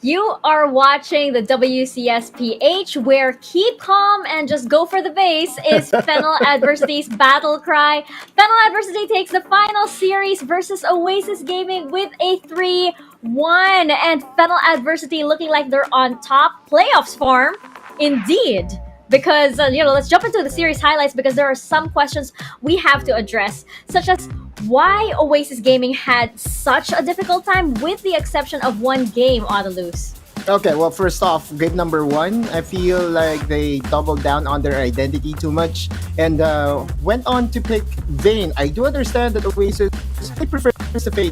You are watching the WCS PH, where keep calm and just go for the base is FENNEL Adversity's battle cry. FENNEL Adversity takes the final series versus Oasis Gaming with a 3-1. And FENNEL Adversity looking like they're on top playoffs form. Indeed. Because, let's jump into the series highlights because there are some questions we have to address, such as why Oasis Gaming had such a difficult time with the exception of one game, Autolus. Okay, well, first off, game number 1, I feel like they doubled down on their identity too much and went on to pick Vayne. I do understand that Oasis prefers to play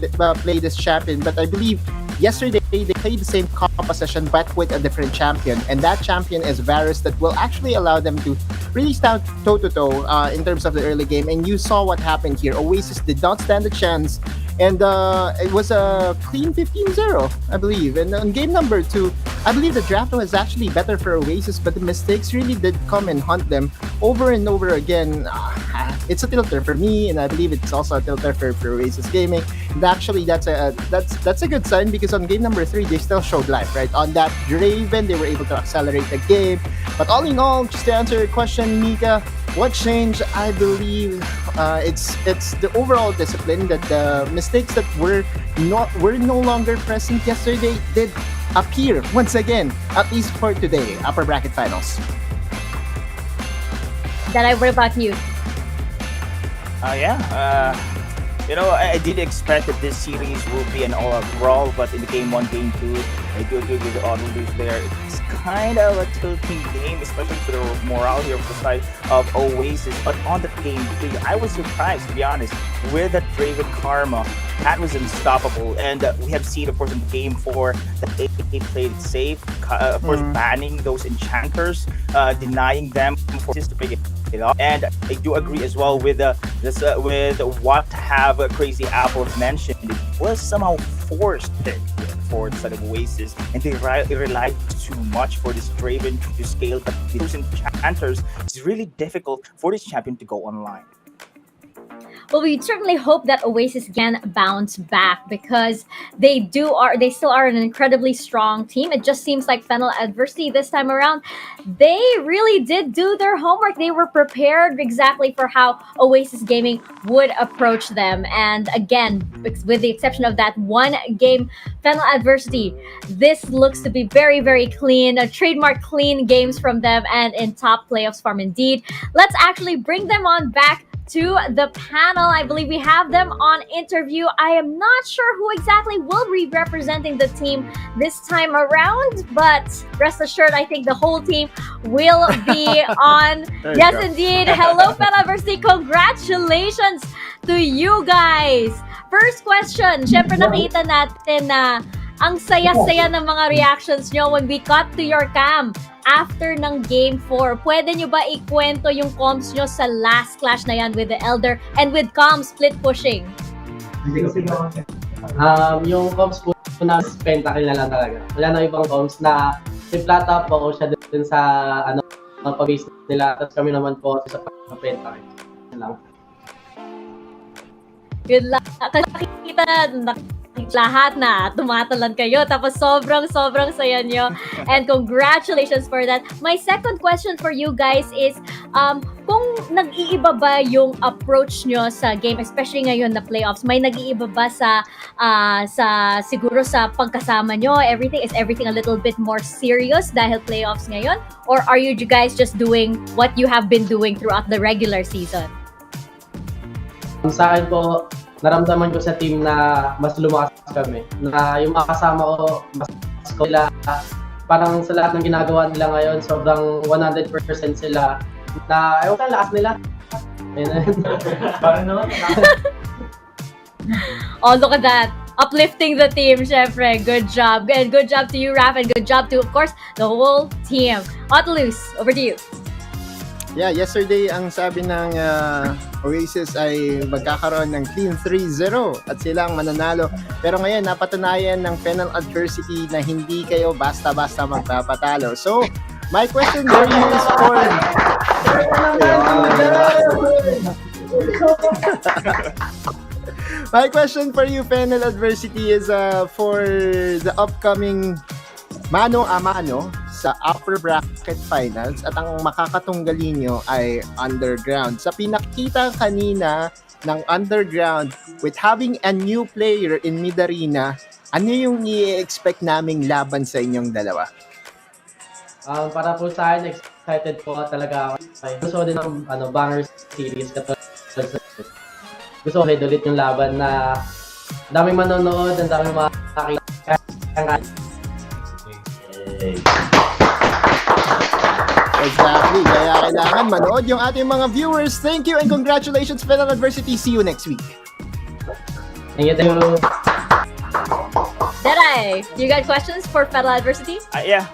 this champion, but I believe yesterday they played the same composition but with a different champion, and that champion is Varus, that will actually allow them to really stand toe-to-toe in terms of the early game. And you saw what happened here. Oasis did not stand a chance, and it was a clean 15-0, I believe. And on game number 2, I believe the draft was actually better for Oasis, but the mistakes really did come and hunt them over and over again. It's a tilter for me, and I believe it's also a tilter for Oasis Gaming. And actually, that's a good sign, because on game number 3, they still showed life, right? On that Draven, they were able to accelerate the game. But all in all, just to answer your question, Mika, what changed? I believe it's the overall discipline, that the mistakes that were no longer present yesterday did appear once again, at least for today, upper bracket finals. Then what about you? I did expect that this series will be an all-out brawl, but in the game 1, game 2, I do agree with the Autolus there. It's kind of a tilting game, especially for the morale here on the side of Oasis. But on the game 3, I was surprised, to be honest, with that Draven Karma. That was unstoppable. And we have seen, of course, in game 4, that they played it safe, of course, banning those enchanters, denying them for to pick it up. And I do agree as well with with what have Crazy Apple mentioned. It was somehow forced pick for the side of Oasis, and they relied too much for this Draven to scale. But those enchanters, it's really difficult for this champion to go online. Well, we certainly hope that Oasis can bounce back, because they still are an incredibly strong team. It just seems like FENNEL Adversity this time around, they really did do their homework. They were prepared exactly for how Oasis Gaming would approach them. And again, with the exception of that one game, FENNEL Adversity, this looks to be very, very clean, a trademark clean games from them, and in top playoffs form indeed. Let's actually bring them on back to the panel. I believe we have them on interview. I am not sure who exactly will be representing the team this time around, but rest assured, I think the whole team will be on. Yes, indeed. Hello, FENNEL Adversity. Congratulations to you guys. First question, syempre nakita natin na ang saya-saya ng mga reactions nyo when we cut to your cam after ng Game 4. Pwede nyo ba ikwento yung comms nyo sa last clash na yan with the Elder and with Calm split pushing? Yung comms po na pentakill na lang talaga. Wala na ibang comms na flat up po siya dun sa pag-base nila. Tapos kami naman po sa pentakill lang. Good luck. Nakikita lahat na tumatalan kayo, tapos sobrang saya nyo, and congratulations for that. My second question for you guys is kung nag-iiba ba yung approach nyo sa game, especially ngayon na playoffs, may nag-iiba ba sa siguro sa pagkasama nyo? Is everything a little bit more serious dahil playoffs ngayon, or are you guys just doing what you have been doing throughout the regular season? Sa akin po, naramdaman ko sa team na mas lumakas kami. Na yung mga kasama ko, mas sila, parang sa lahat ng ginagawa nila ngayon, sobrang 100% sila. Na, ewan ka, lakas nila. Parang naman. Oh, look at that. Uplifting the team, syempre. Good job. And good job to you, Raph, and good job to, of course, the whole team. Otulus, over to you. Yeah, yesterday ang sabi ng Oasis ay magkakaroon ng clean 3-0 at sila ang mananalo. Pero ngayon, napatunayan ng FENNEL adversity na hindi kayo basta-basta magpapatalo. So, my question for you is for... My question for you, FENNEL adversity, is for the upcoming mano a mano sa upper bracket finals at ang makakatunggali nyo ay Underground. Sa pinakita kanina ng Underground with having a new player in mid arena, ano yung i-expect naming laban sa inyong dalawa? Para po sa akin, excited po talaga ako. Gusto ko din ng banger series katulad sa gusto ko ulit yung laban na daming manonood, ang daming makakita. Exactly. Kaya kailangan manood yung ating mga viewers. Thank you and congratulations, FENNEL adversity. See you next week. Thank you. Derai, you got questions for FENNEL adversity? Yeah.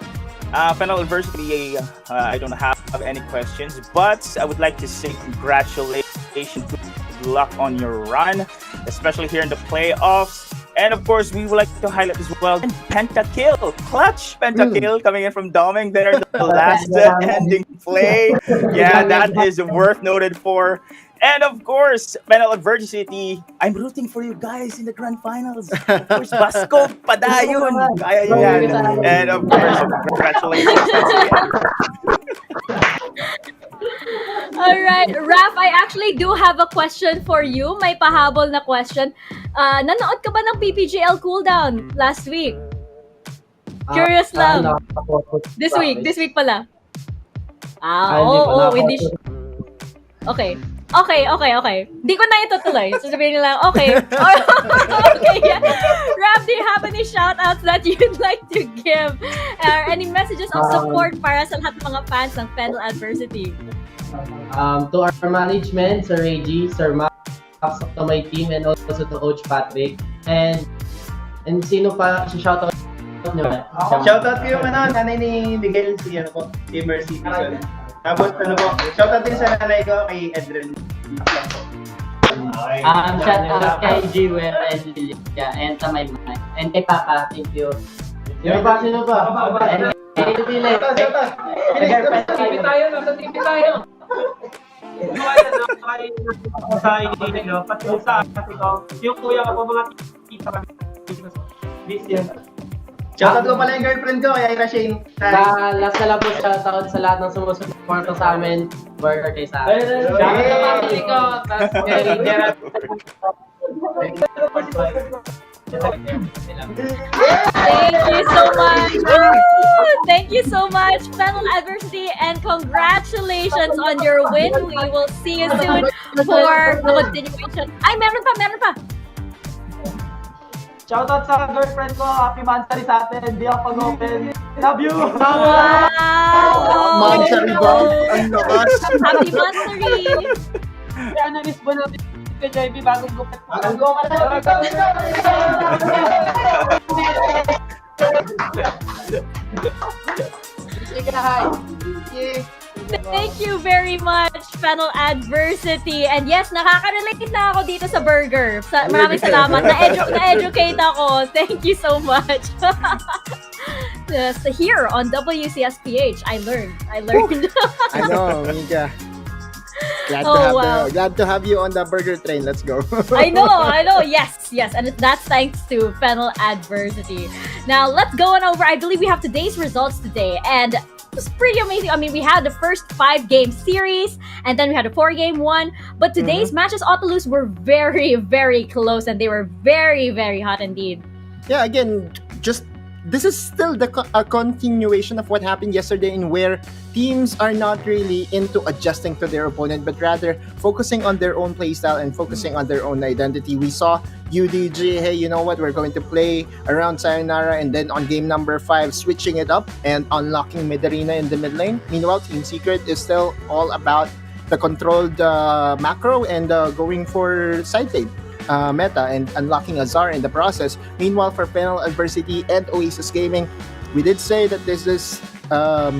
FENNEL adversity, I don't have any questions, but I would like to say congratulations. Good luck on your run, especially here in the playoffs. And of course, we would like to highlight as well pentakill, clutch pentakill coming in from Doming there in the last ending play. Yeah, that is worth noted for. And of course, FENNEL adversity, I'm rooting for you guys in the grand finals. Of course, Basco, Padayon, kaya yan. And of course, congratulations. Alright, Raph, I actually do have a question for you. May pahabol na question. Nanood ka ba ng PPGL cooldown last week? Curious lang. This week pala. Hindi. Okay. Hindi ko na itutuloy. Sasabihin nila, okay. Okay, yeah. Raph, do you have any shoutouts that you'd like to give? Or any messages of support para sa lahat ng mga fans ng FENNEL adversity? To our management, Sir Reggie, Sir Max, to my team, and also to Coach Patrick. And sino pa shoutout nyo? Shoutout ko yung nanay ni Miguel, si Mercy. Tapos shoutout din sa nanay ko kay Edren. Shoutout kay Jewel and Lilia and sa my mind. And kay Papa, thank you. Sino pa? And kay Pili. TV tayo, nasa TV tayo. Sa ikinig nyo, pati sa kasi ko, yung kuya ko mga kita kami. This year. Shoutout ko pala yung girlfriend ko, kaya Ira Shane. Last na lang po shoutout sa lahat ng sumusuporta sa amin. Burger kay sa amin. Shoutout sa family ko. Tapos kay Gerard. Thank you so much. Thank you so much, FENNEL adversity, and congratulations on your win. We will see you soon for the continuation. Ay, meron pa. Shoutout sa girlfriend ko, happy Mansari sa atin, di ako pag-open. Love you! Wow! Mansari ba? Ang lakas! Happy Mansari! Kaya na-respawn natin kay JB bagong gupit. Bagong gupit! Thank you very much, FENNEL adversity. And yes, nakaka-relate na ako dito sa burger. Maraming salamat. Na-educate ako. Thank you so much. Yes, here on WCS PH, I learned. I know, Mika. Glad to have you on the burger train. Let's go. I know. Yes. And that's thanks to FENNEL adversity. Now, let's go on over. I believe we have today's results today. And it was pretty amazing. I mean, we had the first 5-game series, and then we had a 4-game one. But today's matches, Otulus, were very, very close, and they were very, very hot indeed. Yeah, again, just this is still a continuation of what happened yesterday, in where teams are not really into adjusting to their opponent, but rather focusing on their own playstyle and focusing on their own identity. We saw UDG, hey, you know what, we're going to play around Sayonara, and then on game number 5, switching it up and unlocking mid arena in the mid lane. Meanwhile, Team Secret is still all about the controlled macro and going for side lane meta and unlocking Azar in the process. Meanwhile, for FENNEL Adversity and Oasis Gaming, we did say that this is a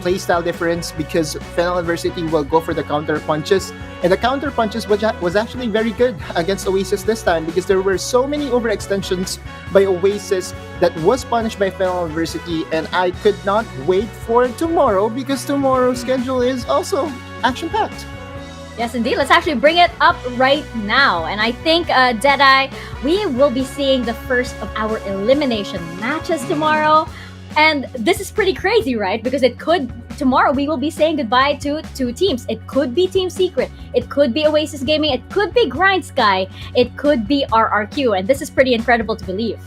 playstyle difference, because FENNEL Adversity will go for the counter punches, and the counter punches was actually very good against Oasis this time, because there were so many overextensions by Oasis that was punished by FENNEL Adversity, and I could not wait for tomorrow, because tomorrow's schedule is also action-packed. Yes, indeed. Let's actually bring it up right now. And I think, Deadeye, we will be seeing the first of our elimination matches tomorrow. And this is pretty crazy, right? Because tomorrow we will be saying goodbye to 2 teams. It could be Team Secret. It could be Oasis Gaming. It could be Grind Sky. It could be RRQ. And this is pretty incredible to believe.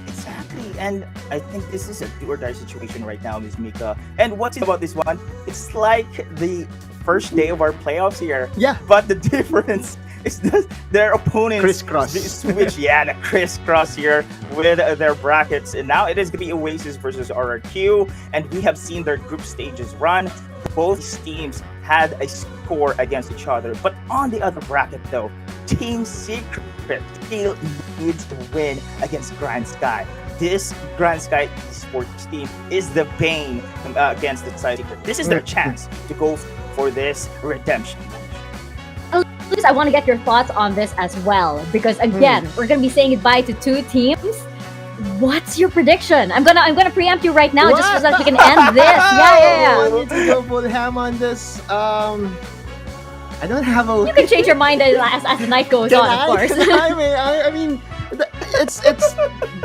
Exactly. And I think this is a do-or-die situation right now, Ms. Mika. And what's about this one? It's like the first day of our playoffs here. Yeah. But the difference is that their opponents crisscross. Switch, the crisscross here with their brackets. And now it is going to be Oasis versus RRQ. And we have seen their group stages run. Both teams had a score against each other. But on the other bracket, though, Team Secret still needs to win against Grind Sky. This Grind Sky esports team is the bane against the Secret. This is their chance to go for this redemption. Lucas, I want to get your thoughts on this as well, because again, we're going to be saying goodbye to 2 teams. What's your prediction? I'm gonna preempt you right now, just so that we can end this. Yeah. I need to go full ham on this. I don't have a. You can change your mind as the night goes on, of course. I mean, it's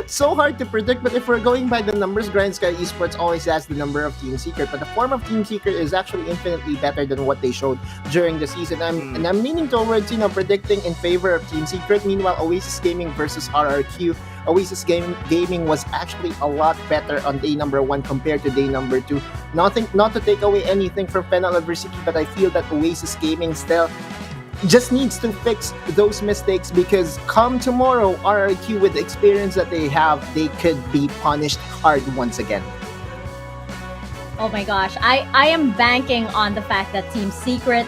so hard to predict, but if we're going by the numbers, Grind Sky Esports always has the number of Team Secret, but the form of Team Secret is actually infinitely better than what they showed during the season. I'm leaning towards predicting in favor of Team Secret. Meanwhile, Oasis Gaming versus RRQ. Oasis Gaming was actually a lot better on day number 1 compared to day number 2. Not to take away anything from FENNEL Adversity, but I feel that Oasis Gaming still just needs to fix those mistakes, because come tomorrow, RRQ, with the experience that they have, they could be punished hard once again. Oh my gosh, I am banking on the fact that Team Secret,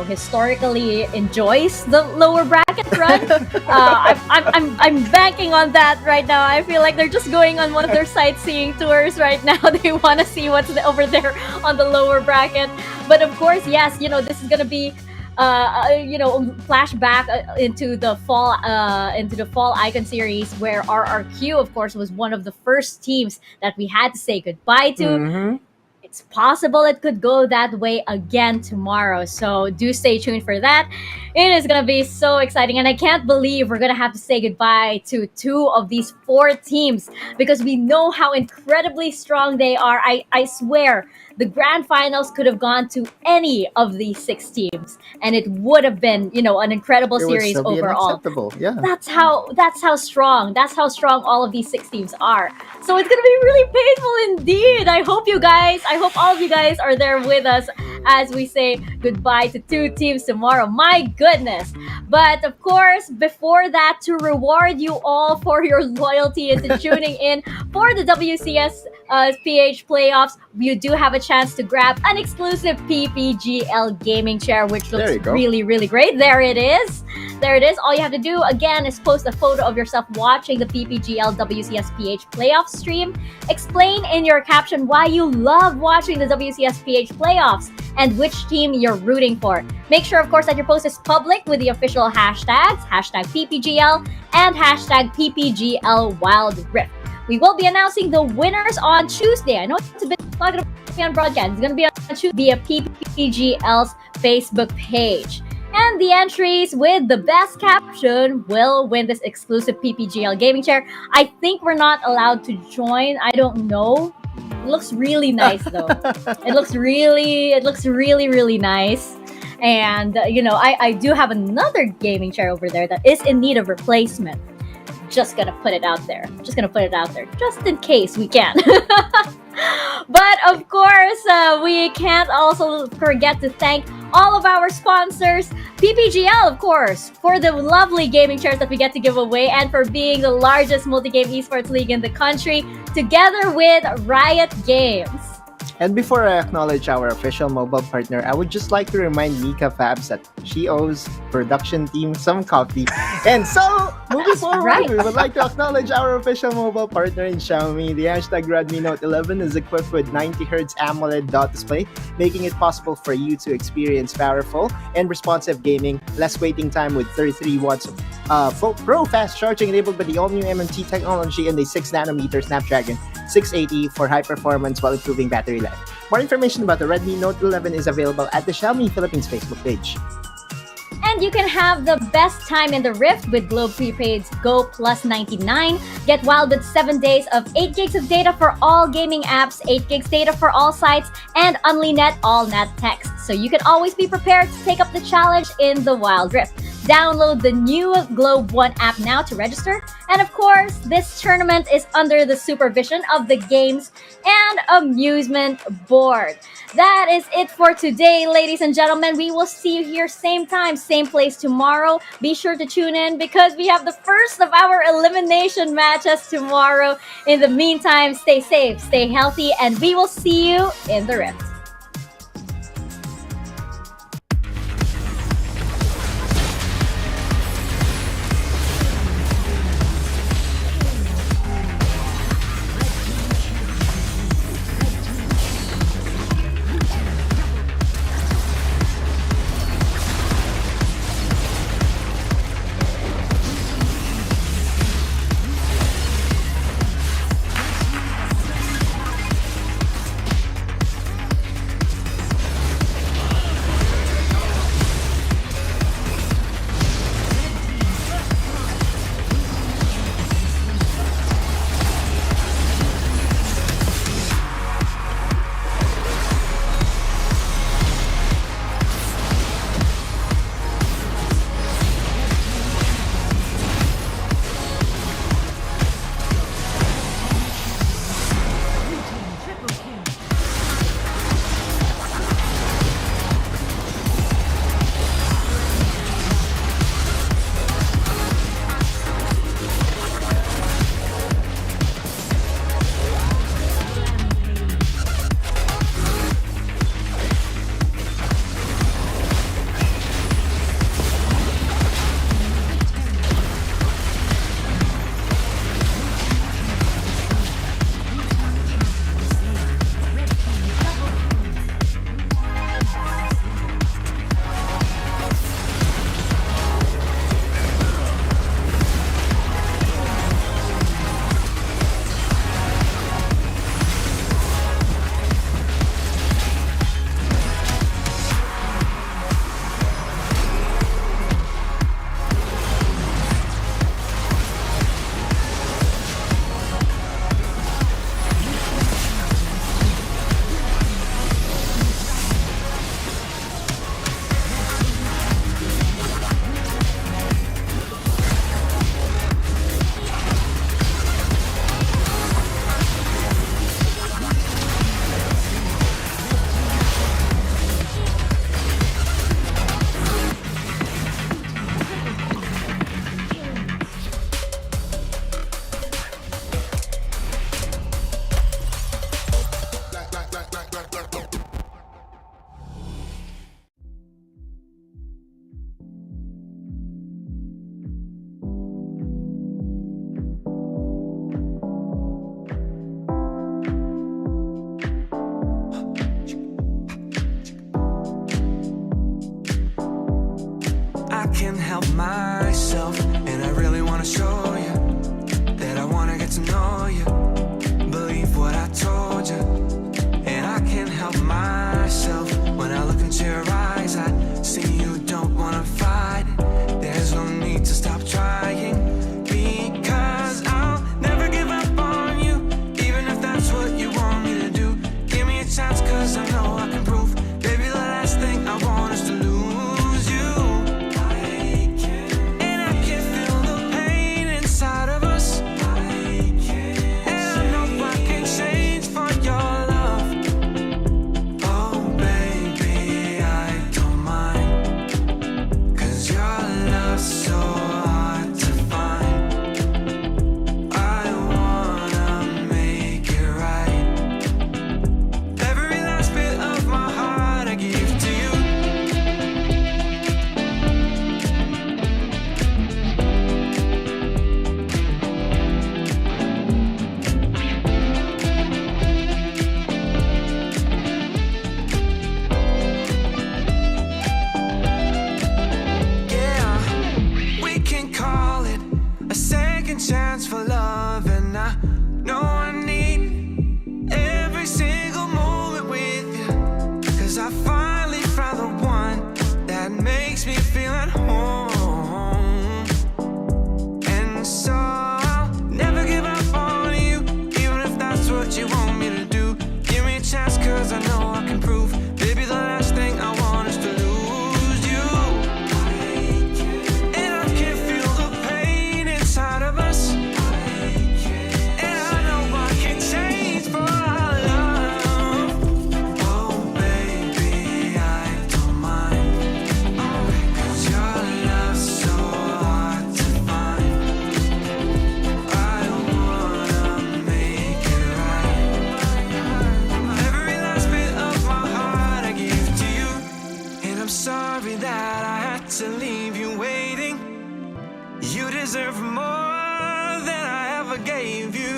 historically enjoys the lower bracket run. I'm banking on that right now. I feel like they're just going on one of their sightseeing tours right now. They want to see what's over there on the lower bracket. But of course, yes, this is gonna be flashback into the fall icon series, where RRQ, of course, was one of the first teams that we had to say goodbye to. It's possible it could go that way again tomorrow, so do stay tuned for that. It is gonna be so exciting, and I can't believe we're gonna have to say goodbye to 2 of these 4 teams, because we know how incredibly strong they are. I swear the grand finals could have gone to any of these 6 teams, and it would have been, an incredible series overall. Unacceptable. Yeah. That's how strong all of these 6 teams are. So it's gonna be really painful indeed. I hope all of you guys are there with us as we say goodbye to 2 teams tomorrow. My goodness. But of course, before that, to reward you all for your loyalty and to tuning in for the WCS PH playoffs, you do have a chance to grab an exclusive PPGL gaming chair, which looks really, really great. There it is. All you have to do, again, is post a photo of yourself watching the PPGL WCS PH playoff stream. Explain in your caption why you love watching the WCS PH playoffs and which team you're rooting for. Make sure, of course, that your post is public with the official hashtags, #PPGL and #PPGLWildRift. We will be announcing the winners on Tuesday. I know it's a bit not going to be on broadcast. It's going to be on Tuesday via PPGL's Facebook page. And the entries with the best caption will win this exclusive PPGL gaming chair. I think we're not allowed to join. I don't know. It looks really nice though. It looks really, really nice. And I do have another gaming chair over there that is in need of replacement. Just gonna put it out there. Just in case we can. But of course, we can't also forget to thank all of our sponsors, PPGL, of course, for the lovely gaming chairs that we get to give away and for being the largest multi-game esports league in the country, together with Riot Games. And before I acknowledge our official mobile partner, I would just like to remind Mika Fabs that she owes production team some coffee. And so, moving forward, we would like to acknowledge our official mobile partner in Xiaomi. The hashtag Redmi Note 11 is equipped with 90Hz AMOLED dot display, making it possible for you to experience powerful and responsive gaming, less waiting time with 33 watts of Pro fast charging enabled by the all-new MMT technology and a 6nm Snapdragon 680 for high performance while improving battery life. More information about the Redmi Note 11 is available at the Xiaomi Philippines Facebook page. And you can have the best time in the Rift with Globe Prepaid's Go Plus 99. Get wild with 7 days of 8 gigs of data for all gaming apps, 8 gigs data for all sites, and UnliNet all-net text. So you can always be prepared to take up the challenge in the Wild Rift. Download the new Globe One app now to register. And of course, this tournament is under the supervision of the Games and Amusement Board. That is it for today, ladies and gentlemen. We will see you here same time, same place tomorrow. Be sure to tune in because we have the first of our elimination matches tomorrow. In the meantime, stay safe, stay healthy, and we will see you in the Rift. can't help myself, and I really wanna show you that I wanna get to know you. Believe what I told you, and I can't help myself. When I look into your eyes, I see you don't wanna fight. There's no need to stop trying, because I'll never give up on you, even if that's what you want me to do. Give me a chance, cause I know I can prove, baby, the last thing I want is to lose you. And I can feel the pain inside of at home. And so I'll never give up on you, even if that's what you want me to do. Give me a chance, cause I know I can prove. Baby, the last thing I want is to lose you. And I can feel the pain inside of us. And I know I can change for our love. Oh baby, I don't mind, 'cause your love's so hard to find. I wanna make it right. Every last bit of my heart I give to you. And I'm sorry that I had to leave you waiting. You deserve more than I ever gave you.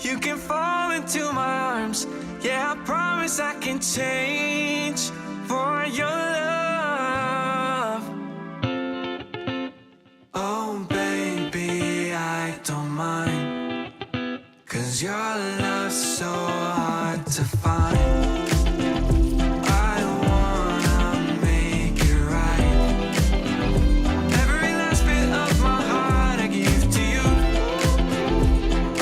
You can fall into my arms. Yeah, I promise I can change for your love. Oh baby, I don't mind, 'cause your love's so hard to find. I wanna make it right. Every last bit of my heart I give to you.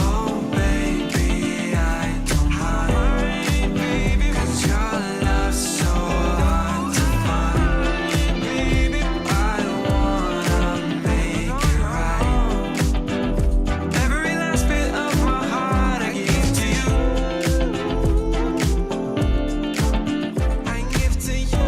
Oh baby, I don't mind, 'cause your love's so hard to find. I wanna make it right. Every last bit of my heart I give to you. I give to you.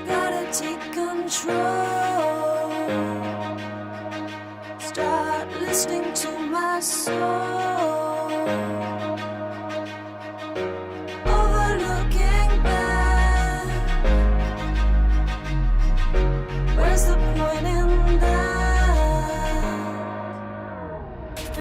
Gotta take control. Start listening to my soul.